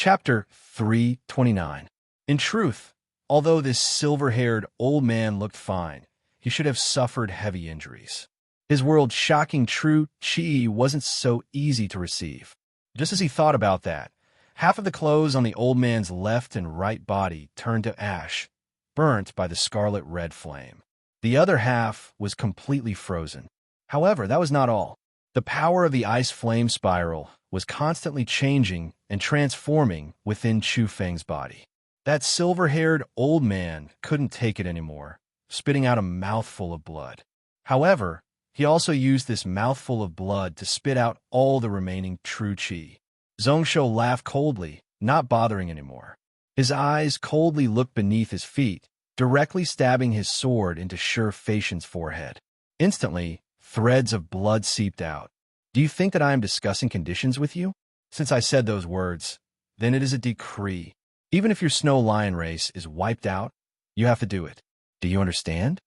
Chapter 329. In truth, although this silver-haired old man looked fine, he should have suffered heavy injuries. His world's shocking true chi wasn't so easy to receive. Just as he thought about that, half of the clothes on the old man's left and right body turned to ash, burnt by the scarlet-red flame. The other half was completely frozen. However, that was not all. The power of the ice flame spiral was constantly changing and transforming within Chu Feng's body. That silver-haired old man couldn't take it anymore, spitting out a mouthful of blood. However, he also used this mouthful of blood to spit out all the remaining true chi. Zhongshu laughed coldly, not bothering anymore. His eyes coldly looked beneath his feet, directly stabbing his sword into Shi Faxian's forehead. Instantly, threads of blood seeped out. Do you think that I am discussing conditions with you? Since I said those words, then it is a decree. Even if your snow lion race is wiped out, you have to do it. Do you understand?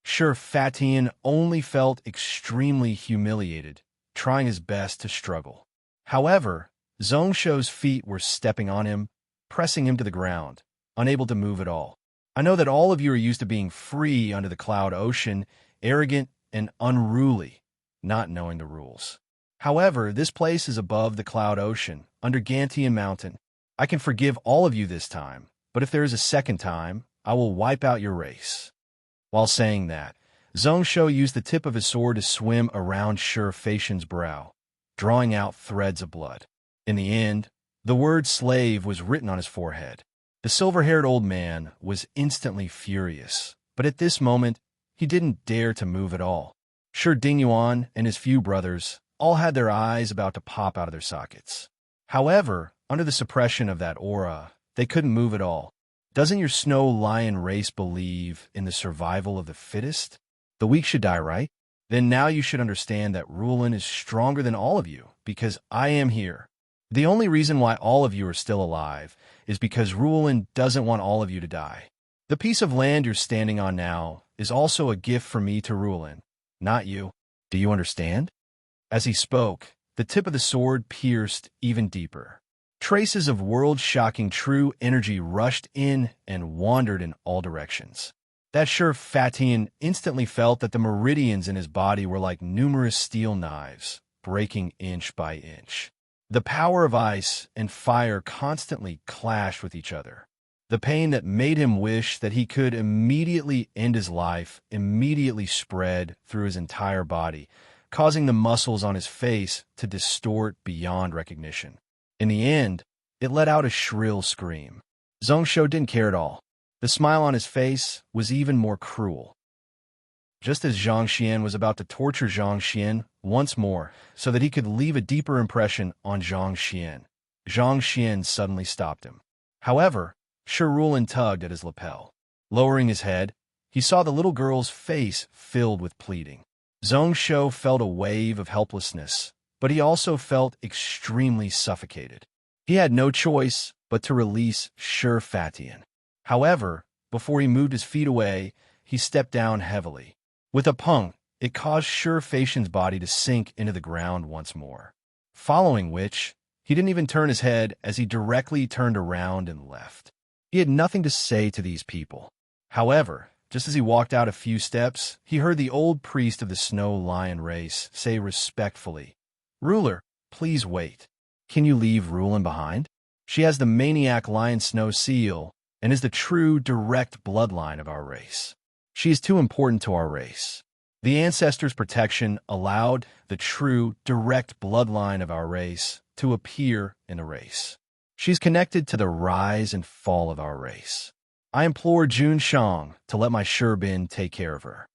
Shi Faxian only felt extremely humiliated, trying his best to struggle. However, Zhongshu's feet were stepping on him, pressing him to the ground, unable to move at all. I know that all of you are used to being free under the cloud ocean, arrogant and unruly, not knowing the rules. However, this place is above the cloud ocean, under Gantian Mountain. I can forgive all of you this time, but if there is a second time, I will wipe out your race. While saying that, Zhongshu used the tip of his sword to swim around Shi Faxian's brow, drawing out threads of blood. In the end, the word slave was written on his forehead. The silver-haired old man was instantly furious, but at this moment, he didn't dare to move at all. Shi Dingyuan and his few brothers all had their eyes about to pop out of their sockets. However, under the suppression of that aura, they couldn't move at all. Doesn't your snow lion race believe in the survival of the fittest? The weak should die, right? Then now you should understand that Rulin is stronger than all of you, because I am here. The only reason why all of you are still alive is because Rulin doesn't want all of you to die. The piece of land you're standing on now is also a gift from me to Rulin, not you. Do you understand? As he spoke, the tip of the sword pierced even deeper. Traces of world-shocking true energy rushed in and wandered in all directions. That Shi Faxian instantly felt that the meridians in his body were like numerous steel knives, breaking inch by inch. The power of ice and fire constantly clashed with each other. The pain that made him wish that he could immediately end his life immediately spread through his entire body, causing the muscles on his face to distort beyond recognition. In the end, it let out a shrill scream. Zhongshu didn't care at all. The smile on his face was even more cruel. Just as Zhang Xian was about to torture Zhang Xian once more so that he could leave a deeper impression on Zhang Xian suddenly stopped him. However, Shi Rulin tugged at his lapel. Lowering his head, he saw the little girl's face filled with pleading. Zhongshu felt a wave of helplessness, but he also felt extremely suffocated. He had no choice but to release Shi Faxian. However, before he moved his feet away, he stepped down heavily. With a punk, it caused Shi Faxian's body to sink into the ground once more. Following which, he didn't even turn his head as he directly turned around and left. He had nothing to say to these people. However, just as he walked out a few steps, he heard the old priest of the snow lion race say respectfully, "Ruler, please wait. Can you leave Rulin behind? She has the maniac lion snow seal and is the true direct bloodline of our race. She is too important to our race. The ancestors' protection allowed the true direct bloodline of our race to appear in the race. She's connected to the rise and fall of our race. I implore Jun Shang to let my Bin take care of her."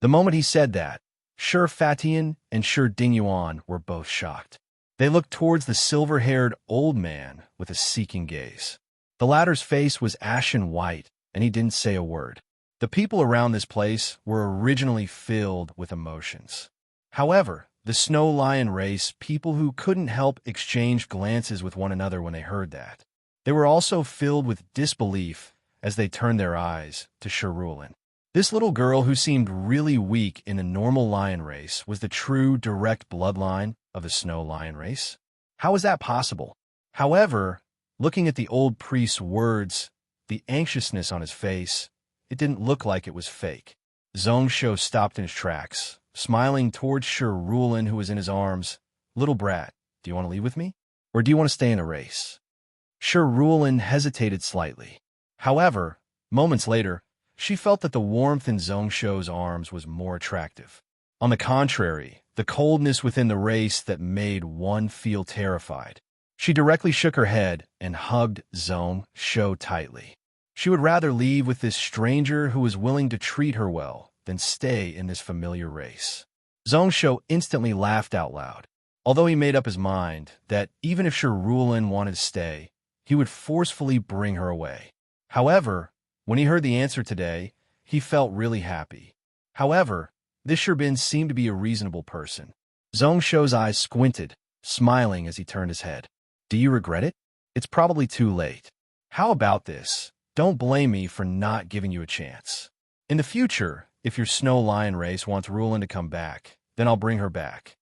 The moment he said that, Shi Faxian and Shi Dingyuan were both shocked. They looked towards the silver-haired old man with a seeking gaze. The latter's face was ashen white, and he didn't say a word. The people around this place were originally filled with emotions. However, the snow lion race, people who couldn't help exchange glances with one another when they heard that. They were also filled with disbelief as they turned their eyes to Shi Rulin. This little girl who seemed really weak in the normal lion race was the true direct bloodline of the snow lion race. How is that possible? However, Looking at the old priest's words, the anxiousness on his face, it didn't look like it was fake. Zhongsho stopped in his tracks, smiling towards Sir Rulin, who was in his arms. "Little brat, do you want to leave with me? Or do you want to stay in a race?" Sir Rulin hesitated slightly. However, moments later, she felt that the warmth in Zhongsho's arms was more attractive. On the contrary, the coldness within the race that made one feel terrified. She directly shook her head and hugged Zhongsho tightly. She would rather leave with this stranger who was willing to treat her well than stay in this familiar race. Zhongsho instantly laughed out loud, although he made up his mind that even if Sir Rulin wanted to stay, he would forcefully bring her away. However, when he heard the answer today, he felt really happy. However, this Sherbin seemed to be a reasonable person. Zhongsho's eyes squinted, smiling as he turned his head. "Do you regret it? It's probably too late. How about this? Don't blame me for not giving you a chance. In the future, if your Snow Lion race wants Rulin to come back, then I'll bring her back.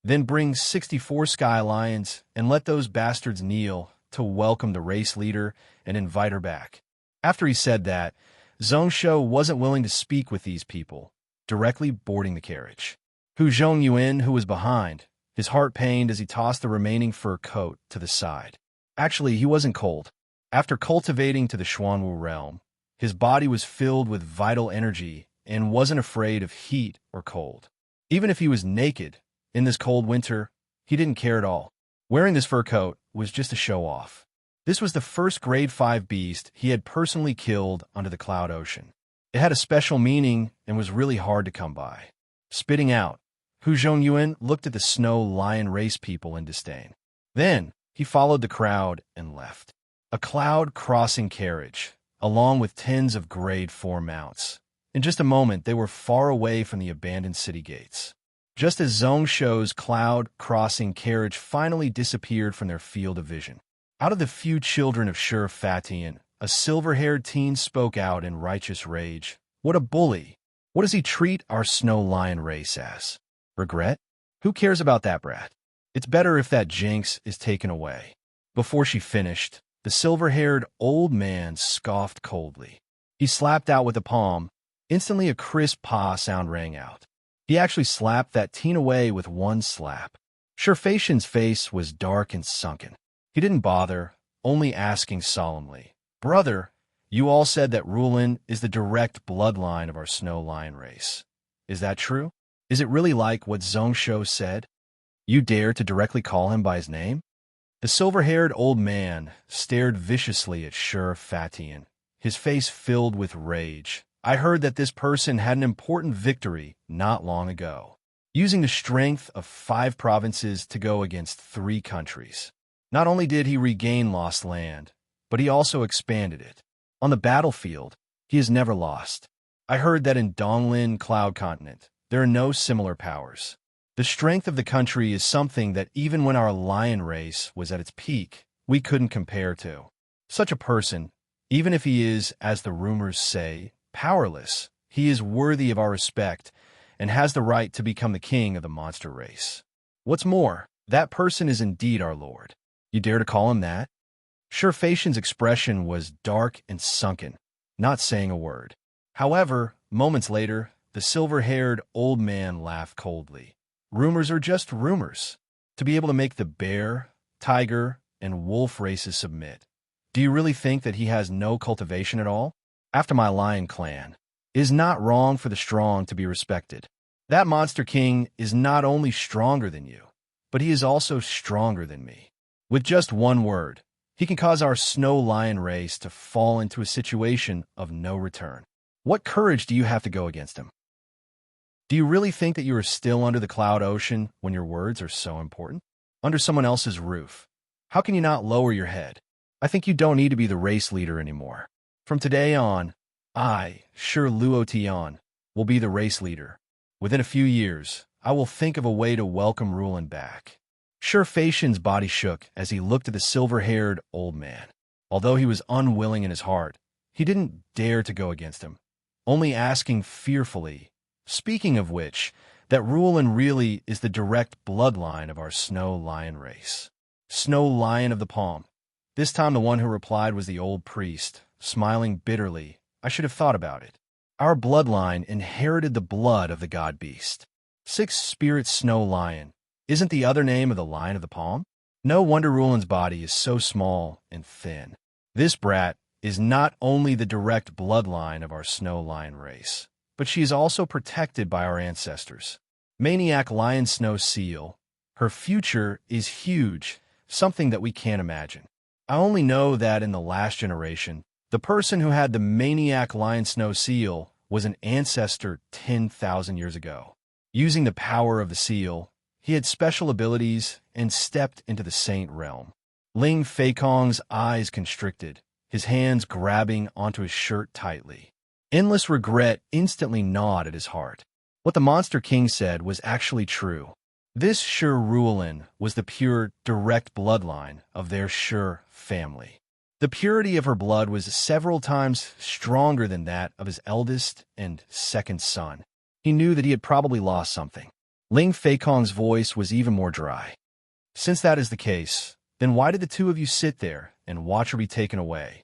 Then bring 64 Sky Lions and let those bastards kneel to welcome the race leader and invite her back." After he said that, Zhongsho wasn't willing to speak with these people, directly boarding the carriage. Hu Zhongyuan, who was behind, his heart pained as he tossed the remaining fur coat to the side. Actually, he wasn't cold. After cultivating to the Xuanwu realm, his body was filled with vital energy and wasn't afraid of heat or cold. Even if he was naked in this cold winter, he didn't care at all. Wearing this fur coat was just a show-off. This was the first grade 5 beast he had personally killed under the Cloud Ocean. It had a special meaning and was really hard to come by. Spitting out, Hu Zhongyuan looked at the Snow Lion race people in disdain. Then, he followed the crowd and left. A cloud-crossing carriage, along with tens of grade 4 mounts. In just a moment, they were far away from the abandoned city gates. Just as Zhongsho's cloud-crossing carriage finally disappeared from their field of vision. Out of the few children of Shur Fatian, a silver-haired teen spoke out in righteous rage. "What a bully! What does he treat our Snow Lion race as? Regret? Who cares about that brat? It's better if that jinx is taken away." Before she finished, the silver-haired old man scoffed coldly. He slapped out with a palm. Instantly a crisp paw sound rang out. He actually slapped that teen away with one slap. Sherfacian's face was dark and sunken. He didn't bother, only asking solemnly, "Brother, you all said that Rulin is the direct bloodline of our Snow Lion race. Is that true? Is it really like what Zhongsho said? You dare to directly call him by his name?" The silver-haired old man stared viciously at Shur Fatian, his face filled with rage. "I heard that this person had an important victory not long ago, using the strength of 5 provinces to go against 3 countries. Not only did he regain lost land, but he also expanded it. On the battlefield, he has never lost. I heard that in Donglin Cloud Continent, there are no similar powers. The strength of the country is something that even when our lion race was at its peak, we couldn't compare to. Such a person, even if he is, as the rumors say, powerless, he is worthy of our respect and has the right to become the king of the monster race. What's more, that person is indeed our lord. You dare to call him that?" Sherfacian's expression was dark and sunken, not saying a word. However, moments later, the silver-haired old man laughed coldly. "Rumors are just rumors. To be able to make the bear, tiger, and wolf races submit. Do you really think that he has no cultivation at all? After my lion clan, it is not wrong for the strong to be respected. That monster king is not only stronger than you, but he is also stronger than me. With just one word, he can cause our Snow Lion race to fall into a situation of no return. What courage do you have to go against him? Do you really think that you are still under the Cloud Ocean when your words are so important? Under someone else's roof? How can you not lower your head? I think you don't need to be the race leader anymore. From today on, I, Shur Luotian, will be the race leader. Within a few years, I will think of a way to welcome Rulin back." Sherfacian's body shook as he looked at the silver-haired old man. Although he was unwilling in his heart, he didn't dare to go against him, only asking fearfully, "Speaking of which, that Rulin really is the direct bloodline of our Snow Lion race. Snow Lion of the Palm, This time the one who replied was the old priest, smiling bitterly. I should have thought about it. Our bloodline inherited the blood of the god beast. Six-spirit snow lion. Isn't the other name of the lion of the palm? No wonder Rulin's body is so small and thin. This brat is not only the direct bloodline of our snow lion race, but she is also protected by our ancestors. Maniac lion snow seal. Her future is huge, something that we can't imagine. I only know that in the last generation, the person who had the maniac lion snow seal was an ancestor 10,000 years ago. Using the power of the seal, he had special abilities and stepped into the saint realm. Ling Feikong's eyes constricted, his hands grabbing onto his shirt tightly. Endless regret instantly gnawed at his heart. What the Monster King said was actually true. This Sure Rulin was the pure, direct bloodline of their Sure family. The purity of her blood was several times stronger than that of his eldest and second son. He knew that he had probably lost something. Ling Feikong's voice was even more dry. Since that is the case, then why did the two of you sit there and watch her be taken away?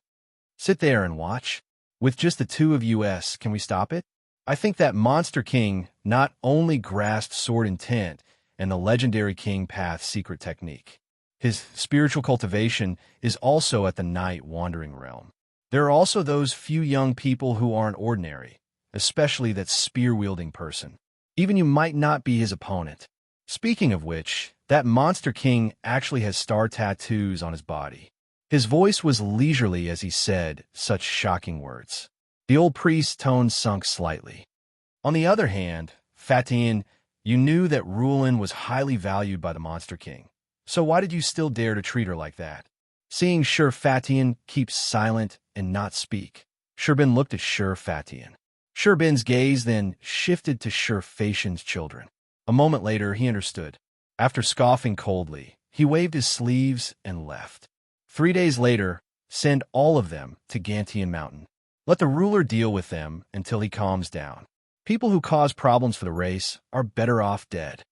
Sit there and watch? With just the two of us, can we stop it? I think that Monster King not only grasped sword intent and the legendary King Path secret technique. His spiritual cultivation is also at the night wandering realm. There are also those few young people who aren't ordinary, especially that spear-wielding person. Even you might not be his opponent. Speaking of which, that Monster King actually has star tattoos on his body. His voice was leisurely as he said such shocking words. The old priest's tone sunk slightly. On the other hand, Fatian, you knew that Rulin was highly valued by the Monster King. So why did you still dare to treat her like that? Seeing Sure Fatian keep silent and not speak, Sherbin looked at Sure Fatian. Sherbin's gaze then shifted to Sure Fatian's children. A moment later, he understood. After scoffing coldly, he waved his sleeves and left. 3 days later, send all of them to Gantian Mountain. Let the ruler deal with them until he calms down. People who cause problems for the race are better off dead.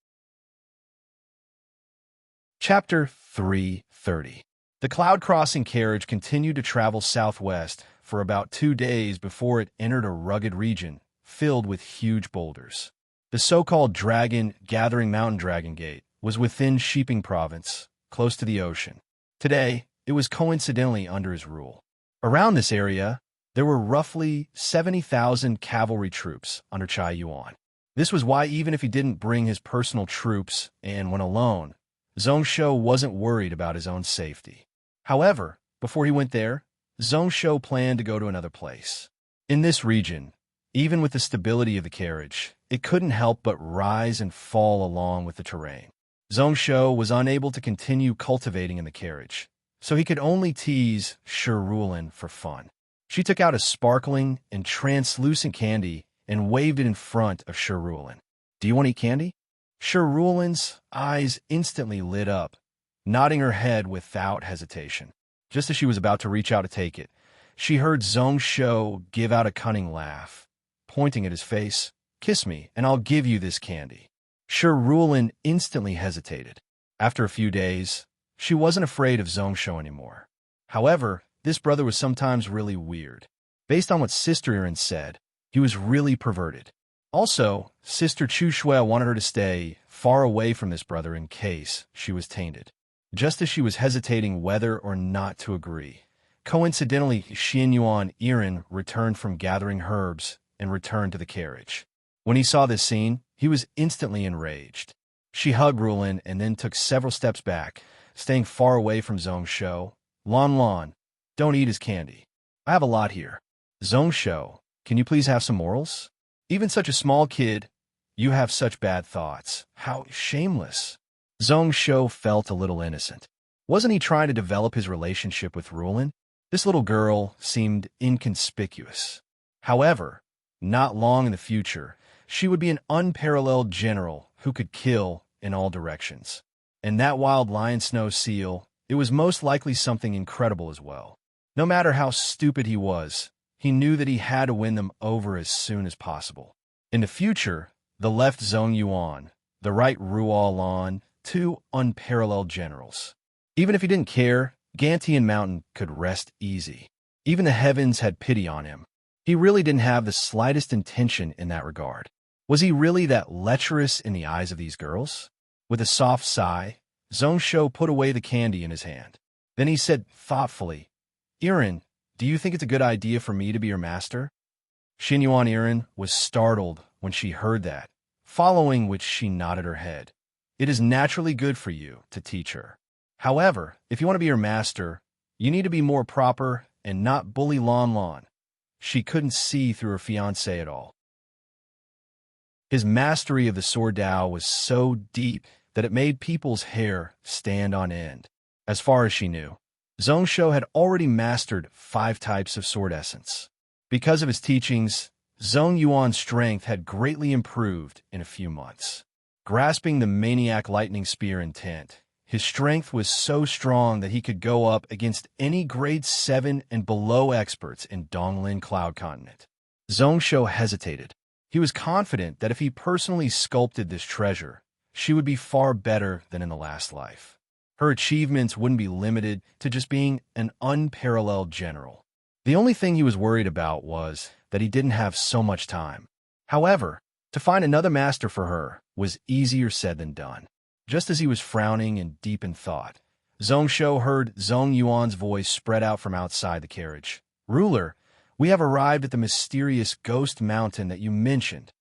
Chapter 330. The cloud-crossing carriage continued to travel southwest for about 2 days before it entered a rugged region filled with huge boulders. The so-called Gathering Mountain Dragon Gate was within Sheeping Province, close to the ocean. Today, it was coincidentally under his rule. Around this area, there were roughly 70,000 cavalry troops under Chai Yuan. This was why even if he didn't bring his personal troops and went alone, Zhongshou wasn't worried about his own safety. However, before he went there, Zhongshou planned to go to another place. In this region, even with the stability of the carriage, it couldn't help but rise and fall along with the terrain. Zhongshou was unable to continue cultivating in the carriage, so he could only tease Sure Rulin for fun. She took out a sparkling and translucent candy and waved it in front of Sure Rulin. Do you want to eat candy? Sure Rulin's eyes instantly lit up, nodding her head without hesitation. Just as she was about to reach out to take it, she heard Zhongshou give out a cunning laugh. Pointing at his face, "Kiss me, and I'll give you this candy." Sure Rulin instantly hesitated. After a few days, she wasn't afraid of Zhongshou anymore. However, this brother was sometimes really weird. Based on what Sister Irin said, he was really perverted. Also, Sister Chu Shui wanted her to stay far away from this brother in case she was tainted. Just as she was hesitating whether or not to agree, coincidentally, Xin Yuan Irin returned from gathering herbs and returned to the carriage. When he saw this scene, he was instantly enraged. She hugged Rulin and then took several steps back, staying far away from Zhongshou. Lan, don't eat his candy. I have a lot here. Zhongshou, can you please have some morals? Even such a small kid, you have such bad thoughts. How shameless. Zhongshou felt a little innocent. Wasn't he trying to develop his relationship with Rulin? This little girl seemed inconspicuous. However, not long in the future, she would be an unparalleled general who could kill in all directions. And that wild lion snow seal, it was most likely something incredible as well. No matter how stupid he was, he knew that he had to win them over as soon as possible. In the future, the left Zhong Yuan, the right Ruo Lan, two unparalleled generals. Even if he didn't care, Gantian Mountain could rest easy. Even the heavens had pity on him. He really didn't have the slightest intention in that regard. Was he really that lecherous in the eyes of these girls? With a soft sigh, Zhongsho put away the candy in his hand. Then he said thoughtfully, "Irin, do you think it's a good idea for me to be your master?" Xinyuan Irin was startled when she heard that, following which she nodded her head. "It is naturally good for you to teach her. However, if you want to be her master, you need to be more proper and not bully Lon Lon." She couldn't see through her fiancé at all. His mastery of the sword Tao was so deep that it made people's hair stand on end. As far as she knew, Zhongsho had already mastered 5 types of sword essence. Because of his teachings, Zhong Yuan's strength had greatly improved in a few months. Grasping the maniac lightning spear intent, his strength was so strong that he could go up against any grade 7 and below experts in Donglin Cloud Continent. Zhongsho hesitated. He was confident that if he personally sculpted this treasure, she would be far better than in the last life. Her achievements wouldn't be limited to just being an unparalleled general. The only thing he was worried about was that he didn't have so much time. However, to find another master for her was easier said than done. Just as he was frowning and deep in thought, Zhongsho heard Zhong Yuan's voice spread out from outside the carriage. "Ruler, we have arrived at the mysterious ghost mountain that you mentioned."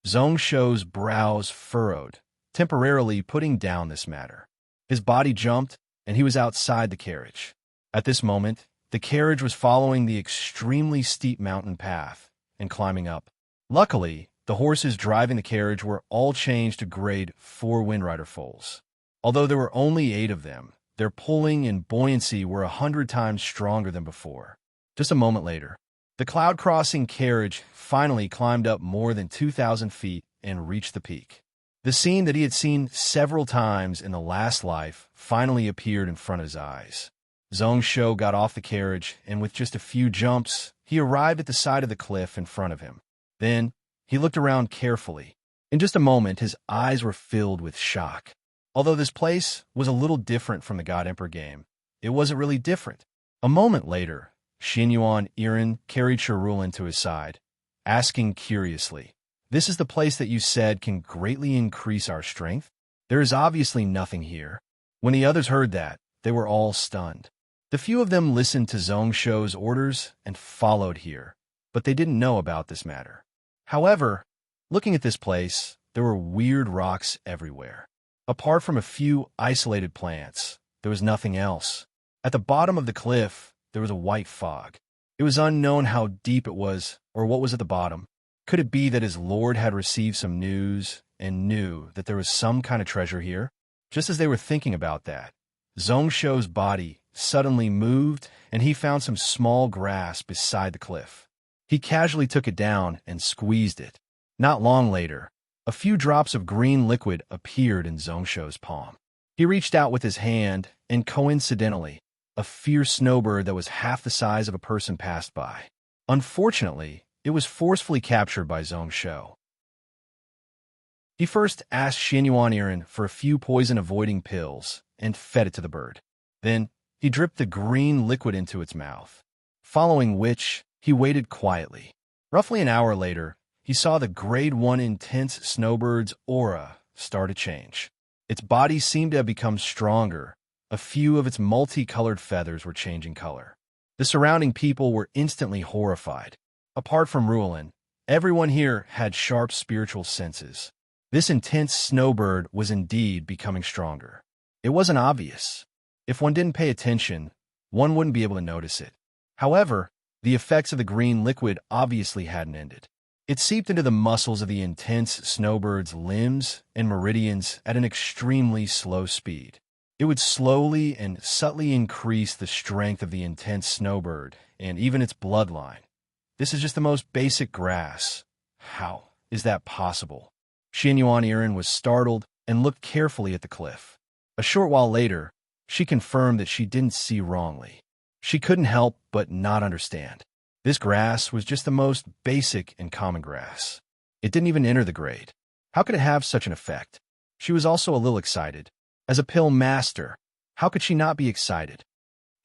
Zhongsho's brows furrowed, temporarily putting down this matter. His body jumped, and he was outside the carriage. At this moment, the carriage was following the extremely steep mountain path and climbing up. Luckily, the horses driving the carriage were all changed to grade 4 Windrider foals. Although there were only 8 of them, their pulling and buoyancy were 100 times stronger than before. Just a moment later, the cloud-crossing carriage finally climbed up more than 2,000 feet and reached the peak. The scene that he had seen several times in the last life finally appeared in front of his eyes. Zhongsho got off the carriage, and with just a few jumps, he arrived at the side of the cliff in front of him. Then, he looked around carefully. In just a moment, his eyes were filled with shock. Although this place was a little different from the God Emperor game, it wasn't really different. A moment later, Xinyuan Irin carried Shirulin to his side, asking curiously, "This is the place that you said can greatly increase our strength? There is obviously nothing here." When the others heard that, they were all stunned. The few of them listened to Zhongsho's orders and followed here, but they didn't know about this matter. However, looking at this place, there were weird rocks everywhere. Apart from a few isolated plants, there was nothing else. At the bottom of the cliff, there was a white fog. It was unknown how deep it was or what was at the bottom. Could it be that his lord had received some news and knew that there was some kind of treasure here? Just as they were thinking about that, Zhongsho's body suddenly moved and he found some small grass beside the cliff. He casually took it down and squeezed it. Not long later, a few drops of green liquid appeared in Zhongsho's palm. He reached out with his hand, and coincidentally, a fierce snowbird that was half the size of a person passed by. Unfortunately, it was forcefully captured by Zhongsho. He first asked Xinyuan Irin for a few poison-avoiding pills and fed it to the bird. Then, he dripped the green liquid into its mouth, following which he waited quietly. Roughly an hour later, he saw the grade 1 intense snowbird's aura start to change. Its body seemed to have become stronger. A few of its multicolored feathers were changing color. The surrounding people were instantly horrified. Apart from Ruelin, everyone here had sharp spiritual senses. This intense snowbird was indeed becoming stronger. It wasn't obvious. If one didn't pay attention, one wouldn't be able to notice it. However, the effects of the green liquid obviously hadn't ended. It seeped into the muscles of the intense snowbird's limbs and meridians at an extremely slow speed. It would slowly and subtly increase the strength of the intense snowbird and even its bloodline. This is just the most basic grass. How is that possible? Xinyuan Irin was startled and looked carefully at the cliff. A short while later, she confirmed that she didn't see wrongly. She couldn't help but not understand. This grass was just the most basic and common grass. It didn't even enter the grade. How could it have such an effect? She was also a little excited. As a pill master, how could she not be excited?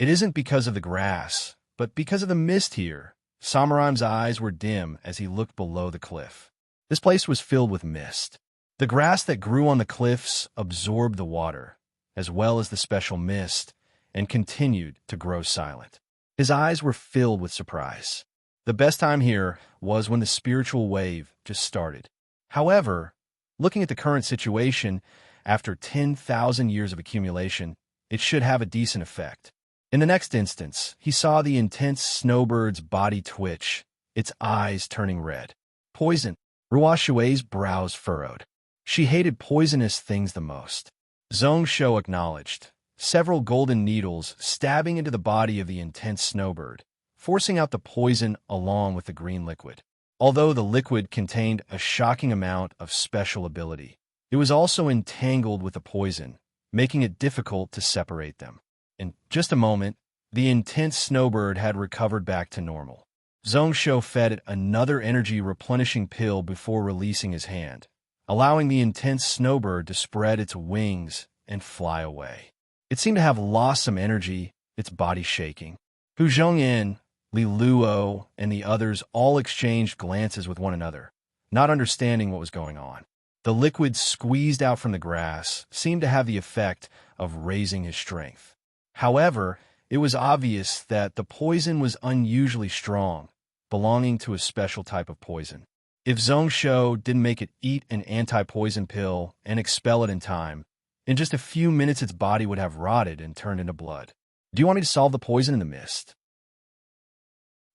It isn't because of the grass, but because of the mist here. Samarim's eyes were dim as he looked below the cliff. This place was filled with mist. The grass that grew on the cliffs absorbed the water, as well as the special mist, and continued to grow silent. His eyes were filled with surprise. The best time here was when the spiritual wave just started. However, looking at the current situation, after 10,000 years of accumulation, it should have a decent effect. In the next instance, he saw the intense snowbird's body twitch, its eyes turning red. Poison. Ruoshue's brows furrowed. She hated poisonous things the most. Zhongsho acknowledged, several golden needles stabbing into the body of the intense snowbird, forcing out the poison along with the green liquid. Although the liquid contained a shocking amount of special ability, it was also entangled with the poison, making it difficult to separate them. In just a moment, the intense snowbird had recovered back to normal. Zhongsho fed it another energy-replenishing pill before releasing his hand, allowing the intense snowbird to spread its wings and fly away. It seemed to have lost some energy, its body shaking. Hu Zhongyin, Li Luo, and the others all exchanged glances with one another, not understanding what was going on. The liquid squeezed out from the grass seemed to have the effect of raising his strength. However, it was obvious that the poison was unusually strong, belonging to a special type of poison. If Zhongsho didn't make it eat an anti-poison pill and expel it in time, in just a few minutes its body would have rotted and turned into blood. Do you want me to solve the poison in the mist?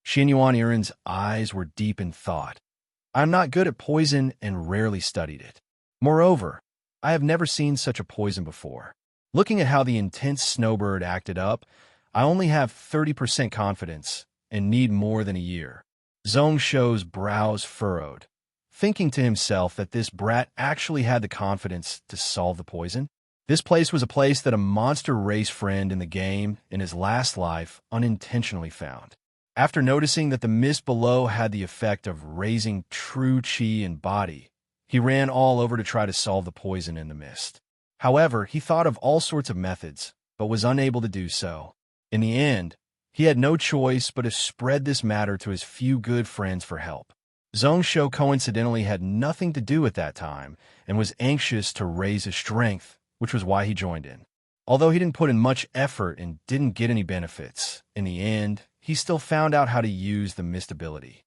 Xianyuan Irin's eyes were deep in thought. I am not good at poison and rarely studied it. Moreover, I have never seen such a poison before. Looking at how the intense snowbird acted up, I only have 30% confidence and need more than a year. Zhongsho's brows furrowed, thinking to himself that this brat actually had the confidence to solve the poison. This place was a place that a monster race friend in the game in his last life unintentionally found. After noticing that the mist below had the effect of raising true chi and body, he ran all over to try to solve the poison in the mist. However, he thought of all sorts of methods, but was unable to do so. In the end, he had no choice but to spread this matter to his few good friends for help. Zhongsho coincidentally had nothing to do at that time and was anxious to raise his strength, which was why he joined in. Although he didn't put in much effort and didn't get any benefits, in the end, he still found out how to use the mist ability.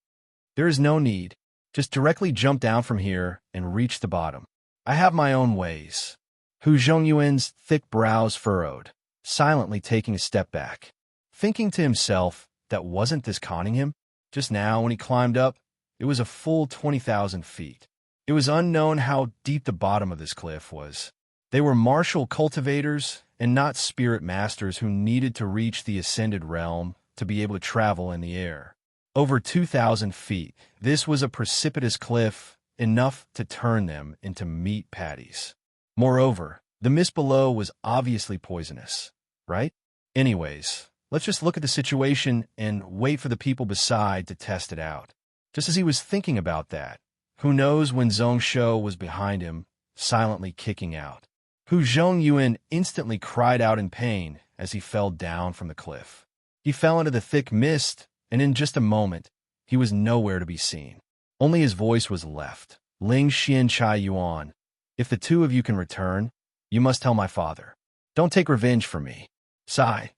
There is no need. Just directly jump down from here and reach the bottom. I have my own ways. Hu Zhongyuan's thick brows furrowed, silently taking a step back. Thinking to himself that wasn't this conning him? Just now, when he climbed up, it was a full 20,000 feet. It was unknown how deep the bottom of this cliff was. They were martial cultivators and not spirit masters who needed to reach the ascended realm to be able to travel in the air. Over 2,000 feet, this was a precipitous cliff, enough to turn them into meat patties. Moreover, the mist below was obviously poisonous, right? Anyways, let's just look at the situation and wait for the people beside to test it out. Just as he was thinking about that, who knows when Zhongsho was behind him, silently kicking out. Hu Zhongyuan instantly cried out in pain as he fell down from the cliff. He fell into the thick mist, and in just a moment, he was nowhere to be seen. Only his voice was left. Ling Xian Chai Yuan, if the two of you can return, you must tell my father. Don't take revenge for me. Sigh.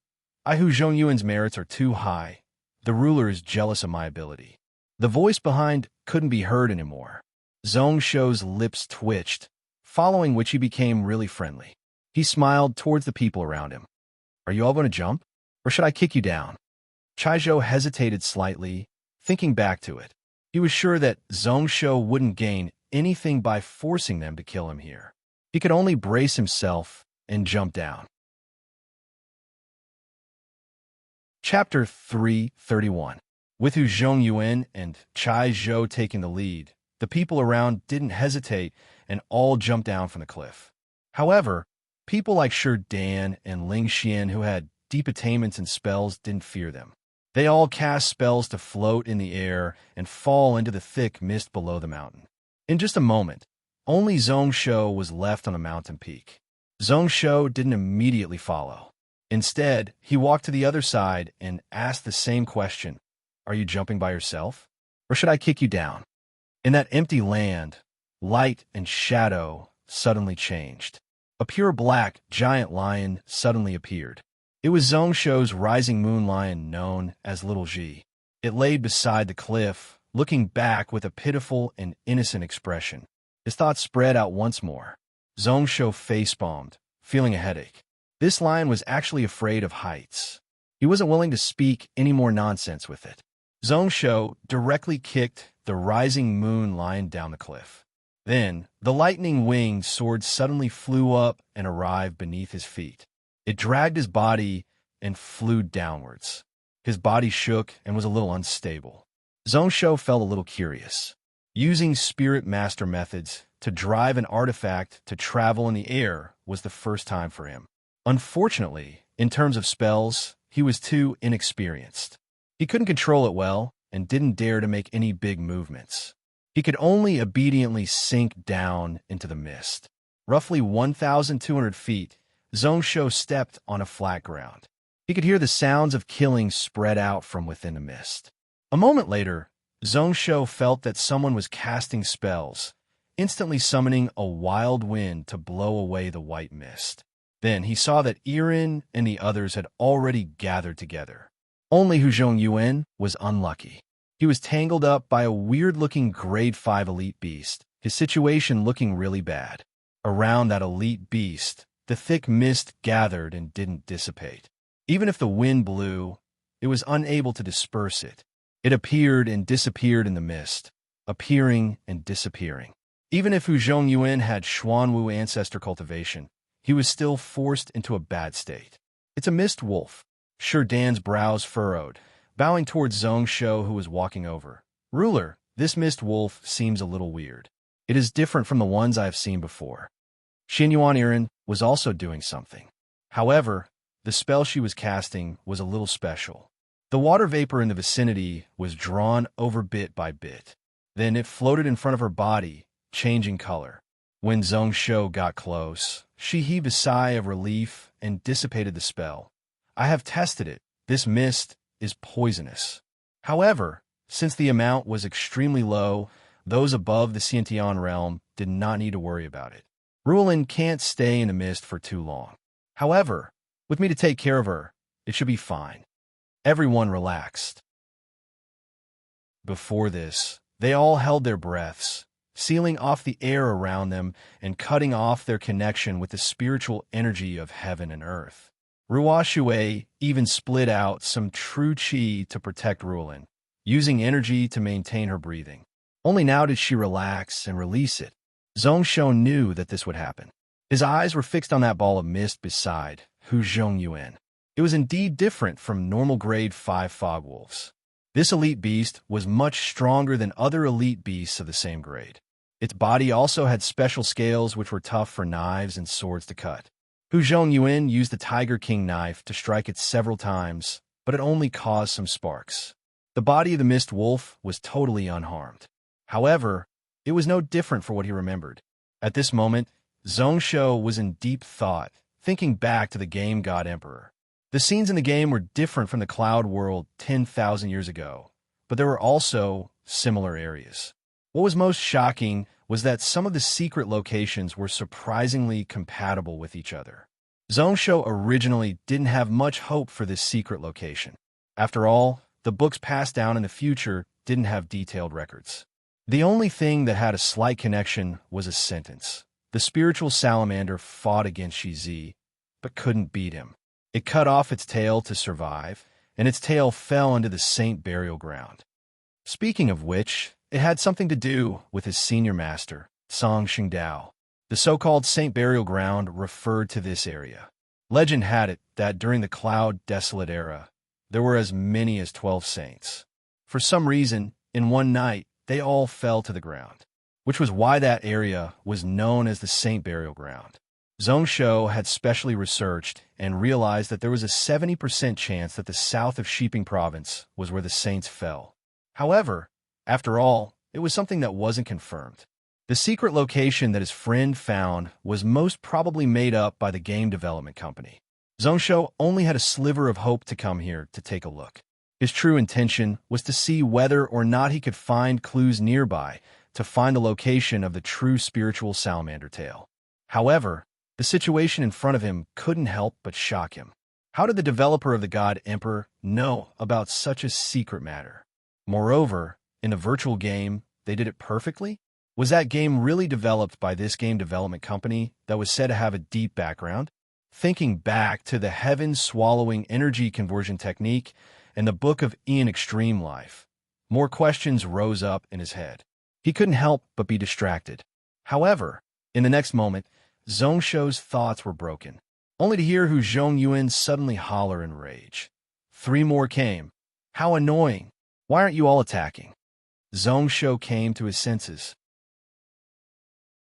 Hu Zhongyuan's merits are too high. The ruler is jealous of my ability. The voice behind couldn't be heard anymore. Zhongsho's lips twitched, following which he became really friendly. He smiled towards the people around him. Are you all going to jump? Or should I kick you down? Chaizhou hesitated slightly, thinking back to it. He was sure that Zhongsho wouldn't gain anything by forcing them to kill him here. He could only brace himself and jump down. Chapter 331. With Hu Zhongyuan and Chaizhou taking the lead, the people around didn't hesitate and all jumped down from the cliff. However, people like Shi Dan and Ling Xian who had deep attainments and spells didn't fear them. They all cast spells to float in the air and fall into the thick mist below the mountain. In just a moment, only Zhongsho was left on the mountain peak. Zhongsho didn't immediately follow. Instead, he walked to the other side and asked the same question. Are you jumping by yourself? Or should I kick you down? In that empty land, light and shadow suddenly changed. A pure black giant lion suddenly appeared. It was Zhongsho's rising moon lion known as Little Ji. It laid beside the cliff, looking back with a pitiful and innocent expression. His thoughts spread out once more. Zhongsho facepalmed, feeling a headache. This lion was actually afraid of heights. He wasn't willing to speak any more nonsense with it. Zhongsho directly kicked the rising moon lion down the cliff. Then, the lightning-winged sword suddenly flew up and arrived beneath his feet. It dragged his body and flew downwards. His body shook and was a little unstable. Zhongsho felt a little curious. Using spirit master methods to drive an artifact to travel in the air was the first time for him. Unfortunately, in terms of spells, he was too inexperienced. He couldn't control it well and didn't dare to make any big movements. He could only obediently sink down into the mist. Roughly 1,200 feet, Zhongsho stepped on a flat ground. He could hear the sounds of killing spread out from within the mist. A moment later, Zhongsho felt that someone was casting spells, instantly summoning a wild wind to blow away the white mist. Then he saw that Irin and the others had already gathered together. Only Hu Zhongyuan was unlucky. He was tangled up by a weird-looking Grade 5 elite beast, his situation looking really bad. Around that elite beast, the thick mist gathered and didn't dissipate. Even if the wind blew, it was unable to disperse it. It appeared and disappeared in the mist, appearing and disappearing. Even if Hu Zhongyuan had Xuanwu ancestor cultivation, he was still forced into a bad state. It's a mist wolf. Sure Dan's brows furrowed, bowing towards Zhongsho who was walking over. Ruler, this mist wolf seems a little weird. It is different from the ones I have seen before. Xinyuan Irin was also doing something. However, the spell she was casting was a little special. The water vapor in the vicinity was drawn over bit by bit. Then it floated in front of her body, changing color. When Zhongsho got close, she heaved a sigh of relief and dissipated the spell. I have tested it. This mist is poisonous. However, since the amount was extremely low, those above the Xiantian realm did not need to worry about it. Ruelin can't stay in the mist for too long. However, with me to take care of her, it should be fine. Everyone relaxed. Before this, they all held their breaths, sealing off the air around them and cutting off their connection with the spiritual energy of heaven and earth. Ruo Shui even split out some true qi to protect Ruelin, using energy to maintain her breathing. Only now did she relax and release it. Zhongsho knew that this would happen. His eyes were fixed on that ball of mist beside Hu Zhongyuan. It was indeed different from normal Grade 5 fog wolves. This elite beast was much stronger than other elite beasts of the same grade. Its body also had special scales which were tough for knives and swords to cut. Hu Zhongyuan used the Tiger King knife to strike it several times, but it only caused some sparks. The body of the mist wolf was totally unharmed. However, it was no different for what he remembered. At this moment, Zhongsho was in deep thought, thinking back to the game God Emperor. The scenes in the game were different from the Cloud World 10,000 years ago, but there were also similar areas. What was most shocking was that some of the secret locations were surprisingly compatible with each other. Zhongsho originally didn't have much hope for this secret location. After all, the books passed down in the future didn't have detailed records. The only thing that had a slight connection was a sentence. The spiritual salamander fought against Shizi, but couldn't beat him. It cut off its tail to survive, and its tail fell into the Saint Burial Ground. Speaking of which, it had something to do with his senior master, Song Xingdao. The so-called Saint Burial Ground referred to this area. Legend had it that during the Cloud Desolate era, there were as many as 12 saints. For some reason, in one night, they all fell to the ground, which was why that area was known as the Saint Burial Ground. Zhongsho had specially researched and realized that there was a 70% chance that the south of Shiping Province was where the saints fell. However, after all, it was something that wasn't confirmed. The secret location that his friend found was most probably made up by the game development company. Zhongsho only had a sliver of hope to come here to take a look. His true intention was to see whether or not he could find clues nearby to find the location of the true spiritual salamander tail. However, the situation in front of him couldn't help but shock him. How did the developer of the God Emperor know about such a secret matter? Moreover, in the virtual game, they did it perfectly? Was that game really developed by this game development company that was said to have a deep background? Thinking back to the heaven-swallowing energy conversion technique and the Book of Ian Extreme Life, more questions rose up in his head. He couldn't help but be distracted. However, in the next moment, Zhongsho's thoughts were broken, only to hear Hu Zhongyuan suddenly holler in rage. 3 more came. How annoying! Why aren't you all attacking? Zhongsho came to his senses.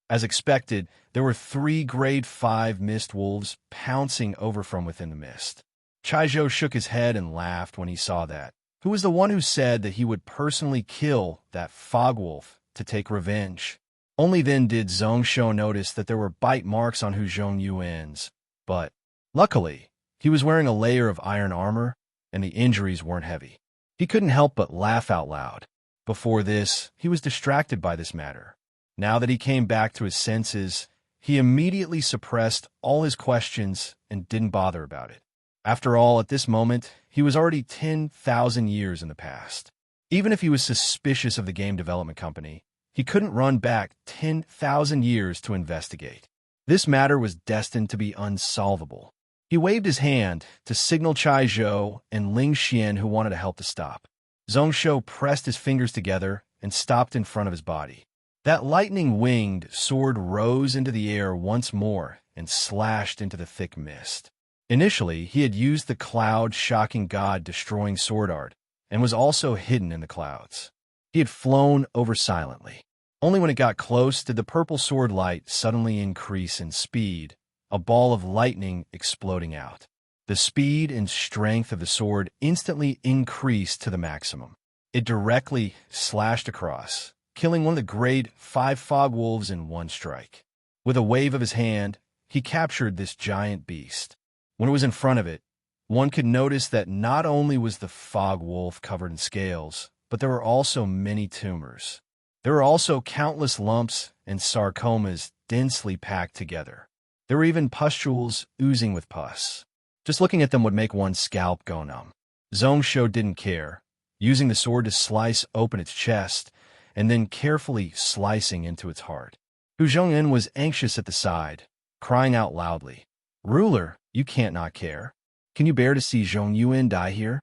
As expected, there were 3 grade 5 mist wolves pouncing over from within the mist. Chaizhou shook his head and laughed when he saw that. Who was the one who said that he would personally kill that fog wolf to take revenge? Only then did Zhongsho notice that there were bite marks on Hu Zhongyuan's, but luckily, he was wearing a layer of iron armor, and the injuries weren't heavy. He couldn't help but laugh out loud. Before this, he was distracted by this matter. Now that he came back to his senses, he immediately suppressed all his questions and didn't bother about it. After all, at this moment, he was already 10,000 years in the past. Even if he was suspicious of the game development company, he couldn't run back 10,000 years to investigate. This matter was destined to be unsolvable. He waved his hand to signal Chaizhou and Ling Xian, who wanted to help to stop. Zhongsho pressed his fingers together and stopped in front of his body. That lightning-winged sword rose into the air once more and slashed into the thick mist. Initially, he had used the cloud-shocking god-destroying sword art and was also hidden in the clouds. He had flown over silently. Only when it got close did the purple sword light suddenly increase in speed, a ball of lightning exploding out. The speed and strength of the sword instantly increased to the maximum. It directly slashed across, killing one of the grade 5 fog wolves in one strike. With a wave of his hand, he captured this giant beast. When it was in front of it, one could notice that not only was the fog wolf covered in scales, but there were also many tumors. There were also countless lumps and sarcomas densely packed together. There were even pustules oozing with pus. Just looking at them would make one's scalp go numb. Zhongsho didn't care, using the sword to slice open its chest and then carefully slicing into its heart. Hu Zhongyuan was anxious at the side, crying out loudly, "Ruler, you can't not care. Can you bear to see Zhongyuan die here?"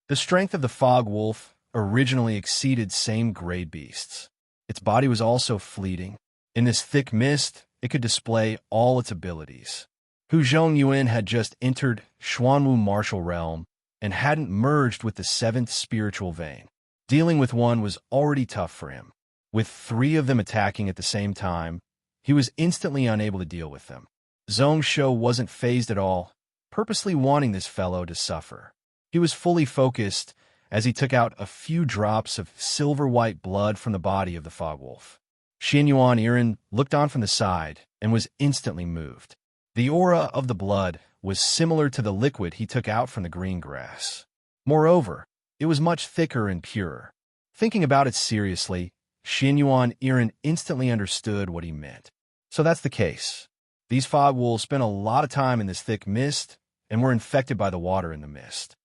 The strength of the fog wolf originally exceeded same grade beasts. Its body was also fleeting. In this thick mist, it could display all its abilities. Hu Zhongyuan had just entered Xuanwu martial realm and hadn't merged with the 7th spiritual vein. Dealing with one was already tough for him. With 3 of them attacking at the same time, he was instantly unable to deal with them. Zhongsho wasn't fazed at all, purposely wanting this fellow to suffer. He was fully focused as he took out a few drops of silver-white blood from the body of the fog wolf. Xianyuan Irin looked on from the side and was instantly moved. The aura of the blood was similar to the liquid he took out from the green grass. Moreover, it was much thicker and purer. Thinking about it seriously, Xianyuan Irin instantly understood what he meant. So that's the case. These fog wolves spent a lot of time in this thick mist and were infected by the water in the mist.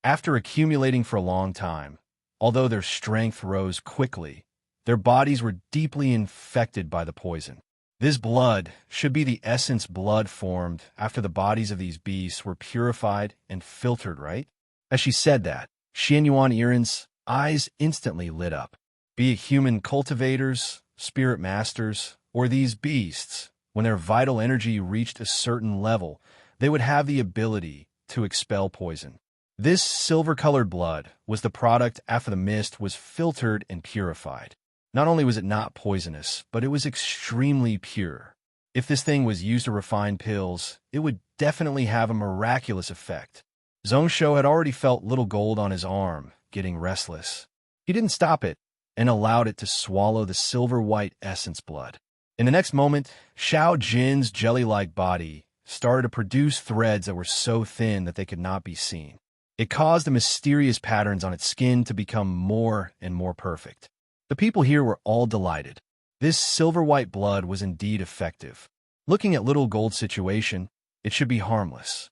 After accumulating for a long time, although their strength rose quickly, their bodies were deeply infected by the poison. This blood should be the essence blood formed after the bodies of these beasts were purified and filtered, right? As she said that, Xianyuan Irin's eyes instantly lit up. Be it human cultivators, spirit masters, or these beasts, when their vital energy reached a certain level, they would have the ability to expel poison. This silver-colored blood was the product after the mist was filtered and purified. Not only was it not poisonous, but it was extremely pure. If this thing was used to refine pills, it would definitely have a miraculous effect. Zhongsho had already felt little gold on his arm, getting restless. He didn't stop it, and allowed it to swallow the silver-white essence blood. In the next moment, Xiao Jin's jelly-like body started to produce threads that were so thin that they could not be seen. It caused the mysterious patterns on its skin to become more and more perfect. The people here were all delighted. This silver-white blood was indeed effective. Looking at little gold situation, it should be harmless.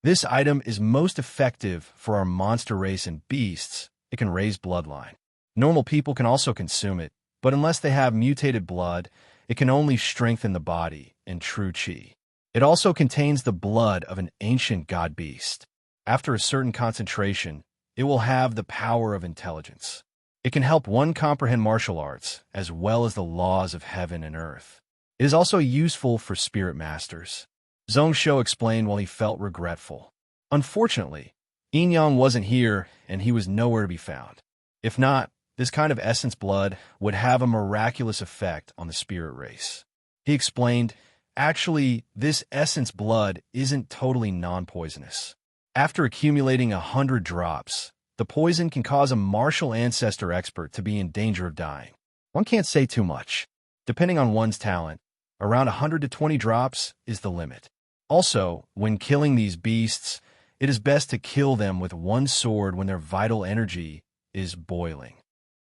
This item is most effective for our monster race and beasts. It can raise bloodline. Normal people can also consume it, but unless they have mutated blood, it can only strengthen the body and true chi. It also contains the blood of an ancient god beast. After a certain concentration, it will have the power of intelligence. It can help one comprehend martial arts, as well as the laws of heaven and earth. It is also useful for spirit masters. Zhong Shou explained while he felt regretful. Unfortunately, Yin Yang wasn't here, and he was nowhere to be found. If not, this kind of essence blood would have a miraculous effect on the spirit race. He explained, actually, this essence blood isn't totally non-poisonous. After accumulating 100 drops, the poison can cause a martial ancestor expert to be in danger of dying. One can't say too much. Depending on one's talent, around 100 to 20 drops is the limit. Also, when killing these beasts, it is best to kill them with one sword when their vital energy is boiling.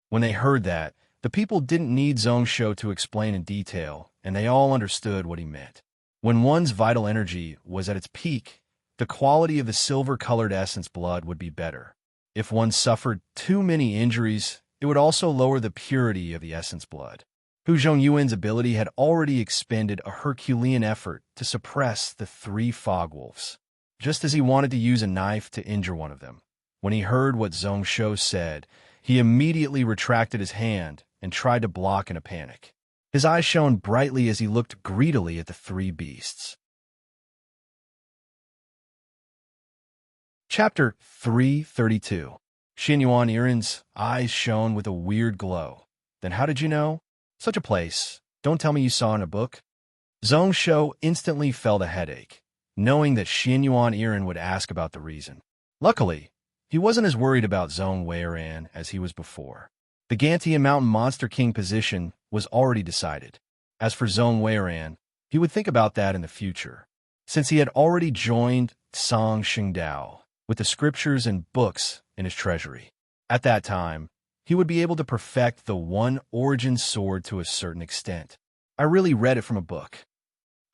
When they heard that, the people didn't need Zhong Shou to explain in detail, and they all understood what he meant. When one's vital energy was at its peak, the quality of the silver-colored essence blood would be better. If one suffered too many injuries, it would also lower the purity of the essence blood. Hu Zhongyuan's ability had already expended a Herculean effort to suppress the 3 fog wolves, just as he wanted to use a knife to injure one of them. When he heard what Zhong Shou said, he immediately retracted his hand and tried to block in a panic. His eyes shone brightly as he looked greedily at the 3 beasts. Chapter 332. Xinyuan Irin's eyes shone with a weird glow. Then how did you know? Such a place. Don't tell me you saw in a book. Zhong Shou instantly felt a headache, knowing that Xinyuan Irin would ask about the reason. Luckily, he wasn't as worried about Zhong Weiran as he was before. The Gantian Mountain Monster King position was already decided. As for Zhong Weiran, he would think about that in the future, since he had already joined Song Xingdao with the scriptures and books in his treasury. At that time, he would be able to perfect the one origin sword to a certain extent. I really read it from a book.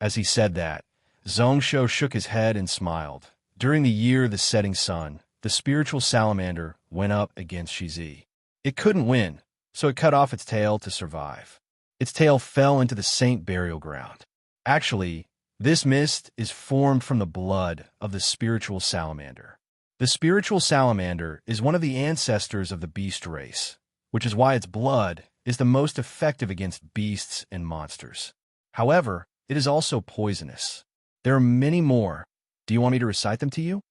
As he said that, Zhong Shou shook his head and smiled. During the year of the setting sun, the spiritual salamander went up against Shizi. It couldn't win, so it cut off its tail to survive. Its tail fell into the saint burial ground. Actually, this mist is formed from the blood of the spiritual salamander. The spiritual salamander is one of the ancestors of the beast race, which is why its blood is the most effective against beasts and monsters. However, it is also poisonous. There are many more. Do you want me to recite them to you?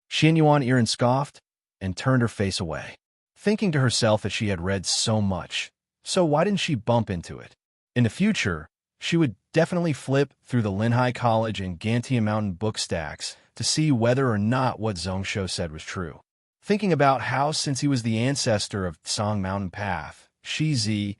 Xinyuan Irin scoffed and turned her face away, thinking to herself that she had read so much, so why didn't she bump into it? In the future, she would definitely flip through the Linhai College and Gantian Mountain book stacks to see whether or not what Zhong Shou said was true. Thinking about how, since he was the ancestor of Song Mountain Path, Shizi,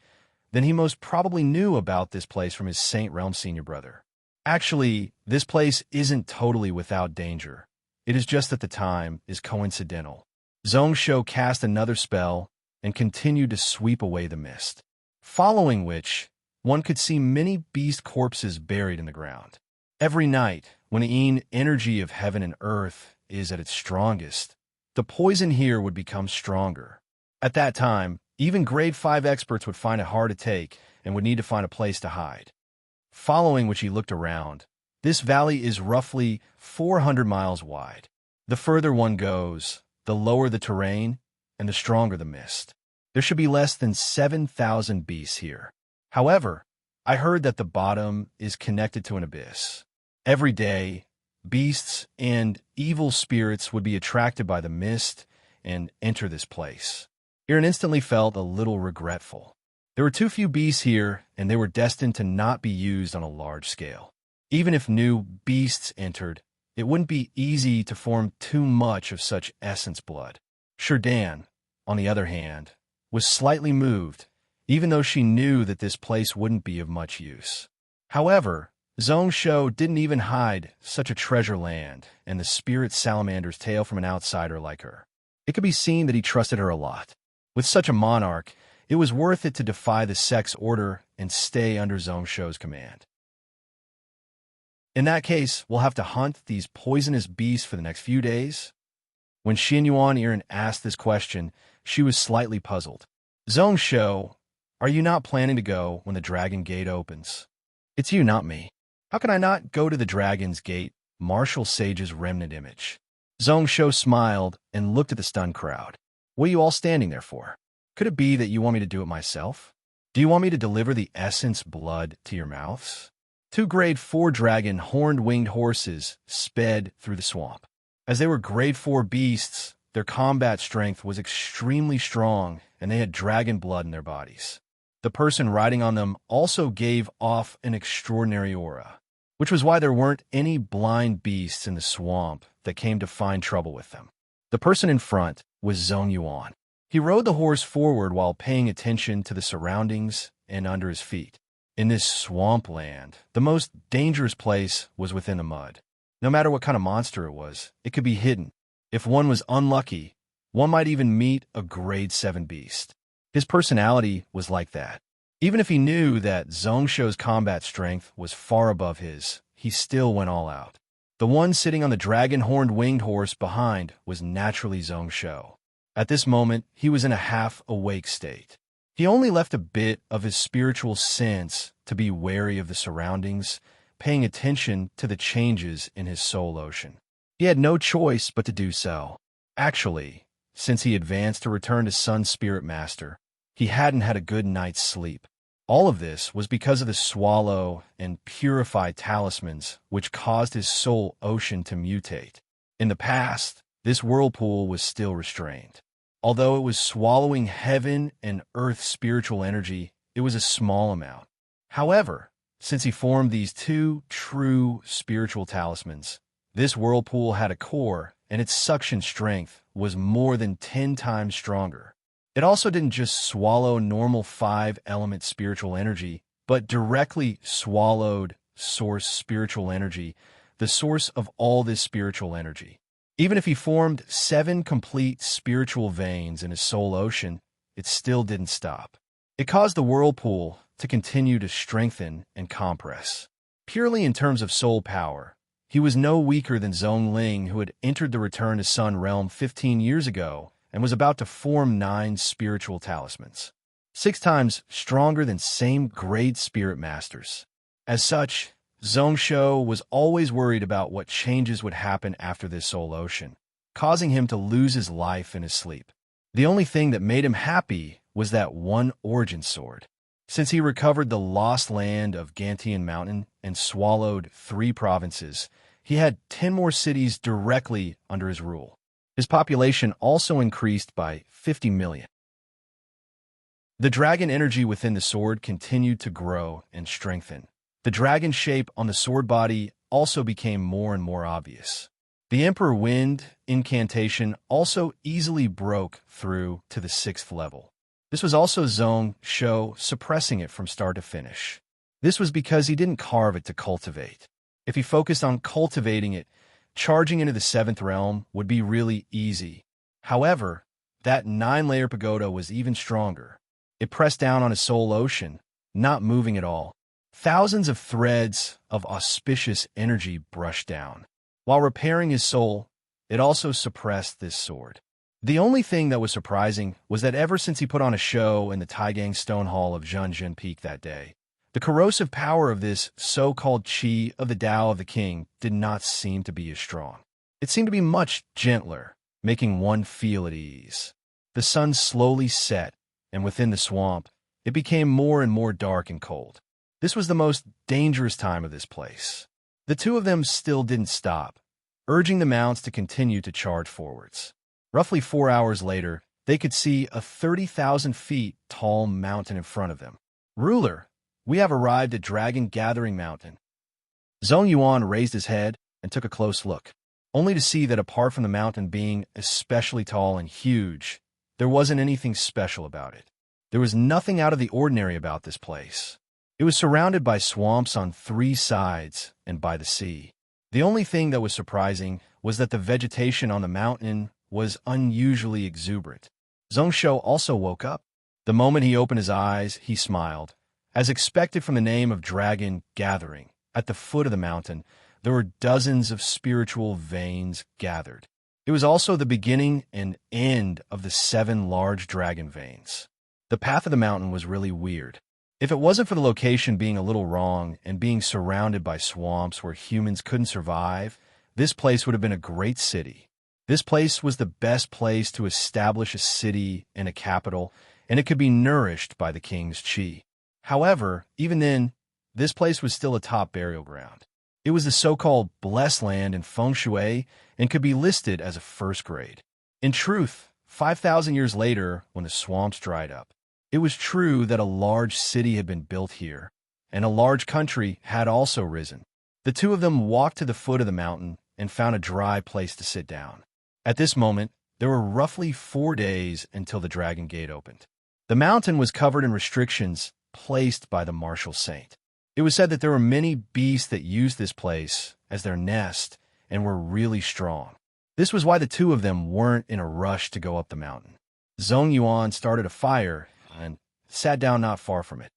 then he most probably knew about this place from his Saint Realm senior brother. Actually, this place isn't totally without danger. It is just that the time is coincidental. Zhong Shou cast another spell and continued to sweep away the mist, following which one could see many beast corpses buried in the ground. Every night, when the energy of heaven and earth is at its strongest, the poison here would become stronger. At that time, even grade 5 experts would find it hard to take and would need to find a place to hide. Following which he looked around, this valley is roughly 400 miles wide. The further one goes, the lower the terrain and the stronger the mist. There should be less than 7,000 beasts here. However, I heard that the bottom is connected to an abyss. Every day, beasts and evil spirits would be attracted by the mist and enter this place. Irin instantly felt a little regretful. There were too few beasts here, and they were destined to not be used on a large scale. Even if new beasts entered, it wouldn't be easy to form too much of such essence blood. Sherdan, on the other hand, was slightly moved, even though she knew that this place wouldn't be of much use. However, Zhong Shou didn't even hide such a treasure land and the spirit salamander's tail from an outsider like her. It could be seen that he trusted her a lot. With such a monarch, it was worth it to defy the sex order and stay under Zhong Shou's command. In that case, we'll have to hunt these poisonous beasts for the next few days. When Xin Yuan Iren asked this question, she was slightly puzzled. Zhong Shou, are you not planning to go when the dragon gate opens? It's you, not me. How can I not go to the dragon's gate? Martial Sage's remnant image. Zhong Shou smiled and looked at the stunned crowd. What are you all standing there for? Could it be that you want me to do it myself? Do you want me to deliver the essence blood to your mouths? 2 grade 4 dragon horned winged horses sped through the swamp. As they were grade 4 beasts, their combat strength was extremely strong and they had dragon blood in their bodies. The person riding on them also gave off an extraordinary aura, which was why there weren't any blind beasts in the swamp that came to find trouble with them. The person in front was Zhong Yuan. He rode the horse forward while paying attention to the surroundings and under his feet. In this swampland, the most dangerous place was within the mud. No matter what kind of monster it was, it could be hidden. If one was unlucky, one might even meet a grade 7 beast. His personality was like that. Even if he knew that Zhong Shou's combat strength was far above his, he still went all out. The one sitting on the dragon-horned winged horse behind was naturally Zhong Shou. At this moment, he was in a half-awake state. He only left a bit of his spiritual sense to be wary of the surroundings, paying attention to the changes in his soul ocean. He had no choice but to do so. Actually, since he advanced to return to Sun Spirit Master, he hadn't had a good night's sleep. All of this was because of the swallow and purify talismans, which caused his soul ocean to mutate. In the past, this whirlpool was still restrained. Although it was swallowing heaven and earth spiritual energy, it was a small amount. However, since he formed these 2 true spiritual talismans, this whirlpool had a core, and its suction strength was more than 10 times stronger. It also didn't just swallow normal 5-element spiritual energy, but directly swallowed source spiritual energy, the source of all this spiritual energy. Even if he formed 7 complete spiritual veins in his soul ocean, it still didn't stop. It caused the whirlpool to continue to strengthen and compress. Purely in terms of soul power, he was no weaker than Zhong Ling, who had entered the Return to Sun realm 15 years ago and was about to form 9 spiritual talismans, 6 times stronger than same grade spirit masters. As such, Zhong Shou was always worried about what changes would happen after this soul ocean, causing him to lose his life in his sleep. The only thing that made him happy was that one origin sword. Since he recovered the lost land of Gantian Mountain and swallowed 3 provinces, he had 10 more cities directly under his rule. His population also increased by 50 million. The dragon energy within the sword continued to grow and strengthen. The dragon shape on the sword body also became more and more obvious. The Emperor Wind incantation also easily broke through to the 6th level. This was also Zhong Shou suppressing it from start to finish. This was because he didn't carve it to cultivate. If he focused on cultivating it, charging into the 7th realm would be really easy. However, that 9-layer pagoda was even stronger. It pressed down on his soul ocean, not moving at all. Thousands of threads of auspicious energy brushed down. While repairing his soul, it also suppressed this sword. The only thing that was surprising was that ever since he put on a show in the Taigang Stone Hall of Zhenjin Peak that day, the corrosive power of this so-called qi of the Tao of the King did not seem to be as strong. It seemed to be much gentler, making one feel at ease. The sun slowly set, and within the swamp, it became more and more dark and cold. This was the most dangerous time of this place. The 2 of them still didn't stop, urging the mounts to continue to charge forwards. Roughly 4 hours later, they could see a 30,000 feet tall mountain in front of them. "Ruler, we have arrived at Dragon Gathering Mountain." Zhong Yuan raised his head and took a close look, only to see that apart from the mountain being especially tall and huge, there wasn't anything special about it. There was nothing out of the ordinary about this place. It was surrounded by swamps on 3 sides and by the sea. The only thing that was surprising was that the vegetation on the mountain was unusually exuberant. Zhongsho also woke up. The moment he opened his eyes, he smiled. As expected from the name of Dragon Gathering, at the foot of the mountain, there were dozens of spiritual veins gathered. It was also the beginning and end of the 7 large dragon veins. The path of the mountain was really weird. If it wasn't for the location being a little wrong and being surrounded by swamps where humans couldn't survive, this place would have been a great city. This place was the best place to establish a city and a capital, and it could be nourished by the king's chi. However, even then, this place was still a top burial ground. It was the so-called blessed land in feng shui and could be listed as a first grade. In truth, 5,000 years later, when the swamps dried up, it was true that a large city had been built here, and a large country had also risen. The two of them walked to the foot of the mountain and found a dry place to sit down. At this moment, there were roughly 4 days until the Dragon Gate opened. The mountain was covered in restrictions placed by the martial saint. It was said that there were many beasts that used this place as their nest and were really strong. This was why the two of them weren't in a rush to go up the mountain. Zhong Yuan started a fire and sat down not far from it.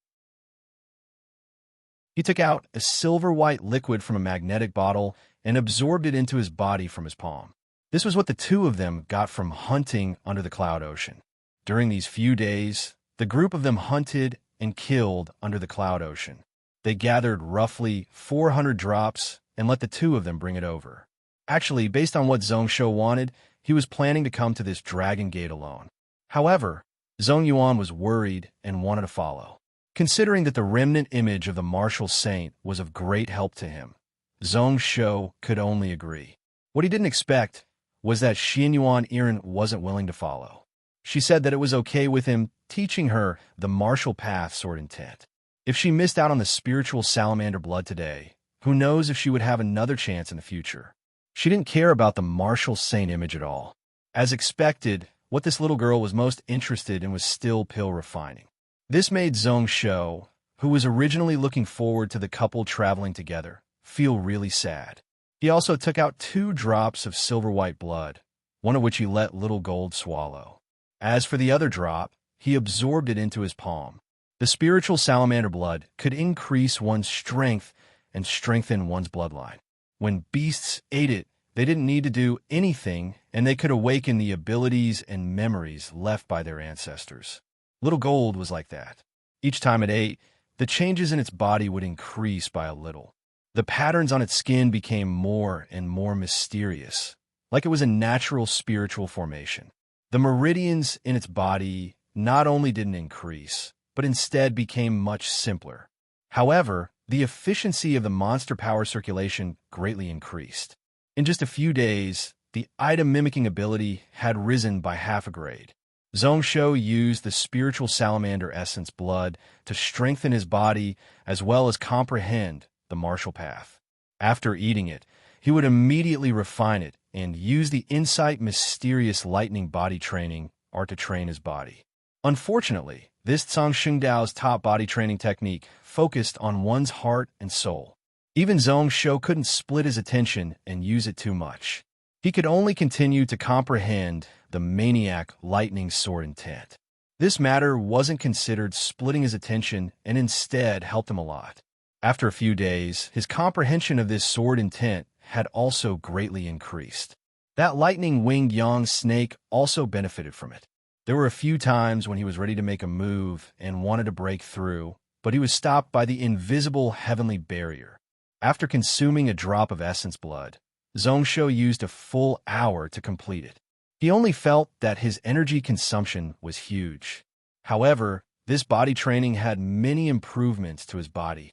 He took out a silver-white liquid from a magnetic bottle and absorbed it into his body from his palm. This was what the two of them got from hunting under the cloud ocean. During these few days, the group of them hunted and killed under the cloud ocean. They gathered roughly 400 drops and let the two of them bring it over. Actually, based on what Zhongsho wanted, he was planning to come to this Dragon Gate alone. However, Zhong Yuan was worried and wanted to follow. Considering that the remnant image of the martial saint was of great help to him, Zhongsho could only agree. What he didn't expect was that Xianyuan Iren wasn't willing to follow. She said that it was okay with him teaching her the martial path sword intent. If she missed out on the spiritual salamander blood today, who knows if she would have another chance in the future. She didn't care about the martial saint image at all. As expected, what this little girl was most interested in was still pill refining. This made Zhongsho, who was originally looking forward to the couple traveling together, feel really sad. He also took out 2 drops of silver-white blood, one of which he let little gold swallow. As for the other drop, he absorbed it into his palm. The spiritual salamander blood could increase one's strength and strengthen one's bloodline. When beasts ate it, they didn't need to do anything, and they could awaken the abilities and memories left by their ancestors. Little Gold was like that. Each time it ate, the changes in its body would increase by a little. The patterns on its skin became more and more mysterious, like it was a natural spiritual formation. The meridians in its body not only didn't increase, but instead became much simpler. However, the efficiency of the monster power circulation greatly increased. In just a few days, the item-mimicking ability had risen by half a grade. Zhongsho used the spiritual salamander essence blood to strengthen his body as well as comprehend the martial path. After eating it, he would immediately refine it and use the insight mysterious lightning body training art to train his body. Unfortunately, this Cang Shengdao's top body training technique focused on one's heart and soul. Even Zhongsho couldn't split his attention and use it too much. He could only continue to comprehend the maniac lightning sword intent. This matter wasn't considered splitting his attention and instead helped him a lot. After a few days, his comprehension of this sword intent had also greatly increased. That lightning-winged yang snake also benefited from it. There were a few times when he was ready to make a move and wanted to break through, but he was stopped by the invisible heavenly barrier. After consuming a drop of essence blood, Zhongsho used a full hour to complete it. He only felt that his energy consumption was huge. However, this body training had many improvements to his body.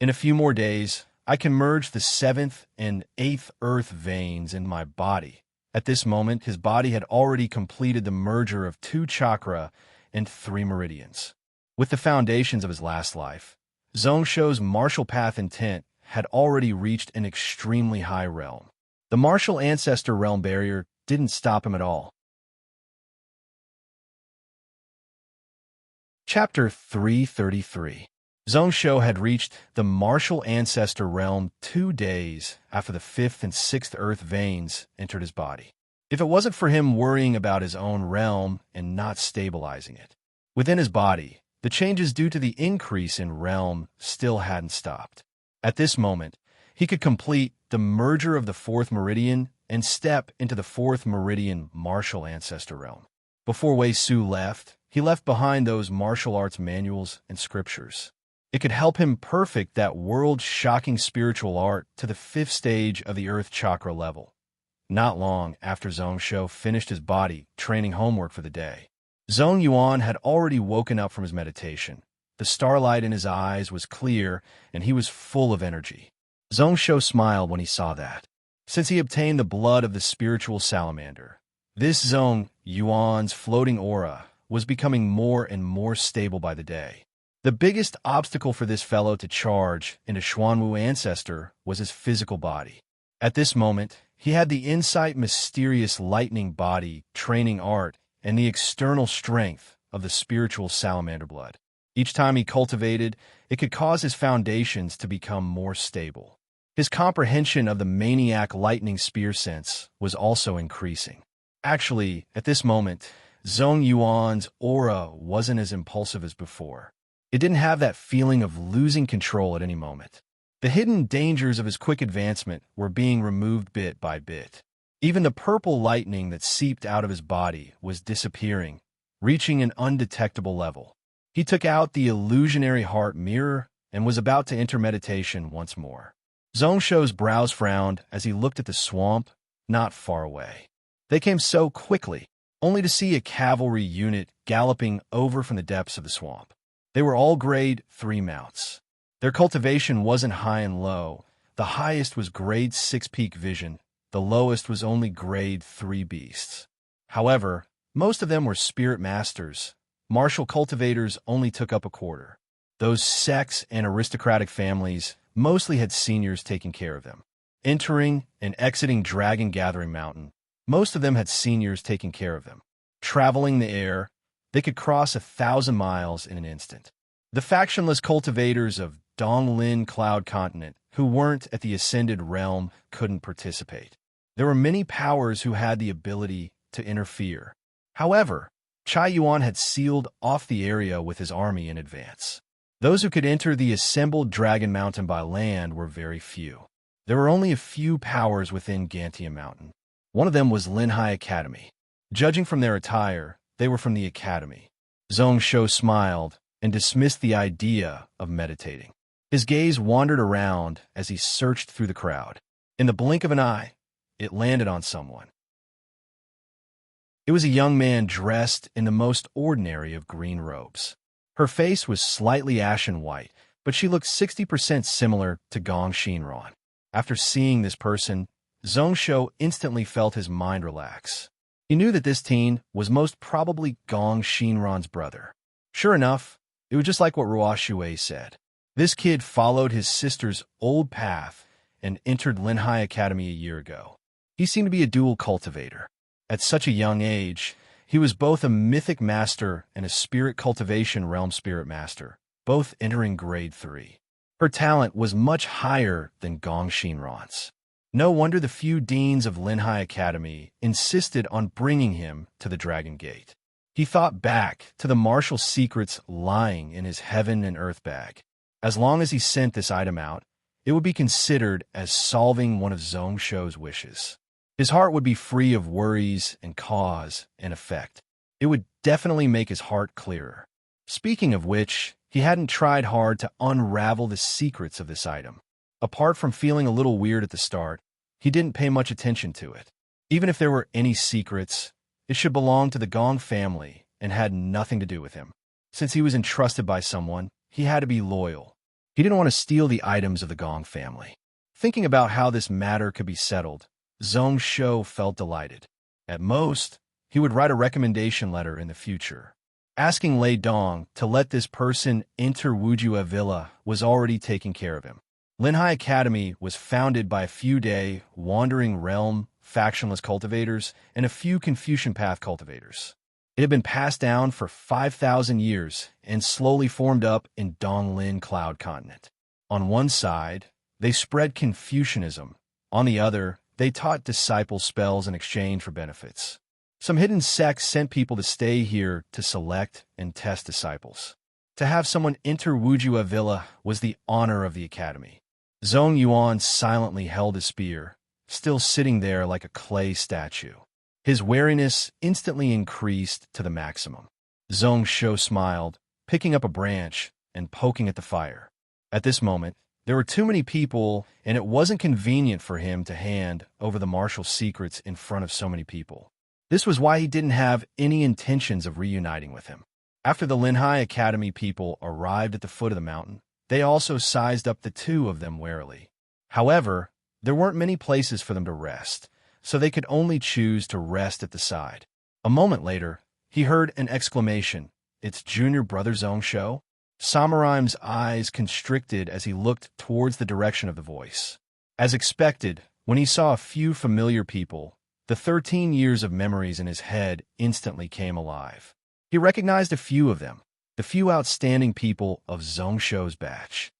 In a few more days, I can merge the 7th and 8th earth veins in my body. At this moment, his body had already completed the merger of 2 chakra and 3 meridians. With the foundations of his last life, Zhongsho's martial path intent had already reached an extremely high realm. The martial ancestor realm barrier didn't stop him at all. Chapter 333. Zhongshu had reached the martial ancestor realm 2 days after the 5th and 6th earth veins entered his body. If it wasn't for him worrying about his own realm and not stabilizing it. Within his body, the changes due to the increase in realm still hadn't stopped. At this moment, he could complete the merger of the 4th meridian and step into the 4th meridian martial ancestor realm. Before Wei Su left, he left behind those martial arts manuals and scriptures. It could help him perfect that world-shocking spiritual art to the 5th stage of the Earth Chakra level. Not long after Zhongshu finished his body training homework for the day, Zhong Yuan had already woken up from his meditation. The starlight in his eyes was clear, and he was full of energy. Zhongshu smiled when he saw that. Since he obtained the blood of the spiritual salamander, this Zhong Yuan's floating aura was becoming more and more stable by the day. The biggest obstacle for this fellow to charge into Xuanwu ancestor was his physical body. At this moment, he had the insight mysterious lightning body, training art, and the external strength of the spiritual salamander blood. Each time he cultivated, it could cause his foundations to become more stable. His comprehension of the maniac lightning spear sense was also increasing. Actually, at this moment, Zhong Yuan's aura wasn't as impulsive as before. It didn't have that feeling of losing control at any moment. The hidden dangers of his quick advancement were being removed bit by bit. Even the purple lightning that seeped out of his body was disappearing, reaching an undetectable level. He took out the illusionary heart mirror and was about to enter meditation once more. Zhongshu's brows frowned as he looked at the swamp not far away. They came so quickly, only to see a cavalry unit galloping over from the depths of the swamp. They were all grade 3 mounts. Their cultivation wasn't high and low. The highest was grade 6 peak vision. The lowest was only grade 3 beasts. However, most of them were spirit masters. Martial cultivators only took up a quarter. Those sex and aristocratic families mostly had seniors taking care of them. Entering and exiting Dragon Gathering Mountain, most of them had seniors taking care of them. Traveling the air, they could cross 1,000 miles in an instant. The factionless cultivators of Donglin Cloud Continent, who weren't at the Ascended Realm, couldn't participate. There were many powers who had the ability to interfere. However, Chai Yuan had sealed off the area with his army in advance. Those who could enter the assembled Dragon Mountain by land were very few. There were only a few powers within Gantia Mountain. One of them was Linhai Academy. Judging from their attire, they were from the academy. Zhongshu smiled and dismissed the idea of meditating. His gaze wandered around as he searched through the crowd. In the blink of an eye, it landed on someone. It was a young man dressed in the most ordinary of green robes. Her face was slightly ashen white, but she looked 60% similar to Gong Shinran. After seeing this person, Zhongshu instantly felt his mind relax. He knew that this teen was most probably Gong Shinran's brother. Sure enough, it was just like what Ruo Shui said. This kid followed his sister's old path and entered Linhai Academy a year ago. He seemed to be a dual cultivator. At such a young age, he was both a mythic master and a spirit cultivation realm spirit master, both entering grade 3. Her talent was much higher than Gong Shinran's. No wonder the few deans of Linhai Academy insisted on bringing him to the Dragon Gate. He thought back to the martial secrets lying in his heaven and earth bag. As long as he sent this item out, it would be considered as solving one of Zhongshu's wishes. His heart would be free of worries and cause and effect. It would definitely make his heart clearer. Speaking of which, he hadn't tried hard to unravel the secrets of this item. Apart from feeling a little weird at the start, he didn't pay much attention to it. Even if there were any secrets, it should belong to the Gong family and had nothing to do with him. Since he was entrusted by someone, he had to be loyal. He didn't want to steal the items of the Gong family. Thinking about how this matter could be settled, Zhongshu felt delighted. At most, he would write a recommendation letter in the future. Asking Lei Dong to let this person enter Wujue Villa was already taking care of him. Linhai Academy was founded by a few Day Wandering Realm factionless cultivators and a few Confucian Path cultivators. It had been passed down for 5,000 years and slowly formed up in Donglin Cloud Continent. On one side, they spread Confucianism. On the other, they taught disciple spells in exchange for benefits. Some hidden sects sent people to stay here to select and test disciples. To have someone enter Wujua Villa was the honor of the academy. Zhong Yuan silently held his spear, still sitting there like a clay statue. His wariness instantly increased to the maximum. Zhong Shou smiled, picking up a branch and poking at the fire. At this moment, there were too many people, and it wasn't convenient for him to hand over the martial secrets in front of so many people. This was why he didn't have any intentions of reuniting with him. After the Linhai Academy people arrived at the foot of the mountain, they also sized up the two of them warily. However, there weren't many places for them to rest, so they could only choose to rest at the side. A moment later, he heard an exclamation. "It's junior brother Zhong Shou?" Samuraim's eyes constricted as he looked towards the direction of the voice. As expected, when he saw a few familiar people, the 13 years of memories in his head instantly came alive. He recognized a few of them, the few outstanding people of Zhong Shou's batch.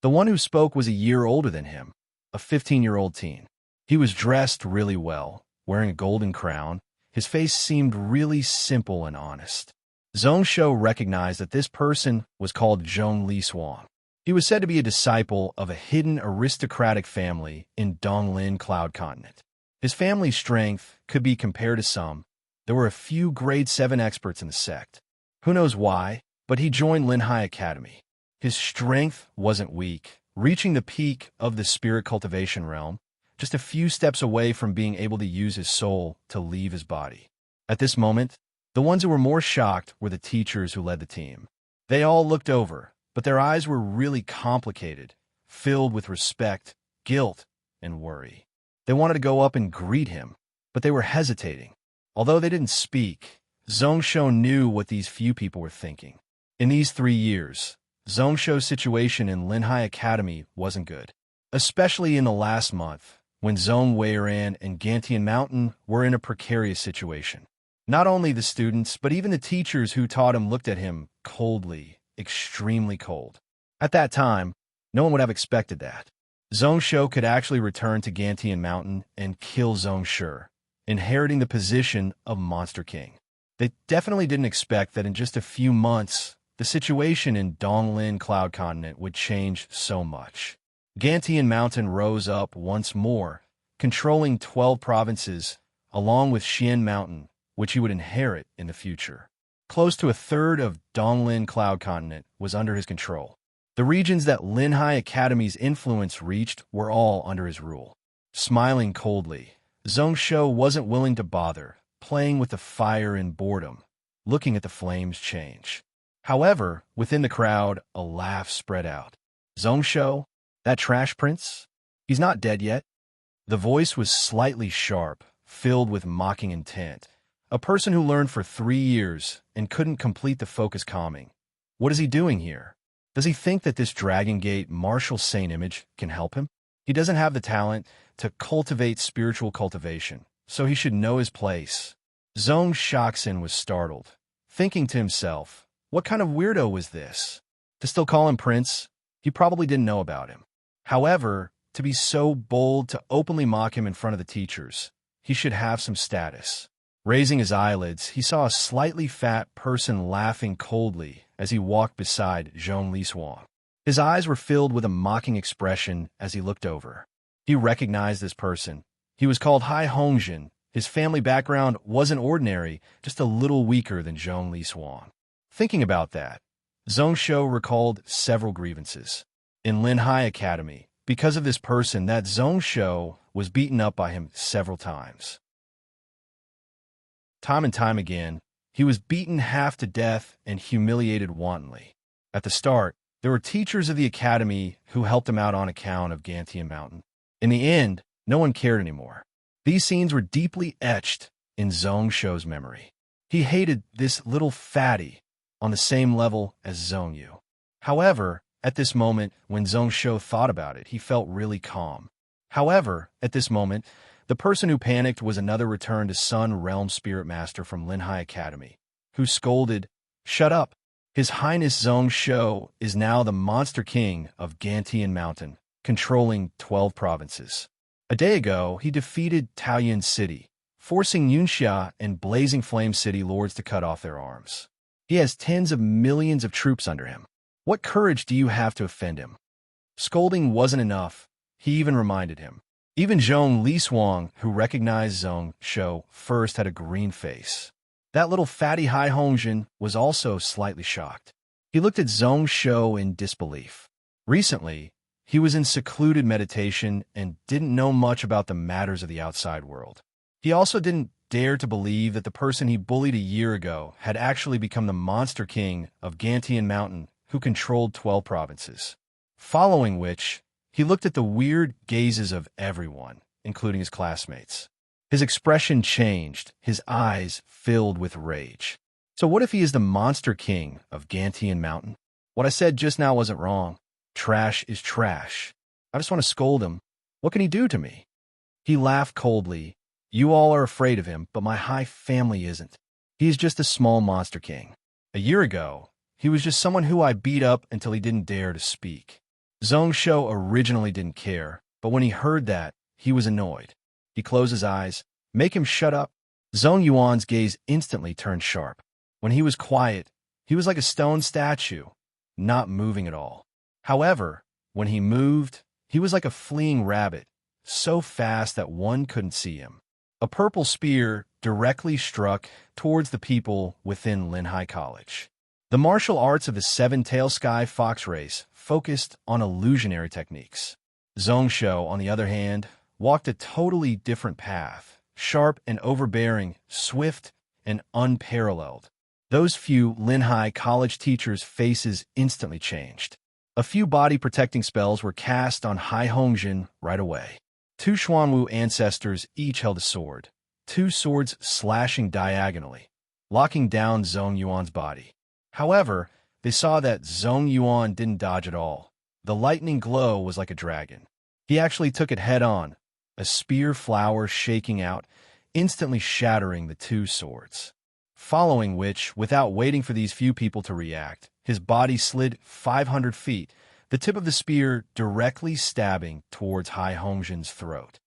The one who spoke was a year older than him, a 15-year-old teen. He was dressed really well, wearing a golden crown. His face seemed really simple and honest. Zhong Shou recognized that this person was called Zhong Lishuang. He was said to be a disciple of a hidden aristocratic family in Donglin Cloud Continent. His family's strength could be compared to some. There were a few grade 7 experts in the sect. Who knows why, but he joined Linhai Academy. His strength wasn't weak, reaching the peak of the spirit cultivation realm, just a few steps away from being able to use his soul to leave his body. At this moment, the ones who were more shocked were the teachers who led the team. They all looked over, but their eyes were really complicated, filled with respect, guilt, and worry. They wanted to go up and greet him, but they were hesitating. Although they didn't speak, Zhong Shou knew what these few people were thinking. In these 3 years, Zhong Shou's situation in Linhai Academy wasn't good, especially in the last month, when Zhong Weiran and Gantian Mountain were in a precarious situation. Not only the students, but even the teachers who taught him looked at him coldly, extremely cold. At that time, no one would have expected that. Zhong Shou could actually return to Gantian Mountain and kill Zhong Shi, inheriting the position of Monster King. They definitely didn't expect that in just a few months, the situation in Donglin Cloud Continent would change so much. Gantian Mountain rose up once more, controlling 12 provinces, along with Xian Mountain, which he would inherit in the future. Close to a third of Donglin Cloud Continent was under his control. The regions that Linhai Academy's influence reached were all under his rule. Smiling coldly, Zhong Shou wasn't willing to bother, playing with the fire in boredom, looking at the flames change. However, within the crowd, a laugh spread out. "Zhong Shou, that trash prince? He's not dead yet?" The voice was slightly sharp, filled with mocking intent. A person who learned for 3 years and couldn't complete the focus calming. What is he doing here? Does he think that this Dragon Gate martial saint image can help him? He doesn't have the talent to cultivate spiritual cultivation, so he should know his place. Zhong Shaxin was startled, thinking to himself, what kind of weirdo was this? To still call him prince? He probably didn't know about him. However, to be so bold to openly mock him in front of the teachers, he should have some status. Raising his eyelids, he saw a slightly fat person laughing coldly as he walked beside Zhong Lishuang. His eyes were filled with a mocking expression as he looked over. He recognized this person. He was called Hai Hongjin. His family background wasn't ordinary, just a little weaker than Zhong Lishuang. Thinking about that, Zhong Shou recalled several grievances. In Linhai Academy, because of this person, that Zhong Shou was beaten up by him several times. Time and time again, he was beaten half to death and humiliated wantonly. At the start, there were teachers of the academy who helped him out on account of Gantian Mountain. In the end, no one cared anymore. These scenes were deeply etched in Zhong Shou's memory. He hated this little fatty on the same level as Zhong Yu. However, at this moment, when Zhong Shou thought about it, he felt really calm. However, at this moment, The person who panicked was another returned to Sun Realm Spirit Master from Linhai Academy, who scolded, "Shut up! His Highness Zhong Shou is now the Monster King of Gantian Mountain, controlling 12 provinces. A day ago, he defeated Taoyuan City, forcing Yunxia and Blazing Flame City lords to cut off their arms. He has tens of millions of troops under him. What courage do you have to offend him?" Scolding wasn't enough. He even reminded him. Even Zhong Liswang, who recognized Zhong Shou first, had a green face. That little fatty Hai Hongjin was also slightly shocked. He looked at Zhong Shou in disbelief. Recently, he was in secluded meditation and didn't know much about the matters of the outside world. He also didn't dare to believe that the person he bullied a year ago had actually become the Monster King of Gantian Mountain, who controlled 12 provinces. Following which, he looked at the weird gazes of everyone, including his classmates. His expression changed, his eyes filled with rage. So what if he is the Monster King of Gantian Mountain? What I said just now wasn't wrong. Trash is trash. I just want to scold him. What can he do to me? He laughed coldly. You all are afraid of him, but my Hai family isn't. He is just a small Monster King. A year ago, he was just someone who I beat up until he didn't dare to speak. Zhong Shou originally didn't care, but when he heard that, he was annoyed. He closed his eyes. Make him shut up. Zhong Yuan's gaze instantly turned sharp. When he was quiet, he was like a stone statue, not moving at all. However, when he moved, he was like a fleeing rabbit, so fast that one couldn't see him. A purple spear directly struck towards the people within Linhai College. The martial arts of the seven-tailed sky fox race focused on illusionary techniques. Zhong Shou, on the other hand, walked a totally different path, sharp and overbearing, swift and unparalleled. Those few Linhai College teachers' faces instantly changed. A few body-protecting spells were cast on Hai Hongjin right away. 2 Xuanwu ancestors each held a sword, 2 swords slashing diagonally, locking down Zhong Yuan's body. However, they saw that Zhong Yuan didn't dodge at all. The lightning glow was like a dragon. He actually took it head-on, a spear flower shaking out, instantly shattering the 2 swords. Following which, without waiting for these few people to react, his body slid 500 feet, the tip of the spear directly stabbing towards Hai Hongjin's throat.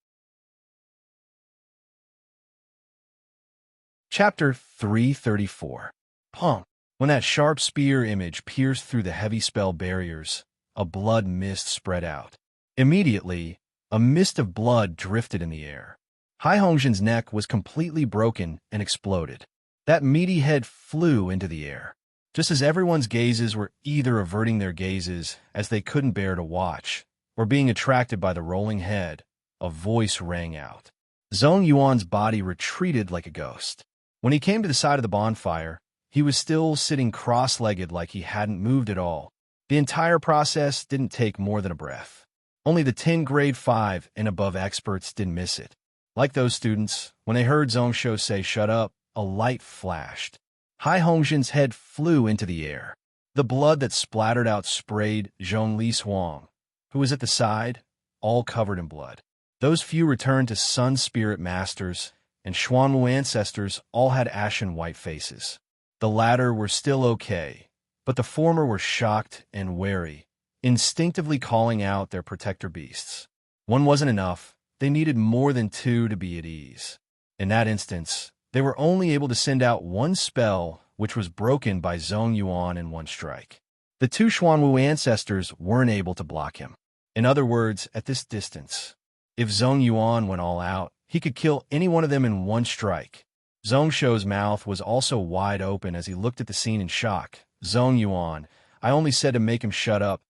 Chapter 334. Punk. When that sharp spear image pierced through the heavy spell barriers, a blood mist spread out. Immediately, a mist of blood drifted in the air. Hai Hongjin's neck was completely broken and exploded. That meaty head flew into the air. Just as everyone's gazes were either averting their gazes as they couldn't bear to watch, or being attracted by the rolling head, a voice rang out. Zhong Yuan's body retreated like a ghost. When he came to the side of the bonfire, he was still sitting cross-legged like he hadn't moved at all. The entire process didn't take more than a breath. Only the 10 grade 5 and above experts didn't miss it. Like those students, when they heard Zhong Shou say shut up, a light flashed. Hai Hongjin's head flew into the air. The blood that splattered out sprayed Zhong Liswang, who was at the side, all covered in blood. Those few returned to Sun Spirit Masters, and Xuanwu ancestors all had ashen white faces. The latter were still okay, but the former were shocked and wary, instinctively calling out their protector beasts. One wasn't enough. They needed more than 2 to be at ease. In that instance, they were only able to send out 1 spell, which was broken by Zhong Yuan in 1 strike. The 2 Xuanwu ancestors weren't able to block him. In other words, at this distance, if Zhong Yuan went all out, he could kill any one of them in 1 strike. Zhong Shou's mouth was also wide open as he looked at the scene in shock. Zhong Yuan, I only said to make him shut up.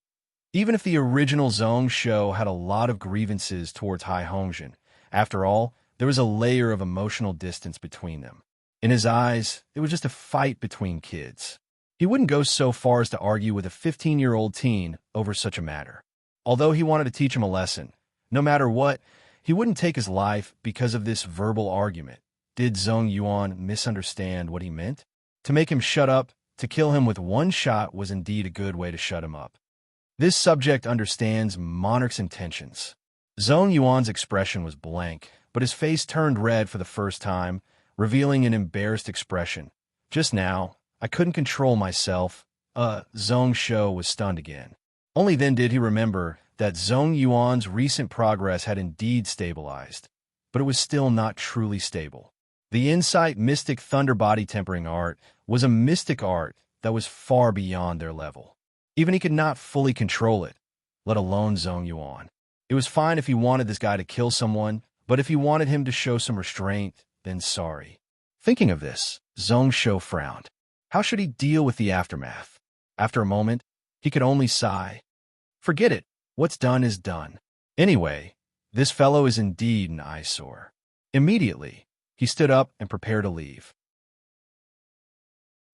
Even if the original Zhong Shou had a lot of grievances towards Hai Hongjin, after all, there was a layer of emotional distance between them. In his eyes, it was just a fight between kids. He wouldn't go so far as to argue with a 15-year-old teen over such a matter. Although he wanted to teach him a lesson, no matter what, he wouldn't take his life because of this verbal argument. Did Zhong Yuan misunderstand what he meant? To make him shut up, to kill him with 1 shot was indeed a good way to shut him up. This subject understands monarch's intentions. Zhong Yuan's expression was blank, but his face turned red for the first time, revealing an embarrassed expression. Just now, I couldn't control myself. Zhong Shou was stunned again. Only then did he remember that Zhong Yuan's recent progress had indeed stabilized, but it was still not truly stable. The insight mystic thunder body tempering art was a mystic art that was far beyond their level. Even he could not fully control it, let alone Zhong Yuan. It was fine if he wanted this guy to kill someone, but if he wanted him to show some restraint, then sorry. Thinking of this, Zhong Shou frowned. How should he deal with the aftermath? After a moment, he could only sigh. Forget it. What's done is done. Anyway, this fellow is indeed an eyesore. Immediately, he stood up and prepared to leave.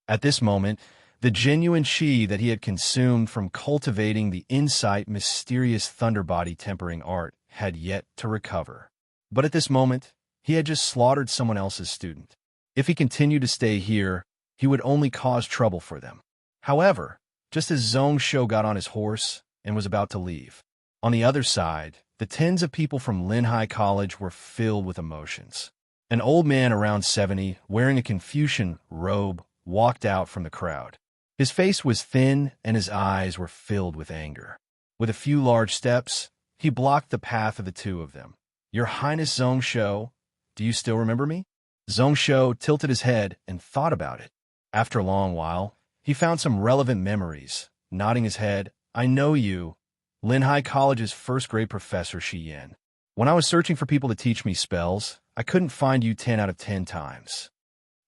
At this moment, the genuine chi that he had consumed from cultivating the insight mysterious thunder body tempering art had yet to recover. But at this moment, he had just slaughtered someone else's student. If he continued to stay here, he would only cause trouble for them. However, just as Zhong Shou got on his horse and was about to leave, on the other side, the tens of people from Linhai College were filled with emotions. An old man around 70, wearing a Confucian robe, walked out from the crowd. His face was thin and his eyes were filled with anger. With a few large steps, he blocked the path of the two of them. "Your Highness Zhong Shou, do you still remember me?" Zhong Shou tilted his head and thought about it. After a long while, he found some relevant memories. Nodding his head, "I know you, Linhai College's first-grade professor Shi Yan. When I was searching for people to teach me spells, I couldn't find you 10 out of 10 times."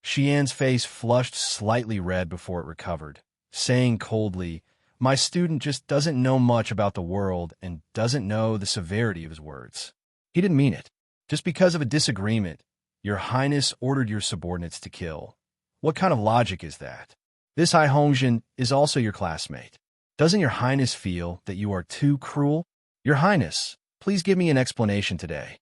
Shi Yan's face flushed slightly red before it recovered, saying coldly, "My student just doesn't know much about the world and doesn't know the severity of his words." He didn't mean it. Just because of a disagreement, your Highness ordered your subordinates to kill. What kind of logic is that? This Hai Hongzhen is also your classmate. Doesn't your Highness feel that you are too cruel? Your Highness, please give me an explanation today.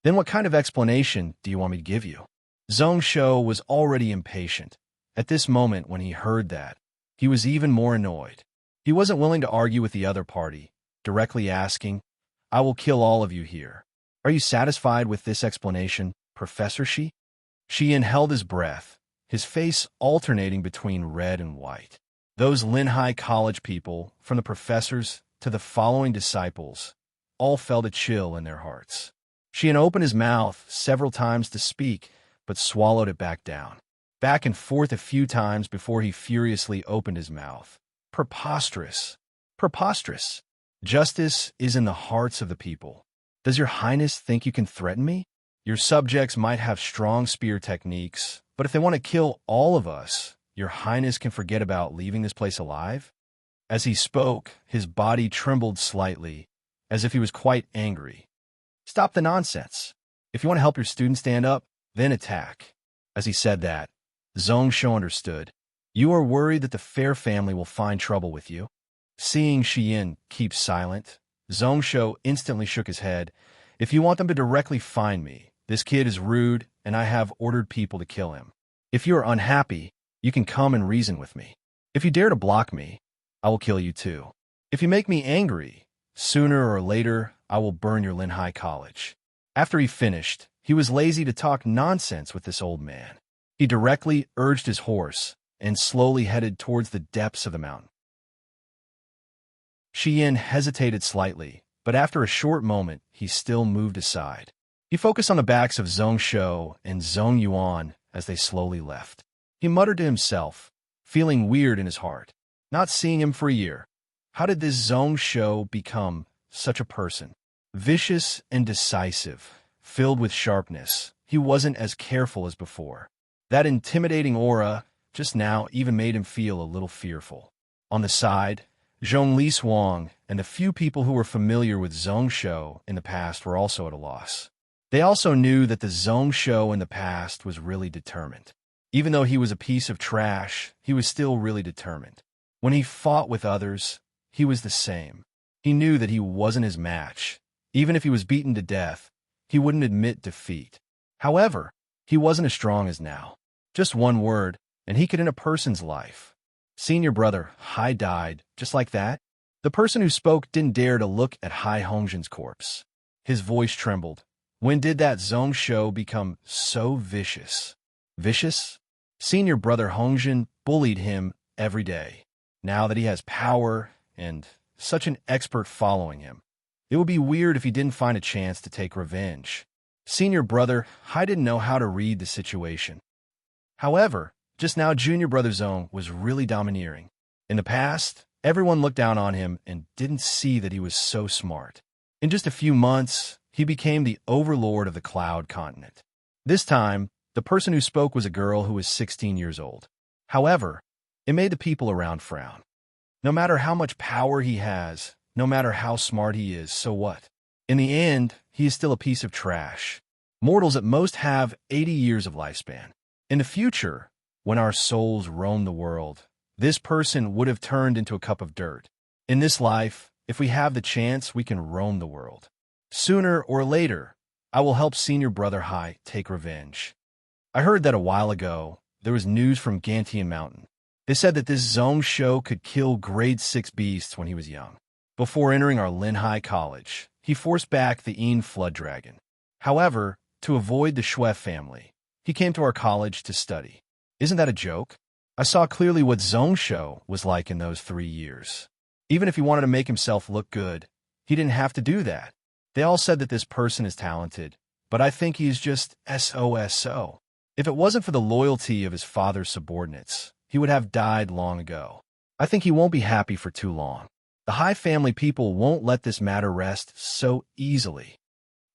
Then what kind of explanation do you want me to give you? Zhong Shou was already impatient. At this moment when he heard that, he was even more annoyed. He wasn't willing to argue with the other party, directly asking, "I will kill all of you here. Are you satisfied with this explanation, Professor Shi?" Shi Yan held his breath, his face alternating between red and white. Those Linhai College people, from the professors to the following disciples, all felt a chill in their hearts. Shi Yan opened his mouth several times to speak, but swallowed it back down. Back and forth a few times before he furiously opened his mouth. Preposterous. Preposterous. Justice is in the hearts of the people. Does your Highness think you can threaten me? Your subjects might have strong spear techniques, but if they want to kill all of us, your Highness can forget about leaving this place alive? As he spoke, his body trembled slightly, as if he was quite angry. Stop the nonsense. If you want to help your student stand up, then attack. As he said that, Zhong Shou understood. You are worried that the Fair family will find trouble with you? Seeing Shi Yan keep silent, Zhong Shou instantly shook his head. If you want them to directly find me, this kid is rude and I have ordered people to kill him. If you are unhappy, you can come and reason with me. If you dare to block me, I will kill you too. If you make me angry, sooner or later, I will burn your Linhai College. After he finished, he was lazy to talk nonsense with this old man. He directly urged his horse and slowly headed towards the depths of the mountain. Shi Yan hesitated slightly, but after a short moment, he still moved aside. He focused on the backs of Zhong Shou and Zhong Yuan as they slowly left. He muttered to himself, feeling weird in his heart. Not seeing him for a year. How did this Zhong Shou become such a person? Vicious and decisive, filled with sharpness, he wasn't as careful as before. That intimidating aura just now even made him feel a little fearful. On the side, Zhongli Suang and the few people who were familiar with Zhong Shou in the past were also at a loss. They also knew that the Zhong Shou in the past was really determined. Even though he was a piece of trash, he was still really determined. When he fought with others, he was the same. He knew that he wasn't his match. Even if he was beaten to death, he wouldn't admit defeat. However, he wasn't as strong as now. Just one word, and he could end a person's life. Seeing your brother, Hai, died, just like that, the person who spoke didn't dare to look at Hai Hongzhen's corpse. His voice trembled. When did that Zhong Shou become so vicious? Vicious? Senior brother Hongjin bullied him every day. Now that he has power and such an expert following him, it would be weird if he didn't find a chance to take revenge. Senior brother, I didn't know how to read the situation. However, just now junior brother Zhong was really domineering. In the past, everyone looked down on him and didn't see that he was so smart. In just a few months, he became the overlord of the Cloud Continent. This time, the person who spoke was a girl who was 16 years old. However, it made the people around frown. No matter how much power he has, no matter how smart he is, so what? In the end, he is still a piece of trash. Mortals at most have 80 years of lifespan. In the future, when our souls roam the world, this person would have turned into a cup of dirt. In this life, if we have the chance, we can roam the world. Sooner or later, I will help senior brother Hai take revenge. I heard that a while ago, there was news from Gantian Mountain. They said that this Zhong Shou could kill grade 6 beasts when he was young. Before entering our Linhai College, he forced back the Yin Flood Dragon. However, to avoid the Shui family, he came to our college to study. Isn't that a joke? I saw clearly what Zhong Shou was like in those 3 years. Even if he wanted to make himself look good, he didn't have to do that. They all said that this person is talented, but I think he's just SOSO. If it wasn't for the loyalty of his father's subordinates, he would have died long ago. I think he won't be happy for too long. The Hai family people won't let this matter rest so easily.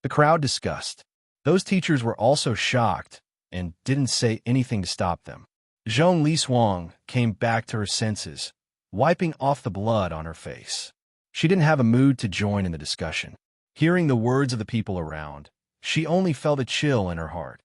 The crowd discussed. Those teachers were also shocked and didn't say anything to stop them. Zhong Liswang came back to her senses, wiping off the blood on her face. She didn't have a mood to join in the discussion. Hearing the words of the people around, she only felt a chill in her heart.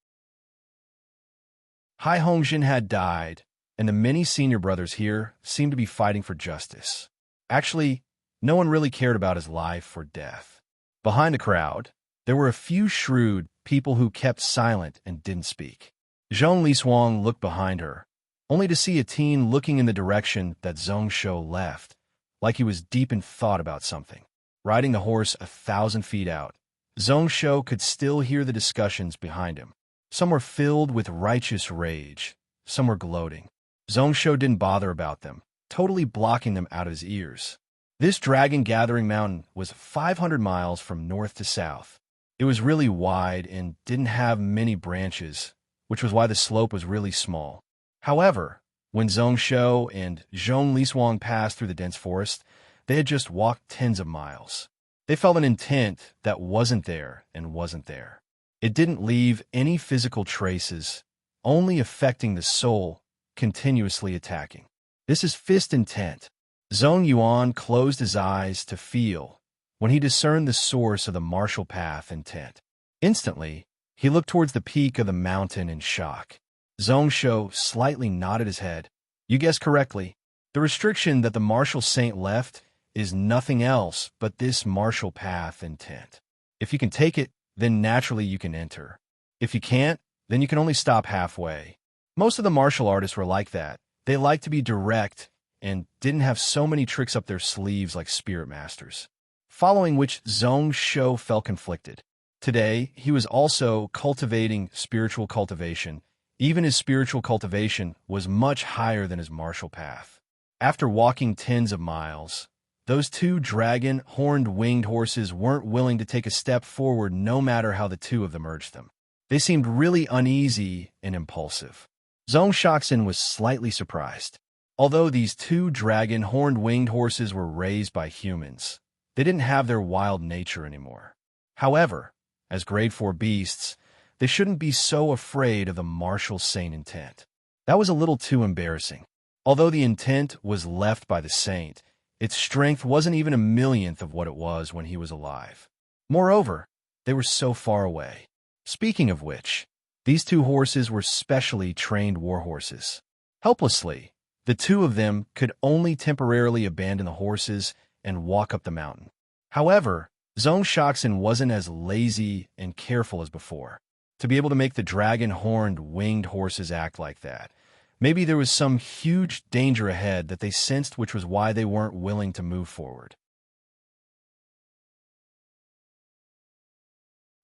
Hai Hongjin had died, and the many senior brothers here seemed to be fighting for justice. Actually, no one really cared about his life or death. Behind the crowd, there were a few shrewd people who kept silent and didn't speak. Zhong Liswang looked behind her, only to see a teen looking in the direction that Zhong Shou left, like he was deep in thought about something. Riding the horse 1,000 feet out, Zhong Shou could still hear the discussions behind him. Some were filled with righteous rage, some were gloating. Zhong Shou didn't bother about them, totally blocking them out of his ears. This dragon-gathering mountain was 500 miles from north to south. It was really wide and didn't have many branches, which was why the slope was really small. However, when Zhong Shou and Zhong Liswang passed through the dense forest, they had just walked tens of miles. They felt an intent that wasn't there and wasn't there. It didn't leave any physical traces, only affecting the soul, continuously attacking. This is fist intent. Zhong Yuan closed his eyes to feel when he discerned the source of the martial path intent. Instantly, he looked towards the peak of the mountain in shock. Zhong Shou slightly nodded his head. You guessed correctly. The restriction that the martial saint left is nothing else but this martial path intent. If you can take it, then naturally you can enter. If you can't, then you can only stop halfway. Most of the martial artists were like that. They liked to be direct and didn't have so many tricks up their sleeves like spirit masters. Following which Zhong Shou felt conflicted. Today, he was also cultivating spiritual cultivation. Even his spiritual cultivation was much higher than his martial path. After walking tens of miles, those two dragon, horned winged horses weren't willing to take a step forward no matter how the two of them urged them. They seemed really uneasy and impulsive. Zhong Shaxin was slightly surprised. Although these two dragon, horned winged horses were raised by humans, they didn't have their wild nature anymore. However, as grade 4 beasts, they shouldn't be so afraid of the martial saint intent. That was a little too embarrassing. Although the intent was left by the saint, its strength wasn't even a millionth of what it was when he was alive. Moreover, they were so far away. Speaking of which, these two horses were specially trained war horses. Helplessly, the two of them could only temporarily abandon the horses and walk up the mountain. However, Zhong Shaxin wasn't as lazy and careful as before. To be able to make the dragon-horned winged horses act like that, maybe there was some huge danger ahead that they sensed, which was why they weren't willing to move forward.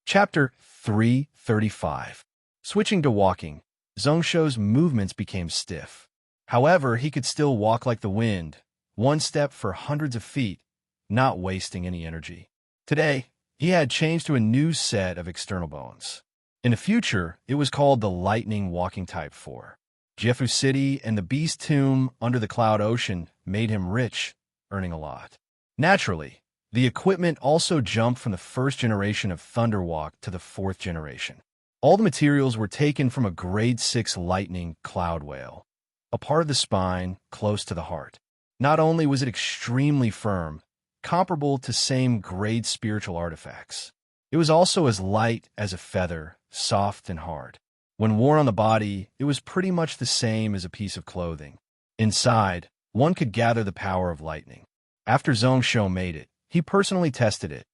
Chapter 335. Switching to walking, Zhongsho's movements became stiff. However, he could still walk like the wind, one step for hundreds of feet, not wasting any energy. Today, he had changed to a new set of external bones. In the future, it was called the Lightning Walking Type 4. Jefu City and the Beast Tomb under the Cloud Ocean made him rich, earning a lot. Naturally, the equipment also jumped from the first generation of Thunderwalk to the fourth generation. All the materials were taken from a Grade 6 Lightning Cloud Whale, a part of the spine close to the heart. Not only was it extremely firm, comparable to same grade spiritual artifacts, it was also as light as a feather, soft and hard. When worn on the body, it was pretty much the same as a piece of clothing. Inside, one could gather the power of lightning. After Zhongsho made it, he personally tested it,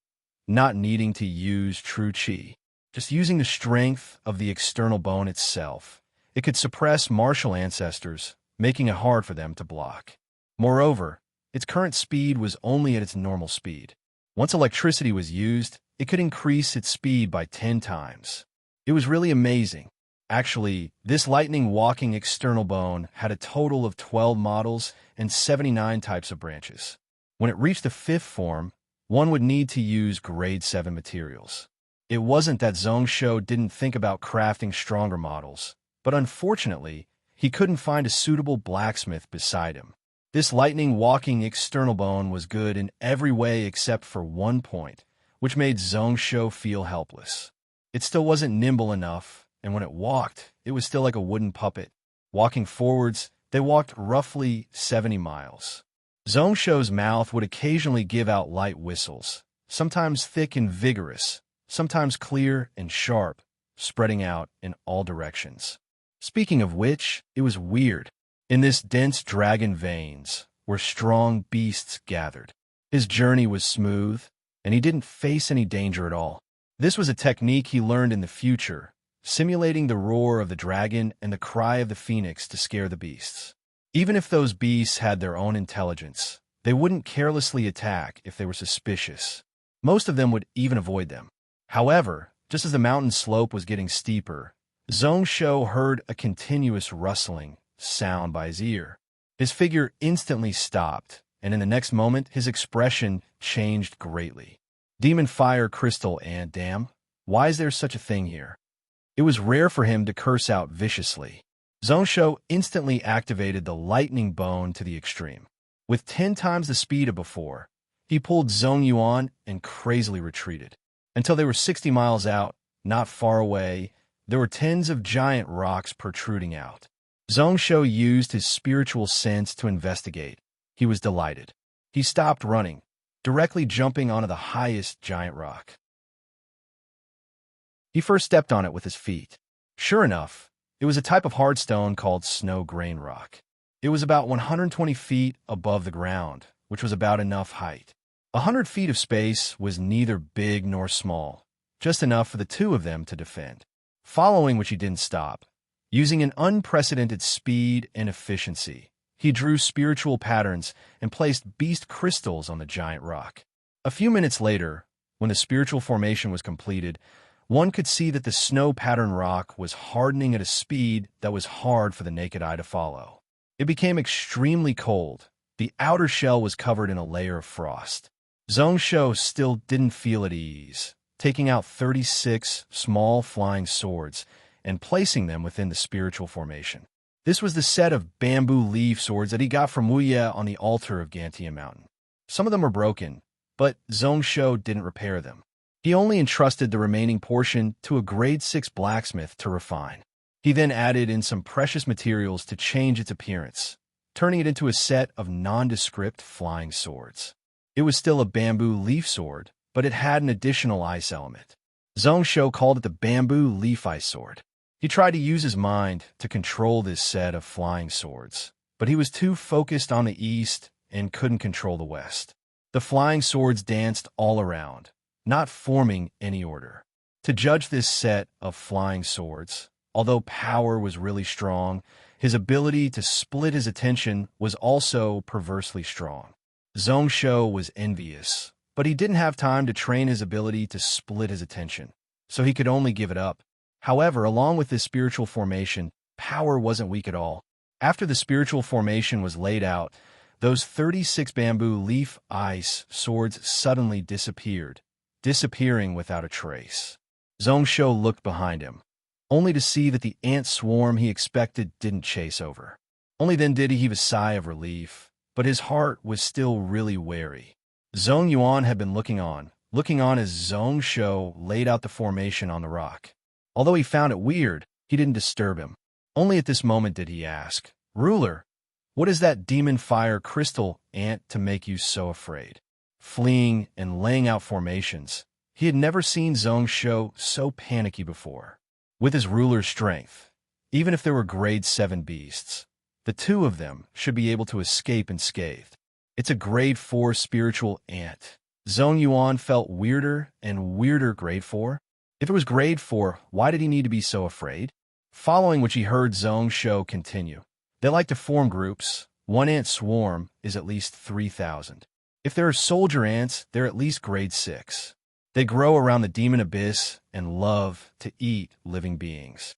not needing to use true chi. Just using the strength of the external bone itself, it could suppress martial ancestors, making it hard for them to block. Moreover, its current speed was only at its normal speed. Once electricity was used, it could increase its speed by 10 times. It was really amazing. Actually, this lightning walking external bone had a total of 12 models and 79 types of branches. When it reached the fifth form, one would need to use grade 7 materials. It wasn't that Zhongsho didn't think about crafting stronger models, but unfortunately, he couldn't find a suitable blacksmith beside him. This lightning walking external bone was good in every way except for one point, which made Zhongsho feel helpless. It still wasn't nimble enough, and when it walked, it was still like a wooden puppet. Walking forwards, they walked roughly 70 miles. Zhongsho's mouth would occasionally give out light whistles, sometimes thick and vigorous, sometimes clear and sharp, spreading out in all directions. Speaking of which, it was weird. In this dense dragon veins, where strong beasts gathered. His journey was smooth, and he didn't face any danger at all. This was a technique he learned in the future, simulating the roar of the dragon and the cry of the phoenix to scare the beasts. Even if those beasts had their own intelligence, they wouldn't carelessly attack if they were suspicious. Most of them would even avoid them. However, just as the mountain slope was getting steeper, Zhongsho heard a continuous rustling sound by his ear. His figure instantly stopped, and in the next moment, his expression changed greatly. Demon fire crystal and damn, why is there such a thing here? It was rare for him to curse out viciously. Zhongsho instantly activated the lightning bone to the extreme. With 10 times the speed of before, he pulled Zhongyuan and crazily retreated. Until they were 60 miles out, not far away, there were tens of giant rocks protruding out. Zhongsho used his spiritual sense to investigate. He was delighted. He stopped running, directly jumping onto the highest giant rock. He first stepped on it with his feet. Sure enough, it was a type of hard stone called snow grain rock. It was about 120 feet above the ground, which was about enough height. 100 feet of space was neither big nor small, just enough for the two of them to defend. Following which he didn't stop. Using an unprecedented speed and efficiency, he drew spiritual patterns and placed beast crystals on the giant rock. A few minutes later, when the spiritual formation was completed, one could see that the snow pattern rock was hardening at a speed that was hard for the naked eye to follow. It became extremely cold. The outer shell was covered in a layer of frost. Zhongsho still didn't feel at ease, taking out 36 small flying swords and placing them within the spiritual formation. This was the set of bamboo leaf swords that he got from Wuye on the altar of Gantian Mountain. Some of them were broken, but Zhongsho didn't repair them. He only entrusted the remaining portion to a grade 6 blacksmith to refine. He then added in some precious materials to change its appearance, turning it into a set of nondescript flying swords. It was still a bamboo leaf sword, but it had an additional ice element. Zhongsho called it the bamboo leaf ice sword. He tried to use his mind to control this set of flying swords, but he was too focused on the east and couldn't control the west. The flying swords danced all around, not forming any order. To judge this set of flying swords, although power was really strong, his ability to split his attention was also perversely strong. Zhongsho was envious, but he didn't have time to train his ability to split his attention. so he could only give it up. However, along with this spiritual formation, power wasn't weak at all. After the spiritual formation was laid out, those 36 bamboo leaf ice swords suddenly disappeared, disappearing without a trace. Zhongshou looked behind him, only to see that the ant swarm he expected didn't chase over. Only then did he heave a sigh of relief, but his heart was still really wary. Zhong Yuan had been looking on as Zhongshou laid out the formation on the rock. Although he found it weird, he didn't disturb him. Only at this moment did he ask, "Ruler, what is that demon fire crystal ant to make you so afraid?" Fleeing and laying out formations, he had never seen Zhongshou so panicky before. With his ruler's strength, even if there were grade 7 beasts, the two of them should be able to escape unscathed. It's a grade 4 spiritual ant. Zhong Yuan felt weirder and weirder. Grade 4? If it was grade 4, why did he need to be so afraid? Following which he heard Zhongshou continue. They like to form groups. One ant swarm is at least 3,000. If there are soldier ants, they're at least grade 6. They grow around the demon abyss and love to eat living beings.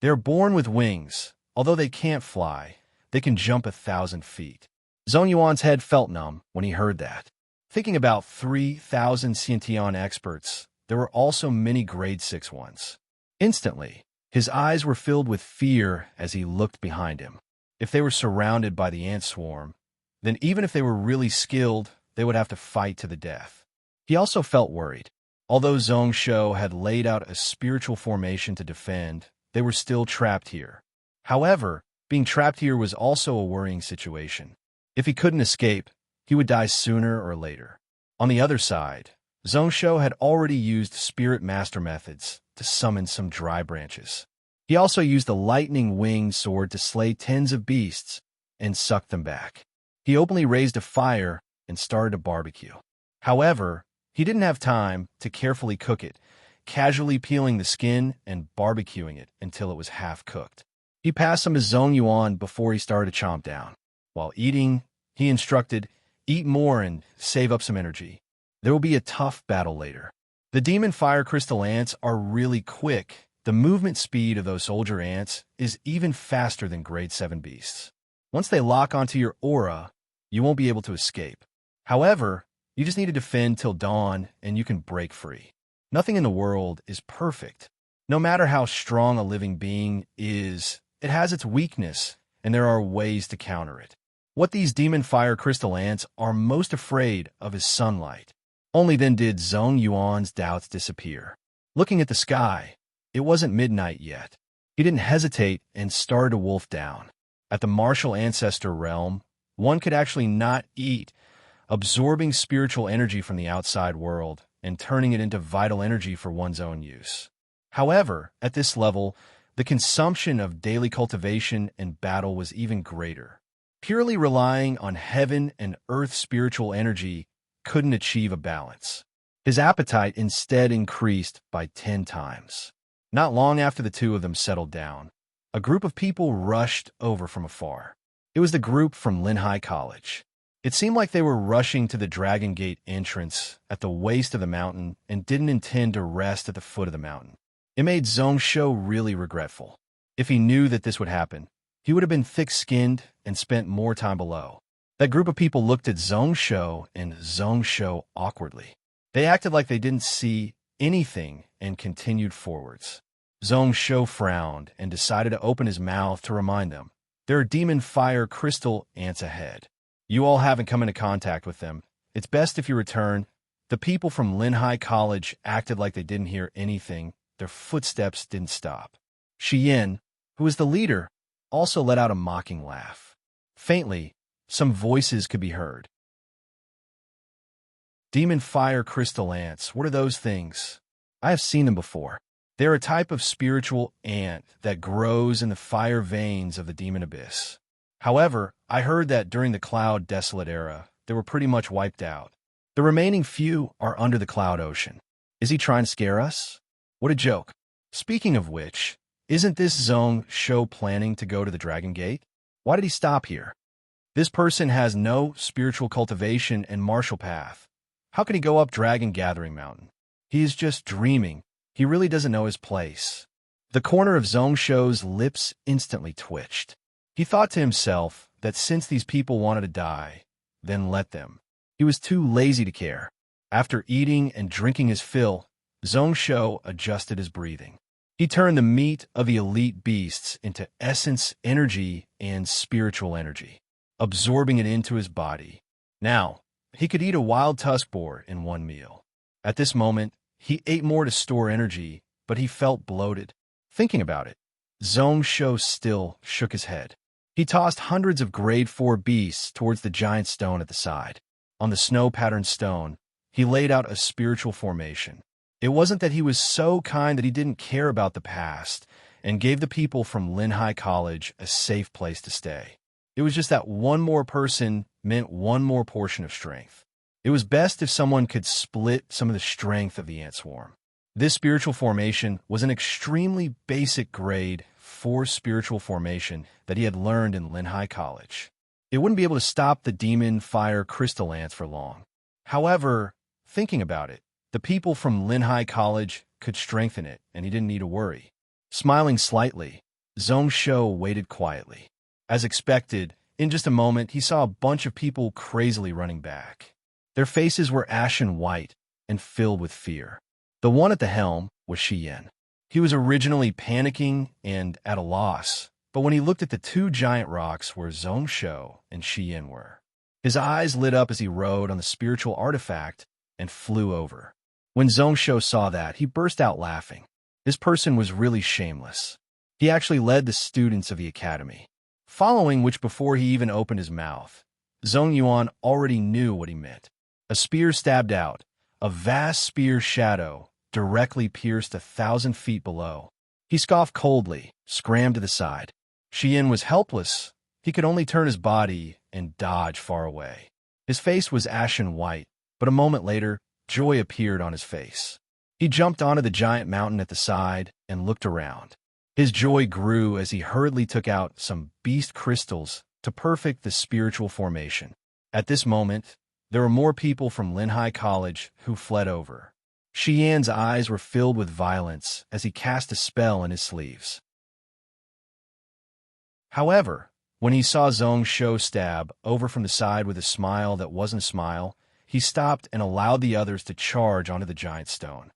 They are born with wings. Although they can't fly, they can jump 1,000 feet. Zhong Yuan's head felt numb when he heard that. Thinking about 3,000 Xiantian experts, there were also many grade 6 ones. Instantly, his eyes were filled with fear as he looked behind him. If they were surrounded by the ant swarm, then even if they were really skilled, they would have to fight to the death. He also felt worried. Although Zhongshou had laid out a spiritual formation to defend, they were still trapped here. However, being trapped here was also a worrying situation. If he couldn't escape, he would die sooner or later. On the other side, Zhongshou had already used spirit master methods to summon some dry branches. He also used the lightning-winged sword to slay tens of beasts and suck them back. He openly raised a fire and started a barbecue. However, he didn't have time to carefully cook it, casually peeling the skin and barbecuing it until it was half-cooked. He passed some to Zhong Yuan before he started to chomp down. While eating, he instructed, "Eat more and save up some energy. There will be a tough battle later." The demon fire crystal ants are really quick. The movement speed of those soldier ants is even faster than grade 7 beasts. Once they lock onto your aura, you won't be able to escape. However, you just need to defend till dawn and you can break free. Nothing in the world is perfect. No matter how strong a living being is, it has its weakness, and there are ways to counter it. What these demon fire crystal ants are most afraid of is sunlight. Only then did Zhong Yuan's doubts disappear. Looking at the sky, it wasn't midnight yet. He didn't hesitate and started to wolf down. At the martial ancestor realm, one could actually not eat, absorbing spiritual energy from the outside world and turning it into vital energy for one's own use. However, at this level, the consumption of daily cultivation and battle was even greater. Purely relying on heaven and earth spiritual energy couldn't achieve a balance. His appetite instead increased by 10 times. Not long after the two of them settled down, a group of people rushed over from afar. It was the group from Linhai College. It seemed like they were rushing to the Dragon Gate entrance at the waist of the mountain and didn't intend to rest at the foot of the mountain. It made Zhongshou really regretful. If he knew that this would happen, he would have been thick-skinned and spent more time below. That group of people looked at Zhongshou and Zhongshou awkwardly. They acted like they didn't see anything and continued forwards. Zhongshou frowned and decided to open his mouth to remind them. There are demon fire crystal ants ahead. You all haven't come into contact with them. It's best if you return. The people from Linhai College acted like they didn't hear anything. Their footsteps didn't stop. Shiyin, who was the leader, also let out a mocking laugh. Faintly, some voices could be heard. Demon fire crystal ants, what are those things? I have seen them before. They're a type of spiritual ant that grows in the fire veins of the demon abyss. However, I heard that during the Cloud Desolate era, they were pretty much wiped out. The remaining few are under the Cloud Ocean. Is he trying to scare us? What a joke. Speaking of which, isn't this Zhongshou planning to go to the Dragon Gate? Why did he stop here? This person has no spiritual cultivation and martial path. How can he go up Dragon Gathering Mountain? He is just dreaming. He really doesn't know his place. The corner of Zhongsho's lips instantly twitched. He thought to himself that since these people wanted to die, then let them. He was too lazy to care. After eating and drinking his fill, Zhongsho adjusted his breathing. He turned the meat of the elite beasts into essence, energy, and spiritual energy, absorbing it into his body. Now, he could eat a wild tusk boar in one meal. At this moment, he ate more to store energy, but he felt bloated. Thinking about it, Zhongsho still shook his head. He tossed hundreds of grade 4 beasts towards the giant stone at the side. On the snow-patterned stone, he laid out a spiritual formation. It wasn't that he was so kind that he didn't care about the past and gave the people from Linhai College a safe place to stay. It was just that one more person meant one more portion of strength. It was best if someone could split some of the strength of the ant swarm. This spiritual formation was an extremely basic grade 4 spiritual formation that he had learned in Linhai College. It wouldn't be able to stop the demon fire crystal ants for long. However, thinking about it, the people from Linhai College could strengthen it, and he didn't need to worry. Smiling slightly, Zhongsho waited quietly. As expected, in just a moment, he saw a bunch of people crazily running back. Their faces were ashen white and filled with fear. The one at the helm was Shiyen. He was originally panicking and at a loss, but when he looked at the two giant rocks where Zhongsho and Shiyen were, his eyes lit up as he rode on the spiritual artifact and flew over. When Zhongsho saw that, he burst out laughing. This person was really shameless. He actually led the students of the academy, following which before he even opened his mouth, Zhongyuan already knew what he meant. A spear stabbed out. A vast spear shadow directly pierced 1,000 feet below. He scoffed coldly, scrammed to the side. Shiyen was helpless. He could only turn his body and dodge far away. His face was ashen white, but a moment later, joy appeared on his face. He jumped onto the giant mountain at the side and looked around. His joy grew as he hurriedly took out some beast crystals to perfect the spiritual formation. At this moment, there were more people from Linhai College who fled over. Shiyan's eyes were filled with violence as he cast a spell in his sleeves. However, when he saw Zhongsho stab over from the side with a smile that wasn't a smile, he stopped and allowed the others to charge onto the giant stone.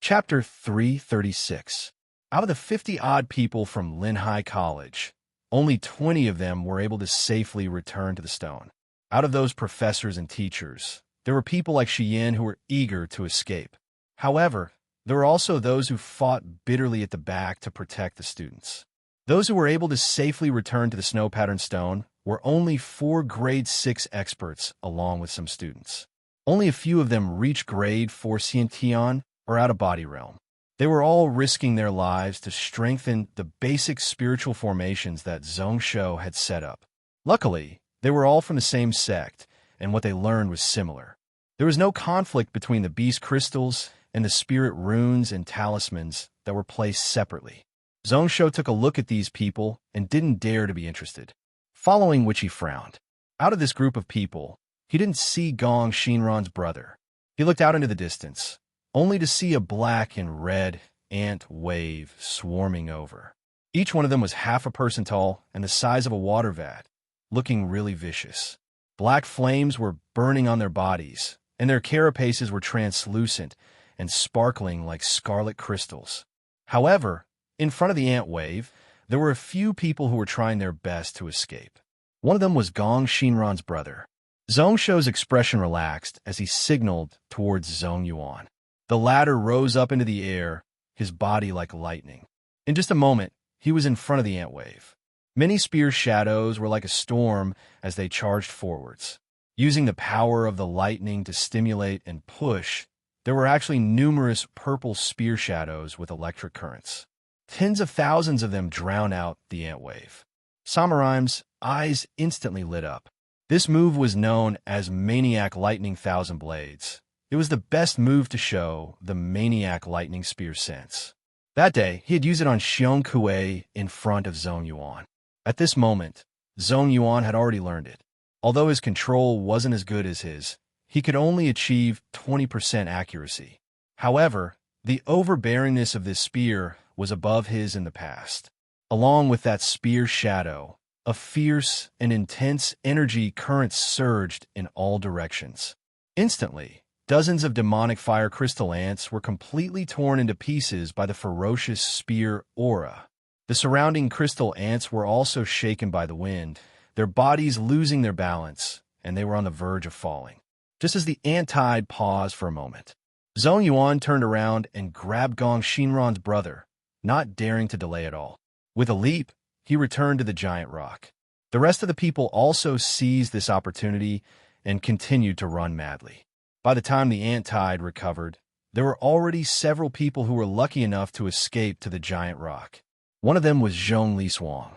Chapter 336. Out of the 50-odd people from Linhai College, only 20 of them were able to safely return to the stone. Out of those professors and teachers, there were people like Shiyen who were eager to escape. However, there were also those who fought bitterly at the back to protect the students. Those who were able to safely return to the snow-patterned stone were only 4 grade 6 experts along with some students. Only a few of them reached grade 4 Xiantian or out-of-body realm. They were all risking their lives to strengthen the basic spiritual formations that Zhongsho had set up. Luckily, they were all from the same sect, and what they learned was similar. There was no conflict between the beast crystals and the spirit runes and talismans that were placed separately. Zhongsho took a look at these people and didn't dare to be interested, following which he frowned. Out of this group of people, he didn't see Gong Shinran's brother. He looked out into the distance, only to see a black and red ant wave swarming over. Each one of them was half a person tall and the size of a water vat, looking really vicious. Black flames were burning on their bodies, and their carapaces were translucent and sparkling like scarlet crystals. However, in front of the ant wave, there were a few people who were trying their best to escape. One of them was Gong Shinran's brother. Zhongsho's expression relaxed as he signaled towards Zhongyuan. The latter rose up into the air, his body like lightning. In just a moment, he was in front of the ant wave. Many spear shadows were like a storm as they charged forwards. Using the power of the lightning to stimulate and push, there were actually numerous purple spear shadows with electric currents. Tens of thousands of them drowned out the ant wave. Samurai's eyes instantly lit up. This move was known as Maniac Lightning Thousand Blades. It was the best move to show the Maniac Lightning Spear sense. That day, he had used it on Xiong Kuei in front of Zhongyuan. At this moment, Zhongyuan had already learned it. Although his control wasn't as good as his, he could only achieve 20% accuracy. However, the overbearingness of this spear was above his in the past. Along with that spear shadow, a fierce and intense energy current surged in all directions. Instantly, dozens of demonic fire crystal ants were completely torn into pieces by the ferocious spear aura. The surrounding crystal ants were also shaken by the wind, their bodies losing their balance, and they were on the verge of falling. Just as the ant tide paused for a moment, Zhong Yuan turned around and grabbed Gong Shinran's brother, not daring to delay at all. With a leap, he returned to the giant rock. The rest of the people also seized this opportunity and continued to run madly. By the time the ant tide recovered, there were already several people who were lucky enough to escape to the giant rock. One of them was Zhong Liswang.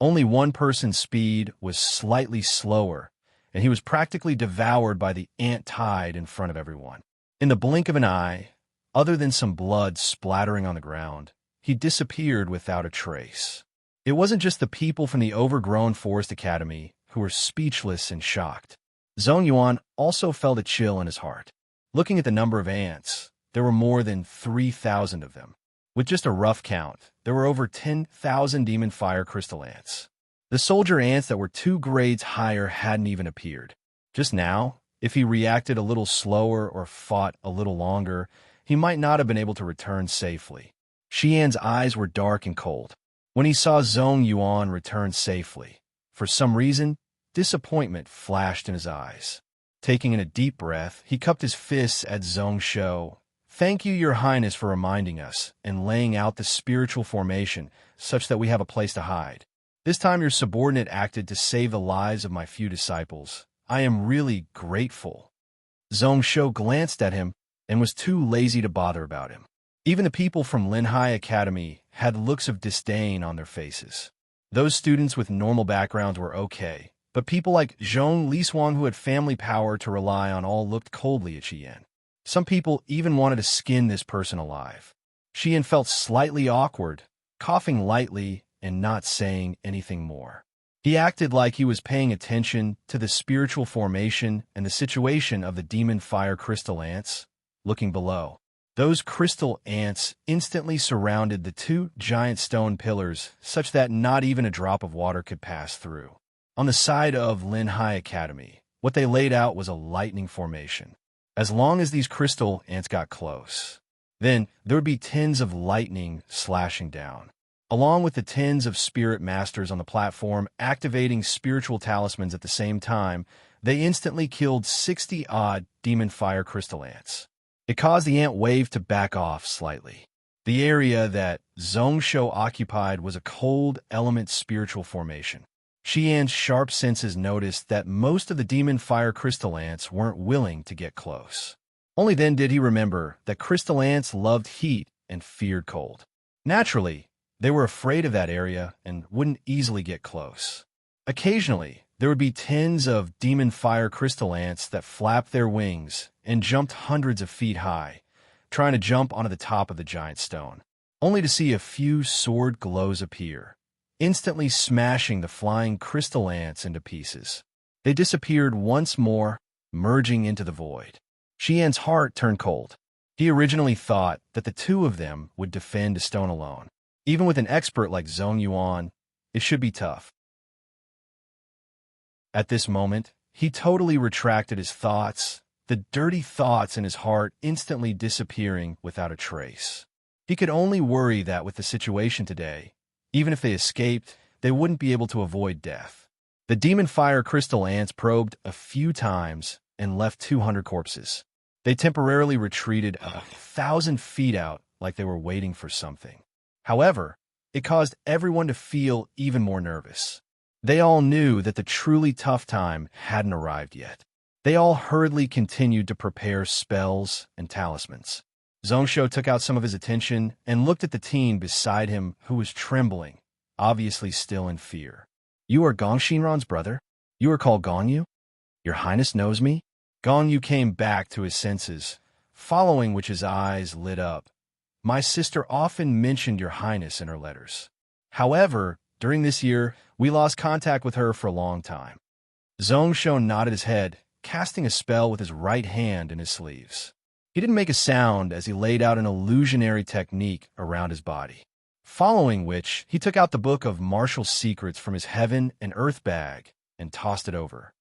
Only one person's speed was slightly slower, and he was practically devoured by the ant tide in front of everyone. In the blink of an eye, other than some blood splattering on the ground, he disappeared without a trace. It wasn't just the people from the overgrown Forest Academy who were speechless and shocked. Zhong Yuan also felt a chill in his heart. Looking at the number of ants, there were more than 3,000 of them. With just a rough count, there were over 10,000 demon fire crystal ants. The soldier ants that were 2 grades higher hadn't even appeared. Just now, if he reacted a little slower or fought a little longer, he might not have been able to return safely. Xian's eyes were dark and cold. When he saw Zhong Yuan return safely, for some reason, disappointment flashed in his eyes. Taking in a deep breath, he cupped his fists at Zhong Shou. "Thank you, Your Highness, for reminding us and laying out the spiritual formation such that we have a place to hide. This time your subordinate acted to save the lives of my few disciples. I am really grateful." Zhong Shou glanced at him and was too lazy to bother about him. Even the people from Linhai Academy had looks of disdain on their faces. Those students with normal backgrounds were okay, but people like Zhong Liswang who had family power to rely on all looked coldly at Xian. Some people even wanted to skin this person alive. Xian felt slightly awkward, coughing lightly and not saying anything more. He acted like he was paying attention to the spiritual formation and the situation of the demon fire crystal ants. Looking below, those crystal ants instantly surrounded the 2 giant stone pillars such that not even a drop of water could pass through. On the side of Linhai Academy, what they laid out was a lightning formation. As long as these crystal ants got close, then there would be tens of lightning slashing down, along with the tens of spirit masters on the platform activating spiritual talismans at the same time. They instantly killed 60-odd demon fire crystal ants. It caused the ant wave to back off slightly. The area that Zhong Shou occupied was a cold element spiritual formation. Xian's sharp senses noticed that most of the demon fire crystal ants weren't willing to get close. Only then did he remember that crystal ants loved heat and feared cold. Naturally, they were afraid of that area and wouldn't easily get close. Occasionally, there would be tens of demon fire crystal ants that flapped their wings and jumped hundreds of feet high, trying to jump onto the top of the giant stone, only to see a few sword glows appear, instantly smashing the flying crystal ants into pieces. They disappeared once more, merging into the void. Xian's heart turned cold. He originally thought that the 2 of them would defend a stone alone. Even with an expert like Zhong Yuan, it should be tough. At this moment, he totally retracted his thoughts, the dirty thoughts in his heart instantly disappearing without a trace. He could only worry that with the situation today, even if they escaped, they wouldn't be able to avoid death. The demon fire crystal ants probed a few times and left 200 corpses. They temporarily retreated 1,000 feet out like they were waiting for something. However, it caused everyone to feel even more nervous. They all knew that the truly tough time hadn't arrived yet. They all hurriedly continued to prepare spells and talismans. Zhong Shou took out some of his attention and looked at the teen beside him who was trembling, obviously still in fear. "You are Gong Shinran's brother? You are called Gong Yu? Your Highness knows me?" Gong Yu came back to his senses, following which his eyes lit up. "My sister often mentioned Your Highness in her letters. However, during this year, We lost contact with her for a long time. Zhong Shou nodded his head, casting a spell with his right hand in his sleeves. He didn't make a sound as he laid out an illusionary technique around his body. Following which, he took out the book of martial secrets from his heaven and earth bag and tossed it over.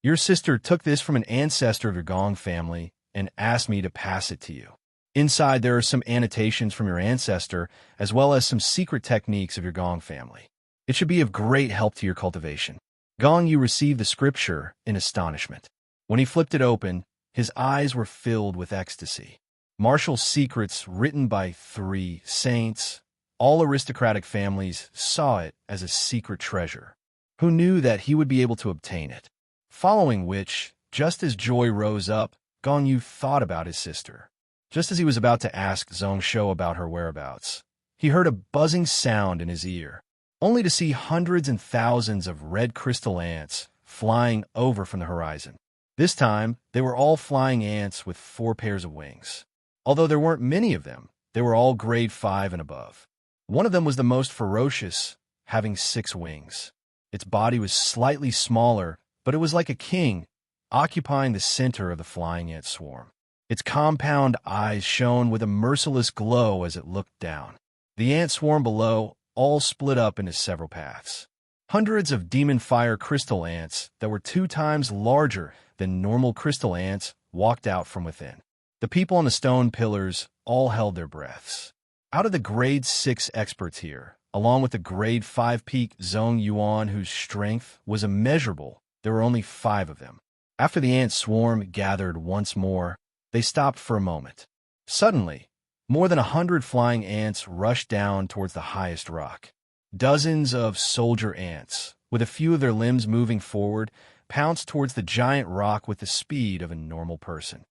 Your sister took this from an ancestor of your Gong family and asked me to pass it to you. Inside, there are some annotations from your ancestor, as well as some secret techniques of your Gong family. It should be of great help to your cultivation. Gong Yu received the scripture in astonishment. When he flipped it open, his eyes were filled with ecstasy. Martial secrets written by 3 saints. All aristocratic families saw it as a secret treasure. Who knew that he would be able to obtain it? Following which, just as joy rose up, Gong Yu thought about his sister. Just as he was about to ask Zhong Shou about her whereabouts, he heard a buzzing sound in his ear, only to see hundreds and thousands of red crystal ants flying over from the horizon. This time, they were all flying ants with 4 pairs of wings. Although there weren't many of them, they were all grade 5 and above. One of them was the most ferocious, having 6 wings. Its body was slightly smaller, but it was like a king, occupying the center of the flying ant swarm. Its compound eyes shone with a merciless glow as it looked down. The ant swarm below all split up into several paths. Hundreds of demon fire crystal ants that were 2 times larger than normal crystal ants walked out from within. The people on the stone pillars all held their breaths. Out of the grade 6 experts here, along with the grade 5 peak Zhong Yuan whose strength was immeasurable, there were only 5 of them. After the ant swarm gathered once more, they stopped for a moment. Suddenly, more than 100 flying ants rushed down towards the highest rock. Dozens of soldier ants, with a few of their limbs moving forward, pounced towards the giant rock with the speed of a normal person.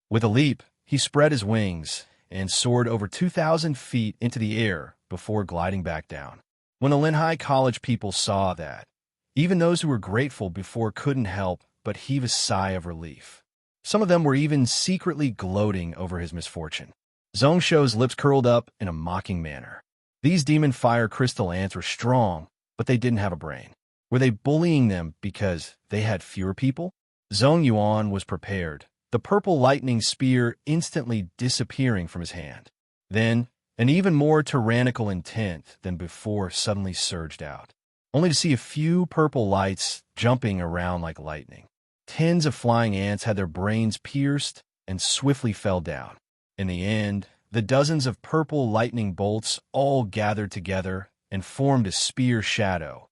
With a leap, he spread his wings and soared over 2,000 feet into the air before gliding back down. When the Linhai College people saw that, even those who were grateful before couldn't help but heave a sigh of relief. Some of them were even secretly gloating over his misfortune. Zhong Shou's lips curled up in a mocking manner. These demon fire crystal ants were strong, but they didn't have a brain. Were they bullying them because they had fewer people? Zhong Yuan was prepared, the purple lightning spear instantly disappearing from his hand. Then, an even more tyrannical intent than before suddenly surged out, only to see a few purple lights jumping around like lightning. Tens of flying ants had their brains pierced and swiftly fell down. In the end, the dozens of purple lightning bolts all gathered together and formed a spear shadow,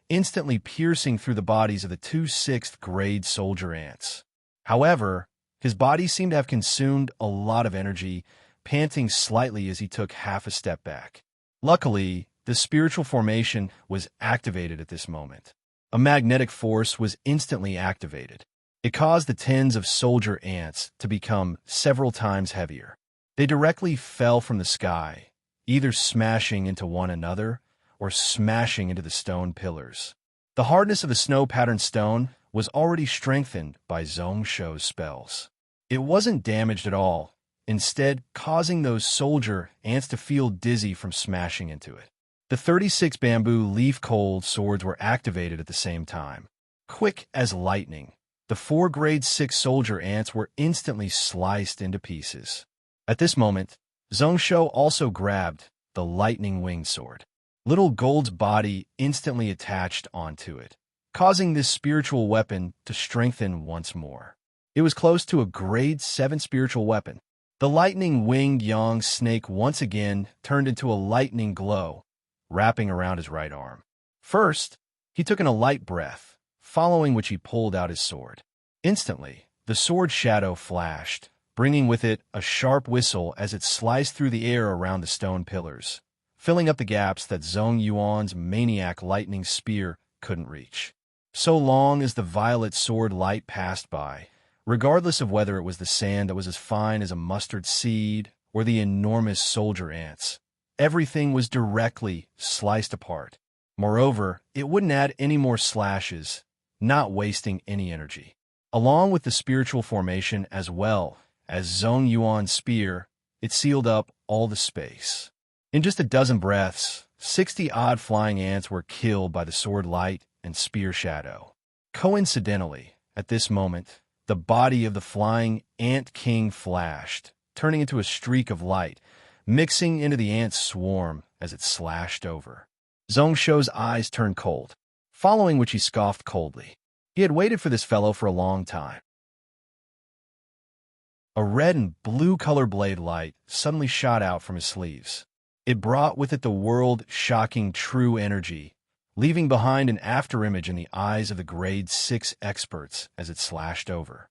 instantly piercing through the bodies of the 2 6th grade soldier ants. However, his body seemed to have consumed a lot of energy, panting slightly as he took half a step back. Luckily, the spiritual formation was activated at this moment. A magnetic force was instantly activated. It caused the tens of soldier ants to become several times heavier. They directly fell from the sky, either smashing into one another or smashing into the stone pillars. The hardness of the snow-patterned stone was already strengthened by Zhong Shou's spells. It wasn't damaged at all, instead causing those soldier ants to feel dizzy from smashing into it. The 36 bamboo leaf-cold swords were activated at the same time. Quick as lightning, the 4 grade 6 soldier ants were instantly sliced into pieces. At this moment, Zhong Shou also grabbed the lightning-winged sword. Little Gold's body instantly attached onto it, causing this spiritual weapon to strengthen once more. It was close to a grade 7 spiritual weapon. The lightning-winged young snake once again turned into a lightning glow, wrapping around his right arm. First, he took in a light breath, following which he pulled out his sword. Instantly, the sword shadow flashed, bringing with it a sharp whistle as it sliced through the air around the stone pillars, filling up the gaps that Zhong Yuan's maniac lightning spear couldn't reach. So long as the violet sword light passed by, regardless of whether it was the sand that was as fine as a mustard seed or the enormous soldier ants, everything was directly sliced apart. Moreover, it wouldn't add any more slashes, not wasting any energy. Along with the spiritual formation as well as Zhong Yuan's spear, it sealed up all the space. In just a dozen breaths, 60-odd flying ants were killed by the sword light and spear shadow. Coincidentally, at this moment, the body of the flying ant king flashed, turning into a streak of light, mixing into the ant swarm as it slashed over. Zhongsho's eyes turned cold, following which he scoffed coldly. He had waited for this fellow for a long time. A red and blue color blade light suddenly shot out from his sleeves. It brought with it the world-shocking true energy, leaving behind an afterimage in the eyes of the Grade 6 experts as it slashed over.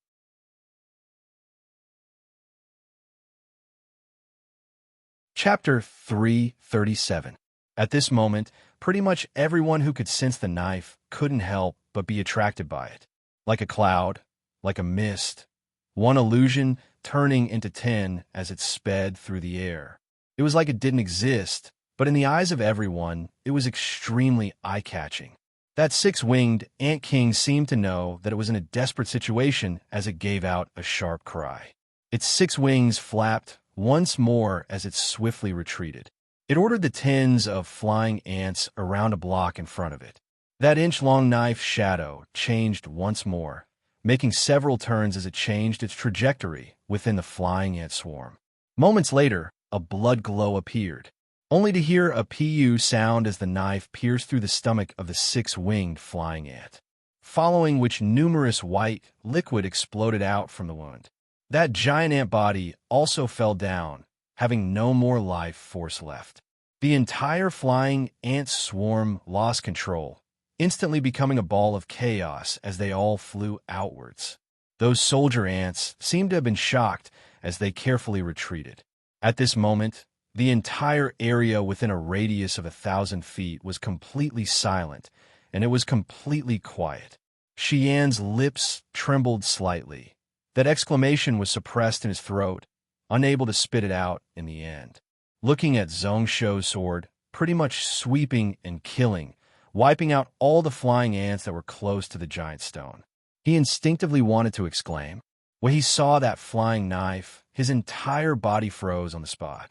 Chapter 337. At this moment, pretty much everyone who could sense the knife couldn't help but be attracted by it. Like a cloud, like a mist, one illusion turning into 10 as it sped through the air. It was like it didn't exist, but in the eyes of everyone, it was extremely eye-catching. That six-winged ant king seemed to know that it was in a desperate situation as it gave out a sharp cry. Its 6 wings flapped once more as it swiftly retreated. It ordered the tens of flying ants around a block in front of it. That inch-long knife shadow changed once more, making several turns as it changed its trajectory within the flying ant swarm. Moments later, a blood glow appeared, only to hear a pu sound as the knife pierced through the stomach of the 6-winged flying ant, following which numerous white liquid exploded out from the wound. That giant ant body also fell down, having no more life force left. The entire flying ant swarm lost control, instantly becoming a ball of chaos as they all flew outwards. Those soldier ants seemed to have been shocked as they carefully retreated. At this moment, the entire area within a radius of 1,000 feet was completely silent, and it was completely quiet. Xian's lips trembled slightly. That exclamation was suppressed in his throat, unable to spit it out in the end. Looking at Zhongsho's sword, pretty much sweeping and killing, wiping out all the flying ants that were close to the giant stone. He instinctively wanted to exclaim. When he saw that flying knife, his entire body froze on the spot.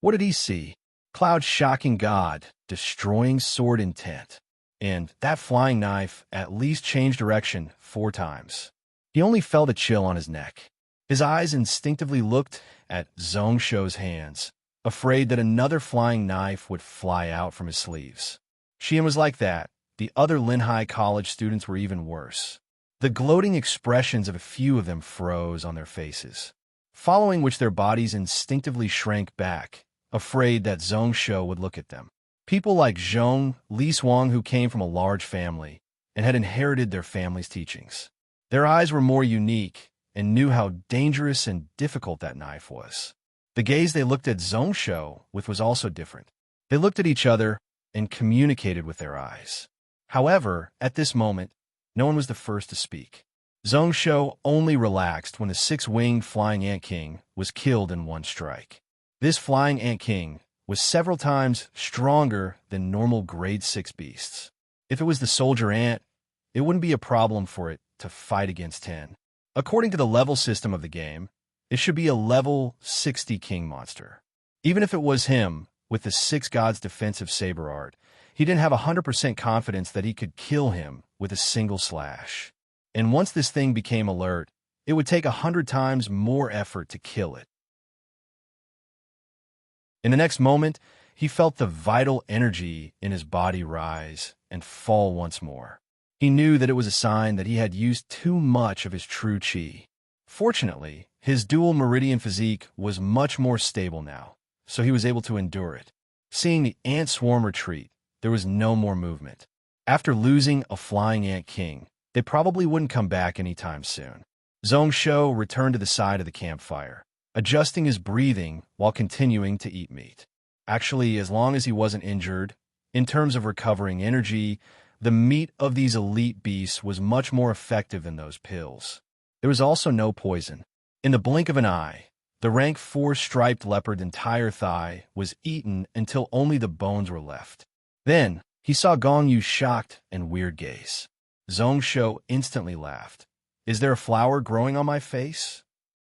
What did he see? Cloud's shocking god, destroying sword intent. And that flying knife at least changed direction 4 times. He only felt a chill on his neck. His eyes instinctively looked at Zhongsho's hands, afraid that another flying knife would fly out from his sleeves. Xian was like that. The other Linhai College students were even worse. The gloating expressions of a few of them froze on their faces, following which their bodies instinctively shrank back, afraid that Zhongsho would look at them. People like Zhong Liswang, who came from a large family and had inherited their family's teachings. Their eyes were more unique and knew how dangerous and difficult that knife was. The gaze they looked at Zhongsho with was also different. They looked at each other and communicated with their eyes. However, at this moment, no one was the first to speak. Zhongsho only relaxed when the 6-winged flying ant king was killed in one strike. This flying ant king was several times stronger than normal grade 6 beasts. If it was the soldier ant, it wouldn't be a problem for it to fight against 10. According to the level system of the game, it should be a level 60 king monster. Even if it was him, with the 6 gods defensive saber art, he didn't have 100% confidence that he could kill him with a single slash. And once this thing became alert, it would take 100 times more effort to kill it. In the next moment, he felt the vital energy in his body rise and fall once more. He knew that it was a sign that he had used too much of his true chi. Fortunately, his dual meridian physique was much more stable now, so he was able to endure it. Seeing the ant swarm retreat, there was no more movement. After losing a flying ant king, they probably wouldn't come back anytime soon. Zhongsho returned to the side of the campfire, adjusting his breathing while continuing to eat meat. Actually, as long as he wasn't injured, in terms of recovering energy, the meat of these elite beasts was much more effective than those pills. There was also no poison. In the blink of an eye, the rank 4 striped leopard's entire thigh was eaten until only the bones were left. Then, he saw Gong Yu's shocked and weird gaze. Zhongsho instantly laughed. Is there a flower growing on my face?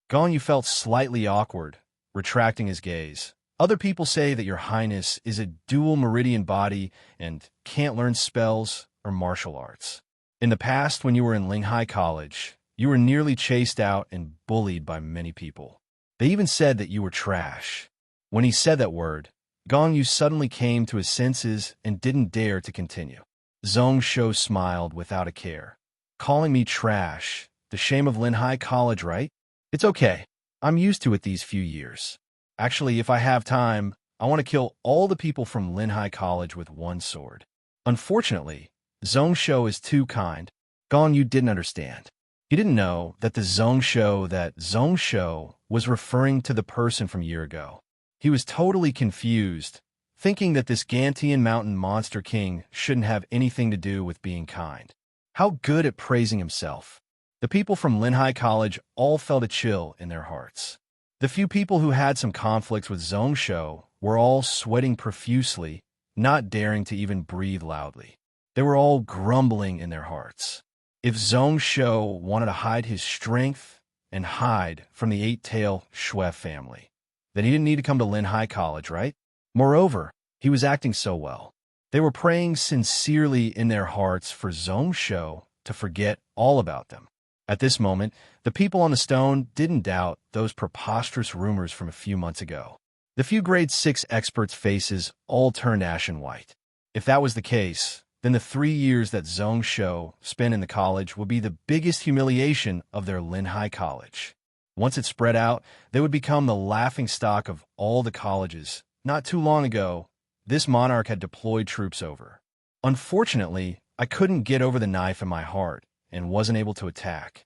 Gong Yu felt slightly awkward, retracting his gaze, Other people say that your highness is a dual meridian body and can't learn spells or martial arts. In the past, when you were in Linghai College, you were nearly chased out and bullied by many people. They even said that you were trash. When he said that word, Gong Yu suddenly came to his senses and didn't dare to continue. Zhong Shou smiled without a care. Calling me trash, the shame of Linhai College, right? It's okay. I'm used to it these few years. Actually, if I have time, I want to kill all the people from Linhai College with one sword. Unfortunately, Zhong Shou is too kind. Gong Yu didn't understand. He didn't know that Zhong Shou was referring to the person from a year ago. He was totally confused, thinking that this Gantian mountain monster king shouldn't have anything to do with being kind. How good at praising himself. The people from Linhai College all felt a chill in their hearts. The few people who had some conflicts with Zhong Shou were all sweating profusely, not daring to even breathe loudly. They were all grumbling in their hearts. If Zhong Shou wanted to hide his strength and hide from the eight-tail Shui family, then he didn't need to come to Linhai College, right? Moreover, he was acting so well. They were praying sincerely in their hearts for Zhong Shou to forget all about them. At this moment, the people on the stone didn't doubt those preposterous rumors from a few months ago. The few grade 6 experts' faces all turned ashen white. If that was the case, then the 3 years that Zhong Shou spent in the college would be the biggest humiliation of their Linhai College. Once it spread out, they would become the laughingstock of all the colleges. Not too long ago, this monarch had deployed troops over. Unfortunately, I couldn't get over the knife in my heart and wasn't able to attack.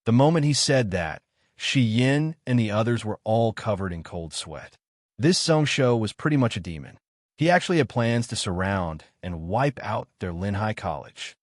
The moment he said that, Shi Yin and the others were all covered in cold sweat. This Zhong Shou was pretty much a demon. He actually had plans to surround and wipe out their Linhai College.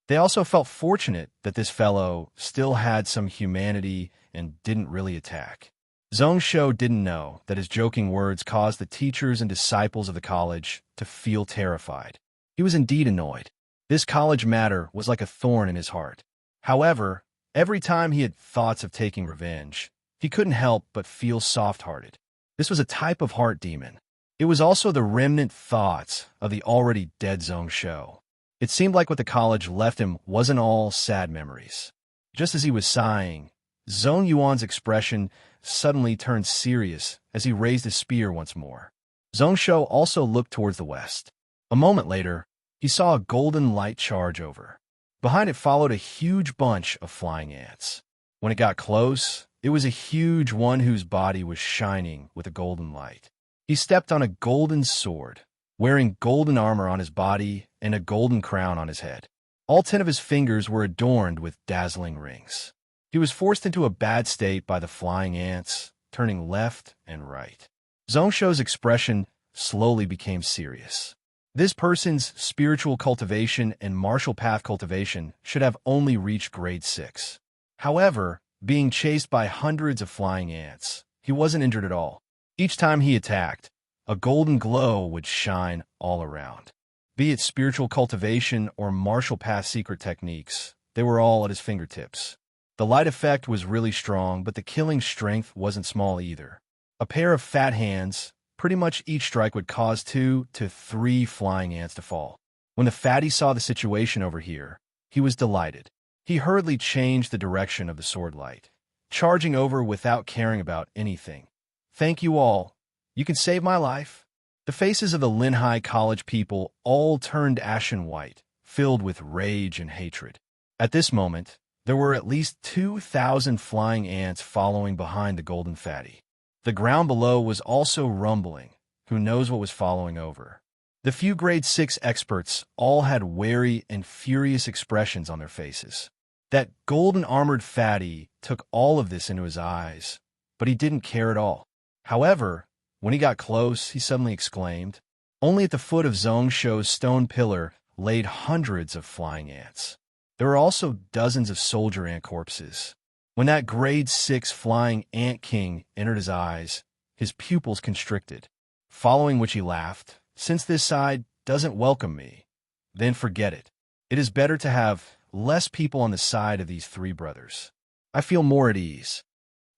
They also felt fortunate that this fellow still had some humanity and didn't really attack. Zhong Shou didn't know that his joking words caused the teachers and disciples of the college to feel terrified. He was indeed annoyed. This college matter was like a thorn in his heart. However, every time he had thoughts of taking revenge, he couldn't help but feel soft-hearted. This was a type of heart demon. It was also the remnant thoughts of the already dead Zhong Shou. It seemed like what the college left him wasn't all sad memories. Just as he was sighing, Zhong Yuan's expression suddenly turned serious as he raised his spear once more. Zhong Shou also looked towards the west. A moment later, he saw a golden light charge over. Behind it followed a huge bunch of flying ants. When it got close, it was a huge one whose body was shining with a golden light. He stepped on a golden sword, wearing golden armor on his body and a golden crown on his head. All 10 of his fingers were adorned with dazzling rings. He was forced into a bad state by the flying ants, turning left and right. Zhong Shou's expression slowly became serious. This person's spiritual cultivation and martial path cultivation should have only reached grade 6. However, being chased by hundreds of flying ants, he wasn't injured at all. Each time he attacked, a golden glow would shine all around. Be it spiritual cultivation or martial path secret techniques, they were all at his fingertips. The light effect was really strong, but the killing strength wasn't small either. A pair of fat hands, pretty much each strike would cause 2 to 3 flying ants to fall. When the fatty saw the situation over here, he was delighted. He hurriedly changed the direction of the sword light, charging over without caring about anything. Thank you all. You can save my life. The faces of the Linhai College people all turned ashen white, filled with rage and hatred. At this moment, there were at least 2,000 flying ants following behind the golden fatty. The ground below was also rumbling. Who knows what was following over? The few grade 6 experts all had wary and furious expressions on their faces. That golden-armored fatty took all of this into his eyes, but he didn't care at all. However, when he got close, he suddenly exclaimed. Only at the foot of Zhong Shou's stone pillar laid hundreds of flying ants. There were also dozens of soldier ant corpses. When that grade 6 flying ant king entered his eyes, his pupils constricted, following which he laughed. Since this side doesn't welcome me, then forget it. It is better to have less people on the side of these 3 brothers. I feel more at ease.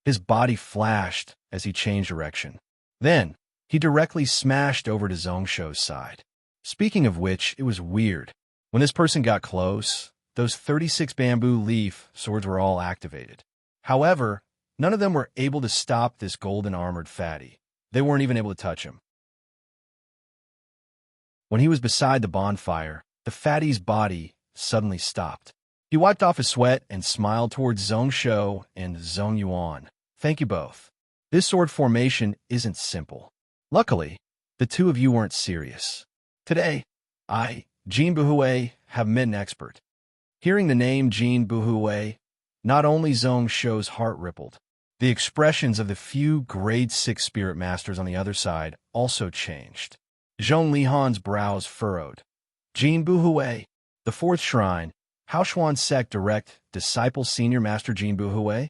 His body flashed as he changed direction. Then, he directly smashed over to Zongsho's side. Speaking of which, it was weird. When this person got close, those 36 bamboo leaf swords were all activated. However, none of them were able to stop this golden-armored fatty. They weren't even able to touch him. When he was beside the bonfire, the fatty's body suddenly stopped. He wiped off his sweat and smiled towards Zongsho and Zongyuan. Thank you both. This sword formation isn't simple. Luckily, the two of you weren't serious. Today, I, Jin Buhui, have met an expert. Hearing the name Jin Buhui, not only Zongsho's heart rippled, the expressions of the few grade 6 spirit masters on the other side also changed. Zhong Lihan's brows furrowed. Jin Buhui, the fourth shrine, Haoshuan Sect Direct Disciple Senior Master Jin Buhui?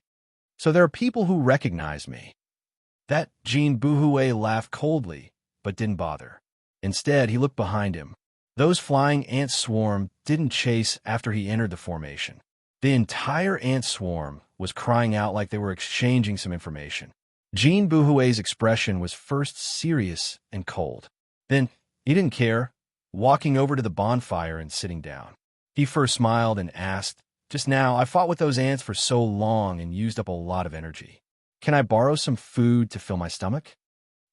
So there are people who recognize me. That Jin Buhui laughed coldly, but didn't bother. Instead, he looked behind him. Those flying ant swarm didn't chase after he entered the formation. The entire ant swarm was crying out like they were exchanging some information. Jin Buhui's expression was first serious and cold. Then, he didn't care, walking over to the bonfire and sitting down. He first smiled and asked, "Just now, I fought with those ants for so long and used up a lot of energy. Can I borrow some food to fill my stomach?"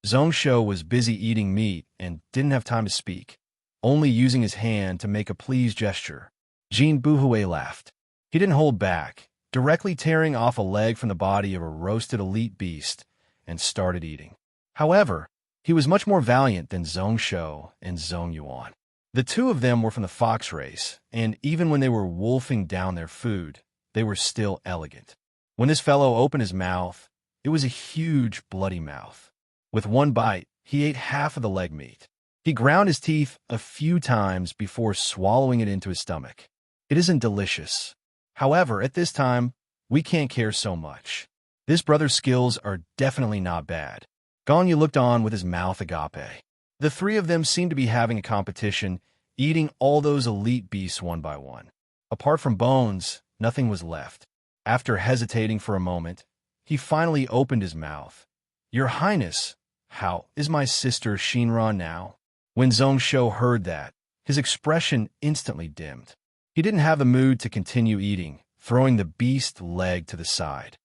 Zongsho was busy eating meat and didn't have time to speak, only using his hand to make a pleased gesture. Jin Buhui laughed. He didn't hold back, directly tearing off a leg from the body of a roasted elite beast and started eating. However, he was much more valiant than Zongsho and Zongyuan. The two of them were from the fox race, and even when they were wolfing down their food, they were still elegant. When this fellow opened his mouth, it was a huge, bloody mouth. With one bite, he ate half of the leg meat. He ground his teeth a few times before swallowing it into his stomach. It isn't delicious. However, at this time, we can't care so much. This brother's skills are definitely not bad. Ganya looked on with his mouth agape. The three of them seemed to be having a competition, eating all those elite beasts one by one. Apart from bones, nothing was left. After hesitating for a moment, he finally opened his mouth. "Your Highness, how is my sister Shinran now?" When Zongsho heard that, his expression instantly dimmed. He didn't have the mood to continue eating, throwing the beast leg to the side.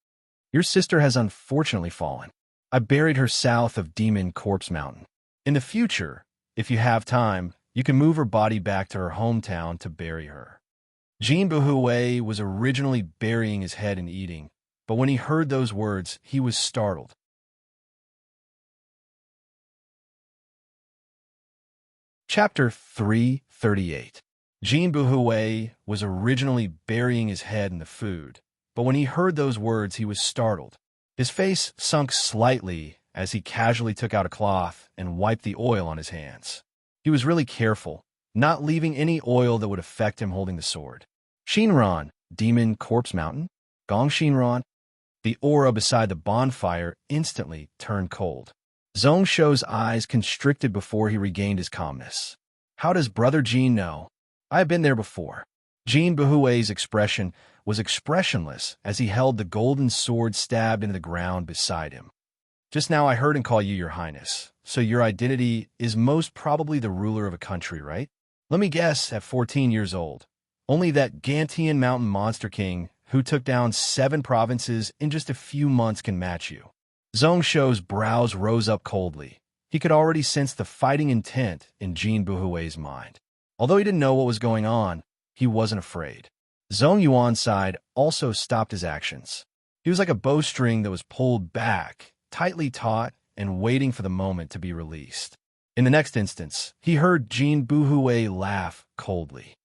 "Your sister has unfortunately fallen. I buried her south of Demon Corpse Mountain. In the future, if you have time, you can move her body back to her hometown to bury her." Jin Buhui was originally burying his head and eating, but when he heard those words, he was startled. Chapter 338. Jin Buhui was originally burying his head in the food, but when he heard those words, he was startled. His face sunk slightly as he casually took out a cloth and wiped the oil on his hands. He was really careful, not leaving any oil that would affect him holding the sword. "Shinran, Demon Corpse Mountain? Gong Shinran?" The aura beside the bonfire instantly turned cold. Zongsho's eyes constricted before he regained his calmness. "How does Brother Jin know? I have been there before." Jin Buhui's expression was expressionless as he held the golden sword stabbed into the ground beside him. "Just now I heard and call you your highness, so your identity is most probably the ruler of a country, right? Let me guess, at 14 years old. Only that Gantian mountain monster king who took down 7 provinces in just a few months can match you." Zongsho's brows rose up coldly. He could already sense the fighting intent in Jin Buhui's mind. Although he didn't know what was going on, he wasn't afraid. Zongyuan's side also stopped his actions. He was like a bowstring that was pulled back, tightly taut, and waiting for the moment to be released. In the next instance, he heard Jin Buhui laugh coldly.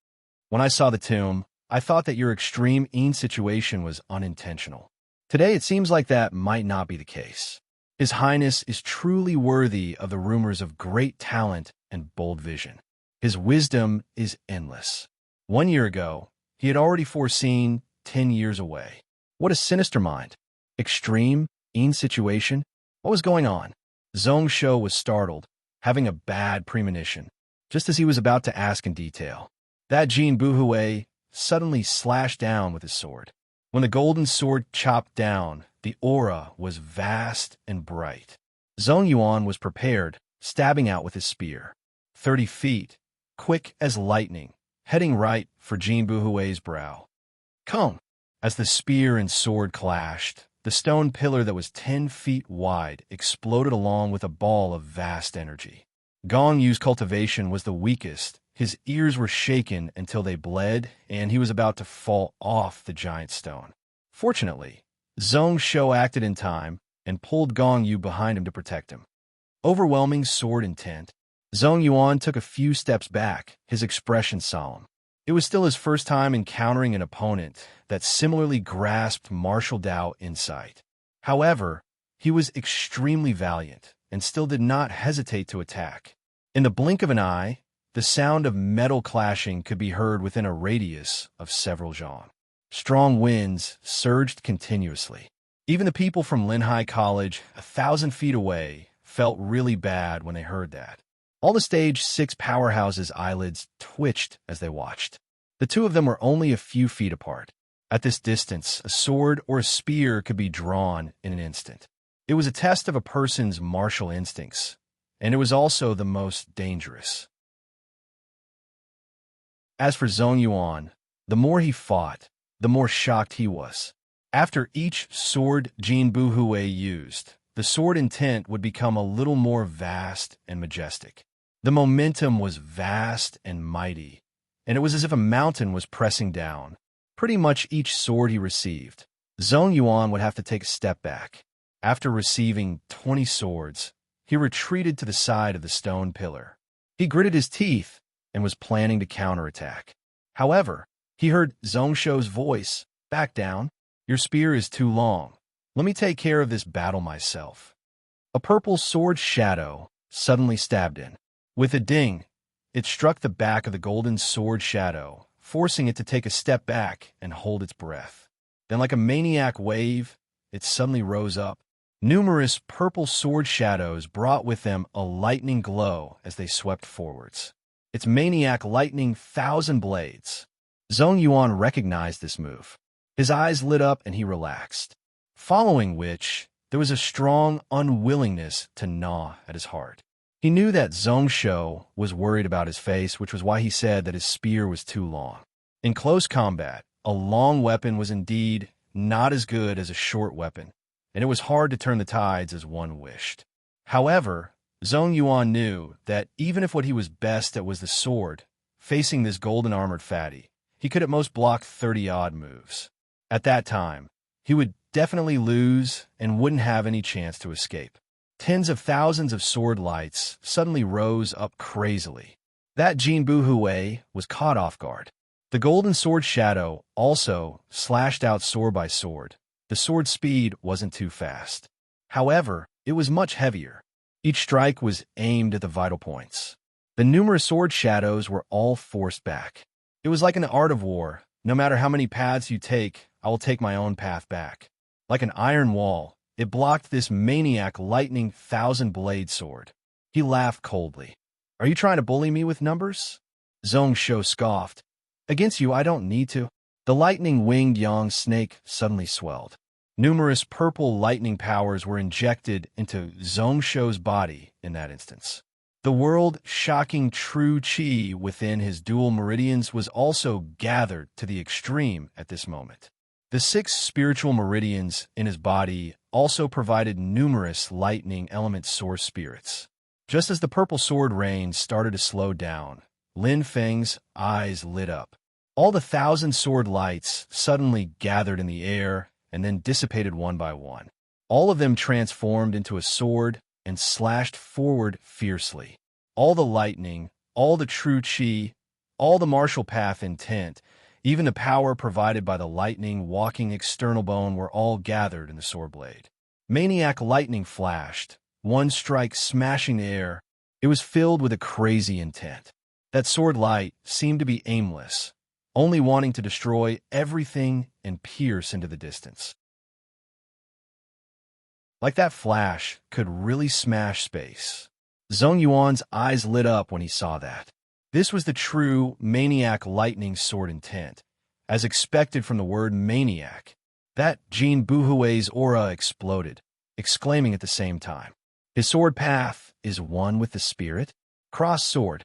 "When I saw the tomb, I thought that your extreme situation was unintentional. Today it seems like that might not be the case. His Highness is truly worthy of the rumors of great talent and bold vision. His wisdom is endless. 1 year ago, he had already foreseen 10 years away. What a sinister mind. Extreme situation? What was going on?" Zongsho was startled, having a bad premonition, just as he was about to ask in detail. That Jin Buhui suddenly slashed down with his sword. When the golden sword chopped down, the aura was vast and bright. Zhong Yuan was prepared, stabbing out with his spear. 30 feet, quick as lightning, heading right for Jin Buhui's brow. Come! As the spear and sword clashed, the stone pillar that was 10 feet wide exploded along with a ball of vast energy. Gong Yu's cultivation was the weakest. His ears were shaken until they bled, and he was about to fall off the giant stone. Fortunately, Zhong Shou acted in time and pulled Gong Yu behind him to protect him. Overwhelming sword intent, Zhong Yuan took a few steps back, his expression solemn. It was still his first time encountering an opponent that similarly grasped martial Dao insight. However, he was extremely valiant and still did not hesitate to attack. In the blink of an eye, the sound of metal clashing could be heard within a radius of several zhang. Strong winds surged continuously. Even the people from Linhai College, 1,000 feet away, felt really bad when they heard that. All the Stage 6 powerhouses' eyelids twitched as they watched. The two of them were only a few feet apart. At this distance, a sword or a spear could be drawn in an instant. It was a test of a person's martial instincts, and it was also the most dangerous. As for Zhong Yuan, the more he fought, the more shocked he was. After each sword Jin Buhui used, the sword intent would become a little more vast and majestic. The momentum was vast and mighty, and it was as if a mountain was pressing down. Pretty much each sword he received, Zhong Yuan would have to take a step back. After receiving 20 swords, he retreated to the side of the stone pillar. He gritted his teeth and was planning to counterattack. However, he heard Zhong Shou's voice. Back down. Your spear is too long. Let me take care of this battle myself. A purple sword shadow suddenly stabbed in. With a ding, it struck the back of the golden sword shadow, forcing it to take a step back and hold its breath. Then, like a maniac wave, it suddenly rose up. Numerous purple sword shadows brought with them a lightning glow as they swept forwards. Its maniac lightning 1,000 blades. Zhong Yuan recognized this move. His eyes lit up and he relaxed, following which there was a strong unwillingness to gnaw at his heart. He knew that Zhong Shou was worried about his face, which was why he said that his spear was too long. In close combat, a long weapon was indeed not as good as a short weapon, and it was hard to turn the tides as one wished. However, Zhong Yuan knew that even if what he was best at was the sword, facing this golden-armored fatty, he could at most block 30-odd moves. At that time, he would definitely lose and wouldn't have any chance to escape. Tens of thousands of sword lights suddenly rose up crazily. That Jin Buhui was caught off guard. The golden sword shadow also slashed out sword by sword. The sword speed wasn't too fast. However, it was much heavier. Each strike was aimed at the vital points. The numerous sword shadows were all forced back. It was like an art of war. No matter how many paths you take, I will take my own path back. Like an iron wall, it blocked this maniac lightning 1,000-blade sword. He laughed coldly. Are you trying to bully me with numbers? Zhong Shou scoffed. Against you, I don't need to. The lightning-winged young snake suddenly swelled. Numerous purple lightning powers were injected into Zhong Shou's body in that instance. The world-shocking true qi within his dual meridians was also gathered to the extreme at this moment. The 6 spiritual meridians in his body also provided numerous lightning element source spirits. Just as the purple sword rain started to slow down, Lin Feng's eyes lit up. All the 1,000 sword lights suddenly gathered in the air and then dissipated one by one. All of them transformed into a sword and slashed forward fiercely. All the lightning, all the true qi, all the martial path intent, even the power provided by the lightning walking external bone were all gathered in the sword blade. Maniac lightning flashed, one strike smashing the air. It was filled with a crazy intent. That sword light seemed to be aimless, only wanting to destroy everything and pierce into the distance. Like that flash could really smash space. Zhong Yuan's eyes lit up when he saw that. This was the true maniac lightning sword intent, as expected from the word maniac. That Jin Buhui's aura exploded, exclaiming at the same time, "His sword path is one with the spirit." Cross sword.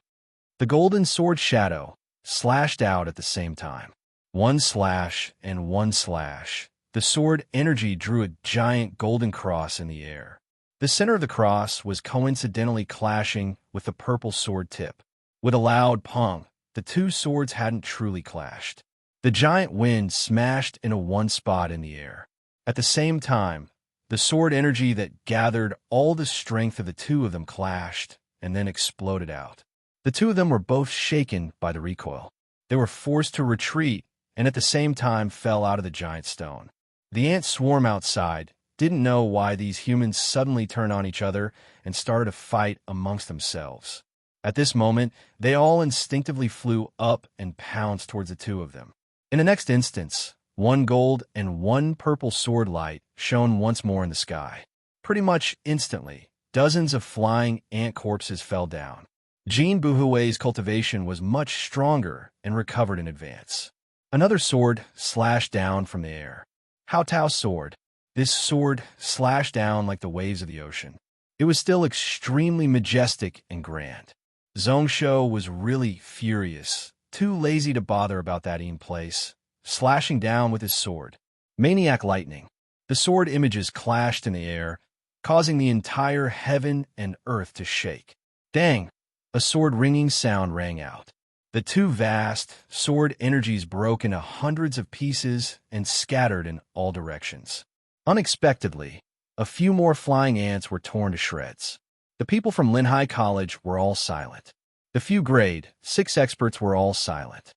The golden sword shadow slashed out at the same time. One slash and one slash. The sword energy drew a giant golden cross in the air. The center of the cross was coincidentally clashing with the purple sword tip. With a loud pong, the two swords hadn't truly clashed. The giant wind smashed into one spot in the air. At the same time, the sword energy that gathered all the strength of the two of them clashed and then exploded out. The two of them were both shaken by the recoil. They were forced to retreat and at the same time fell out of the giant stone. The ant swarm outside didn't know why these humans suddenly turned on each other and started a fight amongst themselves. At this moment, they all instinctively flew up and pounced towards the two of them. In the next instance, one gold and one purple sword light shone once more in the sky. Pretty much instantly, dozens of flying ant corpses fell down. Jin Buhui's cultivation was much stronger and recovered in advance. Another sword slashed down from the air. Hao Tao's sword. This sword slashed down like the waves of the ocean. It was still extremely majestic and grand. Zhongsho was really furious, too lazy to bother about that in place, slashing down with his sword. Maniac lightning. The sword images clashed in the air, causing the entire heaven and earth to shake. Dang! A sword-ringing sound rang out. The two vast sword energies broke into hundreds of pieces and scattered in all directions. Unexpectedly, a few more flying ants were torn to shreds. The people from Linhai College were all silent. The few grade 6 experts were all silent.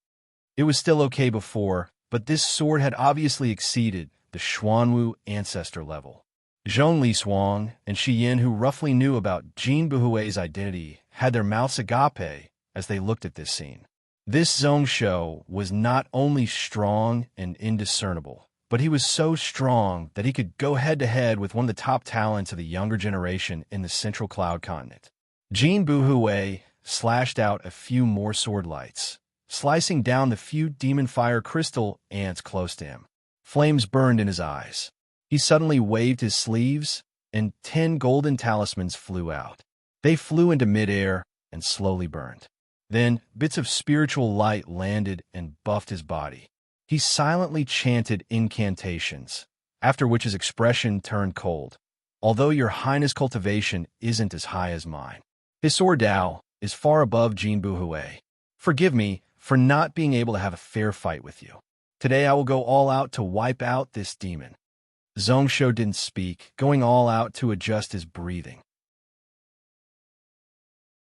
It was still okay before, but this sword had obviously exceeded the Xuanwu ancestor level. Zhong Li Suang and Shi Yin, who roughly knew about Jin Buhui's identity, had their mouths agape as they looked at this scene. This Zhongsho was not only strong and indiscernible, but he was so strong that he could go head-to-head with one of the top talents of the younger generation in the Central Cloud Continent. Jin Buhui slashed out a few more sword lights, slicing down the few demon fire crystal ants close to him. Flames burned in his eyes. He suddenly waved his sleeves, and 10 golden talismans flew out. They flew into midair and slowly burned. Then bits of spiritual light landed and buffed his body. He silently chanted incantations, after which his expression turned cold. "Although your highness' cultivation isn't as high as mine, his sword Dao is far above Jin Buhui. Forgive me for not being able to have a fair fight with you. Today I will go all out to wipe out this demon." Zhongsho didn't speak, going all out to adjust his breathing.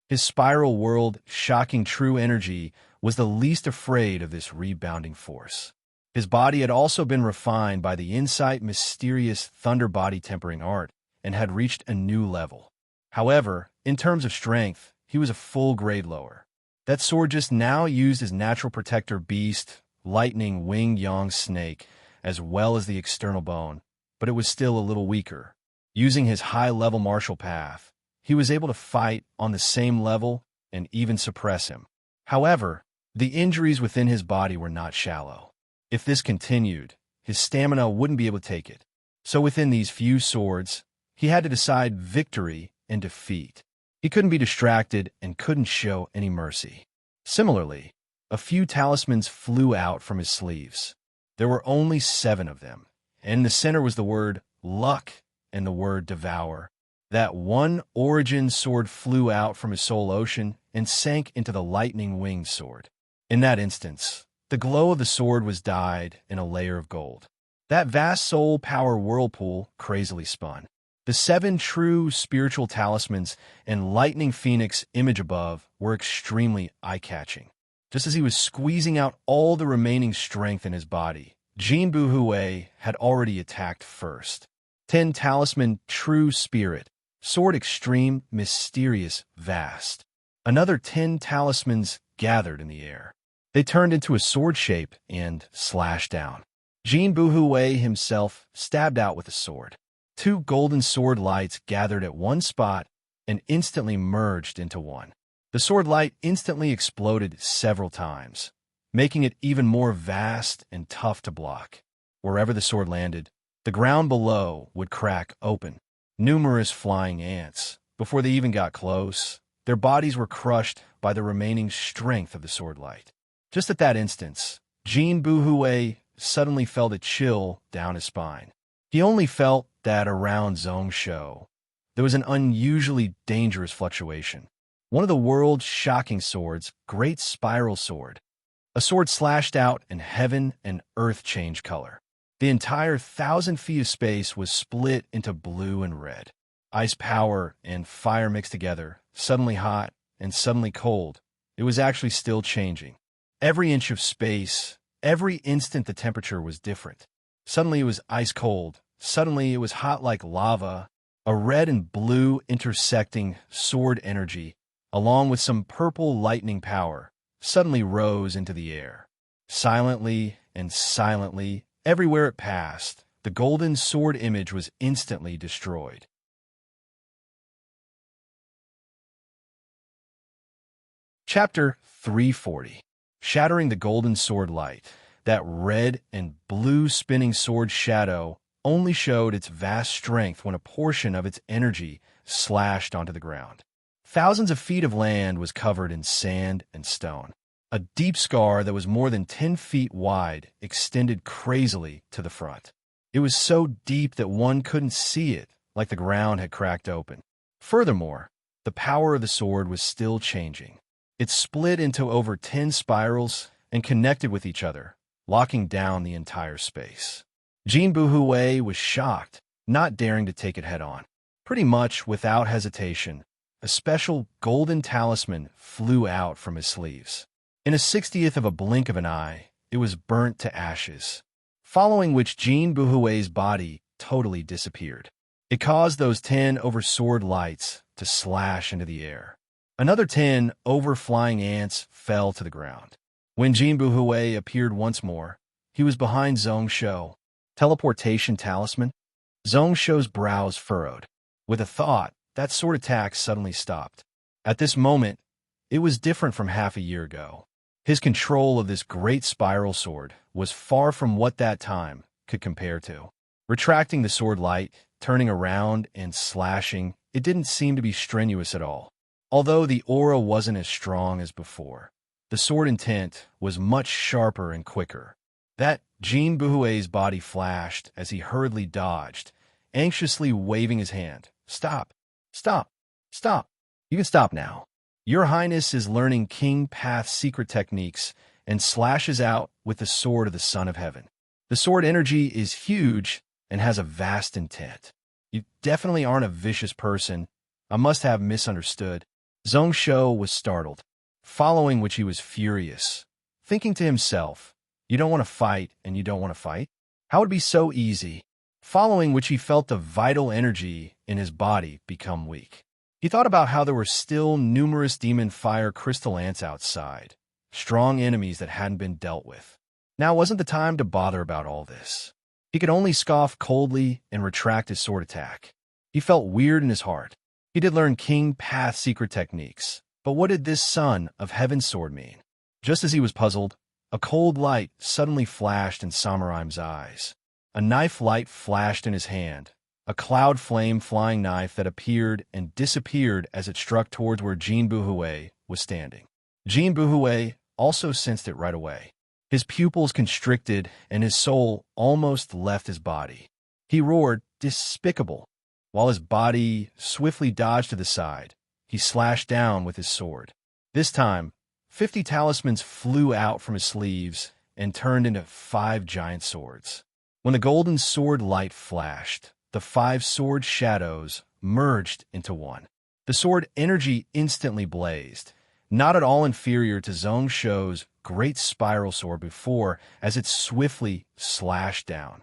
His spiral world, shocking true energy, was the least afraid of this rebounding force. His body had also been refined by the insight mysterious thunder body tempering art and had reached a new level. However, in terms of strength, he was a full grade lower. That sword just now used his natural protector beast, lightning wing yang snake, as well as the external bone, but it was still a little weaker. Using his high-level martial path, he was able to fight on the same level and even suppress him. However, the injuries within his body were not shallow. If this continued, his stamina wouldn't be able to take it. So within these few swords, he had to decide victory and defeat. He couldn't be distracted and couldn't show any mercy. Similarly, a few talismans flew out from his sleeves. There were only 7 of them, and in the center was the word luck and the word devour. That one origin sword flew out from his soul ocean and sank into the lightning-winged sword. In that instance, the glow of the sword was dyed in a layer of gold. That vast soul power whirlpool crazily spun. The 7 true spiritual talismans and lightning phoenix image above were extremely eye-catching. Just as he was squeezing out all the remaining strength in his body, Jin Buhui had already attacked first. 10 talisman true spirit, sword extreme, mysterious, vast. Another 10 talismans gathered in the air. They turned into a sword shape and slashed down. Jin Buhui himself stabbed out with a sword. 2 golden sword lights gathered at one spot and instantly merged into one. The sword light instantly exploded several times, making it even more vast and tough to block. wherever the sword landed, the ground below would crack open. Numerous flying ants, before they even got close, their bodies were crushed by the remaining strength of the sword light. Just at that instant, Jean Buhue suddenly felt a chill down his spine. He only felt that around Zhongsho, there was an unusually dangerous fluctuation. One of the world's shocking swords, Great Spiral Sword. A sword slashed out and heaven and earth changed color. The entire 1,000 feet of space was split into blue and red. Ice power and fire mixed together, suddenly hot and suddenly cold. It was actually still changing. Every inch of space, every instant the temperature was different. Suddenly it was ice cold. Suddenly it was hot like lava. A red and blue intersecting sword energy, along with some purple lightning power, suddenly rose into the air. Silently and silently, everywhere it passed, the golden sword image was instantly destroyed. Chapter 340. Shattering the golden sword light. That red and blue spinning sword shadow only showed its vast strength when a portion of its energy slashed onto the ground. Thousands of feet of land was covered in sand and stone. A deep scar that was more than 10 feet wide extended crazily to the front. It was so deep that one couldn't see it, like the ground had cracked open. Furthermore, the power of the sword was still changing. It split into over 10 spirals and connected with each other, locking down the entire space. Jean Buhue was shocked, not daring to take it head-on. Pretty much without hesitation, a special golden talisman flew out from his sleeves. In a 60th of a blink of an eye, it was burnt to ashes, following which Jean Buhue's body totally disappeared. It caused those 10 over-sword lights to slash into the air. Another 10 over-flying ants fell to the ground. When Jean Buhue appeared once more, he was behind Zhongsho. Teleportation talisman? Zhongsho's brows furrowed. With a thought, that sword attack suddenly stopped. At this moment, it was different from half a year ago. His control of this great spiral sword was far from what that time could compare to. Retracting the sword light, turning around and slashing, it didn't seem to be strenuous at all. Although the aura wasn't as strong as before, the sword intent was much sharper and quicker. That Jean Buhue's body flashed as he hurriedly dodged, anxiously waving his hand. Stop! Stop! Stop! You can stop now. Your Highness is learning King Path's secret techniques and slashes out with the sword of the Son of Heaven. The sword energy is huge and has a vast intent. You definitely aren't a vicious person. I must have misunderstood. Zhongsho was startled, following which he was furious, thinking to himself, you don't want to fight and you don't want to fight? How would it be so easy? Following which he felt the vital energy in his body become weak. He thought about how there were still numerous demon fire crystal ants outside, strong enemies that hadn't been dealt with. Now wasn't the time to bother about all this. He could only scoff coldly and retract his sword attack. He felt weird in his heart. He did learn King Path's secret techniques, but what did this Son of Heaven's sword mean? Just as he was puzzled, a cold light suddenly flashed in Samuraim's eyes. A knife light flashed in his hand, a cloud flame flying knife that appeared and disappeared as it struck towards where Jean Buhue was standing. Jean Buhue also sensed it right away. His pupils constricted and his soul almost left his body. He roared, "Despicable!" While his body swiftly dodged to the side, he slashed down with his sword. This time, 50 talismans flew out from his sleeves and turned into 5 giant swords. When the golden sword light flashed, the 5 sword shadows merged into one. The sword energy instantly blazed, not at all inferior to Zhongsho's great spiral sword before, as it swiftly slashed down.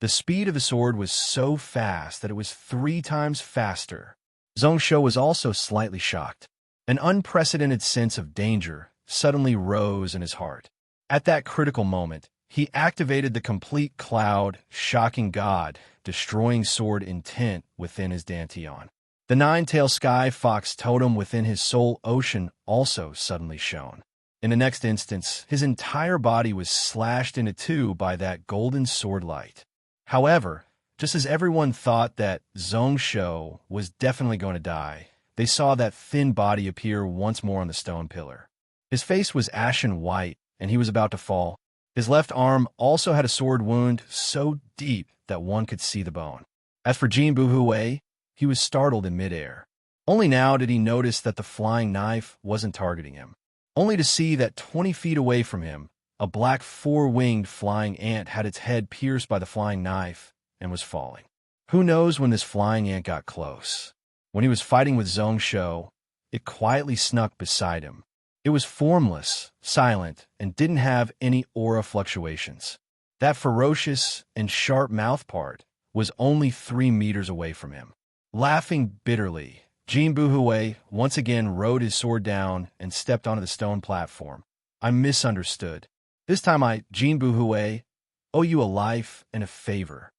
The speed of the sword was so fast that it was 3 times faster. Zhongsho was also slightly shocked. An unprecedented sense of danger suddenly rose in his heart. At that critical moment, he activated the complete cloud, shocking God, destroying sword intent within his Dantian. The 9-tailed sky fox totem within his soul ocean also suddenly shone. In the next instance, his entire body was slashed into two by that golden sword light. However, just as everyone thought that Zhongshou was definitely going to die, they saw that thin body appear once more on the stone pillar. His face was ashen white, and he was about to fall. His left arm also had a sword wound so deep that one could see the bone. As for Jin Buhui, he was startled in midair. Only now did he notice that the flying knife wasn't targeting him, only to see that 20 feet away from him, a black four-winged flying ant had its head pierced by the flying knife and was falling. Who knows when this flying ant got close? When he was fighting with Zhongshou, it quietly snuck beside him. It was formless, silent, and didn't have any aura fluctuations. That ferocious and sharp mouth part was only 3 meters away from him. Laughing bitterly, Jin Buhui once again rode his sword down and stepped onto the stone platform. I misunderstood. This time Jin Buhui, owe you a life and a favor.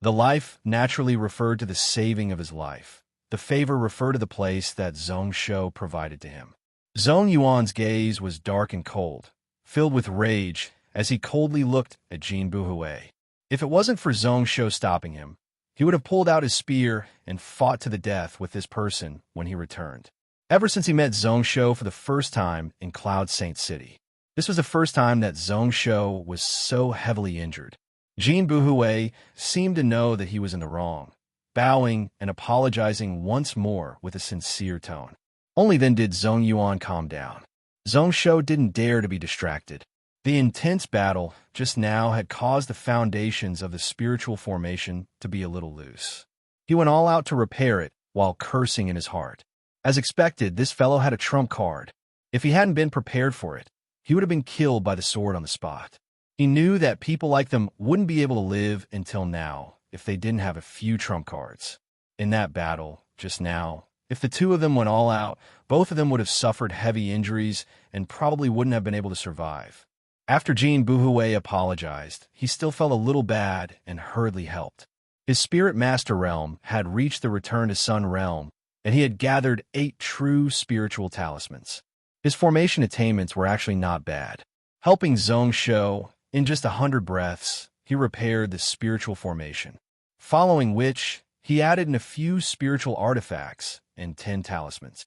The life naturally referred to the saving of his life. The favor referred to the place that Zhongshou provided to him. Zhong Yuan's gaze was dark and cold, filled with rage as he coldly looked at Jin Buhui. If it wasn't for Zhongshou stopping him, he would have pulled out his spear and fought to the death with this person when he returned. Ever since he met Zhongshou for the first time in Cloud Saint City, this was the first time that Zhongshou was so heavily injured. Jin Buhui seemed to know that he was in the wrong, bowing and apologizing once more with a sincere tone. Only then did Zhong Yuan calm down. Zhongshou didn't dare to be distracted. The intense battle just now had caused the foundations of the spiritual formation to be a little loose. He went all out to repair it while cursing in his heart. As expected, this fellow had a trump card. If he hadn't been prepared for it, he would have been killed by the sword on the spot. He knew that people like them wouldn't be able to live until now if they didn't have a few trump cards. In that battle, just now, if the two of them went all out, both of them would have suffered heavy injuries and probably wouldn't have been able to survive. After Jin Buhui apologized, he still felt a little bad and hurriedly helped. His Spirit Master Realm had reached the Return to Sun Realm, and he had gathered 8 true spiritual talismans. His formation attainments were actually not bad. Helping Zhongshou, in just 100 breaths, he repaired the spiritual formation, following which he added in a few spiritual artifacts and 10 talismans.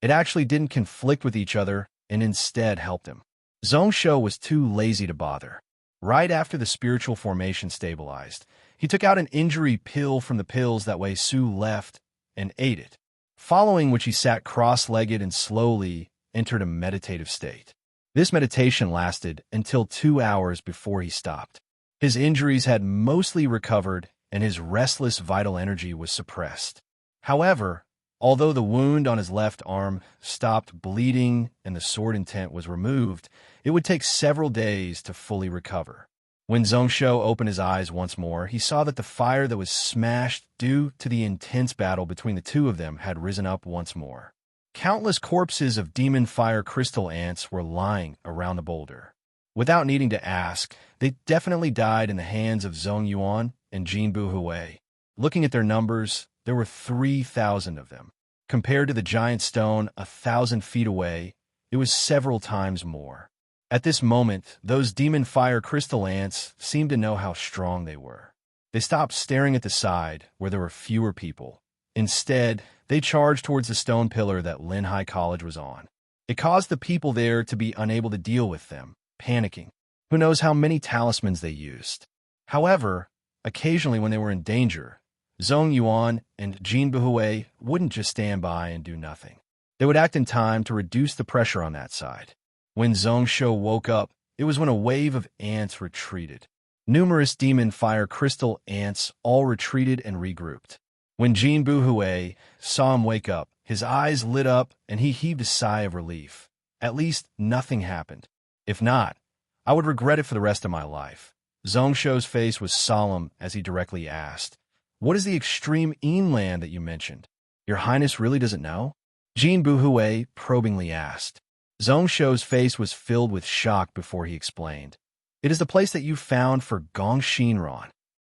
It actually didn't conflict with each other and instead helped him. Zhongshou was too lazy to bother. Right after the spiritual formation stabilized, he took out an injury pill from the pills that Wei Su left and ate it, following which he sat cross-legged and slowly entered a meditative state. This meditation lasted until 2 hours before he stopped. His injuries had mostly recovered and his restless vital energy was suppressed. However, although the wound on his left arm stopped bleeding and the sword intent was removed, it would take several days to fully recover. When Zhongshou opened his eyes once more, he saw that the fire that was smashed due to the intense battle between the two of them had risen up once more. Countless corpses of demon fire crystal ants were lying around the boulder. Without needing to ask, they definitely died in the hands of Zhong Yuan and Jin Buhui. Looking at their numbers, there were 3,000 of them. Compared to the giant stone 1,000 feet away, it was several times more. At this moment, those demon fire crystal ants seemed to know how strong they were. They stopped staring at the side, where there were fewer people. Instead, they charged towards the stone pillar that Lin High College was on. It caused the people there to be unable to deal with them, panicking. Who knows how many talismans they used. However, occasionally when they were in danger, Zhong Yuan and Jin Buhui wouldn't just stand by and do nothing. They would act in time to reduce the pressure on that side. When Zhongshou woke up, it was when a wave of ants retreated. Numerous demon fire crystal ants all retreated and regrouped. When Jin Buhui saw him wake up, his eyes lit up and he heaved a sigh of relief. At least nothing happened. If not, I would regret it for the rest of my life. Zhongshou's face was solemn as he directly asked, "What is the extreme inland that you mentioned? Your Highness really doesn't know?" Jin Buhui probingly asked. Zhongshou's face was filled with shock before he explained. "It is the place that you found for Gongshinran."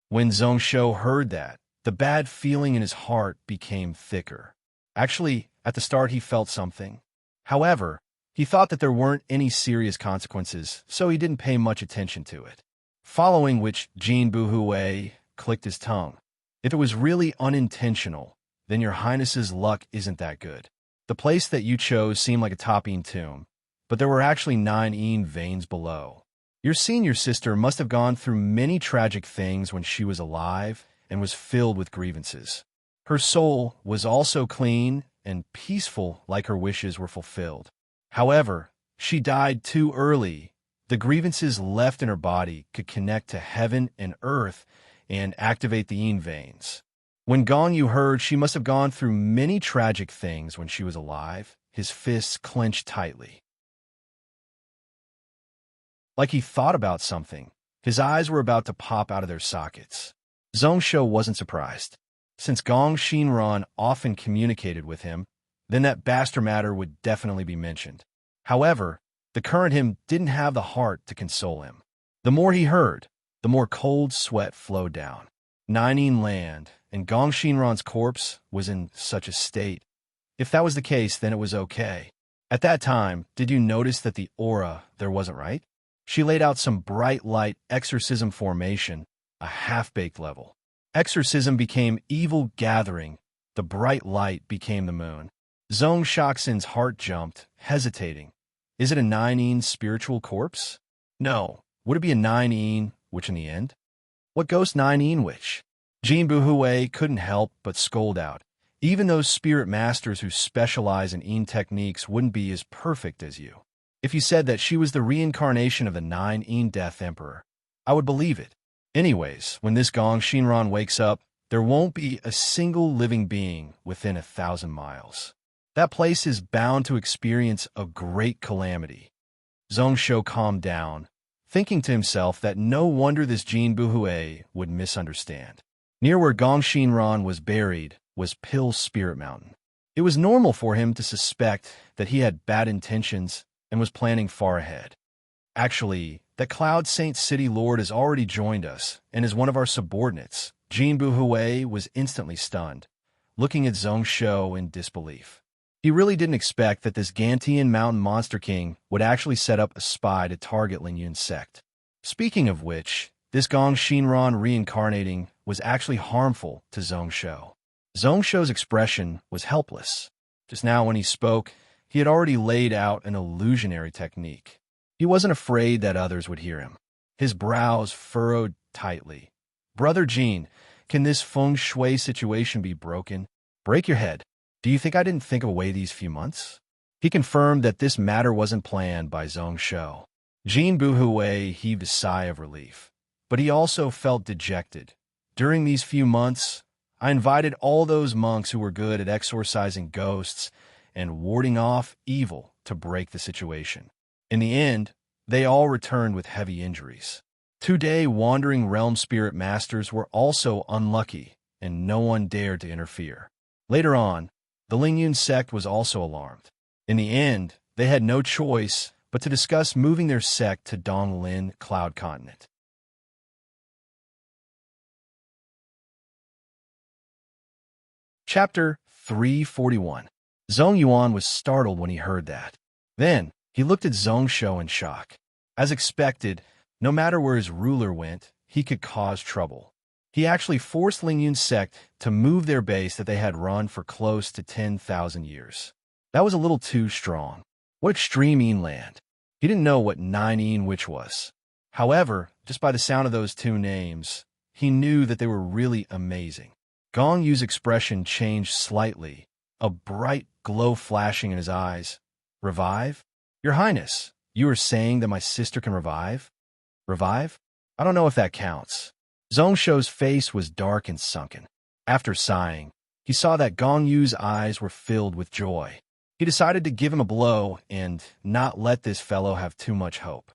When Zhongshou heard that, the bad feeling in his heart became thicker. Actually, at the start he felt something. However, he thought that there weren't any serious consequences, so he didn't pay much attention to it. Following which, Jean Buhue clicked his tongue. If it was really unintentional, then your highness's luck isn't that good. The place that you chose seemed like a topping tomb, but there were actually 9 veins below. Your senior sister must have gone through many tragic things when she was alive and was filled with grievances. Her soul was also clean and peaceful, like her wishes were fulfilled. However, she died too early. The grievances left in her body could connect to heaven and earth and activate the yin veins. When Gong Yu heard she must have gone through many tragic things when she was alive, his fists clenched tightly. Like he thought about something, his eyes were about to pop out of their sockets. Zhongshou wasn't surprised. Since Gong Xinran often communicated with him, then that bastard matter would definitely be mentioned. However, the current him didn't have the heart to console him. The more he heard, the more cold sweat flowed down. Nining land, and Gong Xinran's corpse was in such a state. If that was the case, then it was okay. At that time, did you notice that the aura there wasn't right? She laid out some bright light exorcism formation, a half-baked level. Exorcism became evil gathering. The bright light became the moon. Zhong Shaxin's heart jumped, hesitating. Is it a 9 spiritual corpse? No. Would it be a 9 witch in the end? What ghost 9 witch? Jean Buhue couldn't help but scold out. Even those spirit masters who specialize in yin techniques wouldn't be as perfect as you. If you said that she was the reincarnation of the 9 Death Emperor, I would believe it. Anyways, when this Gong Xinran wakes up, there won't be a single living being within 1,000 miles. That place is bound to experience a great calamity. Zhongshou calmed down, thinking to himself that no wonder this Jean Buhue would misunderstand. Near where Gong Xinran was buried was Pill Spirit Mountain. It was normal for him to suspect that he had bad intentions and was planning far ahead. Actually, that Cloud Saint City Lord has already joined us and is one of our subordinates. Jean Buhue was instantly stunned, looking at Zhongshou in disbelief. He really didn't expect that this Gantian Mountain Monster King would actually set up a spy to target Lin Yun's sect. Speaking of which, this Gong Xinran reincarnating was actually harmful to Zhongshou. Zhongshou's expression was helpless. Just now when he spoke, he had already laid out an illusionary technique. He wasn't afraid that others would hear him. His brows furrowed tightly. Brother Jean, can this feng shui situation be broken? Break your head. Do you think I didn't think of a way these few months? He confirmed that this matter wasn't planned by Zhongshou. Jean Buhue heaved a sigh of relief, but he also felt dejected. During these few months, I invited all those monks who were good at exorcising ghosts and warding off evil to break the situation. In the end, they all returned with heavy injuries. 2-day wandering realm spirit masters were also unlucky, and no one dared to interfere. Later on, the Ling Yun sect was also alarmed. In the end, they had no choice but to discuss moving their sect to Donglin Cloud Continent. Chapter 341. Zhong Yuan was startled when he heard that. Then, he looked at Zhongshou in shock. As expected, no matter where his ruler went, he could cause trouble. He actually forced Ling Yun's sect to move their base that they had run for close to 10,000 years. That was a little too strong. What extreme Yin land? He didn't know what 9 witch was. However, just by the sound of those 2 names, he knew that they were really amazing. Gong Yu's expression changed slightly, a bright glow flashing in his eyes. Revive? Your Highness, you are saying that my sister can revive? Revive? I don't know if that counts. Zhongshou's face was dark and sunken. After sighing, he saw that Gong Yu's eyes were filled with joy. He decided to give him a blow and not let this fellow have too much hope.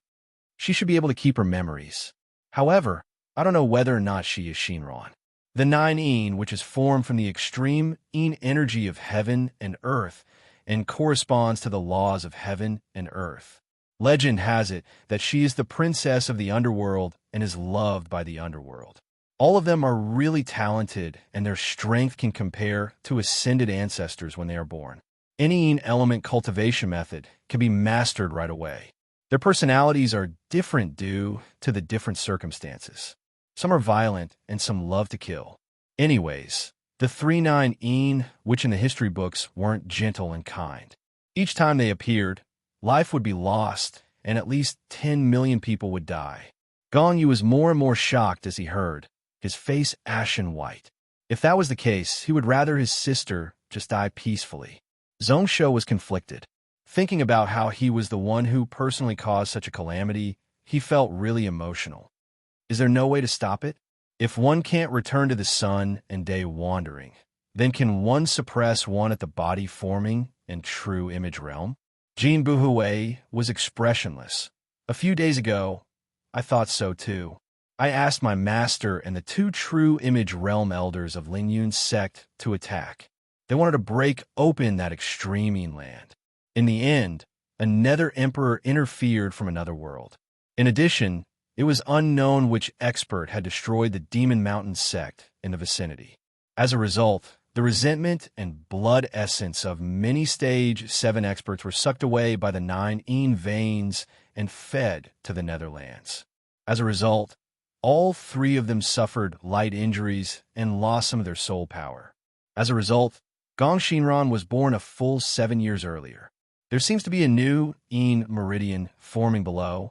She should be able to keep her memories. However, I don't know whether or not she is Shinran. The 9 which is formed from the extreme Yin energy of heaven and earth and corresponds to the laws of heaven and earth. Legend has it that she is the princess of the underworld and is loved by the underworld. All of them are really talented, and their strength can compare to ascended ancestors when they are born. Any element cultivation method can be mastered right away. Their personalities are different due to the different circumstances. Some are violent and some love to kill. Anyways, the 3-9 which in the history books weren't gentle and kind. Each time they appeared, life would be lost and at least 10 million people would die. Gong Yu was more and more shocked as he heard, his face ashen white. If that was the case, he would rather his sister just die peacefully. Zhongsho was conflicted. Thinking about how he was the one who personally caused such a calamity, he felt really emotional. Is there no way to stop it? If one can't return to the sun and day wandering, then can one suppress one at the body forming and true image realm? Jin Buhui was expressionless. A few days ago, I thought so too. I asked my master and the two true image realm elders of Lingyun's sect to attack. They wanted to break open that extreme land. In the end, a nether emperor interfered from another world. In addition, it was unknown which expert had destroyed the Demon Mountain sect in the vicinity. As a result, the resentment and blood essence of many stage 7 experts were sucked away by the 9 veins and fed to the Netherlands. As a result, all 3 of them suffered light injuries and lost some of their soul power. As a result, Gong Shinran was born a full 7 years earlier. There seems to be a new meridian forming below.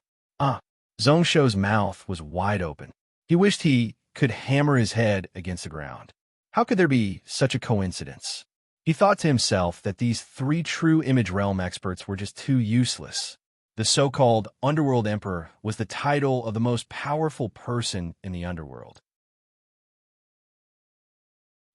Zhongsho's mouth was wide open. He wished he could hammer his head against the ground. How could there be such a coincidence? He thought to himself that these 3 true image realm experts were just too useless. The so-called Underworld Emperor was the title of the most powerful person in the Underworld.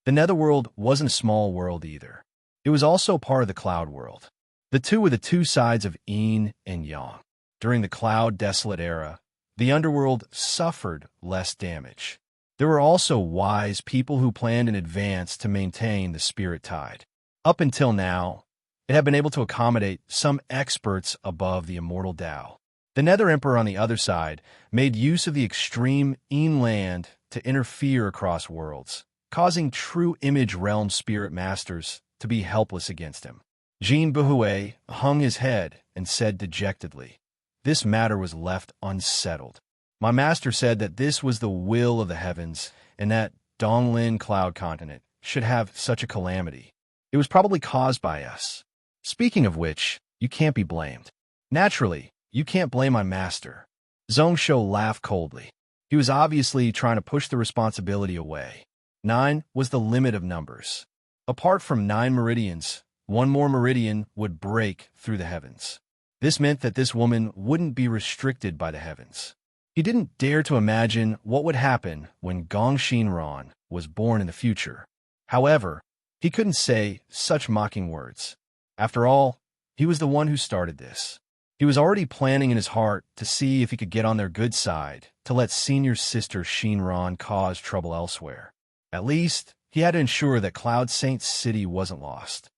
The Netherworld wasn't a small world either. It was also part of the Cloud World. The two were the two sides of yin and yang. During the Cloud Desolate era, the Underworld suffered less damage. There were also wise people who planned in advance to maintain the spirit tide. Up until now, it had been able to accommodate some experts above the immortal Tao. The Nether Emperor on the other side made use of the extreme land to interfere across worlds, causing true image realm spirit masters to be helpless against him. Jin Buhui hung his head and said dejectedly, "This matter was left unsettled. My master said that this was the will of the heavens and that Donglin Cloud Continent should have such a calamity. It was probably caused by us. Speaking of which, you can't be blamed. Naturally, you can't blame my master." Zhongsho laughed coldly. He was obviously trying to push the responsibility away. 9 was the limit of numbers. Apart from 9 meridians, 1 more meridian would break through the heavens. This meant that this woman wouldn't be restricted by the heavens. He didn't dare to imagine what would happen when Gong Shinran was born in the future. However, he couldn't say such mocking words. After all, he was the one who started this. He was already planning in his heart to see if he could get on their good side to let senior sister Shinran cause trouble elsewhere. At least, he had to ensure that Cloud Saint City wasn't lost.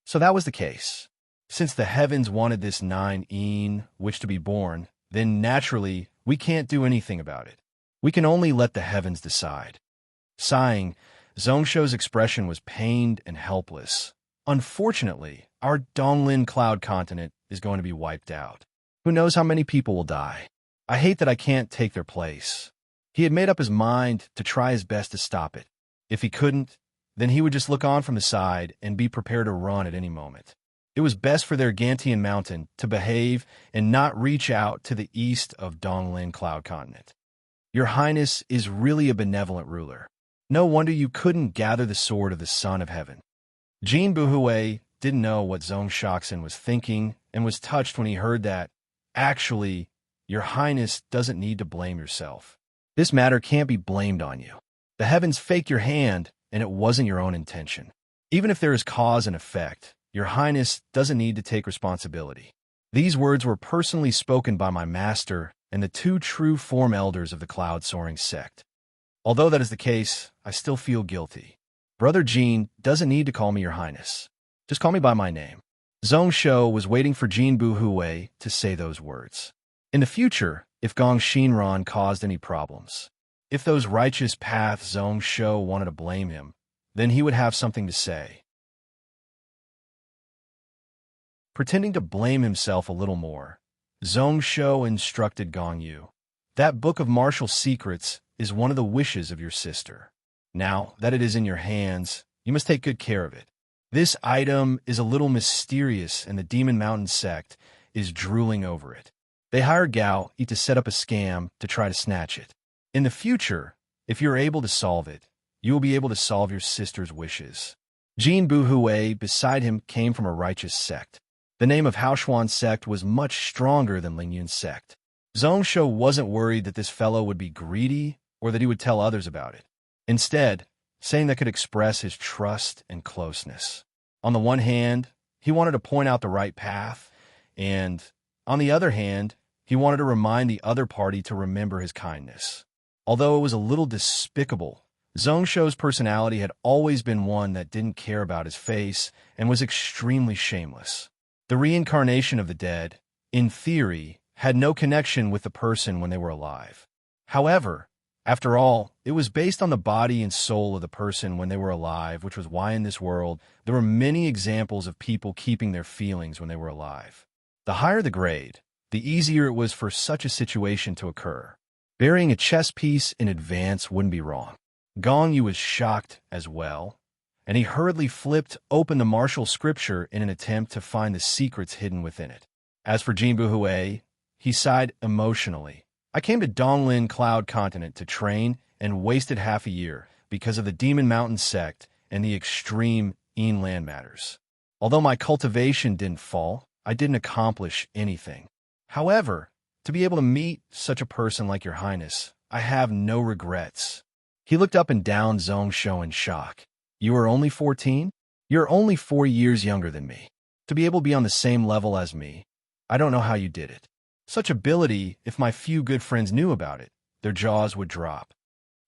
So that was the case. Since the heavens wanted this 9 which to be born, then naturally, we can't do anything about it. We can only let the heavens decide. Sighing, Zhongsho's expression was pained and helpless. Unfortunately, our Donglin Cloud Continent is going to be wiped out. Who knows how many people will die? I hate that I can't take their place. He had made up his mind to try his best to stop it. If he couldn't, then he would just look on from the side and be prepared to run at any moment. It was best for their Gantian Mountain to behave and not reach out to the east of Donglin Cloud Continent. Your Highness is really a benevolent ruler. No wonder you couldn't gather the sword of the Son of Heaven. Jin Buhui didn't know what Zhongshoxin was thinking and was touched when he heard that, actually, Your Highness doesn't need to blame yourself. This matter can't be blamed on you. The heavens faked your hand, and it wasn't your own intention. Even if there is cause and effect, Your Highness doesn't need to take responsibility. These words were personally spoken by my master and the 2 true form elders of the Cloud Soaring sect. Although that is the case, I still feel guilty. Brother Jin doesn't need to call me Your Highness. Just call me by my name. Zhongsho was waiting for Jin Buhui to say those words. In the future, if Gong Shinran caused any problems, if those righteous paths Zhongsho wanted to blame him, then he would have something to say. Pretending to blame himself a little more, Zhong Shou instructed Gong Yu. That book of martial secrets is one of the wishes of your sister. Now that it is in your hands, you must take good care of it. This item is a little mysterious, and the Demon Mountain sect is drooling over it. They hired Gao Yi to set up a scam to try to snatch it. In the future, if you're able to solve it, you will be able to solve your sister's wishes. Jin Buhui beside him came from a righteous sect. The name of Haoshuan sect was much stronger than Lingyun's sect. Zhong Shou wasn't worried that this fellow would be greedy or that he would tell others about it. Instead, saying that could express his trust and closeness. On the one hand, he wanted to point out the right path, and on the other hand, he wanted to remind the other party to remember his kindness. Although it was a little despicable, Zhong Shou's personality had always been one that didn't care about his face and was extremely shameless. The reincarnation of the dead, in theory, had no connection with the person when they were alive. However, after all, it was based on the body and soul of the person when they were alive, which was why in this world there were many examples of people keeping their feelings when they were alive. The higher the grade, the easier it was for such a situation to occur. Burying a chess piece in advance wouldn't be wrong. Gong Yu was shocked as well, and he hurriedly flipped open the martial scripture in an attempt to find the secrets hidden within it. As for Jin Buhui, he sighed emotionally. I came to Donglin Cloud Continent to train and wasted half a year because of the Demon Mountain sect and the extreme inland matters. Although my cultivation didn't fall, I didn't accomplish anything. However, to be able to meet such a person like your highness, I have no regrets. He looked up and down Zhong Shou in shock. You are only 14? You're only 4 years younger than me. To be able to be on the same level as me, I don't know how you did it. Such ability, if my few good friends knew about it, their jaws would drop.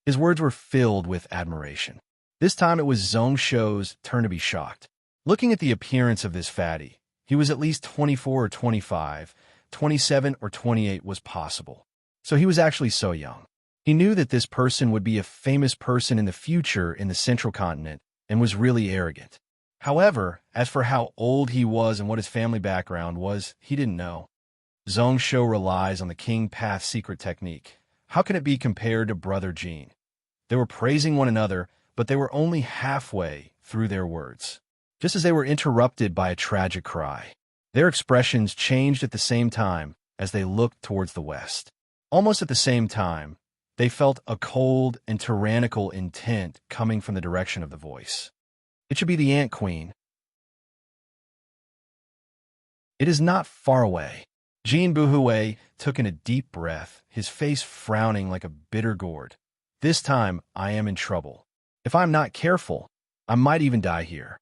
His words were filled with admiration. This time it was Zhong Shou's turn to be shocked. Looking at the appearance of this fatty, he was at least 24 or 25, 27 or 28 was possible. So he was actually so young. He knew that this person would be a famous person in the future in the Central Continent and was really arrogant. However, as for how old he was and what his family background was, he didn't know. Zhong Shou relies on the King Path secret technique. How can it be compared to Brother Jin? They were praising one another, but they were only halfway through their words, just as they were interrupted by a tragic cry. Their expressions changed at the same time as they looked towards the west. Almost at the same time, they felt a cold and tyrannical intent coming from the direction of the voice. It should be the Ant Queen. It is not far away. Jin Buhui took in a deep breath, his face frowning like a bitter gourd. This time, I am in trouble. If I'm not careful, I might even die here.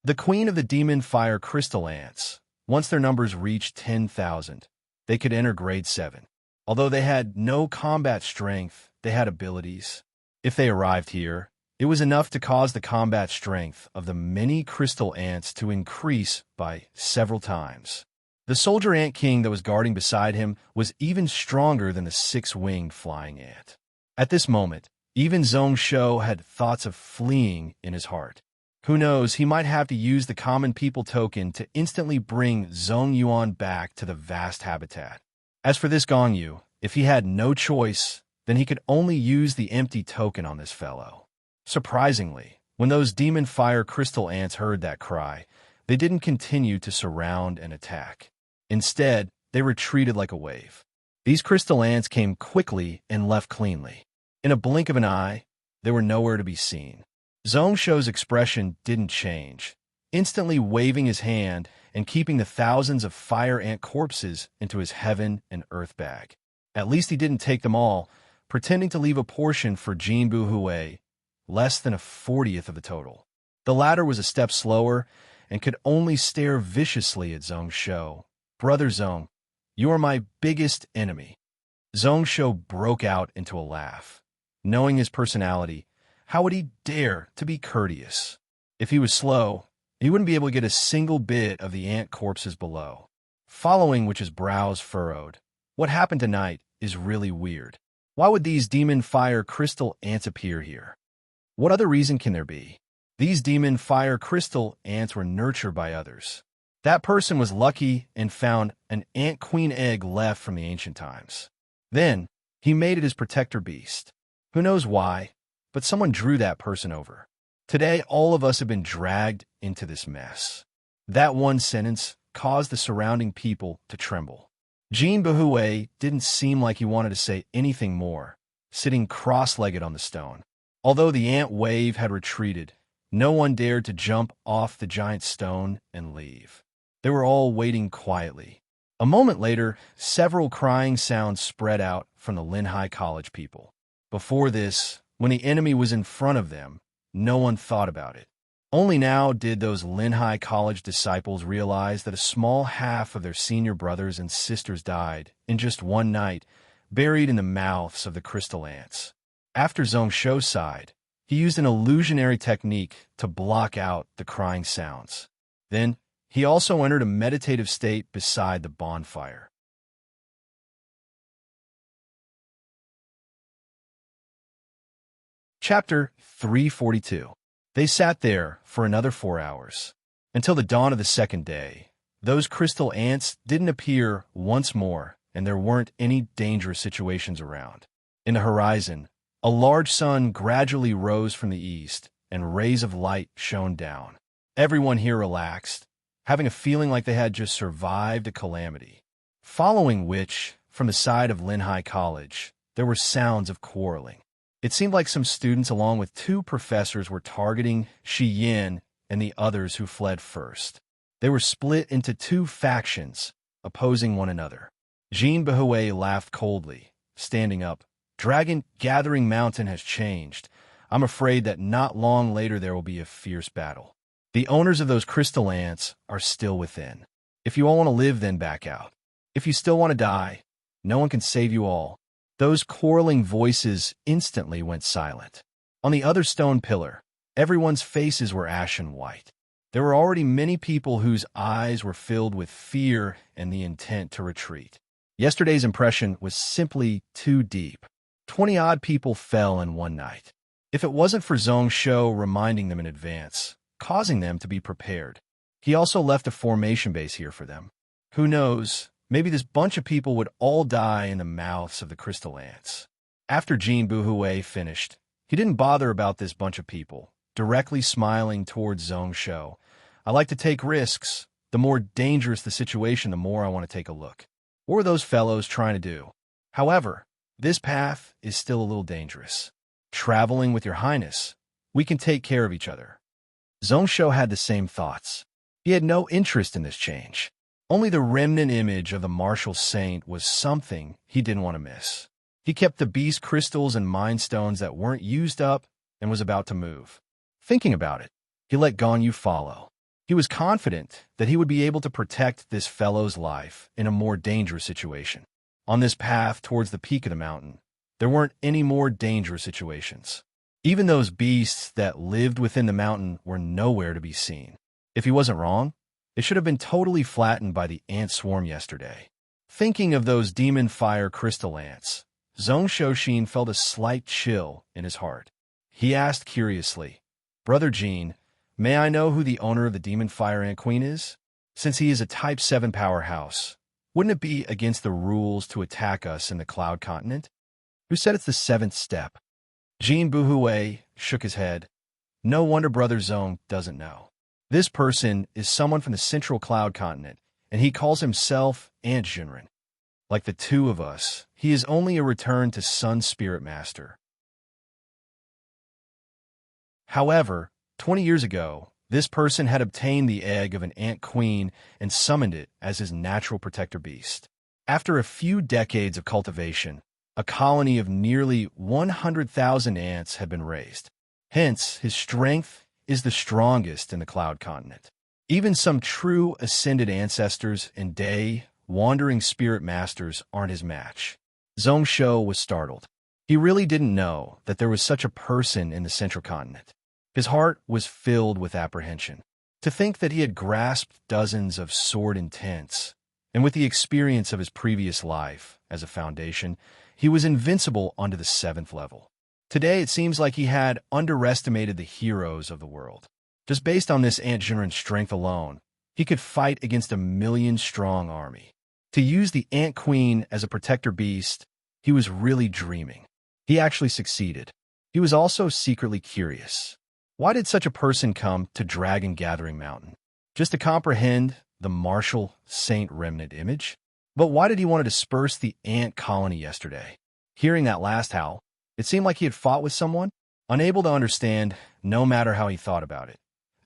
The queen of the demon fire crystal ants, once their numbers reached 10,000, they could enter grade 7. Although they had no combat strength, they had abilities. If they arrived here, it was enough to cause the combat strength of the many crystal ants to increase by several times. The soldier ant king that was guarding beside him was even stronger than the 6-winged flying ant. At this moment, even Zhong Shou had thoughts of fleeing in his heart. Who knows, he might have to use the common people token to instantly bring Zhong Yuan back to the vast habitat. As for this Gong Yu, if he had no choice, then he could only use the empty token on this fellow. Surprisingly, when those demon fire crystal ants heard that cry, they didn't continue to surround and attack. Instead, they retreated like a wave. These crystal ants came quickly and left cleanly. In a blink of an eye, they were nowhere to be seen. Zhong Shou's expression didn't change, instantly waving his hand and keeping the thousands of fire ant corpses into his heaven and earth bag. At least he didn't take them all, pretending to leave a portion for Jin Buhui, less than a 40th of the total. The latter was a step slower and could only stare viciously at Zhong Shou. Brother Zhong, you are my biggest enemy. Zhong Shou broke out into a laugh. Knowing his personality, how would he dare to be courteous? If he was slow, he wouldn't be able to get a single bit of the ant corpses below. Following which his brows furrowed. What happened tonight is really weird. Why would these demon fire crystal ants appear here? What other reason can there be? These demon fire crystal ants were nurtured by others. That person was lucky and found an ant queen egg left from the ancient times. Then, he made it his protector beast. Who knows why, but someone drew that person over. Today, all of us have been dragged into this mess. That one sentence caused the surrounding people to tremble. Jean Behouet didn't seem like he wanted to say anything more, sitting cross-legged on the stone. Although the ant wave had retreated, no one dared to jump off the giant stone and leave. They were all waiting quietly. A moment later, several crying sounds spread out from the Linhai College people. Before this, when the enemy was in front of them, no one thought about it. Only now did those Linhai College disciples realize that a small half of their senior brothers and sisters died in just one night, buried in the mouths of the crystal ants. After Zhong Shou sighed, he used an illusionary technique to block out the crying sounds. Then, he also entered a meditative state beside the bonfire. Chapter 342. They sat there for another 4 hours. Until the dawn of the second day, those crystal ants didn't appear once more, and there weren't any dangerous situations around. In the horizon, a large sun gradually rose from the east, and rays of light shone down. Everyone here relaxed, having a feeling like they had just survived a calamity. Following which, from the side of Linhai College, there were sounds of quarreling. It seemed like some students along with 2 professors were targeting Shi Yin and the others who fled first. They were split into 2 factions, opposing one another. Jean Behouet laughed coldly, standing up. Dragon Gathering Mountain has changed. I'm afraid that not long later there will be a fierce battle. The owners of those crystal ants are still within. If you all want to live, then back out. If you still want to die, no one can save you all. Those quarreling voices instantly went silent. On the other stone pillar, everyone's faces were ashen white. There were already many people whose eyes were filled with fear and the intent to retreat. Yesterday's impression was simply too deep. 20-odd people fell in one night. If it wasn't for Zhong Shou reminding them in advance, causing them to be prepared, he also left a formation base here for them. Who knows? Maybe this bunch of people would all die in the mouths of the crystal ants. After Jean Behouet finished, he didn't bother about this bunch of people, directly smiling towards Zhong Shou. I like to take risks. The more dangerous the situation, the more I want to take a look. What are those fellows trying to do? However, this path is still a little dangerous. Traveling with your highness, we can take care of each other. Zhong Shou had the same thoughts. He had no interest in this change. Only the remnant image of the martial saint was something he didn't want to miss. He kept the beast crystals and mind stones that weren't used up and was about to move. Thinking about it, he let Ganyu follow. He was confident that he would be able to protect this fellow's life in a more dangerous situation. On this path towards the peak of the mountain, there weren't any more dangerous situations. Even those beasts that lived within the mountain were nowhere to be seen. If he wasn't wrong, they should have been totally flattened by the ant swarm yesterday. Thinking of those demon fire crystal ants, Zhong Shouxin felt a slight chill in his heart. He asked curiously, Brother Jean, may I know who the owner of the demon fire ant queen is? Since he is a Type 7 powerhouse, wouldn't it be against the rules to attack us in the Cloud Continent? Who said it's the 7th step? Jean Behouet shook his head. No wonder Brother Zhong doesn't know. This person is someone from the Central Cloud Continent, and he calls himself Ant Jinren. Like the 2 of us, he is only a return to Sun Spirit Master. However, 20 years ago, this person had obtained the egg of an ant queen and summoned it as his natural protector beast. After a few decades of cultivation, a colony of nearly 100,000 ants had been raised. Hence, his strength is the strongest in the Cloud Continent. Even some true ascended ancestors and wandering spirit masters aren't his match. Zhong Shou was startled. He really didn't know that there was such a person in the Central Continent. His heart was filled with apprehension. To think that he had grasped dozens of sword intents, and with the experience of his previous life as a foundation, he was invincible onto the 7th level. Today, it seems like he had underestimated the heroes of the world. Just based on this Ant Jinren's strength alone, He could fight against a million-strong army. To use the Ant Queen as a protector beast, he was really dreaming. He actually succeeded. He was also secretly curious. Why did such a person come to Dragon Gathering Mountain? Just to comprehend the martial saint remnant image? But why did he want to disperse the ant colony yesterday? Hearing that last howl, it seemed like he had fought with someone. Unable to understand, no matter how he thought about it,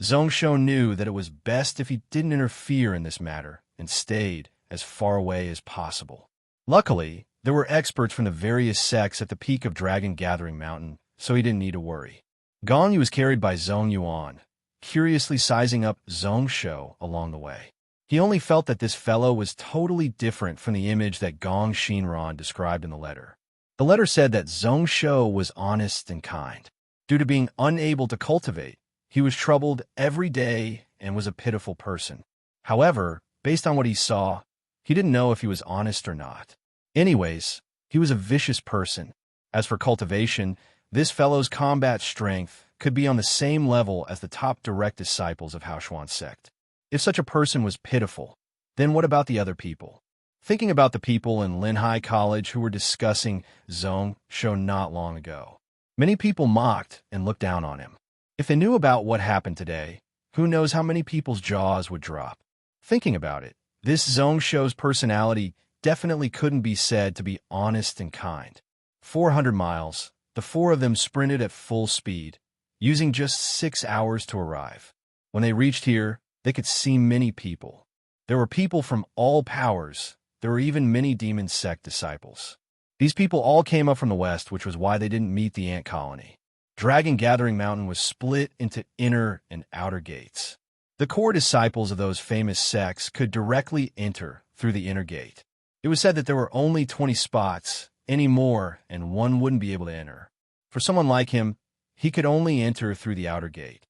Zhongsho knew that it was best if he didn't interfere in this matter and stayed as far away as possible. Luckily, there were experts from the various sects at the peak of Dragon Gathering Mountain, so he didn't need to worry. Gong Yu was carried by Zhong Yuan, curiously sizing up Zhongsho along the way. He only felt that this fellow was totally different from the image that Gong Shinran described in the letter. The letter said that Zhongsho was honest and kind. Due to being unable to cultivate, he was troubled every day and was a pitiful person. However, based on what he saw, he didn't know if he was honest or not. Anyways, he was a vicious person. As for cultivation, this fellow's combat strength could be on the same level as the top direct disciples of Haoshuan's sect. If such a person was pitiful, then what about the other people? Thinking about the people in Linhai College who were discussing Zhongsho not long ago, many people mocked and looked down on him. If they knew about what happened today, who knows how many people's jaws would drop. Thinking about it, this Zhongsho's personality definitely couldn't be said to be honest and kind. 400 miles, the four of them sprinted at full speed, using just 6 hours to arrive. When they reached here, they could see many people. There were people from all powers. There were even many demon sect disciples. These people all came up from the west, which was why they didn't meet the ant colony. Dragon Gathering Mountain was split into inner and outer gates. The core disciples of those famous sects could directly enter through the inner gate. It was said that there were only 20 spots, any more, and one wouldn't be able to enter. For someone like him, he could only enter through the outer gate.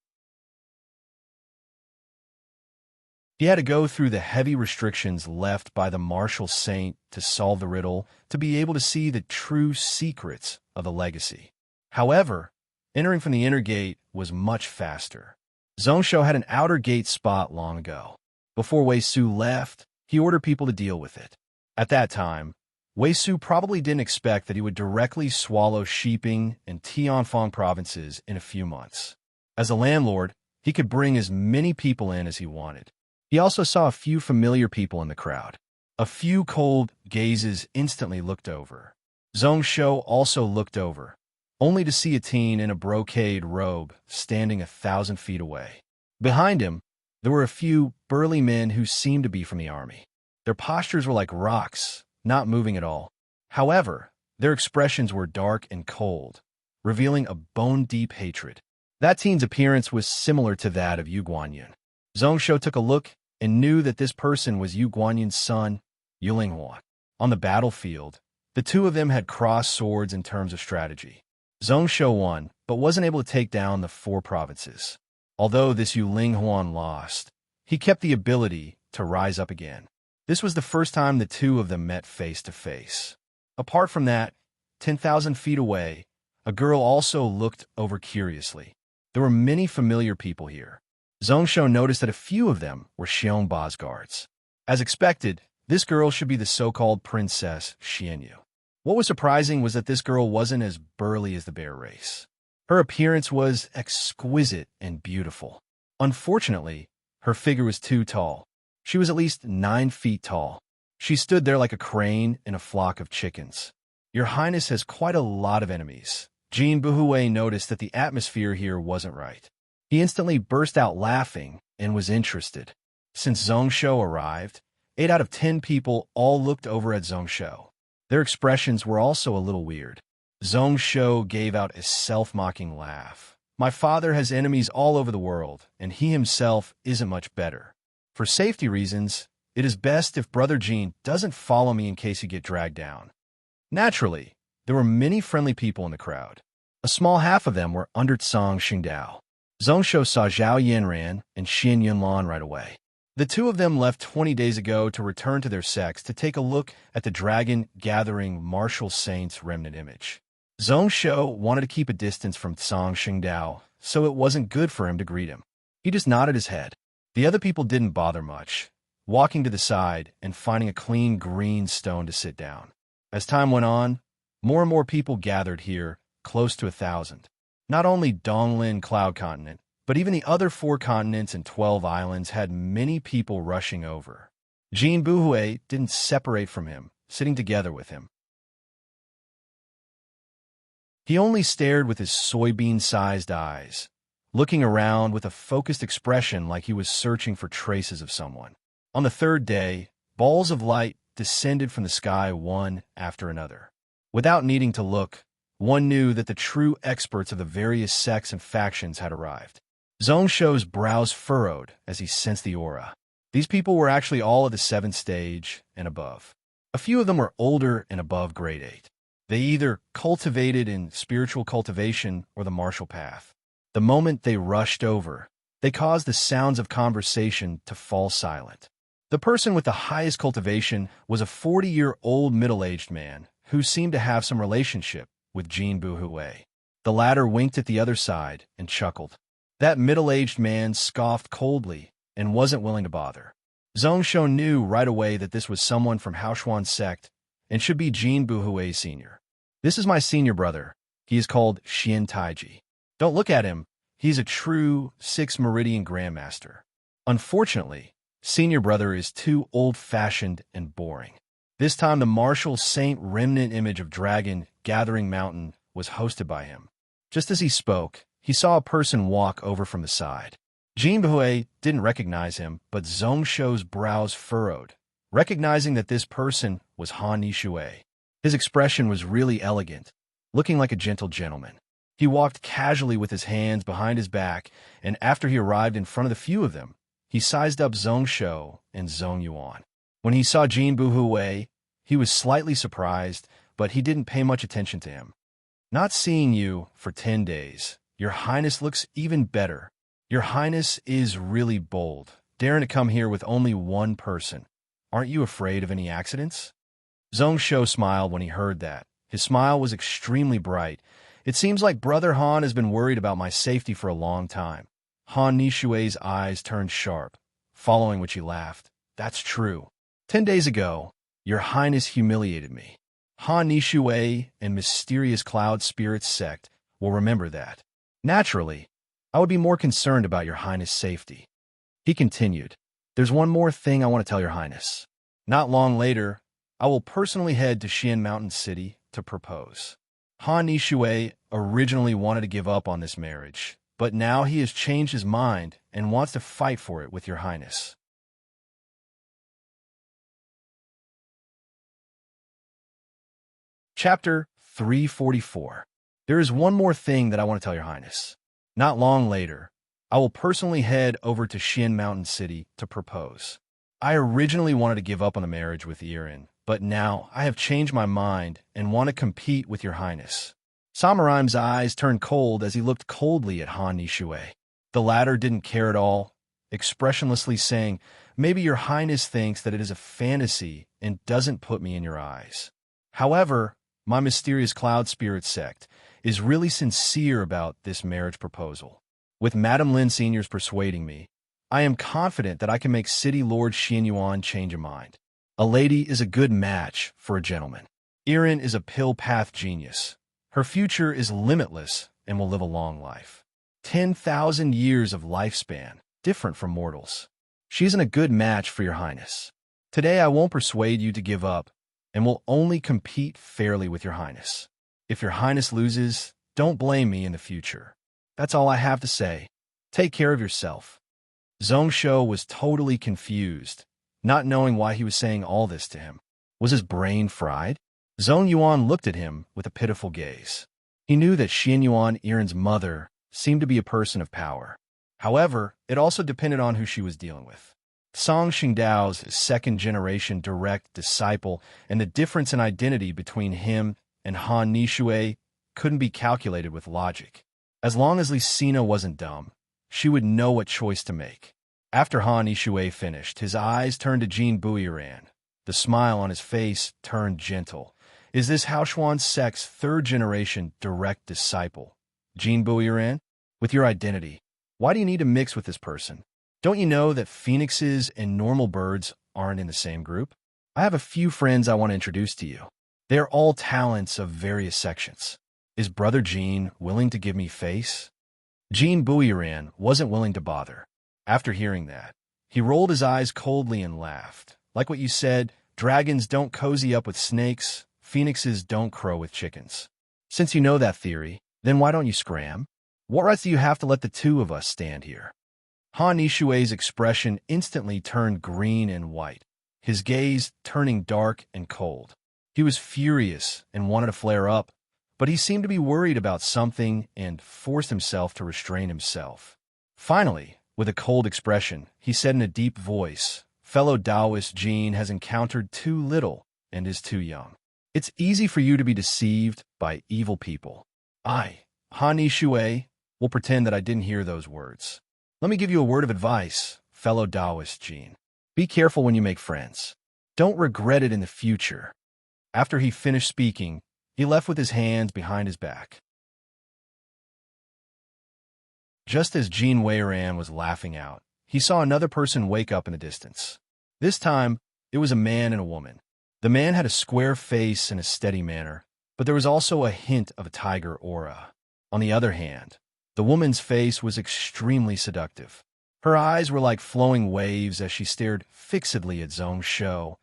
He had to go through the heavy restrictions left by the martial saint to solve the riddle, to be able to see the true secrets of the legacy. However, entering from the inner gate was much faster. Zhongsho had an outer gate spot long ago. Before Wei Su left, he ordered people to deal with it. At that time, Wei Su probably didn't expect that he would directly swallow Shiping and Tianfang provinces in a few months. As a landlord, he could bring as many people in as he wanted. He also saw a few familiar people in the crowd. A few cold gazes instantly looked over. Zhongsho also looked over, only to see a teen in a brocade robe standing 1,000 feet away. Behind him, there were a few burly men who seemed to be from the army. Their postures were like rocks, not moving at all. However, their expressions were dark and cold, revealing a bone-deep hatred. That teen's appearance was similar to that of Yu Guanyin. Zhongsho took a look and knew that this person was Yu Guanyin's son, Yu Linghuan. On the battlefield, the two of them had crossed swords in terms of strategy. Zhongsho won, but wasn't able to take down the 4 provinces. Although this Yu Linghuan lost, he kept the ability to rise up again. This was the first time the two of them met face to face. Apart from that, 10,000 feet away, a girl also looked over curiously. There were many familiar people here. Zhongsho noticed that a few of them were Xiongba's guards. As expected, this girl should be the so-called Princess Xianyu. What was surprising was that this girl wasn't as burly as the bear race. Her appearance was exquisite and beautiful. Unfortunately, her figure was too tall. She was at least 9 feet tall. She stood there like a crane in a flock of chickens. Your Highness has quite a lot of enemies. Jin Buhui noticed that the atmosphere here wasn't right. He instantly burst out laughing and was interested. Since Zhongsho arrived, 8 out of 10 people all looked over at Zhongsho. Their expressions were also a little weird. Zhongsho gave out a self-mocking laugh. My father has enemies all over the world, and he himself isn't much better. For safety reasons, it is best if Brother Jin doesn't follow me in case you get dragged down. Naturally, there were many friendly people in the crowd. A small half of them were under Tsang Xingdao. Zhongsho saw Zhao Yanran and Xin Yunlan right away. The two of them left 20 days ago to return to their sects to take a look at the Dragon Gathering Martial Saints remnant image. Zhongsho wanted to keep a distance from Tsang Xingdao, so it wasn't good for him to greet him. He just nodded his head. The other people didn't bother much, walking to the side and finding a clean green stone to sit down. As time went on, more and more people gathered here, close to 1,000. Not only Donglin Cloud Continent, but even the other 4 continents and 12 islands had many people rushing over. Jean Buhue didn't separate from him, sitting together with him. He only stared with his soybean-sized eyes, looking around with a focused expression like he was searching for traces of someone. On the 3rd day, balls of light descended from the sky one after another. Without needing to look, one knew that the true experts of the various sects and factions had arrived. Zhongsho's brows furrowed as he sensed the aura. These people were actually all of the 7th stage and above. A few of them were older and above grade 8. They either cultivated in spiritual cultivation or the martial path. The moment they rushed over, they caused the sounds of conversation to fall silent. The person with the highest cultivation was a 40-year-old middle-aged man who seemed to have some relationship with Jean Buhue. The latter winked at the other side and chuckled. That middle-aged man scoffed coldly and wasn't willing to bother. Zhongsho knew right away that this was someone from Haoshuan's sect and should be Jean Buhue Sr. This is my senior brother. He is called Xian Taiji. Don't look at him. He's a true 6th Meridian Grandmaster. Unfortunately, senior brother is too old-fashioned and boring. This time the martial saint remnant image of Dragon Gathering Mountain was hosted by him. Just as he spoke, he saw a person walk over from the side. Jean Buhue didn't recognize him, but Zhongsho's brows furrowed, recognizing that this person was Han Nishue. His expression was really elegant, looking like a gentle gentleman. He walked casually with his hands behind his back, and after he arrived in front of the few of them, he sized up Zhongsho and Zhongyuan. When he saw Jean Buhue, he was slightly surprised, but he didn't pay much attention to him. Not seeing you for 10 days, Your Highness looks even better. Your Highness is really bold, daring to come here with only one person. Aren't you afraid of any accidents? Zhongsho smiled when he heard that. His smile was extremely bright. It seems like Brother Han has been worried about my safety for a long time. Han Nishue's eyes turned sharp, following which he laughed. That's true. 10 days ago, Your Highness humiliated me. Han Nishue and Mysterious Cloud Spirit Sect will remember that. Naturally, I would be more concerned about Your Highness' safety. He continued, There's one more thing I want to tell Your Highness. Not long later, I will personally head to Xian Mountain City to propose. Han Nishue originally wanted to give up on this marriage, but now he has changed his mind and wants to fight for it with Your Highness. Chapter 344. There is one more thing that I want to tell Your Highness. Not long later, I will personally head over to Xian Mountain City to propose. I originally wanted to give up on the marriage with Irin, but now I have changed my mind and want to compete with Your Highness. Samuraim's eyes turned cold as he looked coldly at Han Nishue. The latter didn't care at all, expressionlessly saying, Maybe Your Highness thinks that it is a fantasy and doesn't put me in your eyes. However, my Mysterious Cloud Spirit Sect is really sincere about this marriage proposal. With Madame Lin Sr.'s persuading me, I am confident that I can make City Lord Xianyuan change a mind. A lady is a good match for a gentleman. Irin is a pill path genius. Her future is limitless and will live a long life. 10,000 years of lifespan, different from mortals. She isn't a good match for Your Highness. Today I won't persuade you to give up and will only compete fairly with Your Highness. If Your Highness loses, don't blame me in the future. That's all I have to say. Take care of yourself. Zhongsho was totally confused, not knowing why he was saying all this to him. Was his brain fried? Zhongyuan looked at him with a pitiful gaze. He knew that Xianyuan, Irin's mother, seemed to be a person of power. However, it also depended on who she was dealing with. Song Xingdao's second-generation direct disciple, and the difference in identity between him and Han Nishue couldn't be calculated with logic. As long as Lisina wasn't dumb, she would know what choice to make. After Han Nishue finished, his eyes turned to Jean Buiran. The smile on his face turned gentle. Is this Haoshuan sect's third-generation direct disciple? Jean Buiran, with your identity, why do you need to mix with this person? Don't you know that phoenixes and normal birds aren't in the same group? I have a few friends I want to introduce to you. They are all talents of various sections. Is Brother Jean willing to give me face? Jean Bouiran wasn't willing to bother. After hearing that, he rolled his eyes coldly and laughed. Like what you said, dragons don't cozy up with snakes, phoenixes don't crow with chickens. Since you know that theory, then why don't you scram? What rights do you have to let the two of us stand here? Han Nishue's expression instantly turned green and white, his gaze turning dark and cold. He was furious and wanted to flare up, but he seemed to be worried about something and forced himself to restrain himself. Finally, with a cold expression, he said in a deep voice, "Fellow Taoist Jean has encountered too little and is too young. It's easy for you to be deceived by evil people. I, Han Nishue, will pretend that I didn't hear those words. Let me give you a word of advice, fellow Taoist Jean. Be careful when you make friends. Don't regret it in the future." After he finished speaking, he left with his hands behind his back. Just as Jean Weiran was laughing out, he saw another person wake up in the distance. This time, it was a man and a woman. The man had a square face and a steady manner, but there was also a hint of a tiger aura. On the other hand, the woman's face was extremely seductive. Her eyes were like flowing waves as she stared fixedly at Zhong Shou,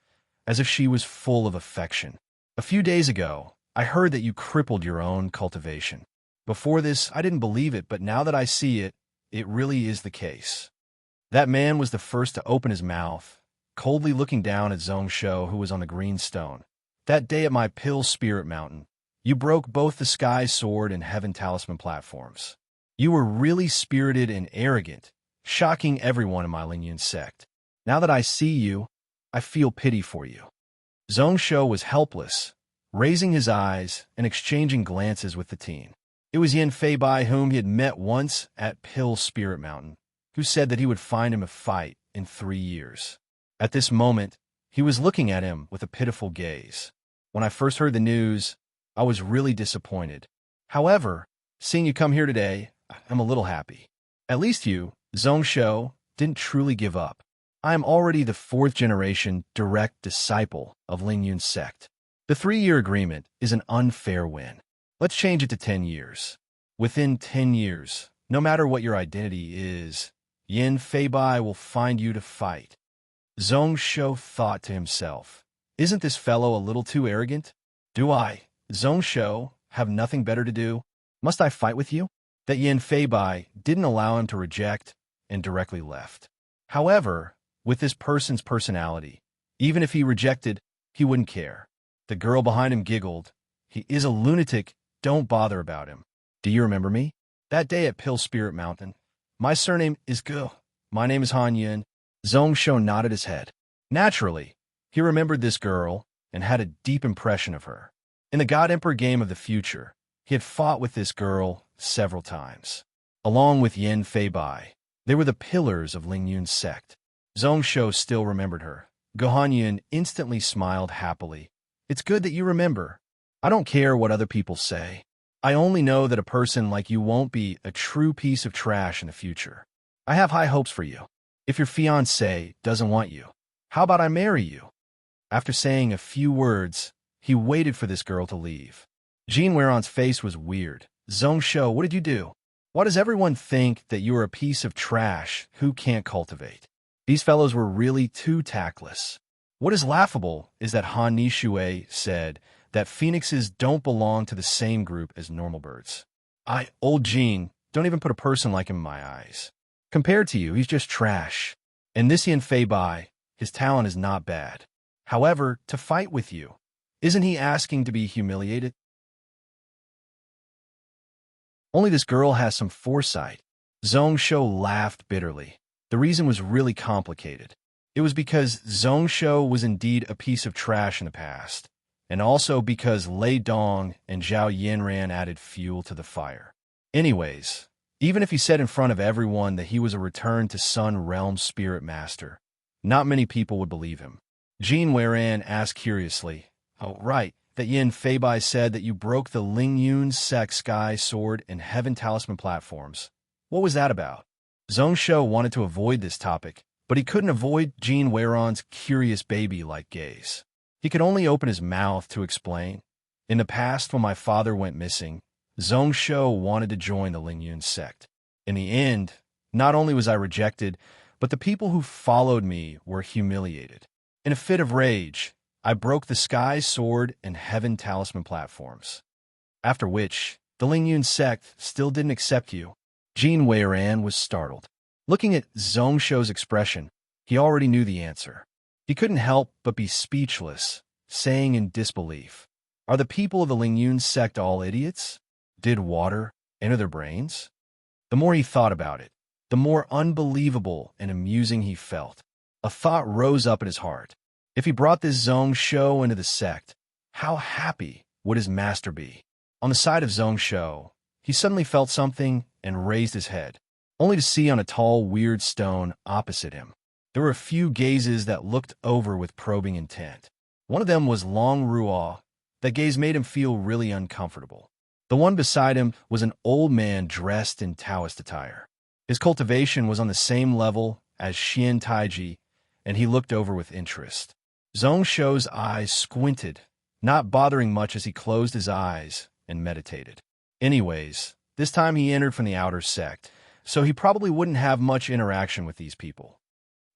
as if she was full of affection. "A few days ago, I heard that you crippled your own cultivation. Before this, I didn't believe it, but now that I see it, it really is the case." That man was the first to open his mouth, coldly looking down at Zhong Shou, who was on the green stone. "That day at my Pill Spirit Mountain, you broke both the Sky Sword and Heaven Talisman platforms. You were really spirited and arrogant, shocking everyone in my Lingyun sect. Now that I see you, I feel pity for you." Zhong Shou was helpless, raising his eyes and exchanging glances with the teen. It was Yin Feibai, whom he had met once at Pill Spirit Mountain, who said that he would find him a fight in 3 years. At this moment, he was looking at him with a pitiful gaze. "When I first heard the news, I was really disappointed. However, seeing you come here today, I'm a little happy. At least you, Zhong Shou, didn't truly give up. I am already the 4th generation direct disciple of Lingyun's sect. The 3-year agreement is an unfair win. Let's change it to 10 years. Within 10 years, no matter what your identity is, Yin Feibai will find you to fight." Zhong Shou thought to himself, "Isn't this fellow a little too arrogant? Do I, Zhong Shou, have nothing better to do? Must I fight with you?" That Yin Feibai didn't allow him to reject and directly left. However, with this person's personality, even if he rejected, he wouldn't care. The girl behind him giggled. "He is a lunatic. Don't bother about him. Do you remember me? That day at Pill Spirit Mountain. My surname is Gu. My name is Han Yun." Zhong Shou nodded his head. Naturally, he remembered this girl and had a deep impression of her. In the God Emperor game of the future, he had fought with this girl several times. Along with Yin Feibai, they were the pillars of Lingyun's sect. Zhong Shou still remembered her. Gohan Yun instantly smiled happily. "It's good that you remember. I don't care what other people say. I only know that a person like you won't be a true piece of trash in the future. I have high hopes for you. If your fiancé doesn't want you, how about I marry you?" After saying a few words, he waited for this girl to leave. Jean Weiran's face was weird. "Zhong Shou, what did you do? Why does everyone think that you are a piece of trash who can't cultivate? These fellows were really too tactless." What is laughable is that Han Nishue said that phoenixes don't belong to the same group as normal birds. Old Jean, don't even put a person like him in my eyes. Compared to you, he's just trash. And this Yin Feibai, his talent is not bad. However, to fight with you, isn't he asking to be humiliated? Only this girl has some foresight. Zhong Shou laughed bitterly. The reason was really complicated. It was because Zhong Shou was indeed a piece of trash in the past, and also because Lei Dong and Zhao Yanran added fuel to the fire. Anyways, even if he said in front of everyone that he was a return to Sun Realm Spirit Master, not many people would believe him. Jean Weiran asked curiously, "Oh, right, that Yin Feibai said that you broke the Lingyun Sect Sky Sword and Heaven Talisman platforms. What was that about?" Zhongsho wanted to avoid this topic, but he couldn't avoid Jean Weiron's curious baby-like gaze. He could only open his mouth to explain. In the past, when my father went missing, Zhongsho wanted to join the Lingyun sect. In the end, not only was I rejected, but the people who followed me were humiliated. In a fit of rage, I broke the Sky Sword and Heaven Talisman platforms. After which, the Lingyun sect still didn't accept you. Jean Weiran was startled. Looking at Zhongsho's expression, he already knew the answer. He couldn't help but be speechless, saying in disbelief, "Are the people of the Lingyun sect all idiots? Did water enter their brains?" The more he thought about it, the more unbelievable and amusing he felt. A thought rose up in his heart. If he brought this Zhongsho into the sect, how happy would his master be? On the side of Zhongsho, he suddenly felt something and raised his head, only to see on a tall, weird stone opposite him. There were a few gazes that looked over with probing intent. One of them was Long Ruo. That gaze made him feel really uncomfortable. The one beside him was an old man dressed in Taoist attire. His cultivation was on the same level as Xian Taiji, and he looked over with interest. Zhongsho's eyes squinted, not bothering much as he closed his eyes and meditated. Anyways, this time he entered from the outer sect, so he probably wouldn't have much interaction with these people.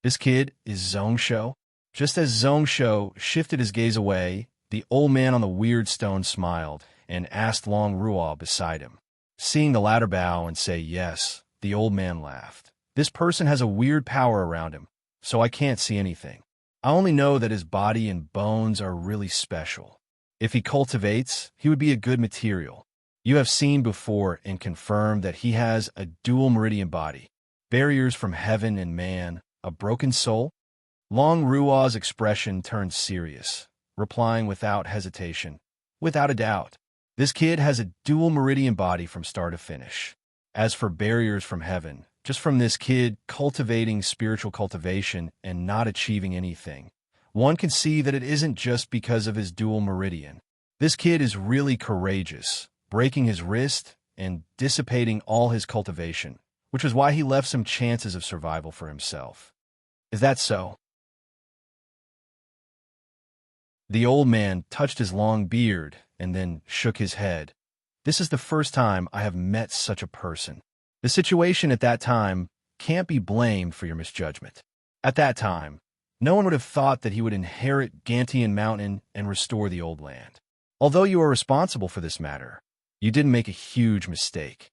This kid is Zhongsho? Just as Zhongsho shifted his gaze away, the old man on the weird stone smiled and asked Long Ruo beside him. Seeing the latter bow and say yes, the old man laughed. This person has a weird power around him, so I can't see anything. I only know that his body and bones are really special. If he cultivates, he would be a good material. You have seen before and confirmed that he has a dual meridian body, barriers from heaven and man, a broken soul. Long Ruo's expression turned serious, replying without hesitation, "Without a doubt. This kid has a dual meridian body from start to finish. As for barriers from heaven, just from this kid cultivating spiritual cultivation and not achieving anything, one can see that it isn't just because of his dual meridian. This kid is really courageous, breaking his wrist and dissipating all his cultivation, which is why he left some chances of survival for himself." Is that so? The old man touched his long beard and then shook his head. This is the first time I have met such a person. The situation at that time can't be blamed for your misjudgment. At that time, no one would have thought that he would inherit Gantian Mountain and restore the old land. Although you are responsible for this matter, you didn't make a huge mistake.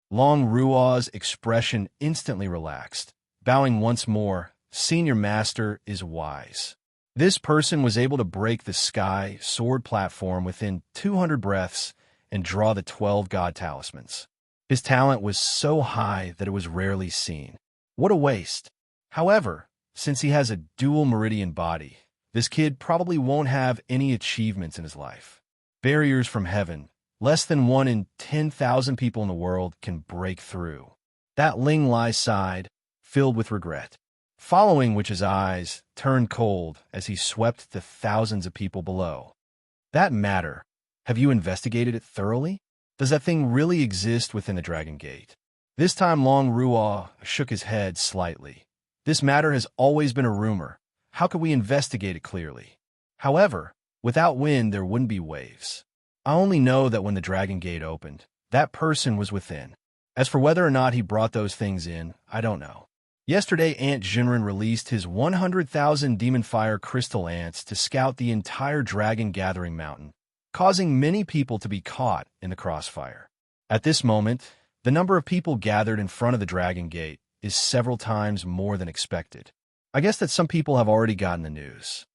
Long Ruo's expression instantly relaxed. Bowing once more, Senior Master is wise. This person was able to break the Sky Sword platform within 200 breaths and draw the 12 God Talismans. His talent was so high that it was rarely seen. What a waste. However, since he has a dual meridian body, this kid probably won't have any achievements in his life. Barriers from heaven. Less than 1 in 10,000 people in the world can break through. That Ling Lai sighed, filled with regret, following which his eyes turned cold as he swept the thousands of people below. That matter, have you investigated it thoroughly? Does that thing really exist within the Dragon Gate? This time Long Ruo shook his head slightly. This matter has always been a rumor. How could we investigate it clearly? However, without wind there wouldn't be waves. I only know that when the Dragon Gate opened, that person was within. As for whether or not he brought those things in, I don't know. Yesterday, Ant Jinren released his 100,000 Demon Fire Crystal Ants to scout the entire Dragon Gathering Mountain, causing many people to be caught in the crossfire. At this moment, the number of people gathered in front of the Dragon Gate is several times more than expected. I guess that some people have already gotten the news.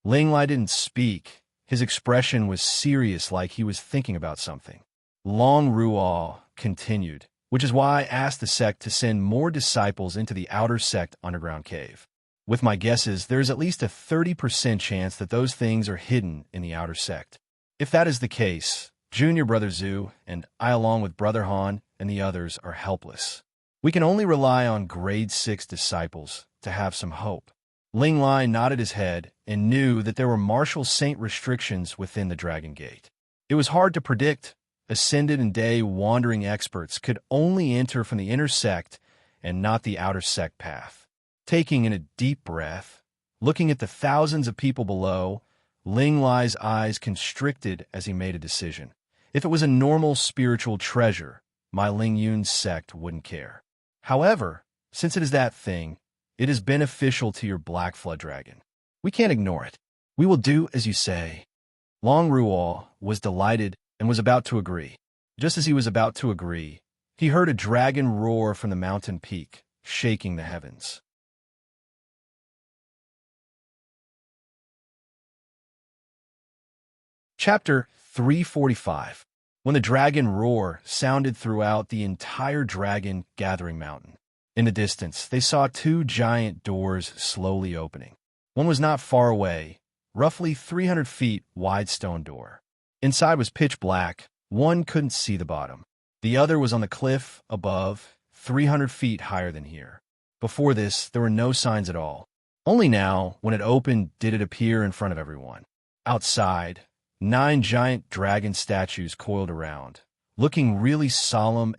Ling Lai didn't speak. His expression was serious, like he was thinking about something. Long Ruo continued, which is why I asked the sect to send more disciples into the outer sect underground cave. With my guesses, there's at least a 30% chance that those things are hidden in the outer sect. If that is the case, Junior Brother Zhu and I, along with Brother Han and the others, are helpless. We can only rely on grade 6 disciples to have some hope. Ling Lai nodded his head and knew that there were martial saint restrictions within the Dragon Gate. It was hard to predict. Ascended and day wandering experts could only enter from the inner sect and not the outer sect path. Taking in a deep breath, looking at the thousands of people below, Ling Lai's eyes constricted as he made a decision. If it was a normal spiritual treasure, my Ling Yun's sect wouldn't care. However, since it is that thing, it is beneficial to your Black Flood Dragon. We can't ignore it. We will do as you say. Long Ruo was delighted and was about to agree. Just as he was about to agree, he heard a dragon roar from the mountain peak, shaking the heavens. Chapter 345. When the dragon roar sounded throughout the entire dragon gathering mountain. In the distance, they saw two giant doors slowly opening. One was not far away, roughly 300 feet wide stone door. Inside was pitch black, one couldn't see the bottom. The other was on the cliff above, 300 feet higher than here. Before this, there were no signs at all. Only now, when it opened, did it appear in front of everyone. Outside, 9 giant dragon statues coiled around, looking really solemn,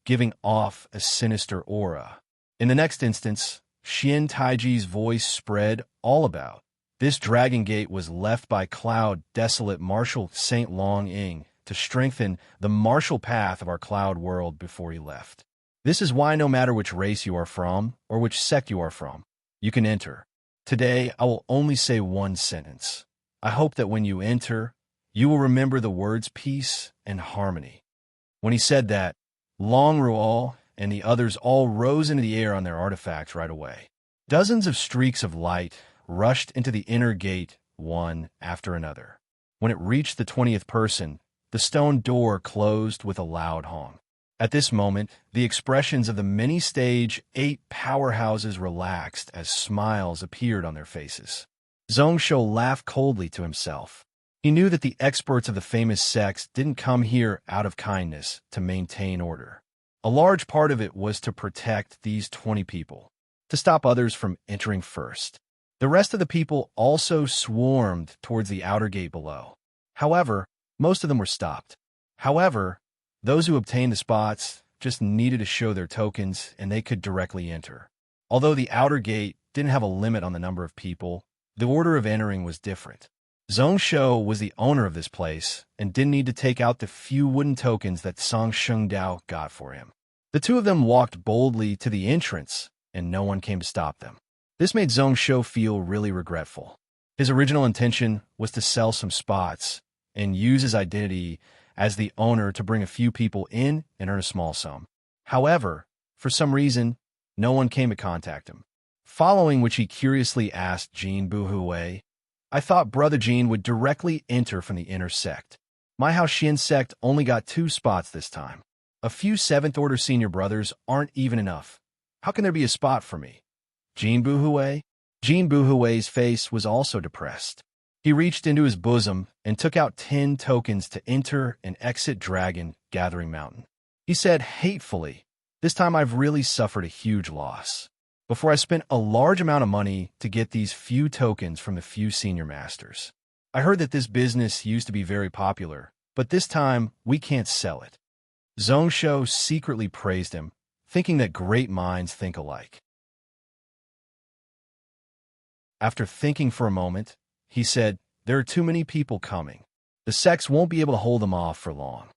giving off a sinister aura. In the next instance, Xian Taiji's voice spread all about. This dragon gate was left by Cloud Desolate Marshal Saint Long Ying to strengthen the martial path of our cloud world before he left. This is why no matter which race you are from or which sect you are from, you can enter. Today, I will only say one sentence. I hope that when you enter, you will remember the words peace and harmony. When he said that, Long Ruo and the others all rose into the air on their artifacts right away. Dozens of streaks of light rushed into the inner gate, one after another. When it reached the 20th person, the stone door closed with a loud honk. At this moment, the expressions of the many-stage 8 powerhouses relaxed as smiles appeared on their faces. Zhongshou laughed coldly to himself. He knew that the experts of the famous sects didn't come here out of kindness to maintain order. A large part of it was to protect these 20 people, to stop others from entering first. The rest of the people also swarmed towards the outer gate below. However, most of them were stopped. However, those who obtained the spots just needed to show their tokens and they could directly enter. Although the outer gate didn't have a limit on the number of people, the order of entering was different. Zhongshou was the owner of this place and didn't need to take out the few wooden tokens that Song Shengdao got for him. The two of them walked boldly to the entrance, and no one came to stop them. This made Zhongshou feel really regretful. His original intention was to sell some spots and use his identity as the owner to bring a few people in and earn a small sum. However, for some reason, no one came to contact him. Following which he curiously asked Jin Buhui, I thought Brother Jin would directly enter from the inner sect. My Hao Xin sect only got 2 spots this time. A few 7th Order senior brothers aren't even enough. How can there be a spot for me? Jin Buhui? Jin Buhui's face was also depressed. He reached into his bosom and took out 10 tokens to enter and exit Dragon Gathering Mountain. He said hatefully, this time I've really suffered a huge loss. Before I spent a large amount of money to get these few tokens from the few senior masters. I heard that this business used to be very popular, but this time we can't sell it. Zhongshou secretly praised him, thinking that great minds think alike. After thinking for a moment, he said, there are too many people coming. The sects won't be able to hold them off for long.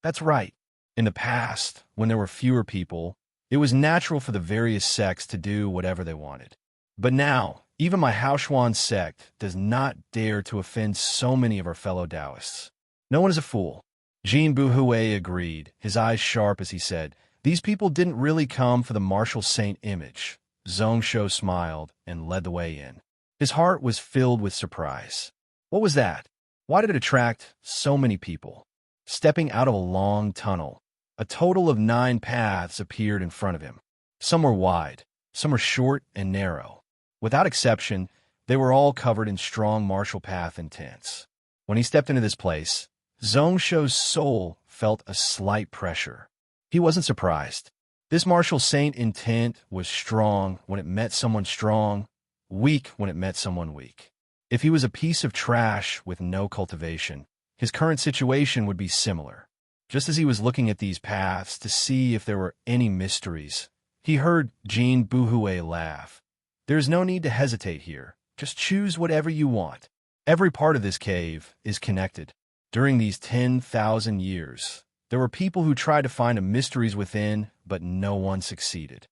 That's right. In the past, when there were fewer people, it was natural for the various sects to do whatever they wanted. But now, even my Haoshuan sect does not dare to offend so many of our fellow Taoists. No one is a fool. Jin Buhui agreed, his eyes sharp as he said, these people didn't really come for the martial saint image. Zhongshou smiled and led the way in. His heart was filled with surprise. What was that? Why did it attract so many people? Stepping out of a long tunnel, a total of 9 paths appeared in front of him. Some were wide, some were short and narrow. Without exception, they were all covered in strong martial path intents. When he stepped into this place, Zhongshou's soul felt a slight pressure. He wasn't surprised. This martial saint intent was strong when it met someone strong, weak when it met someone weak. If he was a piece of trash with no cultivation, his current situation would be similar. Just as he was looking at these paths to see if there were any mysteries, he heard Jean Buhue laugh. There's no need to hesitate here. Just choose whatever you want. Every part of this cave is connected. During these 10,000 years, there were people who tried to find the mysteries within, but no one succeeded.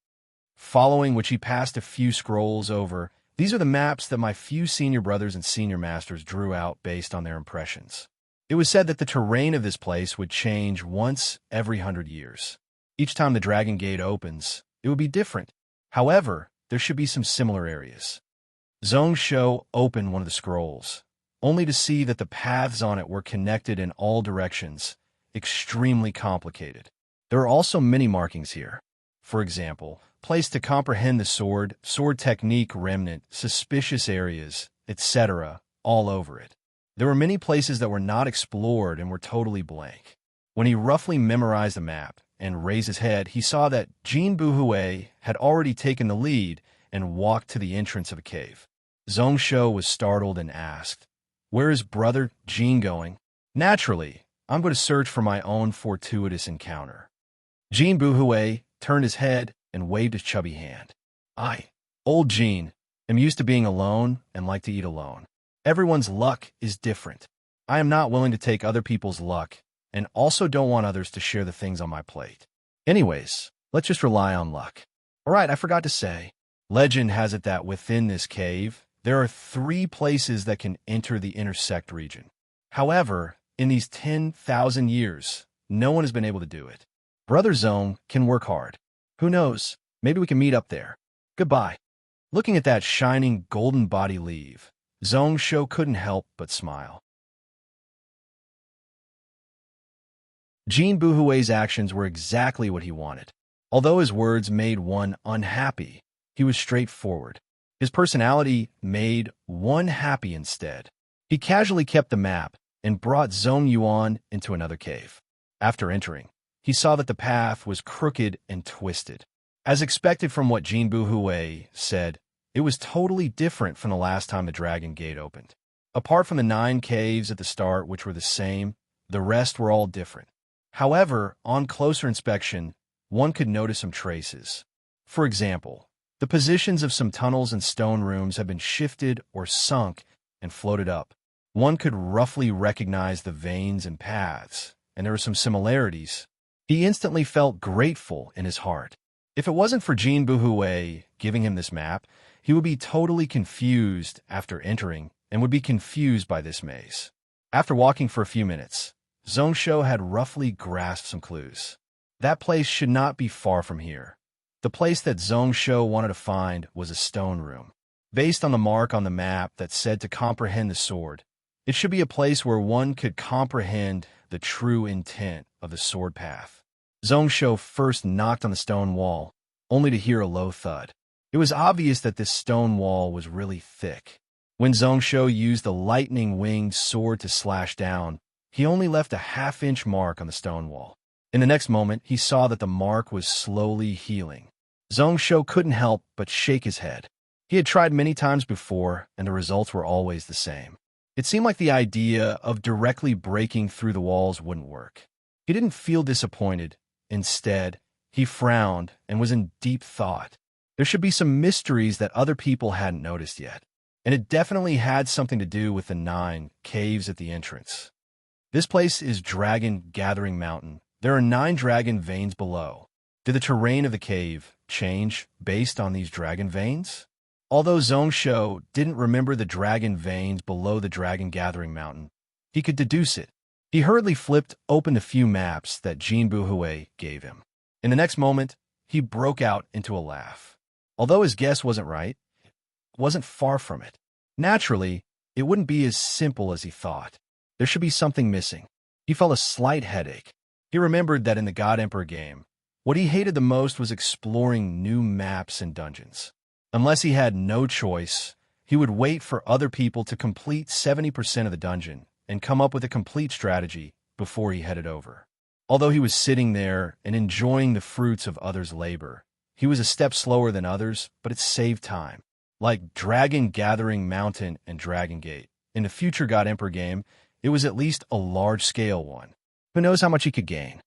Following which he passed a few scrolls over, these are the maps that my few senior brothers and senior masters drew out based on their impressions. It was said that the terrain of this place would change once every 100 years. Each time the Dragon Gate opens, it would be different. However, there should be some similar areas. Zhong Shou opened one of the scrolls, only to see that the paths on it were connected in all directions, extremely complicated. There are also many markings here. For example, placed to comprehend the sword technique remnant, suspicious areas, etc., all over it. There were many places that were not explored and were totally blank. When he roughly memorized the map and raised his head, he saw that Jean Buhue had already taken the lead and walked to the entrance of a cave. Zhong Shou was startled and asked, "Where is brother Jean going?" "Naturally, I'm going to search for my own fortuitous encounter." Jean Buhue turned his head and waved his chubby hand. "I, old Jean, am used to being alone and like to eat alone. Everyone's luck is different. I am not willing to take other people's luck and also don't want others to share the things on my plate. Anyways, let's just rely on luck." All right, I forgot to say, legend has it that within this cave, there are 3 places that can enter the intersect region. However, in these 10,000 years, no one has been able to do it. Brother Zhong can work hard. Who knows, maybe we can meet up there. Goodbye. Looking at that shining golden body leave, Zhong Shou couldn't help but smile. Jean Buhue's actions were exactly what he wanted. Although his words made one unhappy, he was straightforward. His personality made one happy instead. He casually kept the map and brought Zhong Yuan into another cave. After entering, he saw that the path was crooked and twisted. As expected from what Jean Buhue said, it was totally different from the last time the Dragon Gate opened. Apart from the 9 caves at the start, which were the same, the rest were all different. However, on closer inspection, one could notice some traces. For example, the positions of some tunnels and stone rooms had been shifted or sunk and floated up. One could roughly recognize the veins and paths, and there were some similarities. He instantly felt grateful in his heart. If it wasn't for Jean Buhue giving him this map, he would be totally confused after entering and would be confused by this maze. After walking for a few minutes, Zhong Shou had roughly grasped some clues. That place should not be far from here. The place that Zhong Shou wanted to find was a stone room. Based on the mark on the map that said to comprehend the sword, it should be a place where one could comprehend the true intent of the sword path. Zhong Shou first knocked on the stone wall, only to hear a low thud. It was obvious that this stone wall was really thick. When Zhong Shou used the lightning-winged sword to slash down, he only left a half-inch mark on the stone wall. In the next moment, he saw that the mark was slowly healing. Zhong Shou couldn't help but shake his head. He had tried many times before, and the results were always the same. It seemed like the idea of directly breaking through the walls wouldn't work. He didn't feel disappointed. Instead, he frowned and was in deep thought. There should be some mysteries that other people hadn't noticed yet, and it definitely had something to do with the 9 caves at the entrance. This place is Dragon Gathering Mountain. There are 9 dragon veins below. Did the terrain of the cave change based on these dragon veins? Although Zhong Shou didn't remember the dragon veins below the Dragon Gathering Mountain, he could deduce it. He hurriedly flipped open the few maps that Jean Buhue gave him. In the next moment, he broke out into a laugh. Although his guess wasn't right, it wasn't far from it. Naturally, it wouldn't be as simple as he thought. There should be something missing. He felt a slight headache. He remembered that in the God Emperor game, what he hated the most was exploring new maps and dungeons. Unless he had no choice, he would wait for other people to complete 70% of the dungeon and come up with a complete strategy before he headed over. Although he was sitting there and enjoying the fruits of others' labor, he was a step slower than others, but it saved time. Like Dragon Gathering Mountain and Dragon Gate, in the future God Emperor game, it was at least a large-scale one. Who knows how much he could gain?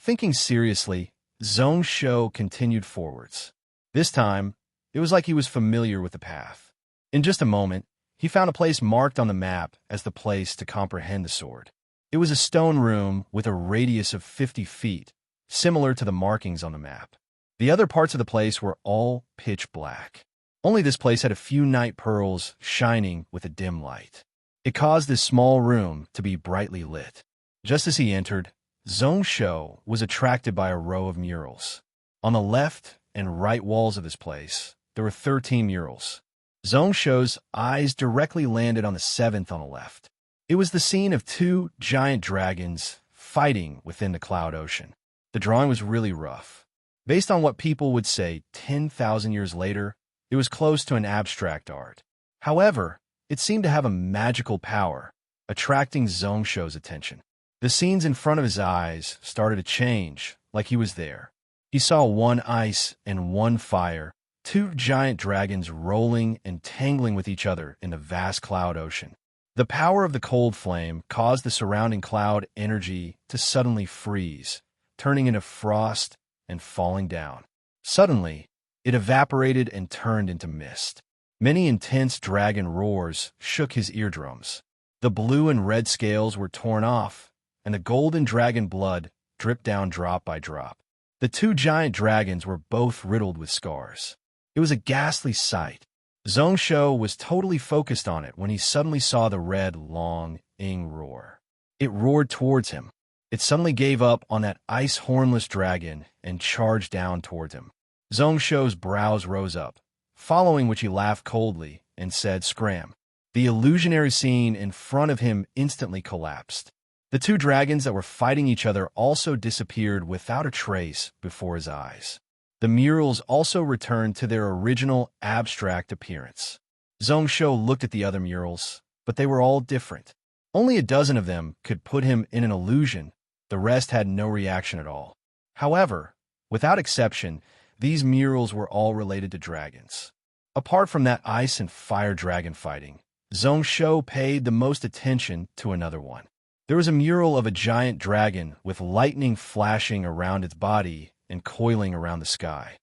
Thinking seriously, Zhong Shou continued forwards. This time, it was like he was familiar with the path. In just a moment, he found a place marked on the map as the place to comprehend the sword. It was a stone room with a radius of 50 feet, similar to the markings on the map. The other parts of the place were all pitch black. Only this place had a few night pearls shining with a dim light. It caused this small room to be brightly lit. Just as he entered, Zhong Shou was attracted by a row of murals. On the left and right walls of this place, there were 13 murals. Zhong Shou's eyes directly landed on the 7th on the left. It was the scene of two giant dragons fighting within the cloud ocean. The drawing was really rough. Based on what people would say 10,000 years later, it was close to an abstract art. However, it seemed to have a magical power, attracting Zhong Shou's attention. The scenes in front of his eyes started to change, like he was there. He saw one ice and one fire, two giant dragons rolling and tangling with each other in the vast cloud ocean. The power of the cold flame caused the surrounding cloud energy to suddenly freeze, turning into frost and falling down. Suddenly, it evaporated and turned into mist. Many intense dragon roars shook his eardrums. The blue and red scales were torn off, and the golden dragon blood dripped down drop by drop. The two giant dragons were both riddled with scars. It was a ghastly sight. Zhong Shou was totally focused on it when he suddenly saw the red, long ing roar. It roared towards him. It suddenly gave up on that ice hornless dragon and charged down towards him. Zhong Shou's brows rose up, following which he laughed coldly and said, "Scram." The illusionary scene in front of him instantly collapsed. The two dragons that were fighting each other also disappeared without a trace before his eyes. The murals also returned to their original abstract appearance. Zhong Shou looked at the other murals, but they were all different. Only a dozen of them could put him in an illusion. The rest had no reaction at all. However, without exception, these murals were all related to dragons. Apart from that ice and fire dragon fighting, Zhong Shou paid the most attention to another one. There was a mural of a giant dragon with lightning flashing around its body and coiling around the sky.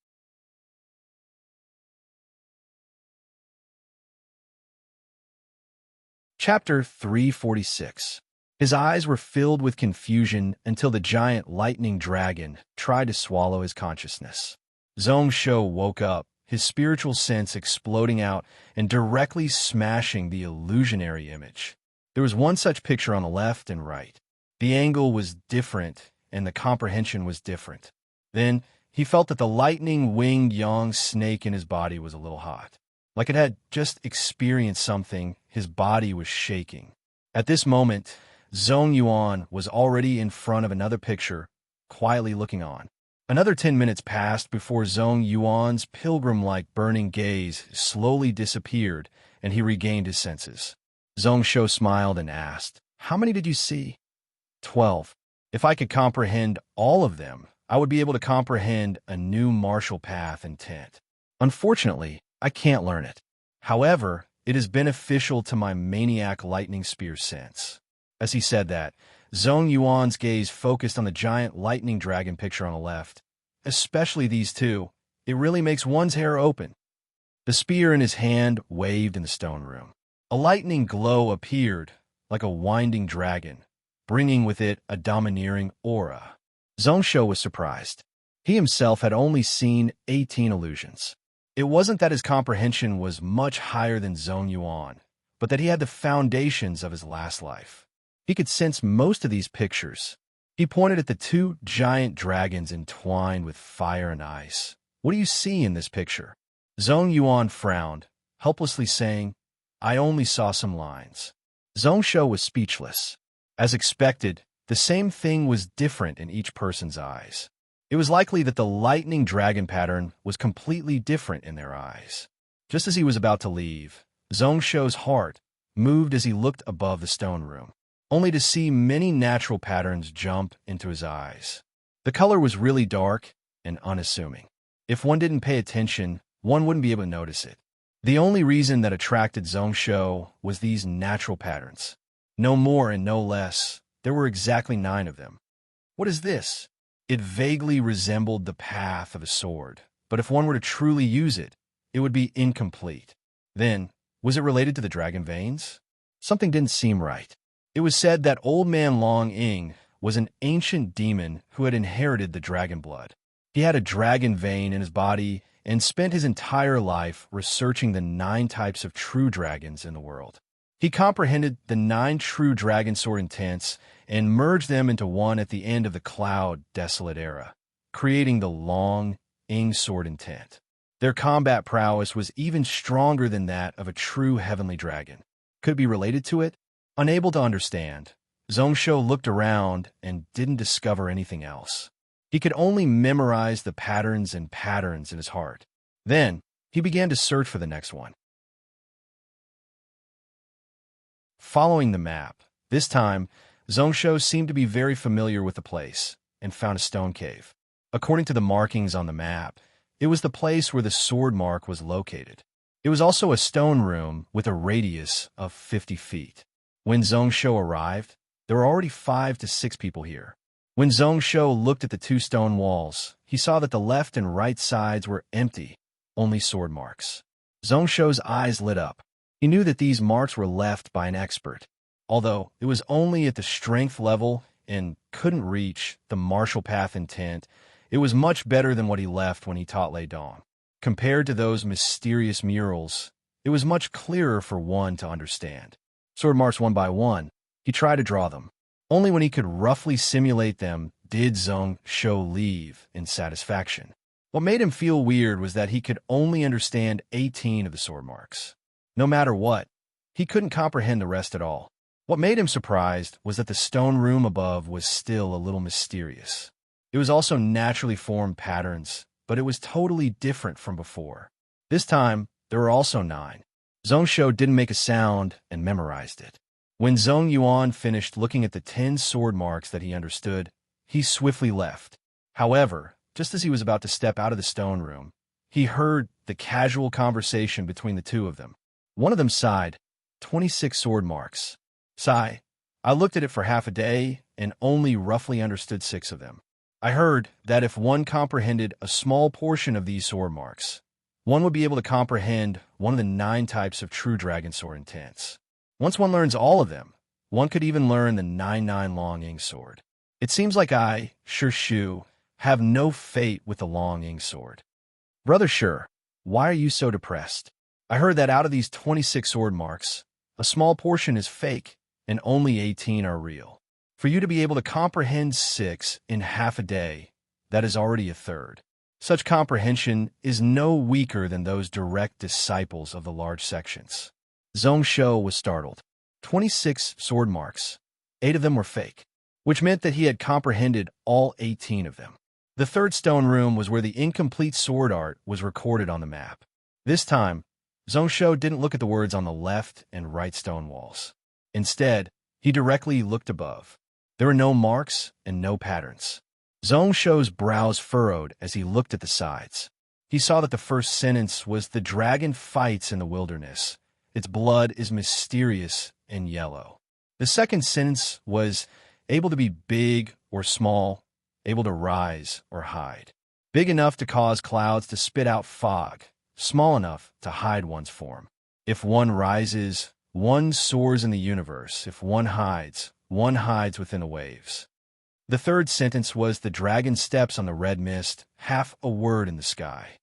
Chapter 346. His eyes were filled with confusion until the giant lightning dragon tried to swallow his consciousness. Zhong Shou woke up, his spiritual sense exploding out and directly smashing the illusionary image. There was one such picture on the left and right. The angle was different and the comprehension was different. Then he felt that the lightning-winged young snake in his body was a little hot. Like it had just experienced something, his body was shaking. At this moment, Zhong Yuan was already in front of another picture, quietly looking on. Another 10 minutes passed before Zhong Yuan's pilgrim-like burning gaze slowly disappeared and he regained his senses. Zhong Shou smiled and asked, "How many did you see?" 12. If I could comprehend all of them, I would be able to comprehend a new martial path intent. Unfortunately, I can't learn it. However, it is beneficial to my maniac lightning spear sense. As he said that, Zhong Yuan's gaze focused on the giant lightning dragon picture on the left. Especially these two, it really makes one's hair open. The spear in his hand waved in the stone room. A lightning glow appeared, like a winding dragon, bringing with it a domineering aura. Zhong Shou was surprised. He himself had only seen 18 illusions. It wasn't that his comprehension was much higher than Zhong Yuan, but that he had the foundations of his last life. He could sense most of these pictures. He pointed at the two giant dragons entwined with fire and ice. "What do you see in this picture?" Zhong Yuan frowned, helplessly saying, "I only saw some lines." Zhong Shou was speechless. As expected, the same thing was different in each person's eyes. It was likely that the lightning dragon pattern was completely different in their eyes. Just as he was about to leave, Zhong Shou's heart moved as he looked above the stone room, only to see many natural patterns jump into his eyes. The color was really dark and unassuming. If one didn't pay attention, one wouldn't be able to notice it. The only reason that attracted Zhong Shou was these natural patterns. No more and no less. There were exactly 9 of them. "What is this?" It vaguely resembled the path of a sword, but if one were to truly use it, it would be incomplete. Then, was it related to the dragon veins? Something didn't seem right. It was said that Old Man Long Ing was an ancient demon who had inherited the dragon blood. He had a dragon vein in his body and spent his entire life researching the 9 types of true dragons in the world. He comprehended the 9 true dragon sword intents and merged them into one at the end of the Cloud Desolate era, creating the Long Ing sword intent. Their combat prowess was even stronger than that of a true heavenly dragon. Could it be related to it? Unable to understand, Zhongsho looked around and didn't discover anything else. He could only memorize the patterns and patterns in his heart. Then, he began to search for the next one. Following the map, this time, Zhongsho seemed to be very familiar with the place and found a stone cave. According to the markings on the map, it was the place where the sword mark was located. It was also a stone room with a radius of 50 feet. When Zhongsho arrived, there were already 5 to 6 people here. When Zhongsho looked at the 2 stone walls, he saw that the left and right sides were empty, only sword marks. Zhongsho's eyes lit up. He knew that these marks were left by an expert. Although it was only at the strength level and couldn't reach the martial path intent, it was much better than what he left when he taught Lei Dong. Compared to those mysterious murals, it was much clearer for one to understand. Sword marks one by one, he tried to draw them. Only when he could roughly simulate them did Zhongsho leave in satisfaction. What made him feel weird was that he could only understand 18 of the sword marks. No matter what, he couldn't comprehend the rest at all. What made him surprised was that the stone room above was still a little mysterious. It was also naturally formed patterns, but it was totally different from before. This time, there were also 9. Zhongsho didn't make a sound and memorized it. When Zhong Yuan finished looking at the 10 sword marks that he understood, he swiftly left. However, just as he was about to step out of the stone room, he heard the casual conversation between the 2 of them. One of them sighed, 26 sword marks. Sigh, I looked at it for half a day and only roughly understood 6 of them. I heard that if one comprehended a small portion of these sword marks, one would be able to comprehend one of the 9 types of true dragon sword intents. Once one learns all of them, one could even learn the 9-9 Long Ing sword. It seems like I, Shu, have no fate with the Long Ing sword. Brother Shu, why are you so depressed? I heard that out of these 26 sword marks, a small portion is fake and only 18 are real. For you to be able to comprehend 6 in half a day, that is already a third. Such comprehension is no weaker than those direct disciples of the large sections. Zhongsho was startled. 26 sword marks. 8 of them were fake, which meant that he had comprehended all 18 of them. The third stone room was where the incomplete sword art was recorded on the map. This time, Zhongsho didn't look at the words on the left and right stone walls. Instead, he directly looked above. There were no marks and no patterns. Zhongsho's brows furrowed as he looked at the sides. He saw that the first sentence was, "The dragon fights in the wilderness. Its blood is mysterious and yellow." The second sentence was, "Able to be big or small, able to rise or hide. Big enough to cause clouds to spit out fog, small enough to hide one's form. If one rises, one soars in the universe. If one hides within the waves." The third sentence was, "The dragon steps on the red mist, half a word in the sky."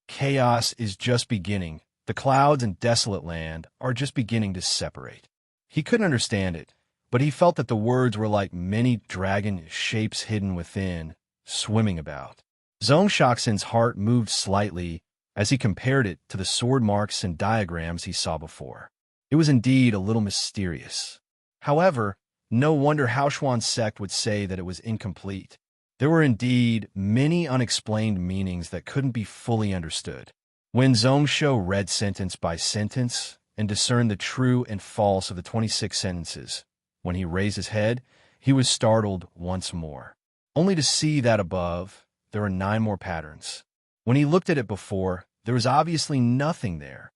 Chaos is just beginning. The clouds and desolate land are just beginning to separate. He couldn't understand it, but he felt that the words were like many dragon shapes hidden within, swimming about. Zhongsho's heart moved slightly as he compared it to the sword marks and diagrams he saw before. It was indeed a little mysterious. However, no wonder Haoshuan's sect would say that it was incomplete. There were indeed many unexplained meanings that couldn't be fully understood. When Zhongsho read sentence by sentence and discerned the true and false of the 26 sentences, when he raised his head, he was startled once more, only to see that above there were 9 more patterns. When he looked at it before, there was obviously nothing there.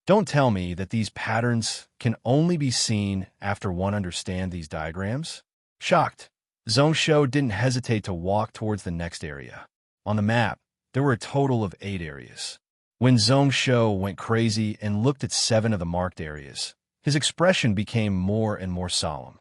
Don't tell me that these patterns can only be seen after one understands these diagrams. Shocked, Zhong Shou didn't hesitate to walk towards the next area. On the map, there were a total of 8 areas. When Zhong Shou went crazy and looked at 7 of the marked areas, his expression became more and more solemn.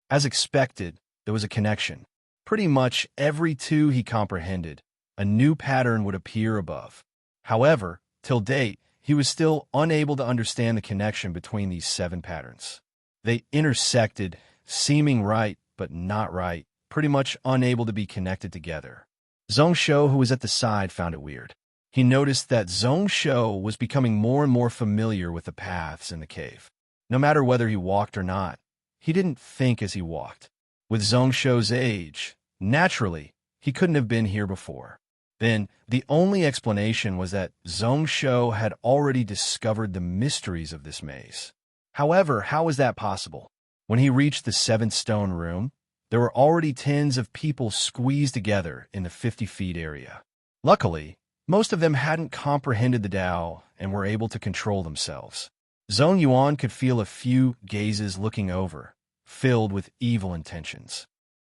As expected, there was a connection. Pretty much every 2 he comprehended, a new pattern would appear above. However, till date, he was still unable to understand the connection between these 7 patterns. They intersected, seeming right but not right, pretty much unable to be connected together. Zhong Shou, who was at the side, found it weird. He noticed that Zhong Shou was becoming more and more familiar with the paths in the cave. No matter whether he walked or not, he didn't think as he walked. With Zhong Shou's age, naturally, he couldn't have been here before. Then, the only explanation was that Zhong Shou had already discovered the mysteries of this maze. However, how was that possible? When he reached the 7th stone room, there were already tens of people squeezed together in the 50 feet area. Luckily, most of them hadn't comprehended the Tao and were able to control themselves. Zhong Yuan could feel a few gazes looking over, filled with evil intentions.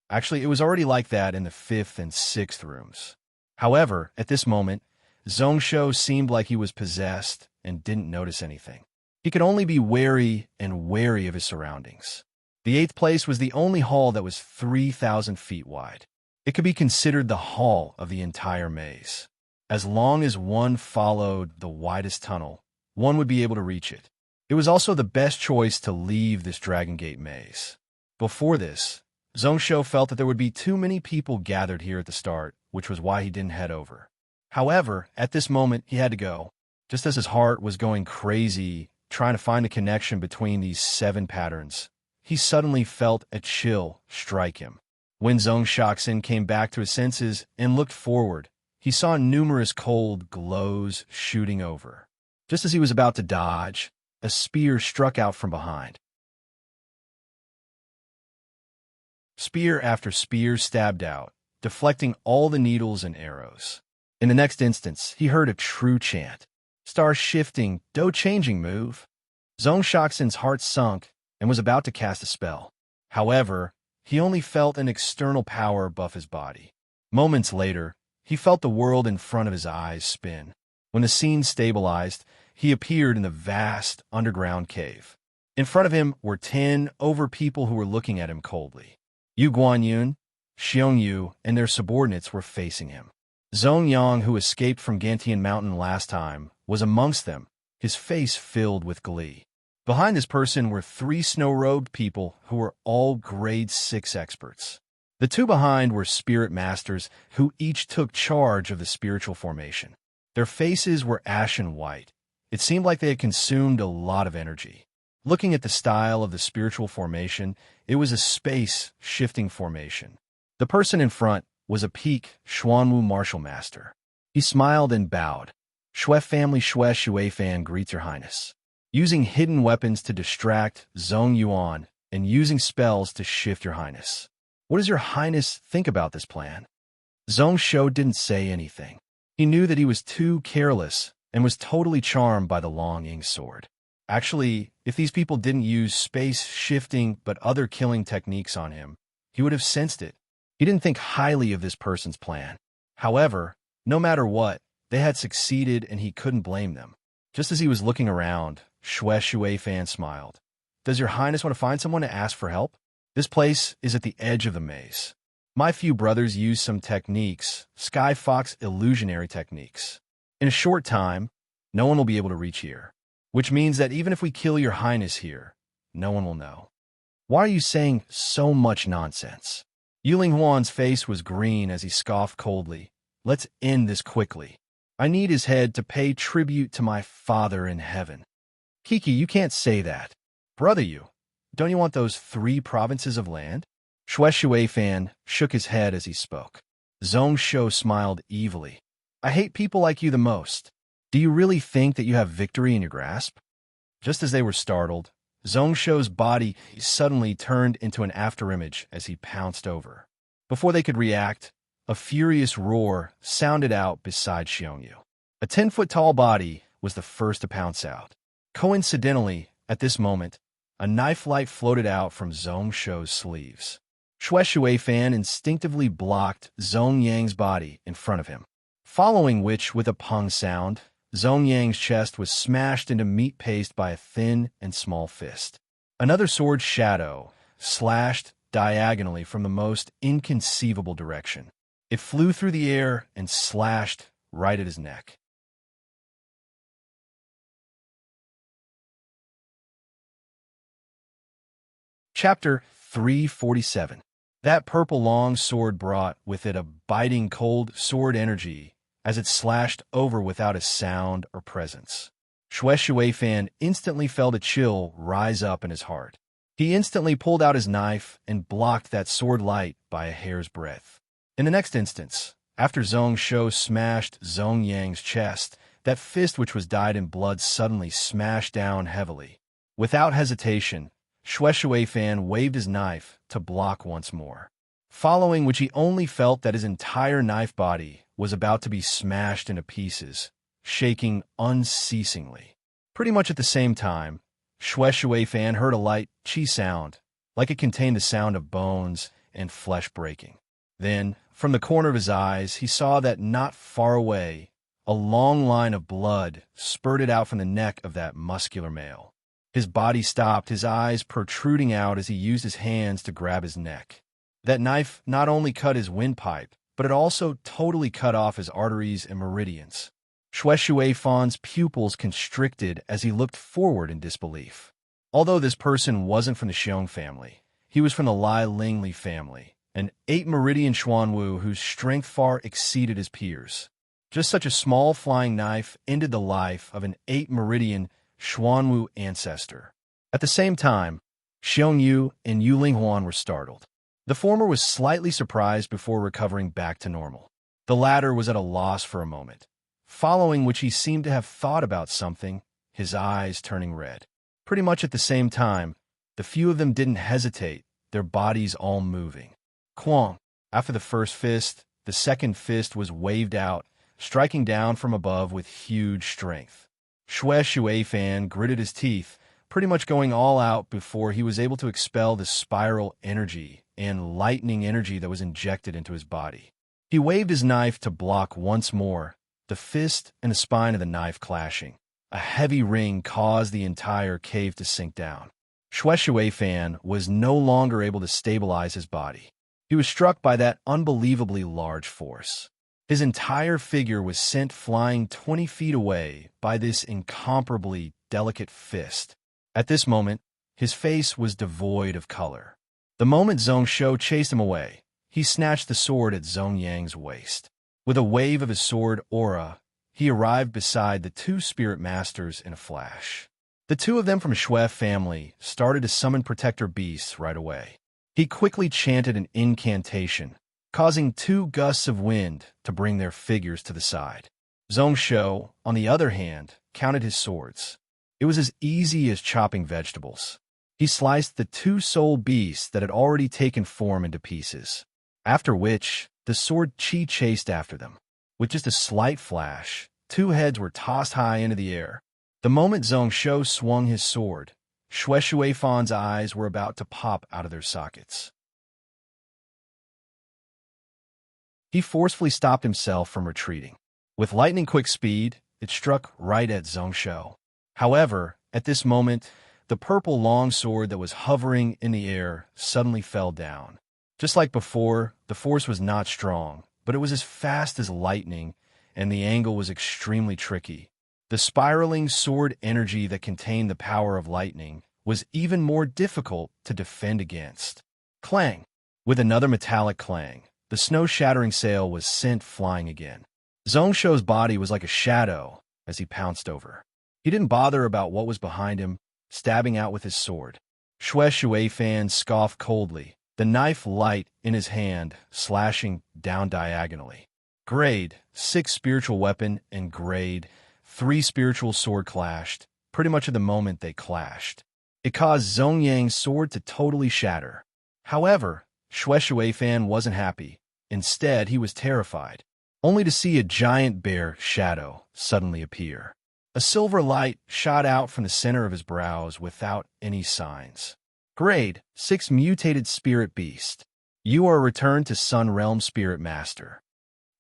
Actually, it was already like that in the 5th and 6th rooms. However, at this moment, Zhong Shou seemed like he was possessed and didn't notice anything. He could only be wary and wary of his surroundings. The 8th place was the only hall that was 3,000 feet wide. It could be considered the hall of the entire maze. As long as one followed the widest tunnel, one would be able to reach it. It was also the best choice to leave this Dragon Gate maze. Before this, Zhong Shou felt that there would be too many people gathered here at the start, which was why he didn't head over. However, at this moment, he had to go. Just as his heart was going crazy, trying to find the connection between these 7 patterns, he suddenly felt a chill strike him. When Zhong Shaoxin came back to his senses and looked forward, he saw numerous cold glows shooting over. Just as he was about to dodge, a spear struck out from behind. Spear after spear stabbed out, deflecting all the needles and arrows. In the next instance, he heard a true chant. Star-shifting, do-changing move. Zhong Shaoxin's heart sunk and was about to cast a spell. However, he only felt an external power buff his body. Moments later, he felt the world in front of his eyes spin. When the scene stabilized, he appeared in the vast underground cave. In front of him were 10 people who were looking at him coldly. Yu Guanyun, Xiong Yu, and their subordinates were facing him. Zhong Yang, who escaped from Gantian Mountain last time, was amongst them, his face filled with glee. Behind this person were 3 snow-robed people who were all grade 6 experts. The 2 behind were spirit masters who each took charge of the spiritual formation. Their faces were ashen white. It seemed like they had consumed a lot of energy. Looking at the style of the spiritual formation, it was a space-shifting formation. The person in front was a peak Xuanwu martial master. He smiled and bowed. Shui family Shui Shuifan greets your highness. Using hidden weapons to distract Zhong Yuan and using spells to shift your highness. What does your highness think about this plan? Zhong Shou didn't say anything. He knew that he was too careless and was totally charmed by the Long Ying sword. Actually, if these people didn't use space-shifting but other killing techniques on him, he would have sensed it. He didn't think highly of this person's plan. However, no matter what, they had succeeded and he couldn't blame them. Just as he was looking around, Shui Shuifan smiled. Does your highness want to find someone to ask for help? This place is at the edge of the maze. My few brothers use some techniques, Sky Fox illusionary techniques. In a short time, no one will be able to reach here. Which means that even if we kill your highness here, no one will know. Why are you saying so much nonsense? Yuling Huan's face was green as he scoffed coldly. Let's end this quickly. I need his head to pay tribute to my father in heaven. Kiki, you can't say that. Brother you, don't you want those 3 provinces of land? Shui Shuifan shook his head as he spoke. Zhong Shou smiled evilly. I hate people like you the most. Do you really think that you have victory in your grasp? Just as they were startled, Zhong Shou's body suddenly turned into an afterimage as he pounced over. Before they could react, a furious roar sounded out beside Xiongyu. A 10-foot-tall body was the first to pounce out. Coincidentally, at this moment, a knife light floated out from Zhong Shou's sleeves. Shui Fan instinctively blocked Zhong Yang's body in front of him, following which, with a pung sound, Zhong Yang's chest was smashed into meat paste by a thin and small fist. Another sword shadow slashed diagonally from the most inconceivable direction. It flew through the air and slashed right at his neck. Chapter 347. That purple long sword brought with it a biting cold sword energy as it slashed over without a sound or presence. Shui Fan instantly felt a chill rise up in his heart. He instantly pulled out his knife and blocked that sword light by a hair's breadth. In the next instance, after Zhong Shou smashed Zhong Yang's chest, that fist which was dyed in blood suddenly smashed down heavily. Without hesitation, Shui Fan waved his knife to block once more, following which he only felt that his entire knife body was about to be smashed into pieces, shaking unceasingly. Pretty much at the same time, Shui Fan heard a light chi sound, like it contained the sound of bones and flesh breaking. Then, from the corner of his eyes, he saw that not far away, a long line of blood spurted out from the neck of that muscular male. His body stopped, his eyes protruding out as he used his hands to grab his neck. That knife not only cut his windpipe, but it also totally cut off his arteries and meridians. Shui Fan's pupils constricted as he looked forward in disbelief. Although this person wasn't from the Xiong family, he was from the Lai Lingli family, an 8-meridian Xuanwu whose strength far exceeded his peers. Just such a small flying knife ended the life of an 8-meridian Xuanwu ancestor. At the same time, Xiong Yu and Yu Linghuan were startled. The former was slightly surprised before recovering back to normal. The latter was at a loss for a moment, following which he seemed to have thought about something, his eyes turning red. Pretty much at the same time, the few of them didn't hesitate, their bodies all moving. Quang! After the first fist, the second fist was waved out, striking down from above with huge strength. Shui Fan gritted his teeth, pretty much going all out before he was able to expel the spiral energy and lightning energy that was injected into his body. He waved his knife to block once more, the fist and the spine of the knife clashing. A heavy ring caused the entire cave to sink down. Shui Fan was no longer able to stabilize his body. He was struck by that unbelievably large force. His entire figure was sent flying 20 feet away by this incomparably delicate fist. At this moment, his face was devoid of color. The moment Zhong Shou chased him away, he snatched the sword at Zhong Yang's waist. With a wave of his sword aura, he arrived beside the two spirit masters in a flash. The two of them from Shui family started to summon protector beasts right away. He quickly chanted an incantation, causing 2 gusts of wind to bring their figures to the side. Zhong Shou, on the other hand, counted his swords. It was as easy as chopping vegetables. He sliced the 2 soul beasts that had already taken form into pieces, after which the sword chi chased after them. With just a slight flash, 2 heads were tossed high into the air. The moment Zhong Shou swung his sword, Shui Fan's eyes were about to pop out of their sockets. He forcefully stopped himself from retreating. With lightning-quick speed, it struck right at Zhong Shou. However, at this moment, the purple longsword that was hovering in the air suddenly fell down. Just like before, the force was not strong, but it was as fast as lightning, and the angle was extremely tricky. The spiraling sword energy that contained the power of lightning was even more difficult to defend against. Clang! With another metallic clang, the snow-shattering sail was sent flying again. Zhong Shou's body was like a shadow as he pounced over. He didn't bother about what was behind him, stabbing out with his sword. Shui Fan scoffed coldly, the knife light in his hand, slashing down diagonally. Grade 6 spiritual weapon and grade 3 spiritual sword clashed, pretty much at the moment they clashed. It caused Zhong Yang's sword to totally shatter. However, Shui Fan wasn't happy. Instead, he was terrified, only to see a giant bear shadow suddenly appear. A silver light shot out from the center of his brows without any signs. Grade 6 mutated spirit beast. You are returned to Sun Realm Spirit Master.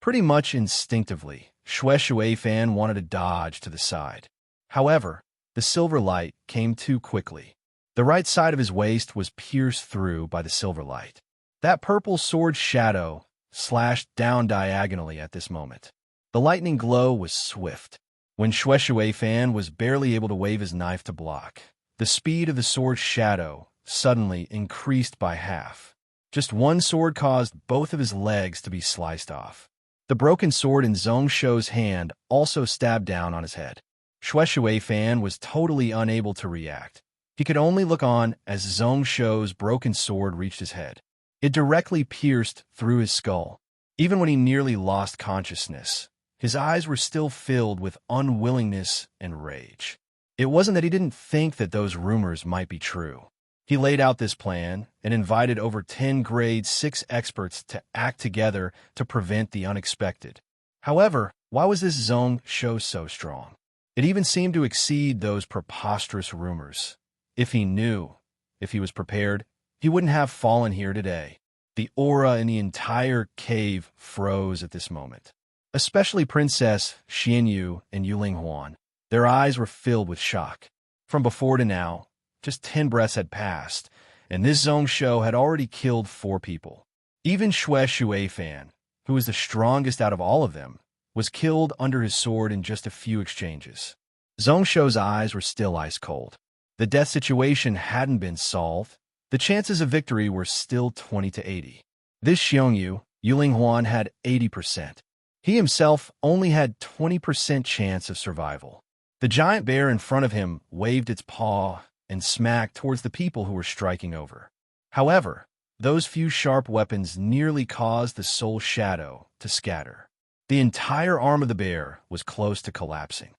Pretty much instinctively, Shui Fan wanted to dodge to the side. However, the silver light came too quickly. The right side of his waist was pierced through by the silver light. That purple sword shadow slashed down diagonally at this moment. The lightning glow was swift. When Shui Fan was barely able to wave his knife to block, the speed of the sword's shadow suddenly increased by half. Just one sword caused both of his legs to be sliced off. The broken sword in Zhong Shou's hand also stabbed down on his head. Shui Fan was totally unable to react. He could only look on as Zhong Shou's broken sword reached his head. It directly pierced through his skull. Even when he nearly lost consciousness, his eyes were still filled with unwillingness and rage. It wasn't that he didn't think that those rumors might be true. He laid out this plan and invited over 10 Grade 6 experts to act together to prevent the unexpected. However, why was this Zhong Shou so strong? It even seemed to exceed those preposterous rumors. If he knew, if he was prepared, he wouldn't have fallen here today. The aura in the entire cave froze at this moment. Especially Princess Xianyu and Yuling Huan. Their eyes were filled with shock. From before to now, just 10 breaths had passed, and this Zhong Shou had already killed 4 people. Even Shui Fan, who was the strongest out of all of them, was killed under his sword in just a few exchanges. Zhong Shou's eyes were still ice cold. The death situation hadn't been solved. The chances of victory were still 20 to 80. This Xiongyu, Yuling Huan, had 80%. He himself only had 20% chance of survival. The giant bear in front of him waved its paw and smacked towards the people who were striking over. However, those few sharp weapons nearly caused the soul shadow to scatter. The entire arm of the bear was close to collapsing.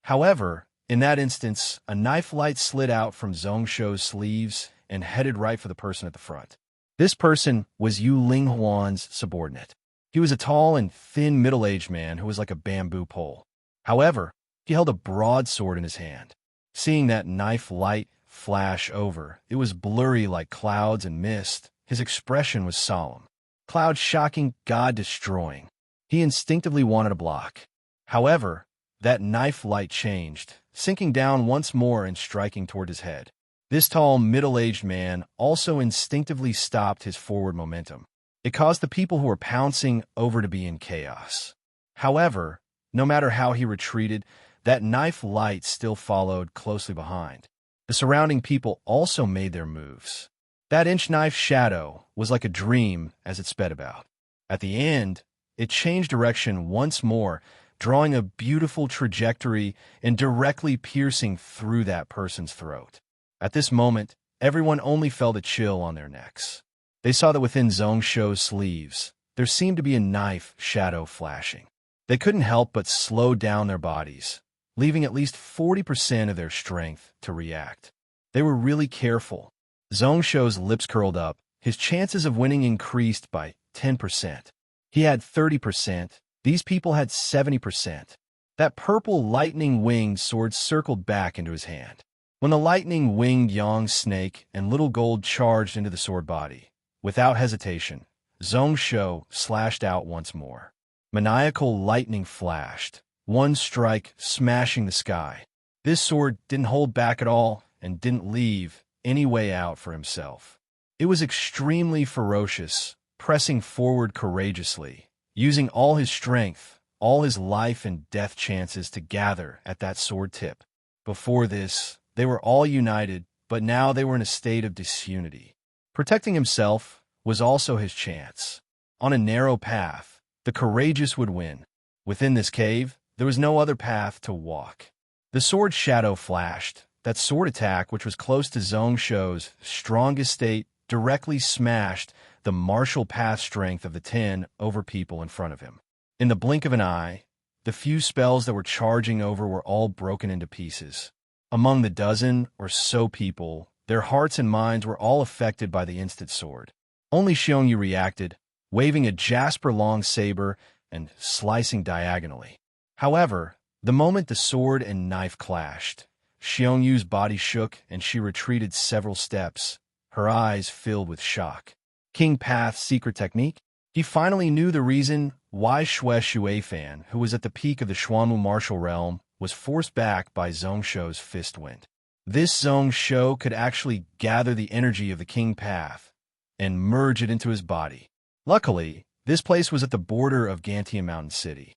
However, in that instance, a knife light slid out from Zhong Shou's sleeves and headed right for the person at the front. This person was Yu Linghuan's subordinate. He was a tall and thin middle-aged man who was like a bamboo pole. However, he held a broadsword in his hand. Seeing that knife light flash over, it was blurry like clouds and mist. His expression was solemn. Cloud shocking, God-destroying. He instinctively wanted to block. However, that knife light changed, sinking down once more and striking toward his head. This tall, middle-aged man also instinctively stopped his forward momentum. It caused the people who were pouncing over to be in chaos. However, no matter how he retreated, that knife light still followed closely behind. The surrounding people also made their moves. That inch knife shadow was like a dream as it sped about. At the end, it changed direction once more, drawing a beautiful trajectory and directly piercing through that person's throat. At this moment, everyone only felt a chill on their necks. They saw that within Zhong Shou's sleeves, there seemed to be a knife shadow flashing. They couldn't help but slow down their bodies, leaving at least 40% of their strength to react. They were really careful. Zhong Shou's lips curled up. His chances of winning increased by 10%. He had 30%. These people had 70%. That purple lightning-winged sword circled back into his hand. When the lightning-winged yang snake and little gold charged into the sword body, without hesitation, Zhong Shou slashed out once more. Maniacal lightning flashed, one strike smashing the sky. This sword didn't hold back at all and didn't leave any way out for himself. It was extremely ferocious, pressing forward courageously, using all his strength, all his life and death chances to gather at that sword tip. Before this, they were all united, but now they were in a state of disunity. Protecting himself was also his chance. On a narrow path, the courageous would win. Within this cave, there was no other path to walk. The sword shadow flashed. That sword attack, which was close to Zhong Shou's strongest state, directly smashed the martial path strength of the 10 over people in front of him. In the blink of an eye, the few spells that were charging over were all broken into pieces. Among the dozen or so people, their hearts and minds were all affected by the instant sword. Only Xiongyu reacted, waving a jasper long saber and slicing diagonally. However, the moment the sword and knife clashed, Xiongyu's body shook and she retreated several steps, her eyes filled with shock. King Path's secret technique? He finally knew the reason why Xue Shuifan, who was at the peak of the Xuanwu martial realm, was forced back by Zhongsho's fist wind. This Zhongsho could actually gather the energy of the King Path and merge it into his body. Luckily, this place was at the border of Gantian Mountain City,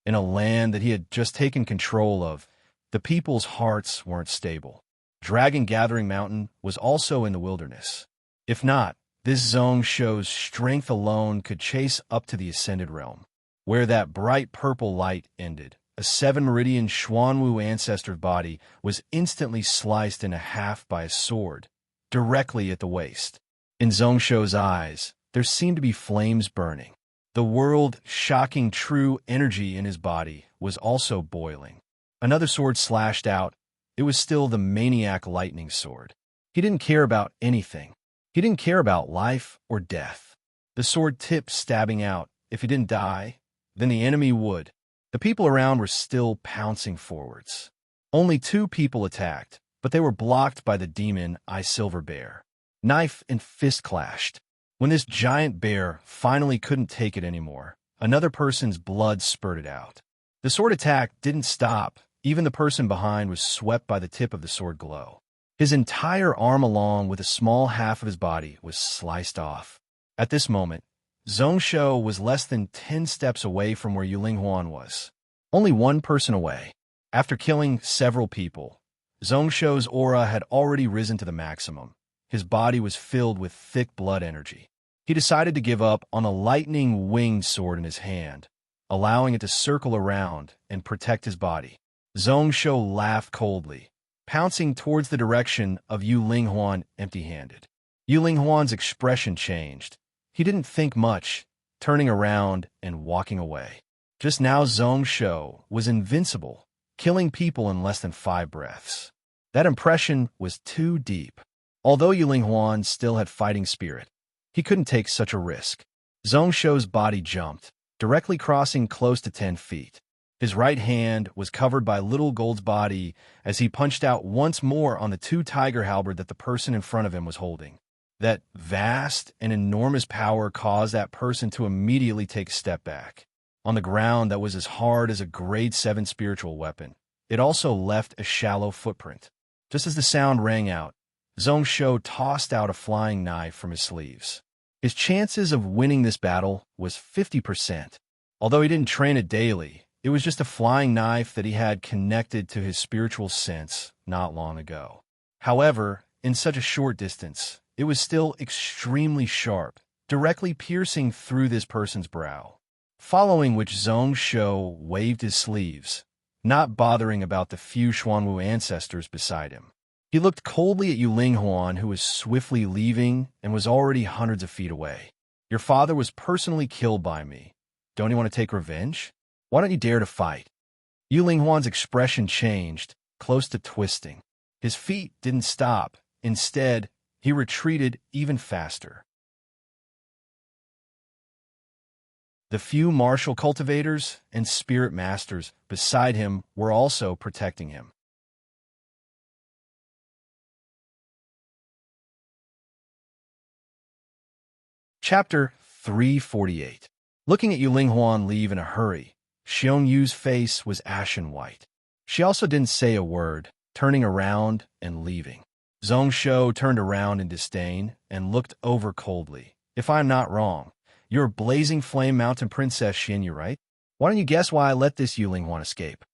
in a land that he had just taken control of. The people's hearts weren't stable. Dragon Gathering Mountain was also in the wilderness. If not, this Zhongsho's strength alone could chase up to the Ascended Realm, where that bright purple light ended. A 7-meridian Xuanwu ancestor's body was instantly sliced in half by a sword, directly at the waist. In Zhongsho's eyes, there seemed to be flames burning. The world-shocking true energy in his body was also boiling. Another sword slashed out. It was still the maniac lightning sword. He didn't care about anything. He didn't care about life or death. The sword tip stabbing out. If he didn't die, then the enemy would. The people around were still pouncing forwards. Only 2 people attacked, but they were blocked by the demon Eye Silver Bear. Knife and fist clashed. When this giant bear finally couldn't take it anymore, another person's blood spurted out. The sword attack didn't stop. Even the person behind was swept by the tip of the sword glow. His entire arm along with a small half of his body was sliced off. At this moment, Zhongsho was less than 10 steps away from where Yulinghuan was. Only one person away. After killing several people, Zhongsho's aura had already risen to the maximum. His body was filled with thick blood energy. He decided to give up on a lightning-winged sword in his hand, allowing it to circle around and protect his body. Zhongsho laughed coldly, pouncing towards the direction of Yulinghuan empty-handed. Yulinghuan's expression changed. He didn't think much, turning around and walking away. Just now Zhongsho was invincible, killing people in less than 5 breaths. That impression was too deep. Although Yulinghuan still had fighting spirit, he couldn't take such a risk. Zhongsho's body jumped, directly crossing close to 10 feet. His right hand was covered by Little Gold's body as he punched out once more on the 2 tiger halberd that the person in front of him was holding. That vast and enormous power caused that person to immediately take a step back. On the ground that was as hard as a grade 7 spiritual weapon, it also left a shallow footprint. Just as the sound rang out, Zhongsho tossed out a flying knife from his sleeves. His chances of winning this battle was 50%. Although he didn't train it daily, it was just a flying knife that he had connected to his spiritual sense not long ago. However, in such a short distance, it was still extremely sharp, directly piercing through this person's brow. Following which Zhongsho waved his sleeves, not bothering about the few Xuanwu ancestors beside him. He looked coldly at Yulinghuan, who was swiftly leaving and was already hundreds of feet away. Your father was personally killed by me. Don't you want to take revenge? Why don't you dare to fight? Yulinghuan's expression changed, close to twisting. His feet didn't stop. Instead, he retreated even faster. The few martial cultivators and spirit masters beside him were also protecting him. Chapter 348. Looking at Yulinghuan leave in a hurry, Xiong face was ashen white. She also didn't say a word, turning around and leaving. Zhongsho turned around in disdain and looked over coldly. If I'm not wrong, you're Blazing Flame Mountain Princess Xinyu, right? Why don't you guess why I let this Yulinghuan escape?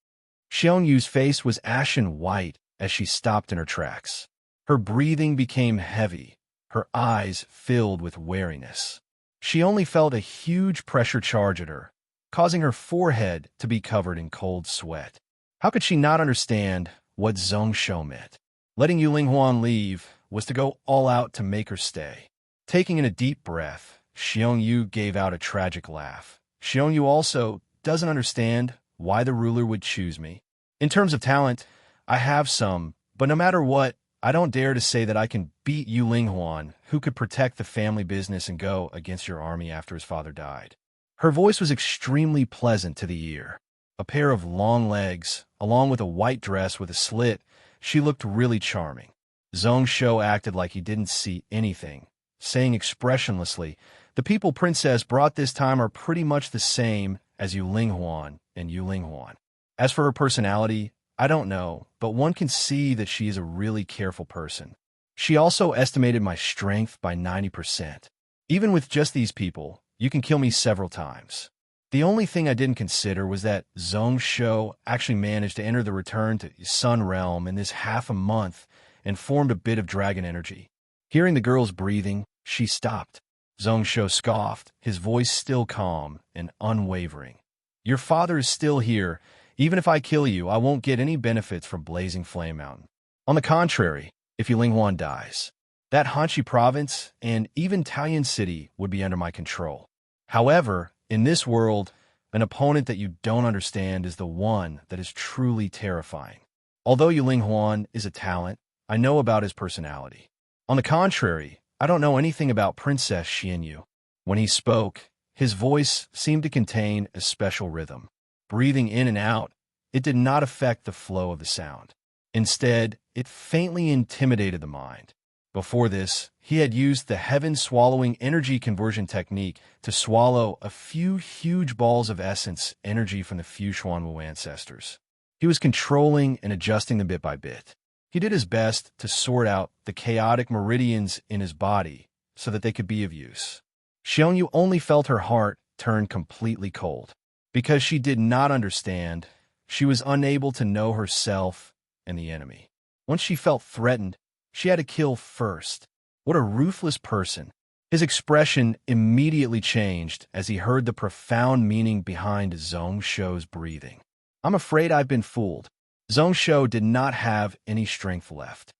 Xiong face was ashen white as she stopped in her tracks. Her breathing became heavy, her eyes filled with wariness. She only felt a huge pressure charge at her, causing her forehead to be covered in cold sweat. How could she not understand what Zhongsho meant? Letting Yulinghuan leave was to go all out to make her stay. Taking in a deep breath, Xiongyu gave out a tragic laugh. Xiongyu also doesn't understand why the ruler would choose me. In terms of talent, I have some, but no matter what, I don't dare to say that I can beat Yulinghuan, who could protect the family business and go against your army after his father died. Her voice was extremely pleasant to the ear. A pair of long legs, along with a white dress with a slit, She looked really charming. Zhong Shou acted like he didn't see anything, saying expressionlessly, "The people Princess brought this time are pretty much the same as Yu Linghuan and Yu Linghuan. As for her personality, I don't know, but one can see that she is a really careful person. She also estimated my strength by 90%. Even with just these people, you can kill me several times." The only thing I didn't consider was that Zhong Shou actually managed to enter the return to Sun Realm in this half a month and formed a bit of dragon energy. Hearing the girl's breathing, she stopped. Zhong Shou scoffed, his voice still calm and unwavering. "Your father is still here. Even if I kill you, I won't get any benefits from Blazing Flame Mountain. On the contrary, if Yulinghuan dies, that Hanxi province and even Taoyuan City would be under my control. However, in this world, an opponent that you don't understand is the one that is truly terrifying. Although Yulinghuan is a talent, I know about his personality. On the contrary, I don't know anything about Princess Xianyu." When he spoke, his voice seemed to contain a special rhythm. Breathing in and out, it did not affect the flow of the sound. Instead, it faintly intimidated the mind. Before this, he had used the heaven-swallowing energy conversion technique to swallow a few huge balls of essence energy from the few Xuanwu ancestors. He was controlling and adjusting them bit by bit. He did his best to sort out the chaotic meridians in his body so that they could be of use. Xiongyu only felt her heart turn completely cold. Because she did not understand, she was unable to know herself and the enemy. Once she felt threatened, she had to kill first. What a ruthless person. His expression immediately changed as he heard the profound meaning behind Zhong Shou's breathing. "I'm afraid I've been fooled." Zhong Shou did not have any strength left.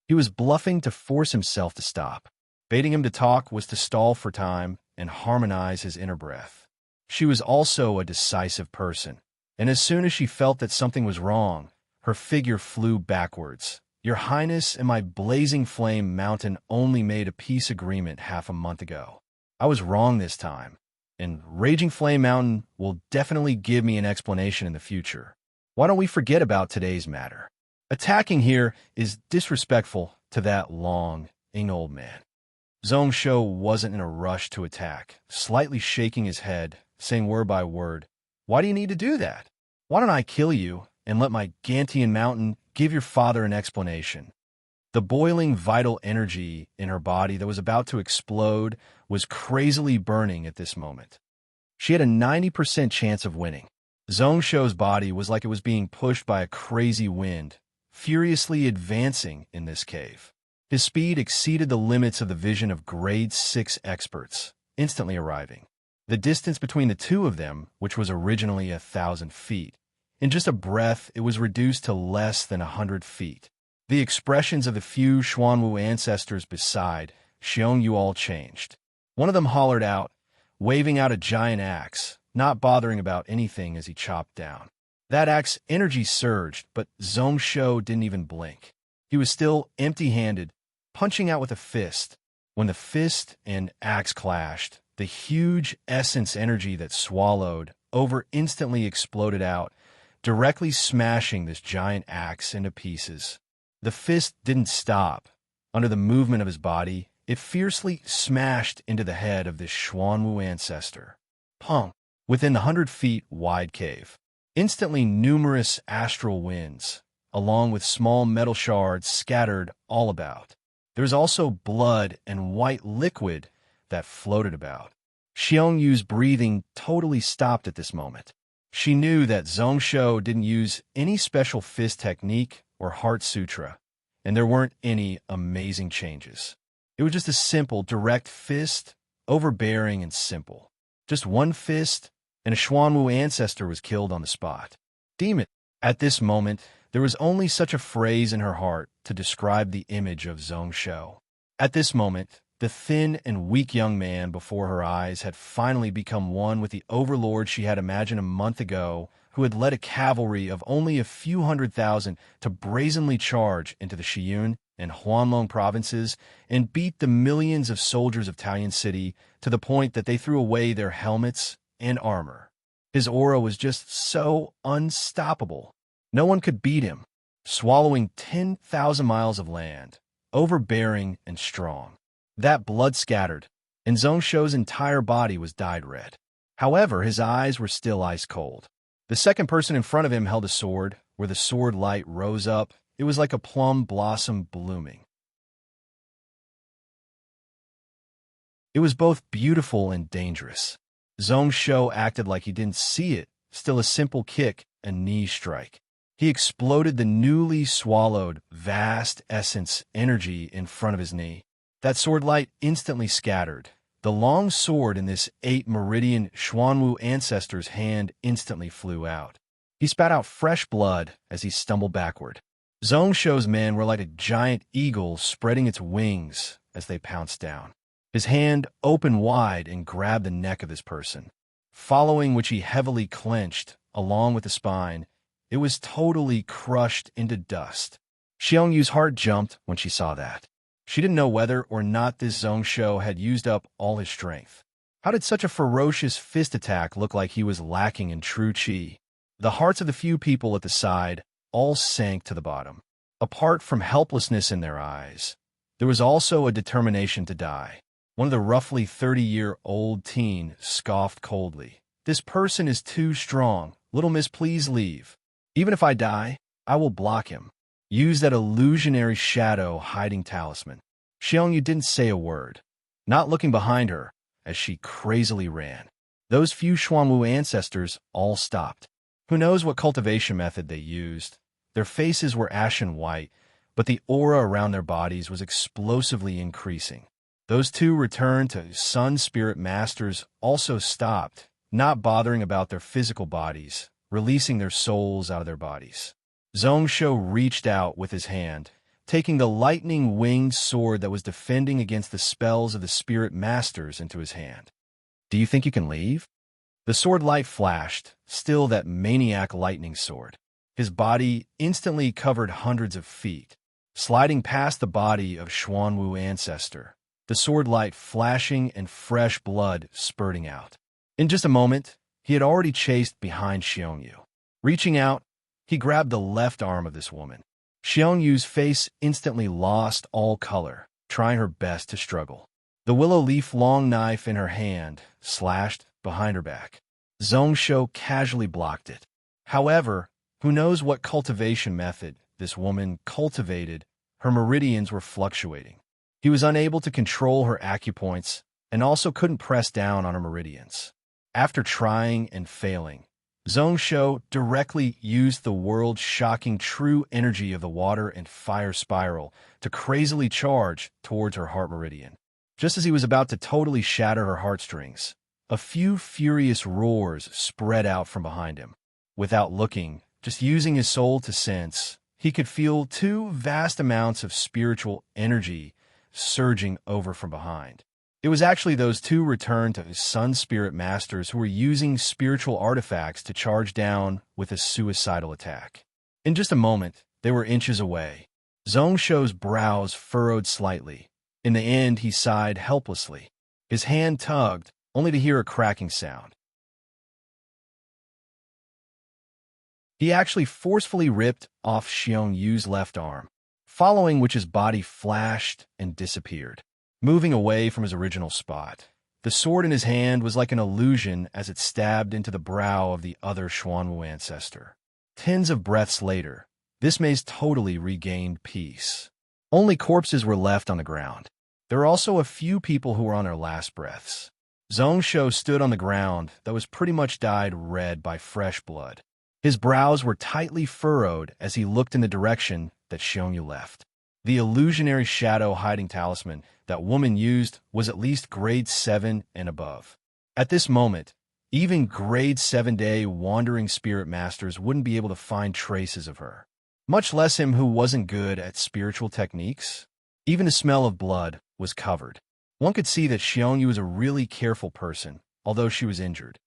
He was bluffing to force himself to stop. Baiting him to talk was to stall for time and harmonize his inner breath. She was also a decisive person, and as soon as she felt that something was wrong, her figure flew backwards. "Your Highness and my Blazing Flame Mountain only made a peace agreement half a month ago. I was wrong this time, and Raging Flame Mountain will definitely give me an explanation in the future. Why don't we forget about today's matter? Attacking here is disrespectful to that long-ing old man." Zhong Shou wasn't in a rush to attack, slightly shaking his head, saying word by word, "Why do you need to do that? Why don't I kill you and let my Gantian Mountain give your father an explanation?" The boiling vital energy in her body that was about to explode was crazily burning at this moment. She had a 90% chance of winning. Zhong Shou's body was like it was being pushed by a crazy wind, furiously advancing in this cave. His speed exceeded the limits of the vision of grade 6 experts, instantly arriving. The distance between the two of them, which was originally 1,000 feet, in just a breath it was reduced to less than 100 feet. The expressions of the few Xuanwu ancestors beside Xiongyu all changed. One of them hollered out, waving out a giant axe, not bothering about anything as he chopped down. That axe energy surged, but Zhong Shou didn't even blink. He was still empty-handed, punching out with a fist. When the fist and axe clashed, the huge essence energy that swallowed over instantly exploded out, directly smashing this giant axe into pieces. The fist didn't stop. Under the movement of his body, it fiercely smashed into the head of this Xuanwu ancestor. Pong! Within the 100 feet wide cave. Instantly numerous astral winds, along with small metal shards scattered all about. There was also blood and white liquid that floated about. Xiangyu's breathing totally stopped at this moment. She knew that Zhong Shou didn't use any special fist technique or heart sutra, and there weren't any amazing changes. It was just a simple, direct fist, overbearing and simple. Just one fist, and a Xuanwu ancestor was killed on the spot. Demon! At this moment, there was only such a phrase in her heart to describe the image of Zhong Shou. At this moment, the thin and weak young man before her eyes had finally become one with the overlord she had imagined a month ago, who had led a cavalry of only a few 100,000 to brazenly charge into the Xiyun and Huanlong provinces and beat the millions of soldiers of Taoyuan City to the point that they threw away their helmets and armor. His aura was just so unstoppable. No one could beat him, swallowing 10,000 miles of land, overbearing and strong. That blood scattered, and Zhongsho's entire body was dyed red. However, his eyes were still ice cold. The second person in front of him held a sword. Where the sword light rose up, it was like a plum blossom blooming. It was both beautiful and dangerous. Zhongsho acted like he didn't see it, still a simple kick, a knee strike. He exploded the newly swallowed, vast essence energy in front of his knee. That sword light instantly scattered. The long sword in this 8 Meridian Xuanwu ancestor's hand instantly flew out. He spat out fresh blood as he stumbled backward. Zhongsho's men were like a giant eagle spreading its wings as they pounced down. His hand opened wide and grabbed the neck of this person, following which he heavily clenched, along with the spine. It was totally crushed into dust. Xiangyu's heart jumped when she saw that. She didn't know whether or not this Zhongsho had used up all his strength. How did such a ferocious fist attack look like he was lacking in true qi? The hearts of the few people at the side all sank to the bottom. Apart from helplessness in their eyes, there was also a determination to die. One of the roughly 30-year-old teen scoffed coldly. "This person is too strong. Little miss, please leave. Even if I die, I will block him." Use that illusionary shadow hiding talisman. Xiangyu didn't say a word, not looking behind her as she crazily ran. Those few Xuanwu ancestors all stopped. Who knows what cultivation method they used? Their faces were ashen white, but the aura around their bodies was explosively increasing. Those two returned to Sun Spirit Masters also stopped, not bothering about their physical bodies, releasing their souls out of their bodies. Zhongsho reached out with his hand, taking the lightning-winged sword that was defending against the spells of the Spirit Masters into his hand. "Do you think you can leave?" The sword light flashed, still that maniac lightning sword. His body instantly covered hundreds of feet, sliding past the body of Xuanwu ancestor, the sword light flashing and fresh blood spurting out. In just a moment, he had already chased behind Xiongyu. Reaching out, he grabbed the left arm of this woman. Xiangyu's face instantly lost all color, trying her best to struggle. The willow leaf long knife in her hand slashed behind her back. Zhongsho casually blocked it. However, who knows what cultivation method this woman cultivated? Her meridians were fluctuating. He was unable to control her acupoints and also couldn't press down on her meridians. After trying and failing, Zhongsho directly used the world-shocking true energy of the water and fire spiral to crazily charge towards her heart meridian. Just as he was about to totally shatter her heartstrings, a few furious roars spread out from behind him. Without looking, just using his soul to sense, he could feel two vast amounts of spiritual energy surging over from behind. It was actually those two returned to Sun Spirit Masters who were using spiritual artifacts to charge down with a suicidal attack. In just a moment, they were inches away. Zhongsho's brows furrowed slightly. In the end, he sighed helplessly. His hand tugged, only to hear a cracking sound. He actually forcefully ripped off Xiangyu's left arm, following which his body flashed and disappeared, moving away from his original spot. The sword in his hand was like an illusion as it stabbed into the brow of the other Xuanwu ancestor. Tens of breaths later, this maze totally regained peace. Only corpses were left on the ground. There were also a few people who were on their last breaths. Zhongsho stood on the ground that was pretty much dyed red by fresh blood. His brows were tightly furrowed as he looked in the direction that Xiongyu left. The illusionary shadow hiding talisman that woman used was at least grade 7 and above. At this moment, even grade 7-day wandering spirit masters wouldn't be able to find traces of her, much less him who wasn't good at spiritual techniques. Even the smell of blood was covered. One could see that Xiongyu was a really careful person, although she was injured.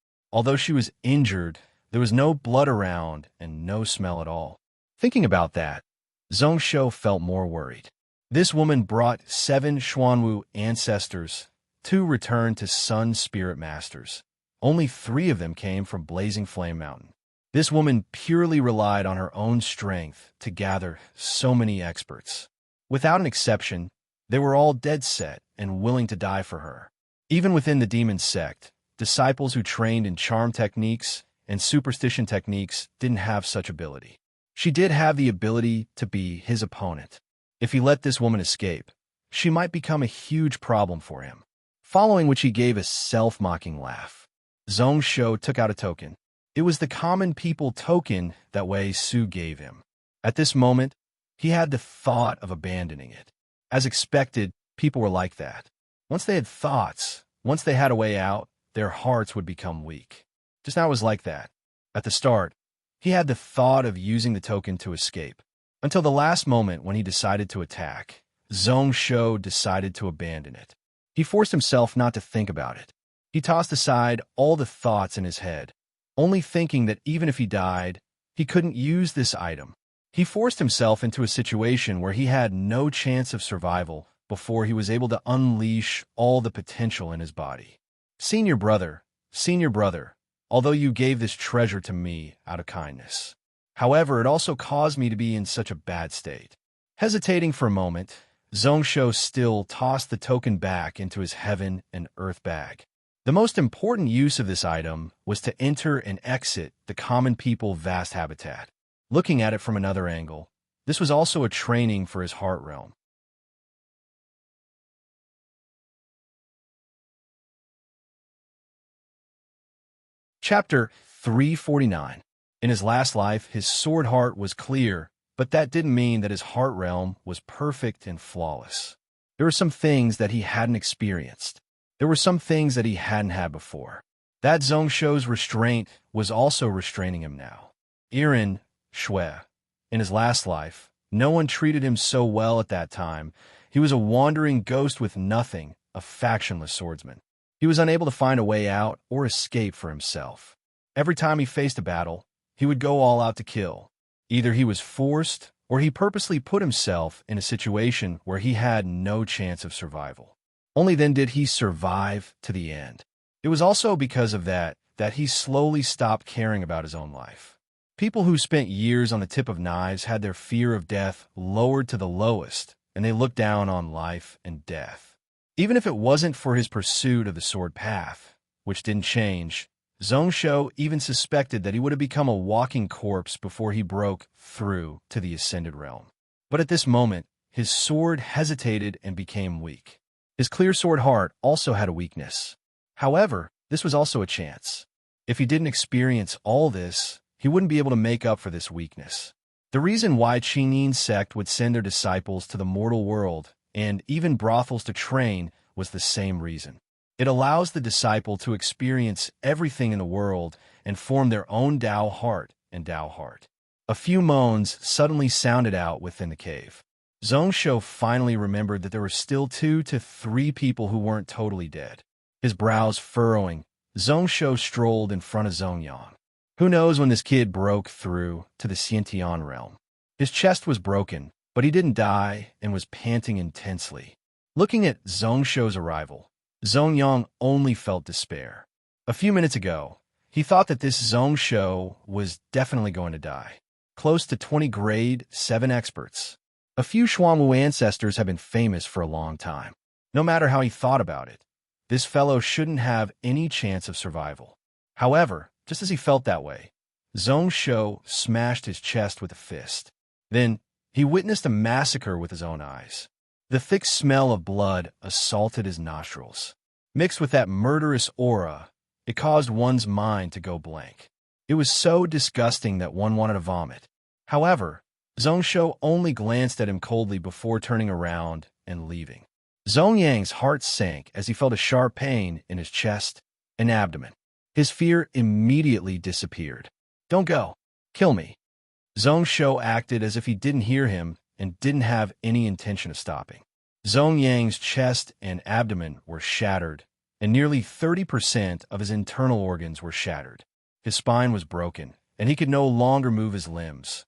There was no blood around and no smell at all. Thinking about that, Zhongsho felt more worried. This woman brought 7 Xuanwu ancestors, 2 returned to Sun Spirit Masters. Only 3 of them came from Blazing Flame Mountain. This woman purely relied on her own strength to gather so many experts. Without an exception, they were all dead set and willing to die for her. Even within the demon sect, disciples who trained in charm techniques and superstition techniques didn't have such ability. She did have the ability to be his opponent. If he let this woman escape, she might become a huge problem for him. Following which, he gave a self-mocking laugh. Zhong Shou took out a token. It was the common people token that Wei Su gave him. At this moment, he had the thought of abandoning it. As expected, people were like that. Once they had thoughts, once they had a way out, their hearts would become weak. Just now it was like that. At the start, he had the thought of using the token to escape. Until the last moment when he decided to attack, Zhong Shou decided to abandon it. He forced himself not to think about it. He tossed aside all the thoughts in his head, only thinking that even if he died, he couldn't use this item. He forced himself into a situation where he had no chance of survival before he was able to unleash all the potential in his body. Senior brother, although you gave this treasure to me out of kindness. However, it also caused me to be in such a bad state. Hesitating for a moment, Zhong Shou still tossed the token back into his heaven and earth bag. The most important use of this item was to enter and exit the common people vast habitat. Looking at it from another angle, this was also a training for his heart realm. Chapter 349. In his last life, his sword heart was clear, but that didn't mean that his heart realm was perfect and flawless. There were some things that he hadn't experienced. There were some things that he hadn't had before. That Zhong Shou's restraint was also restraining him now. Irin Shui. In his last life, no one treated him so well at that time. He was a wandering ghost with nothing, a factionless swordsman. He was unable to find a way out or escape for himself. Every time he faced a battle, he would go all out to kill. Either he was forced, or he purposely put himself in a situation where he had no chance of survival. Only then did he survive to the end. It was also because of that he slowly stopped caring about his own life. People who spent years on the tip of knives had their fear of death lowered to the lowest, and they looked down on life and death. Even if it wasn't for his pursuit of the sword path, which didn't change, Zhong Shou even suspected that he would have become a walking corpse before he broke through to the ascended realm. But at this moment, his sword hesitated and became weak. His clear sword heart also had a weakness. However, this was also a chance. If he didn't experience all this, he wouldn't be able to make up for this weakness. The reason why Qinyin sect would send their disciples to the mortal world and even brothels to train was the same reason. It allows the disciple to experience everything in the world and form their own Tao heart and Tao heart. A few moans suddenly sounded out within the cave. Zhong Shou finally remembered that there were still 2 to 3 people who weren't totally dead. His brows furrowing, Zhong Shou strolled in front of Zhong Yang. Who knows when this kid broke through to the Xiantian realm. His chest was broken, but he didn't die and was panting intensely. Looking at Zhong Shou's arrival, Zhong Yang only felt despair. A few minutes ago, he thought that this Zhong Shou was definitely going to die. Close to 20 grade 7 experts. A few Xuanwu ancestors have been famous for a long time. No matter how he thought about it, this fellow shouldn't have any chance of survival. However, just as he felt that way, Zhong Shou smashed his chest with a fist. Then, he witnessed a massacre with his own eyes. The thick smell of blood assaulted his nostrils. Mixed with that murderous aura, it caused one's mind to go blank. It was so disgusting that one wanted to vomit. However, Zhong Shou only glanced at him coldly before turning around and leaving. Zhong Yang's heart sank as he felt a sharp pain in his chest and abdomen. His fear immediately disappeared. Don't go. Kill me. Zhong Shou acted as if he didn't hear him and didn't have any intention of stopping. Zhong Yang's chest and abdomen were shattered, and nearly 30% of his internal organs were shattered. His spine was broken, and he could no longer move his limbs.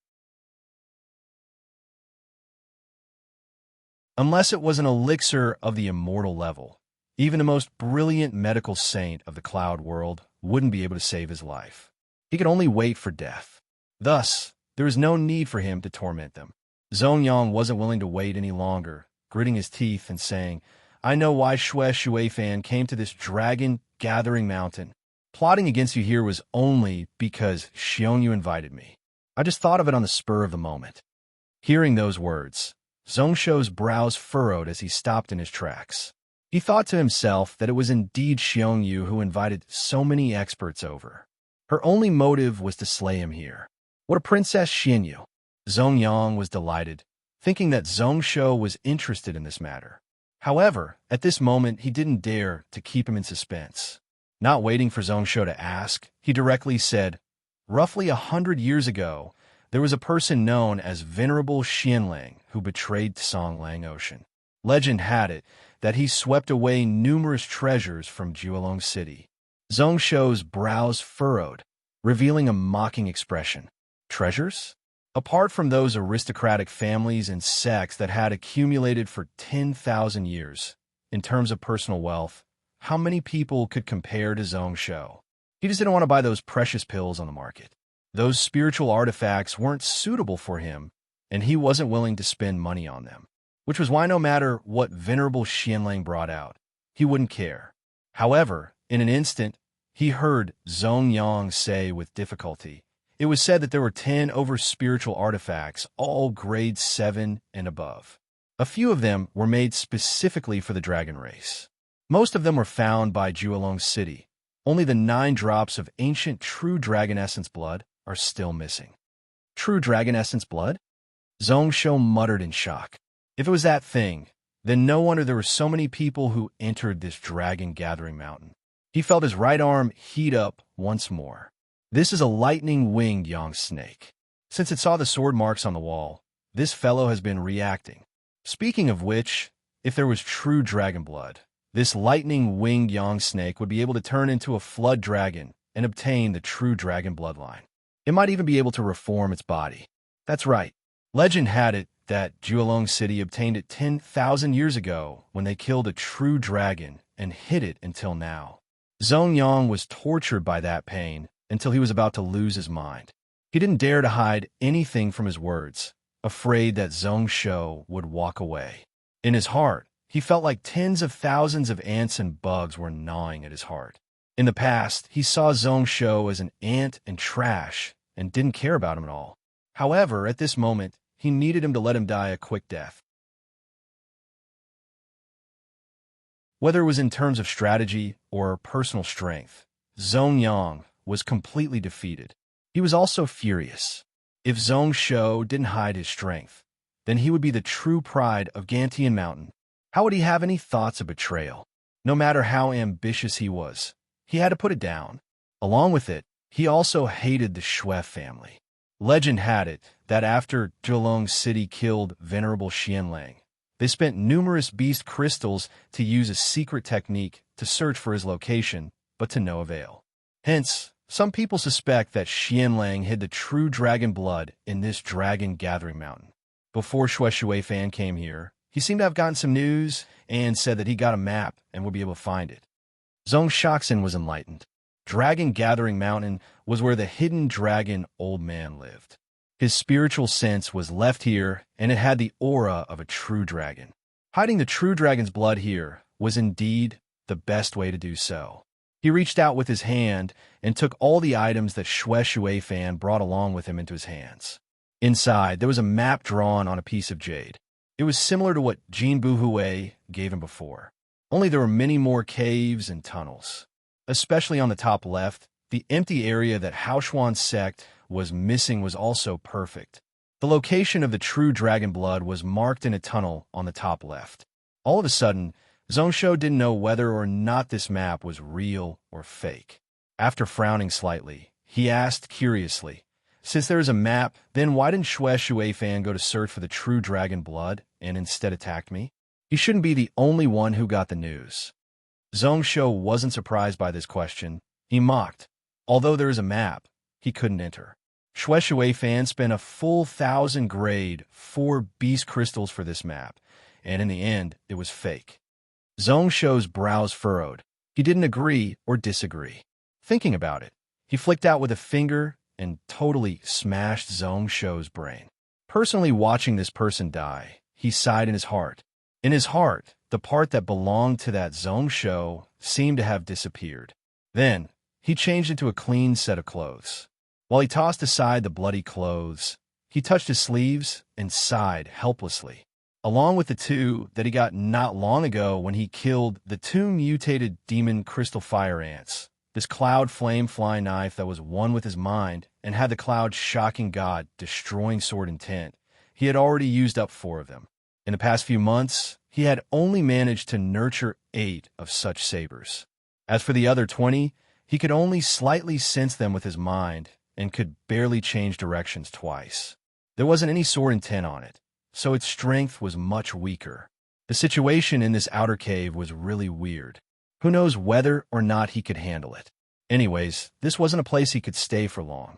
Unless it was an elixir of the immortal level, even the most brilliant medical saint of the cloud world wouldn't be able to save his life. He could only wait for death. Thus, there was no need for him to torment them. Zongyang wasn't willing to wait any longer, gritting his teeth and saying, "I know why Xue Shuifan came to this dragon-gathering mountain. Plotting against you here was only because Xiongyu invited me. I just thought of it on the spur of the moment." Hearing those words, Zhongsho's brows furrowed as he stopped in his tracks. He thought to himself that it was indeed Xiongyu who invited so many experts over. Her only motive was to slay him here. What a princess Xianyu! Zongyang was delighted, thinking that Zhongsho was interested in this matter. However, at this moment he didn't dare to keep him in suspense. Not waiting for Zhongsho to ask, he directly said, "Roughly 100 years ago, there was a person known as Venerable Xianlang who betrayed Songlang Ocean. Legend had it that he swept away numerous treasures from Jiulong City." Zhongsho's brows furrowed, revealing a mocking expression. Treasures? Apart from those aristocratic families and sects that had accumulated for 10,000 years, in terms of personal wealth, how many people could compare to Zhongsho? He just didn't want to buy those precious pills on the market. Those spiritual artifacts weren't suitable for him, and he wasn't willing to spend money on them, which was why no matter what Venerable Xianlang brought out, he wouldn't care. However, in an instant, he heard Zongyang say with difficulty, it was said that there were 10 over-spiritual artifacts, all grade 7 and above. A few of them were made specifically for the dragon race. Most of them were found by Jiulong City. Only the 9 drops of ancient true dragon essence blood are still missing. True dragon essence blood? Zhongsho muttered in shock. If it was that thing, then no wonder there were so many people who entered this dragon-gathering mountain. He felt his right arm heat up once more. This is a lightning-winged young snake. Since it saw the sword marks on the wall, this fellow has been reacting. Speaking of which, if there was true dragon blood, this lightning-winged young snake would be able to turn into a flood dragon and obtain the true dragon bloodline. It might even be able to reform its body. That's right. Legend had it that Jiulong City obtained it 10,000 years ago when they killed a true dragon and hid it until now. Zongyang was tortured by that pain until he was about to lose his mind. He didn't dare to hide anything from his words, afraid that Zhongsho would walk away. In his heart, he felt like tens of thousands of ants and bugs were gnawing at his heart. In the past, he saw Zhongsho as an ant and trash and didn't care about him at all. However, at this moment, he needed him to let him die a quick death. Whether it was in terms of strategy or personal strength, Zongyang was completely defeated. He was also furious. If Zhongsho didn't hide his strength, then he would be the true pride of Gantian Mountain. How would he have any thoughts of betrayal? No matter how ambitious he was, he had to put it down. Along with it, he also hated the Xue family. Legend had it that after Jiulong City killed Venerable Xianlang, they spent numerous beast crystals to use a secret technique to search for his location, but to no avail. Hence, some people suspect that Xianlang hid the true dragon blood in this dragon-gathering mountain. Before Xue Shuifan came here, he seemed to have gotten some news and said that he got a map and would be able to find it. Zhongshoxin was enlightened. Dragon-gathering mountain was where the hidden dragon old man lived. His spiritual sense was left here, and it had the aura of a true dragon. Hiding the true dragon's blood here was indeed the best way to do so. He reached out with his hand and took all the items that Xue Shuifan brought along with him into his hands. Inside, there was a map drawn on a piece of jade. It was similar to what Jin Buhui gave him before, only there were many more caves and tunnels. Especially on the top left, the empty area that Haoshuan's sect was missing was also perfect. The location of the true dragon blood was marked in a tunnel on the top left. All of a sudden, Zhongsho didn't know whether or not this map was real or fake. After frowning slightly, he asked curiously, "Since there is a map, then why didn't Xue Shuifan go to search for the true dragon blood and instead attacked me? He shouldn't be the only one who got the news." Zhongsho wasn't surprised by this question. He mocked. Although there is a map, he couldn't enter. Xue Shuifan spent a full 1,000 grade 4 beast crystals for this map, and in the end, it was fake. Zhongsho's brows furrowed. He didn't agree or disagree. Thinking about it, he flicked out with a finger and totally smashed Zhong Shou's brain. Personally watching this person die, he sighed in his heart. In his heart, the part that belonged to that Zhong Shou seemed to have disappeared. Then, he changed into a clean set of clothes. While he tossed aside the bloody clothes, he touched his sleeves and sighed helplessly. Along with the two that he got not long ago when he killed the two mutated demon crystal fire ants, this cloud flame flying knife that was one with his mind and had the cloud shocking god destroying sword intent, he had already used up 4 of them. In the past few months, he had only managed to nurture 8 of such sabers. As for the other 20, he could only slightly sense them with his mind and could barely change directions twice. There wasn't any sword intent on it, so its strength was much weaker. The situation in this outer cave was really weird. Who knows whether or not he could handle it. Anyways, this wasn't a place he could stay for long.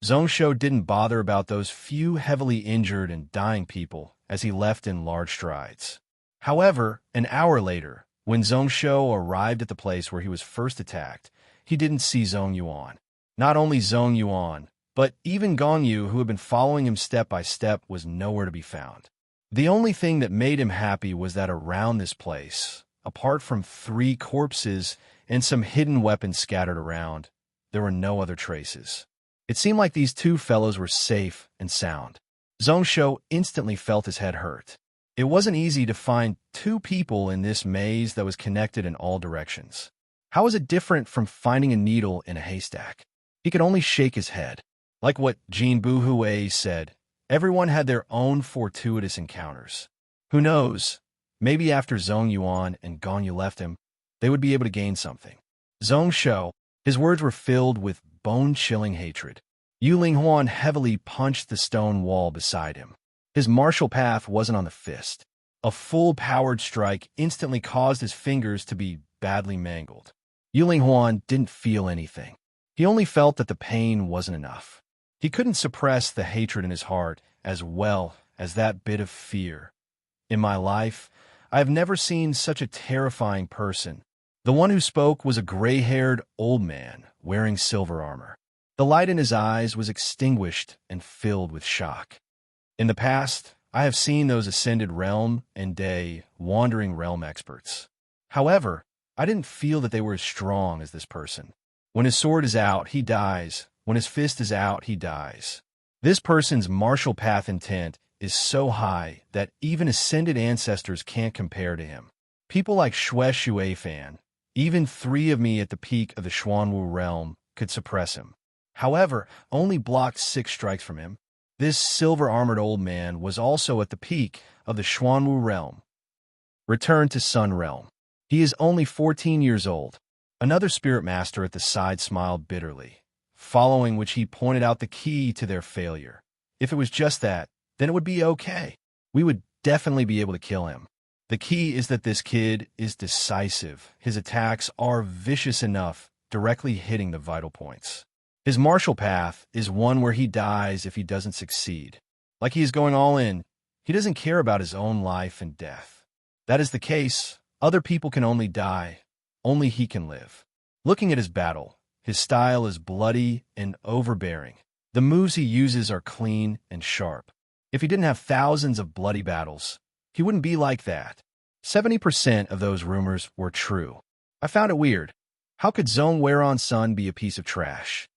Zhong Shou didn't bother about those few heavily injured and dying people as he left in large strides. However, an hour later, when Zhong Shou arrived at the place where he was first attacked, he didn't see Zhong Yuan. Not only Zhong Yuan, but even Gong Yu, who had been following him step by step, was nowhere to be found. The only thing that made him happy was that around this place, apart from 3 corpses and some hidden weapons scattered around, there were no other traces. It seemed like these 2 fellows were safe and sound. Zhong Shou instantly felt his head hurt. It wasn't easy to find 2 people in this maze that was connected in all directions. How was it different from finding a needle in a haystack? He could only shake his head. Like what Jean Buhui said, everyone had their own fortuitous encounters. Who knows, maybe after Zhong Yuan and Gong Yu left him, they would be able to gain something. Zhong Shou, his words were filled with bone-chilling hatred. Yu Linghuan heavily punched the stone wall beside him. His martial path wasn't on the fist. A full-powered strike instantly caused his fingers to be badly mangled. Yu Linghuan didn't feel anything. He only felt that the pain wasn't enough. He couldn't suppress the hatred in his heart as well as that bit of fear. In my life, I have never seen such a terrifying person. The one who spoke was a gray-haired old man wearing silver armor. The light in his eyes was extinguished and filled with shock. In the past, I have seen those ascended realm and day wandering realm experts. However, I didn't feel that they were as strong as this person. When his sword is out, he dies. When his fist is out, he dies. This person's martial path intent is so high that even ascended ancestors can't compare to him. People like Xue Shuifan, even 3 of me at the peak of the Xuanwu realm, could suppress him. However, only blocked 6 strikes from him. This silver-armored old man was also at the peak of the Xuanwu realm. Return to Sun Realm. He is only 14 years old. Another spirit master at the side smiled bitterly, following which he pointed out the key to their failure. If it was just that, then it would be okay. We would definitely be able to kill him. The key is that this kid is decisive. His attacks are vicious enough, directly hitting the vital points. His martial path is one where he dies if he doesn't succeed. Like he is going all in, he doesn't care about his own life and death. That is the case. Other people can only die. Only he can live. Looking at his battle, his style is bloody and overbearing. The moves he uses are clean and sharp. If he didn't have thousands of bloody battles, he wouldn't be like that. 70% of those rumors were true. I found it weird. How could Zhong Weiron's son be a piece of trash?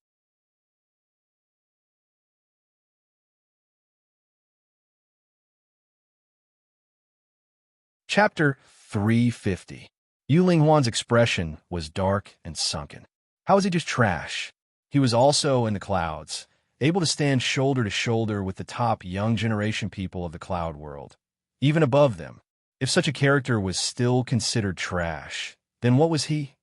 Chapter 350. Yu Linghuan's expression was dark and sunken. How was he just trash? He was also in the clouds, able to stand shoulder to shoulder with the top young generation people of the cloud world, even above them. If such a character was still considered trash, then what was he?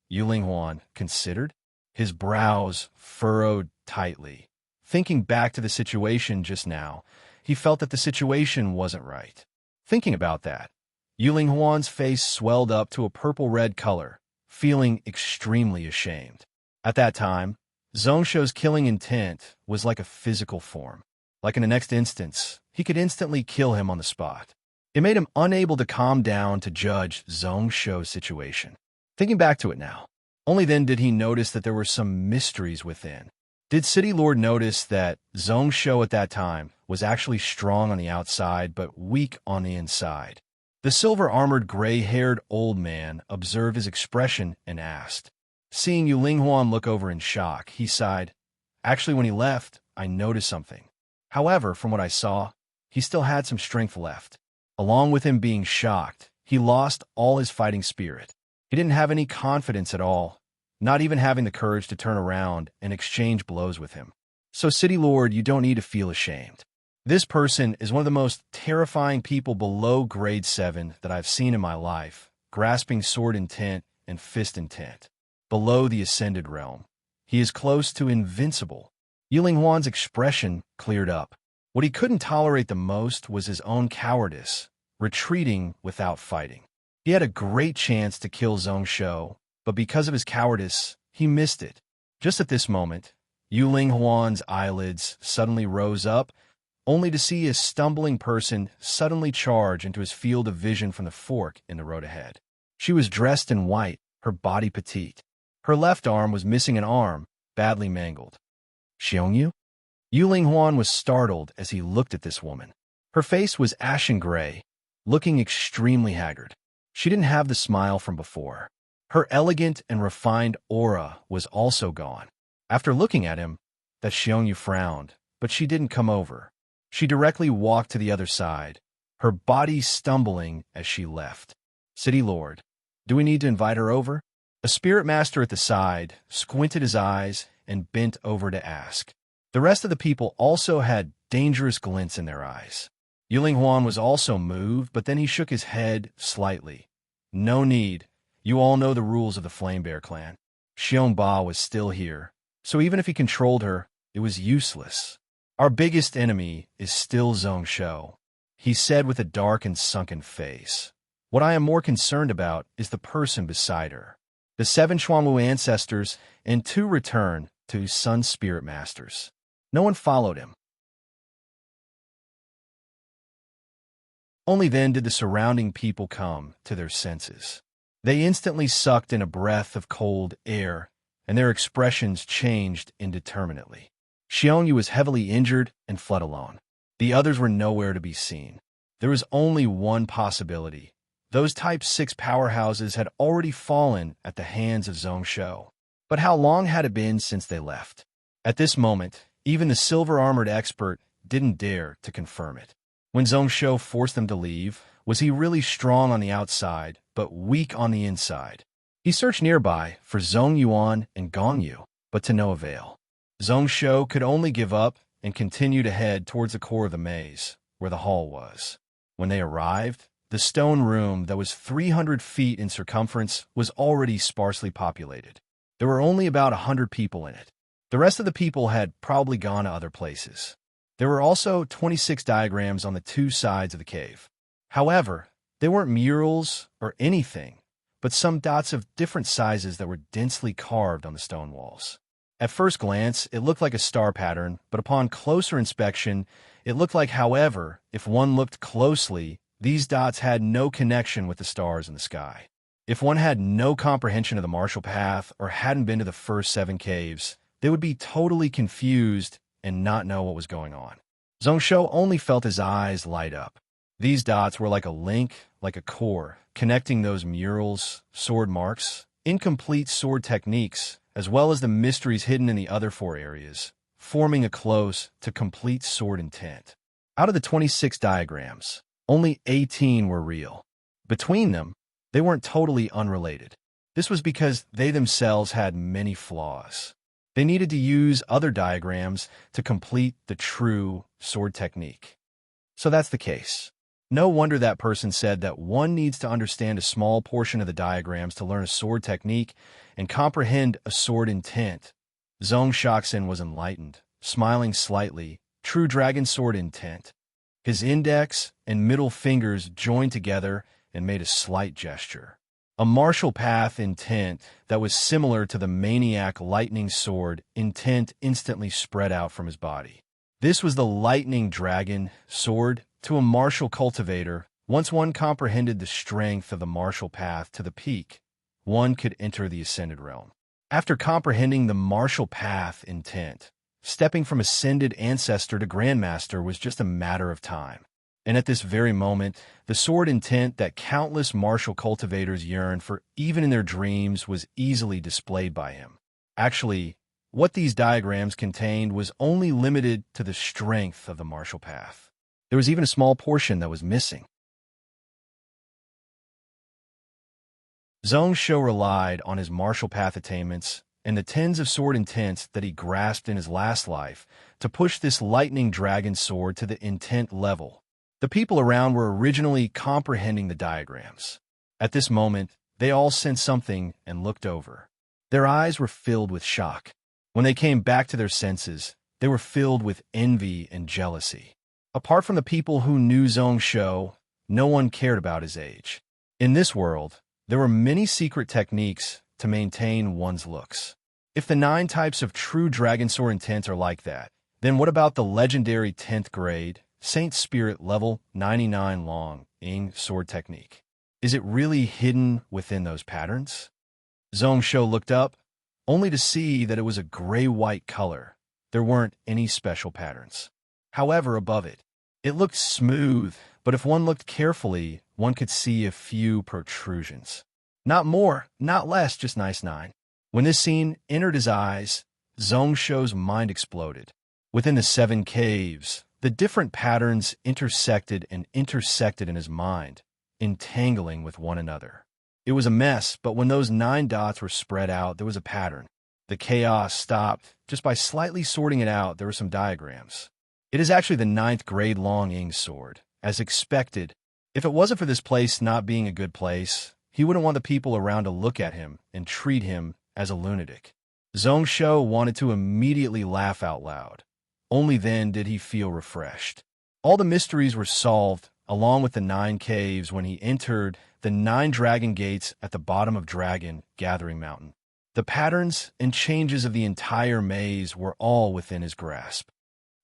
Yu Linghuan considered? His brows furrowed tightly. Thinking back to the situation just now, he felt that the situation wasn't right. Thinking about that, Yu Linghuan's face swelled up to a purple-red color, feeling extremely ashamed. At that time, Zhong Shou's killing intent was like a physical form. Like in the next instance, he could instantly kill him on the spot. It made him unable to calm down to judge Zhong Shou's situation. Thinking back to it now, only then did he notice that there were some mysteries within. Did City Lord notice that Zhong Shou at that time was actually strong on the outside but weak on the inside? The silver-armored, gray-haired old man observed his expression and asked. Seeing Yu Linghuan look over in shock, he sighed. Actually, when he left, I noticed something. However, from what I saw, he still had some strength left. Along with him being shocked, he lost all his fighting spirit. He didn't have any confidence at all, not even having the courage to turn around and exchange blows with him. So, City Lord, you don't need to feel ashamed. This person is one of the most terrifying people below grade 7 that I've seen in my life, grasping sword intent and fist intent. Below the ascended realm, he is close to invincible. Yu Linghuan's expression cleared up. What he couldn't tolerate the most was his own cowardice, retreating without fighting. He had a great chance to kill Zhong Shou, but because of his cowardice, he missed it. Just at this moment, Yu Linghuan's eyelids suddenly rose up, only to see a stumbling person suddenly charge into his field of vision from the fork in the road ahead. She was dressed in white, her body petite. Her left arm was missing an arm, badly mangled. Xiongyu? Yu Linghuan was startled as he looked at this woman. Her face was ashen gray, looking extremely haggard. She didn't have the smile from before. Her elegant and refined aura was also gone. After looking at him, that Xiongyu frowned, but she didn't come over. She directly walked to the other side, her body stumbling as she left. City Lord, do we need to invite her over? A spirit master at the side squinted his eyes and bent over to ask. The rest of the people also had dangerous glints in their eyes. Yu Linghuan was also moved, but then he shook his head slightly. No need. You all know the rules of the Flame Bear clan. Xiong Ba was still here, so even if he controlled her, it was useless. Our biggest enemy is still Zhong Shou, he said with a dark and sunken face. What I am more concerned about is the person beside her. The 7 Xuanwu ancestors and 2 returned to Sun Spirit Masters. No one followed him. Only then did the surrounding people come to their senses. They instantly sucked in a breath of cold air, and their expressions changed indeterminately. Xiongyu was heavily injured and fled alone. The others were nowhere to be seen. There was only one possibility. Those Type 6 powerhouses had already fallen at the hands of Zhong Shou. But how long had it been since they left? At this moment, even the silver-armored expert didn't dare to confirm it. When Zhong Shou forced them to leave, was he really strong on the outside, but weak on the inside? He searched nearby for Zhong Yuan and Gong Yu, but to no avail. Zhong Shou could only give up and continue to head towards the core of the maze, where the hall was. When they arrived, the stone room that was 300 feet in circumference was already sparsely populated. There were only about 100 people in it. The rest of the people had probably gone to other places. There were also 26 diagrams on the 2 sides of the cave. However, they weren't murals or anything, but some dots of different sizes that were densely carved on the stone walls. At first glance, it looked like a star pattern, but upon closer inspection, it looked like, however, if one looked closely, these dots had no connection with the stars in the sky. If one had no comprehension of the martial path or hadn't been to the first 7 caves, they would be totally confused and not know what was going on. Zhong Shou only felt his eyes light up. These dots were like a link, like a core, connecting those murals, sword marks, incomplete sword techniques, as well as the mysteries hidden in the other 4 areas, forming a close to complete sword intent. Out of the 26 diagrams, only 18 were real. Between them, they weren't totally unrelated. This was because they themselves had many flaws. They needed to use other diagrams to complete the true sword technique. So that's the case. No wonder that person said that one needs to understand a small portion of the diagrams to learn a sword technique and comprehend a sword intent. Zhong Shaxin was enlightened, smiling slightly, true dragon sword intent. His index and middle fingers joined together and made a slight gesture. A martial path intent that was similar to the maniac lightning sword intent instantly spread out from his body. This was the lightning dragon sword to a martial cultivator, Once one comprehended the strength of the martial path to the peak, one could enter the ascended realm. After comprehending the martial path intent, stepping from ascended ancestor to grandmaster was just a matter of time. And at this very moment, the sword intent that countless martial cultivators yearn for even in their dreams was easily displayed by him. Actually, what these diagrams contained was only limited to the strength of the martial path. There was even a small portion that was missing. Zhong Shou relied on his martial path attainments and the tens of sword intents that he grasped in his last life to push this lightning dragon sword to the intent level. The people around were originally comprehending the diagrams. At this moment, they all sensed something and looked over. Their eyes were filled with shock. When they came back to their senses, they were filled with envy and jealousy. Apart from the people who knew Zhong Shou, no one cared about his age. In this world, there were many secret techniques to maintain one's looks. If the 9 types of true dragon sword intent are like that, then what about the legendary 10th grade, Saint Spirit level 99 long Ying sword technique? Is it really hidden within those patterns? Zhong Shou looked up, only to see that it was a gray-white color. There weren't any special patterns. However, above it, it looked smooth, but if one looked carefully, one could see a few protrusions. Not more, not less, just nice 9. When this scene entered his eyes, Zhong Shou's mind exploded. Within the 7 caves, the different patterns intersected and intersected in his mind, entangling with one another. It was a mess, but when those 9 dots were spread out, there was a pattern. The chaos stopped. Just by slightly sorting it out, there were some diagrams. It is actually the 9th grade long Ying sword. As expected, if it wasn't for this place not being a good place, he wouldn't want the people around to look at him and treat him as a lunatic. Zhong Shou wanted to immediately laugh out loud. Only then did he feel refreshed. All the mysteries were solved, along with the 9 caves when he entered the 9 dragon gates at the bottom of Dragon Gathering Mountain. The patterns and changes of the entire maze were all within his grasp.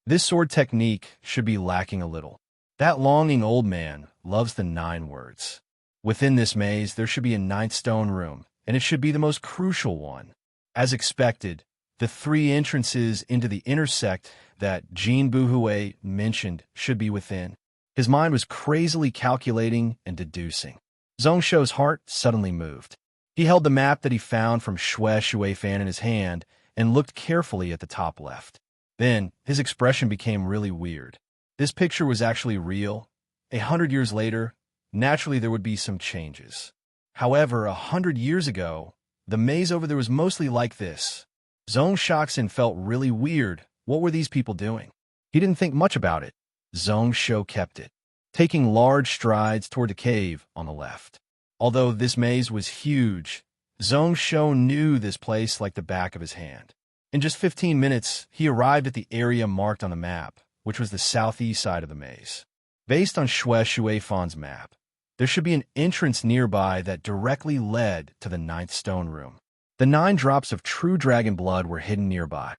This sword technique should be lacking a little. That longing old man loves the 9 words. Within this maze, there should be a 9th stone room, and it should be the most crucial one. As expected, the 3 entrances into the intersect that Jin Buhui mentioned should be within. His mind was crazily calculating and deducing. Zhong Shou's heart suddenly moved. He held the map that he found from Shui Fan in his hand and looked carefully at the top left. Then, his expression became really weird. This picture was actually real. 100 years later, naturally there would be some changes. However, 100 years ago, the maze over there was mostly like this. Zhong Shou felt really weird. What were these people doing? He didn't think much about it. Zhong Shou kept it, taking large strides toward the cave on the left. Although this maze was huge, Zhong Shou knew this place like the back of his hand. In just 15 minutes, he arrived at the area marked on the map, which was the southeast side of the maze. Based on Shui Fan's map, there should be an entrance nearby that directly led to the 9th stone room. The 9 drops of true dragon blood were hidden nearby.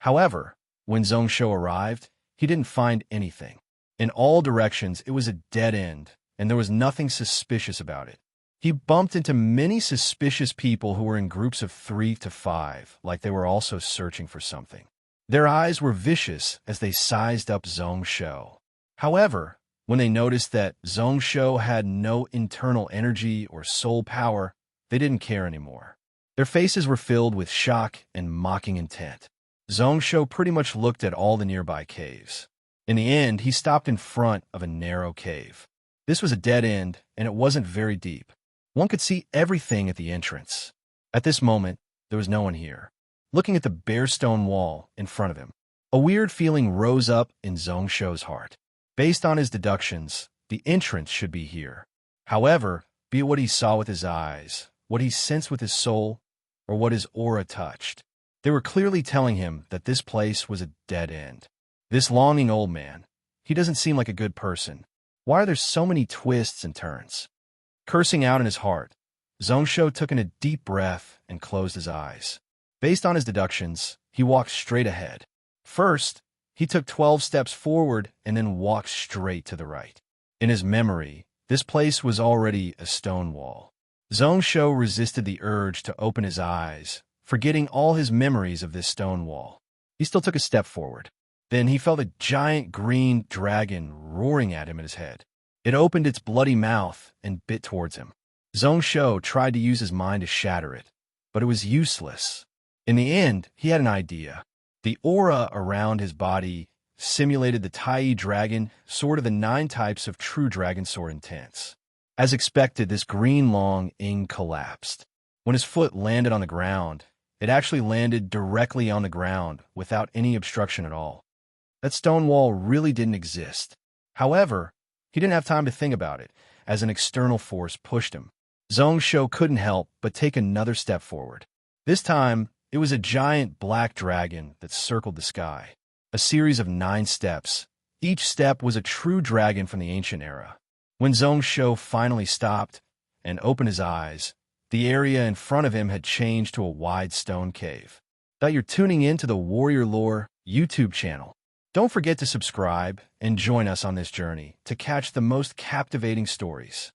However, when Zhong Shou arrived, he didn't find anything. In all directions, it was a dead end, and there was nothing suspicious about it. He bumped into many suspicious people who were in groups of 3 to 5, like they were also searching for something. Their eyes were vicious as they sized up Zhong Shou. However, when they noticed that Zhong Shou had no internal energy or soul power, they didn't care anymore. Their faces were filled with shock and mocking intent. Zhong Shou pretty much looked at all the nearby caves. In the end, he stopped in front of a narrow cave. This was a dead end, and it wasn't very deep. One could see everything at the entrance. At this moment, there was no one here. Looking at the bare stone wall in front of him, a weird feeling rose up in Zhong Shou's heart. Based on his deductions, the entrance should be here. However, be it what he saw with his eyes, what he sensed with his soul, or what his aura touched, they were clearly telling him that this place was a dead end. This longing old man, he doesn't seem like a good person. Why are there so many twists and turns? Cursing out in his heart, Zhong Shou took in a deep breath and closed his eyes. Based on his deductions, he walked straight ahead. First, He took 12 steps forward and then walked straight to the right. In his memory, this place was already a stone wall. Zhongsho resisted the urge to open his eyes, forgetting all his memories of this stone wall. He still took a step forward. Then he felt a giant green dragon roaring at him in his head. It opened its bloody mouth and bit towards him. Zhongsho tried to use his mind to shatter it, but it was useless. In the end, he had an idea. The aura around his body simulated the Tai dragon, sword of the 9 types of true dragon sword intense. As expected, this green long ing collapsed. When his foot landed on the ground, it actually landed directly on the ground without any obstruction at all. That stone wall really didn't exist. However, he didn't have time to think about it, as an external force pushed him. Zhongsho couldn't help but take another step forward. This time, it was a giant black dragon that circled the sky. A series of 9 steps. Each step was a true dragon from the ancient era. When Zhongsho finally stopped and opened his eyes, the area in front of him had changed to a wide stone cave. That you're tuning in to the Warrior Lore YouTube channel. Don't forget to subscribe and join us on this journey to catch the most captivating stories.